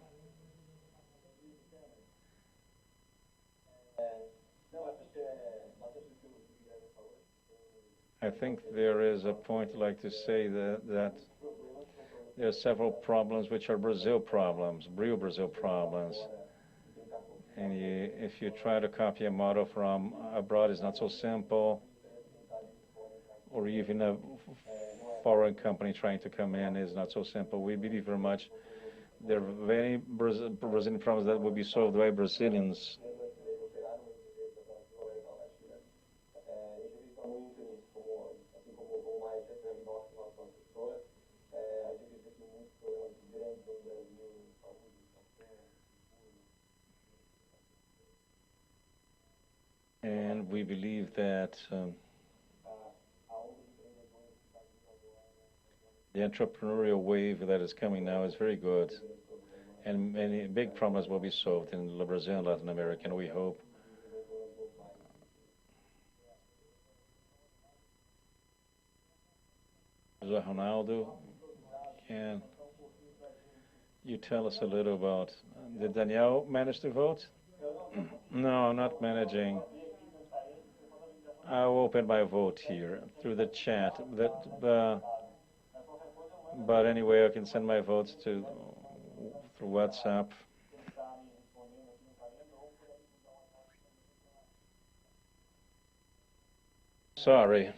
I think there is a point I'd like to say that there are several problems which are Brazil problems, real Brazil problems. And if you try to copy a model from abroad, it's not so simple. Or even a foreign company trying to come in is not so simple. We believe very much there are very Brazilian problems that will be solved by Brazilians. And we believe that the entrepreneurial wave that is coming now is very good, and many big problems will be solved in Brazil and Latin America, and we hope. Ronaldo, can you tell us a little about, did Danielle manage to vote? No, not managing. I'll open my vote here through the chat. But anyway, I can send my votes through WhatsApp. Sorry.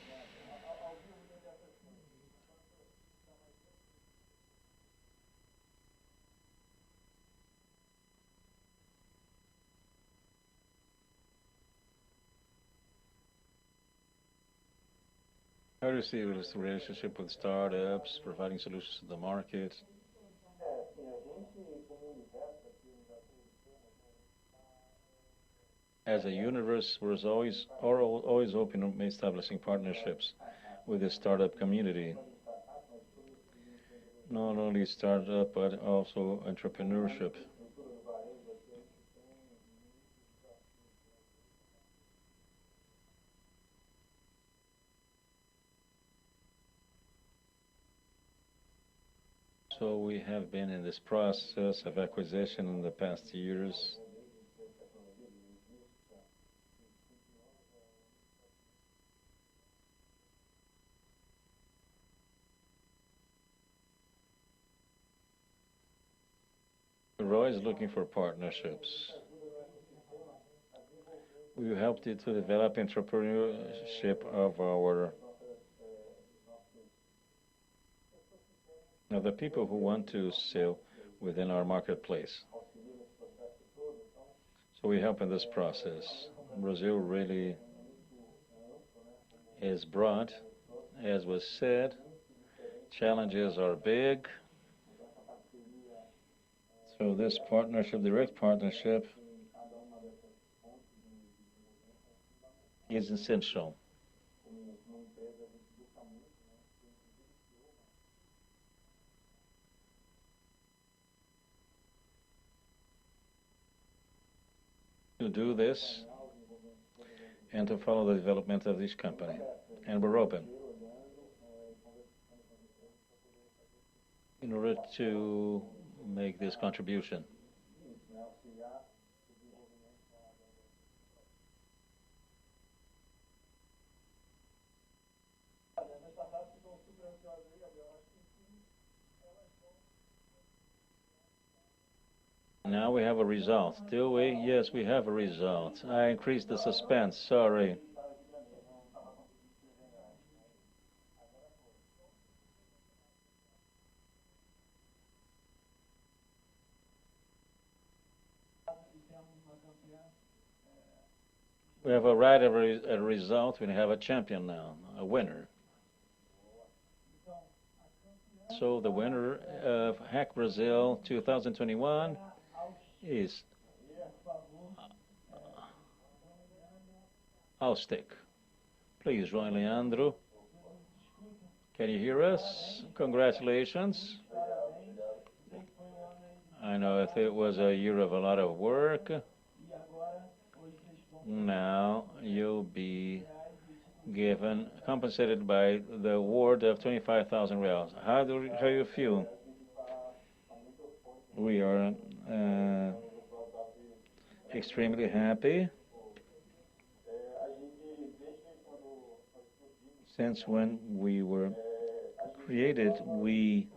How do you see this relationship with startups, providing solutions to the market? As a universe, we're always open to establishing partnerships with the startup community. Not only startup, but also entrepreneurship. So we have been in this process of acquisition in the past years. We're always looking for partnerships. We helped it to develop entrepreneurship of the people who want to sell within our marketplace. So we help in this process. Brazil really is broad, as was said. Challenges are big. So this partnership, direct partnership, is essential. To do this and to follow the development of this company. And we're open in order to make this contribution. Now we have a result. Do we? Yes, we have a result. I increased the suspense. Sorry. We have a result. We have a champion now, a winner. So the winner of HackBrazil 2021 is Austic. Please, João Leandro. Can you hear us? Congratulations. I know if it was a year of a lot of work, now you'll be compensated by the award of 25,000 reals. How do you feel? We are extremely happy. Since when we were created, we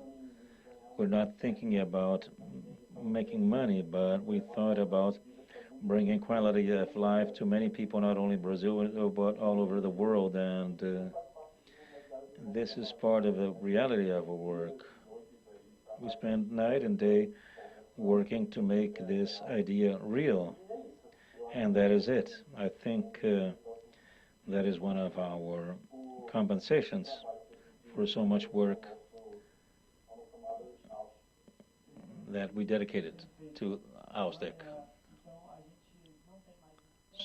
were not thinking about making money, but we thought about bringing quality of life to many people, not only Brazil, but all over the world. And this is part of the reality of our work. We spend night and day working to make this idea real. And that is it. I think that is one of our compensations for so much work that we dedicated to Austic.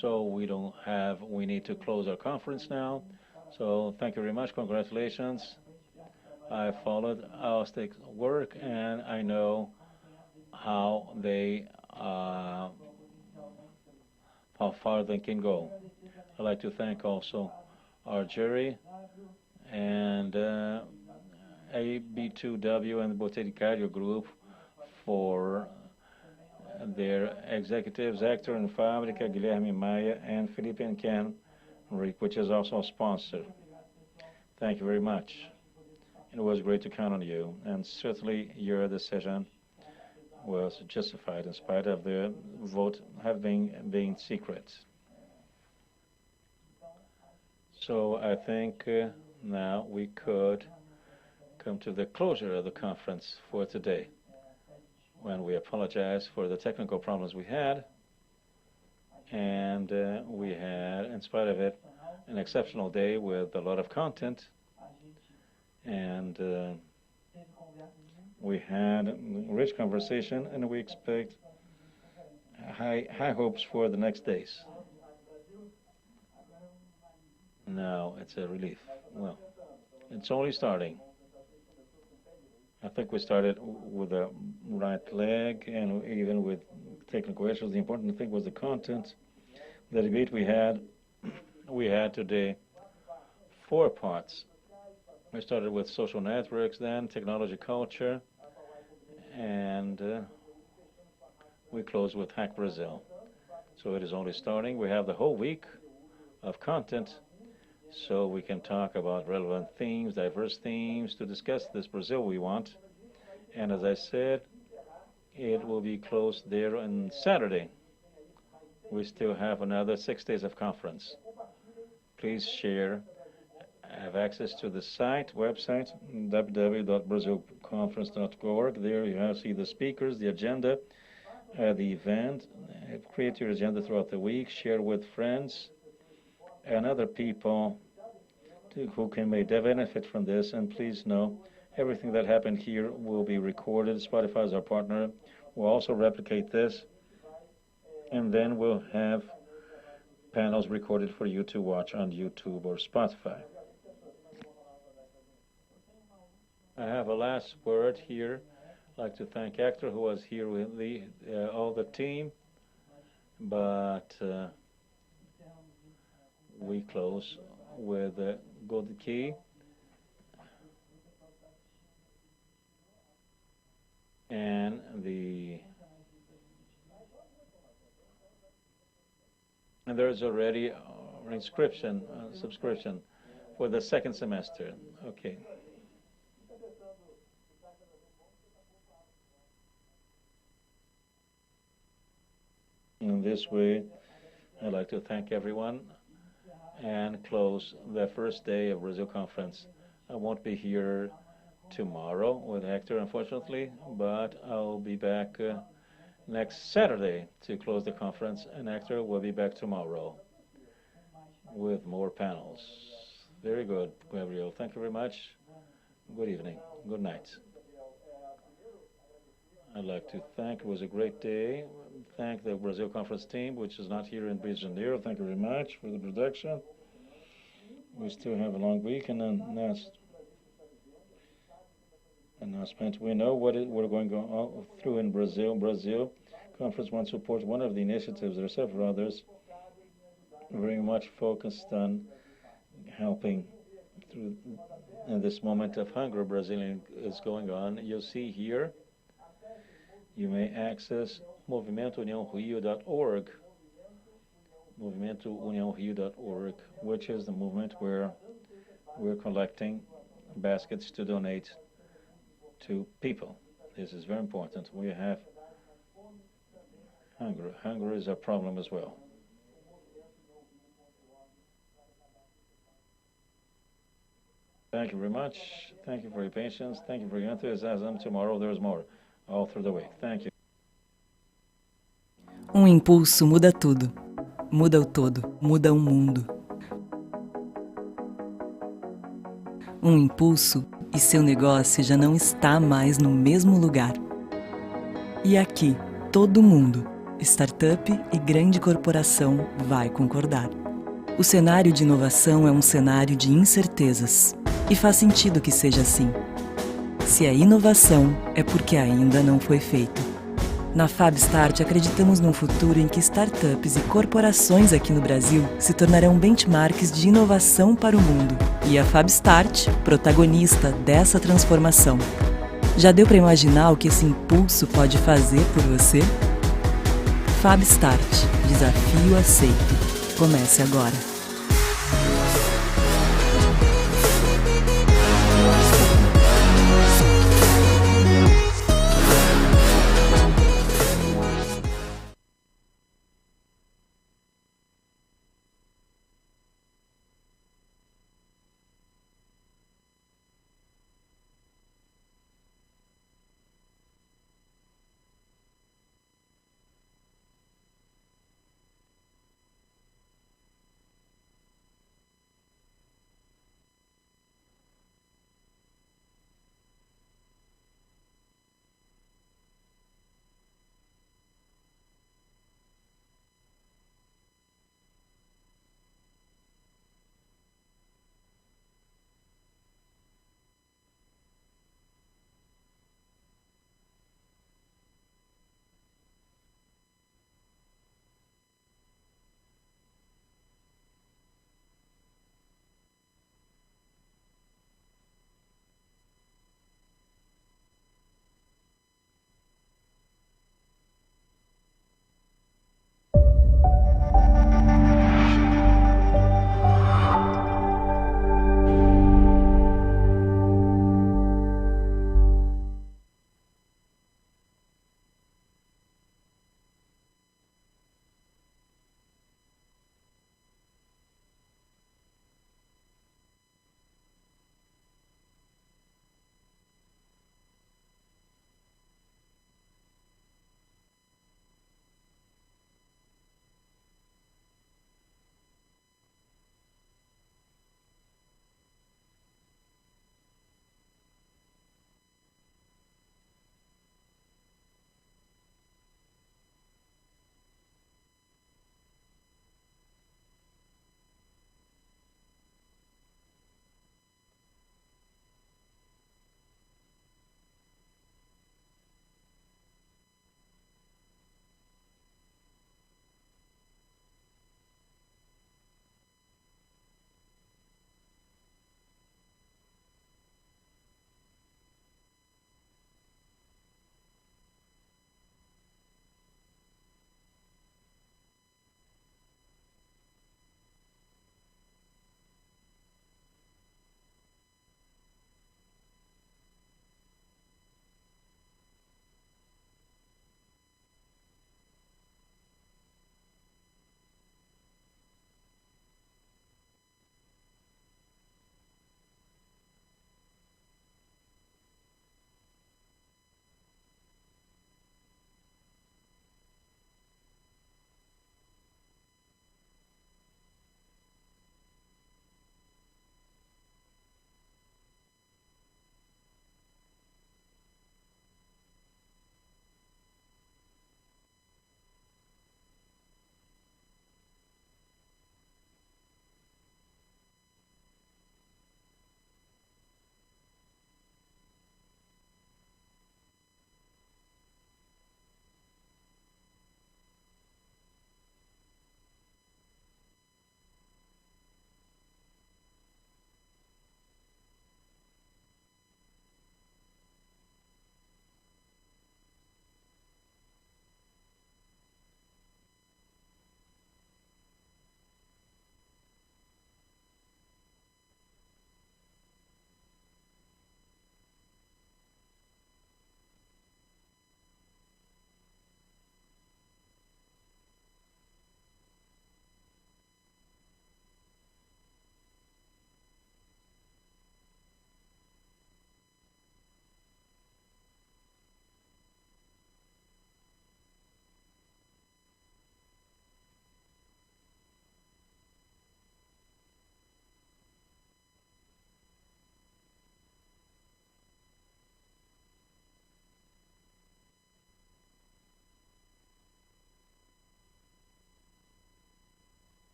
So we need to close our conference now. So thank you very much. Congratulations. I followed Austic's work and I know how far they can go. I'd like to thank also our jury and AB2W and the Boticário group for their executives, Hector and Fábrica, Guilherme Maia, and Felipe and Ken, which is also a sponsor. Thank you very much. It was great to count on you, and certainly your decision was justified in spite of the vote being secret. So I think now we could come to the closure of the conference for today, when we apologize for the technical problems we had. And we had, in spite of it, an exceptional day with a lot of content. And we had rich conversation, and we expect high hopes for the next days. Now it's a relief. Well, it's only starting. I think we started with the right leg, and even with technical issues. The important thing was the content. The debate we had today 4 parts. We started with social networks, then technology culture, and we closed with HackBrazil. So it is only starting. We have the whole week of content, so we can talk about relevant themes, diverse themes, to discuss this Brazil we want. And as I said, it will be closed there on Saturday. We still have another 6 days of conference. Please share, have access to the website, www.brazilconference.org. There you see the speakers, the agenda, the event. Create your agenda throughout the week, share with friends and other people who may benefit from this. And please know, everything that happened here will be recorded. Spotify is our partner. We'll also replicate this, and then we'll have panels recorded for you to watch on YouTube or Spotify. I have a last word here. I'd like to thank Hector, who was here with all the team, but we close with a good key. And there is already subscription for the second semester. Okay. In this way, I'd like to thank everyone and close the first day of Brazil conference. I won't be here tomorrow with Hector, unfortunately, but I'll be back next Saturday to close the conference, and Hector will be back tomorrow with more panels. Very good, Gabriel. Thank you very much. Good evening. Good night. I'd like to thank, it was a great day. Thank the Brazil conference team, which is not here in Rio de Janeiro. Thank you very much for the production. We still have a long week, and then announcement. We know what we're going to go through in Brazil. Brazil conference wants to support one of the initiatives. There are several others very much focused on helping through in this moment of hunger Brazil is going on. You'll see here, you may access movimentouniãorio.org, movimentouniãorio.org, which is the movement where we're collecting baskets to donate to people. This is very important. We have hunger. Hunger is a problem as well. Thank you very much. Thank you for your patience. Thank you for your enthusiasm. Tomorrow there's more, all through the week. Thank you. Impulso muda tudo. Muda o todo. Muda o mundo. Impulso e seu negócio já não está mais no mesmo lugar. E aqui, todo mundo, startup e grande corporação, vai concordar. O cenário de inovação é um cenário de incertezas. E faz sentido que seja assim. Se é inovação, é porque ainda não foi feito. Na FabStart, acreditamos num futuro em que startups e corporações aqui no Brasil se tornarão benchmarks de inovação para o mundo. E a FabStart, protagonista dessa transformação. Já deu para imaginar o que esse impulso pode fazer por você? FabStart, desafio aceito. Comece agora.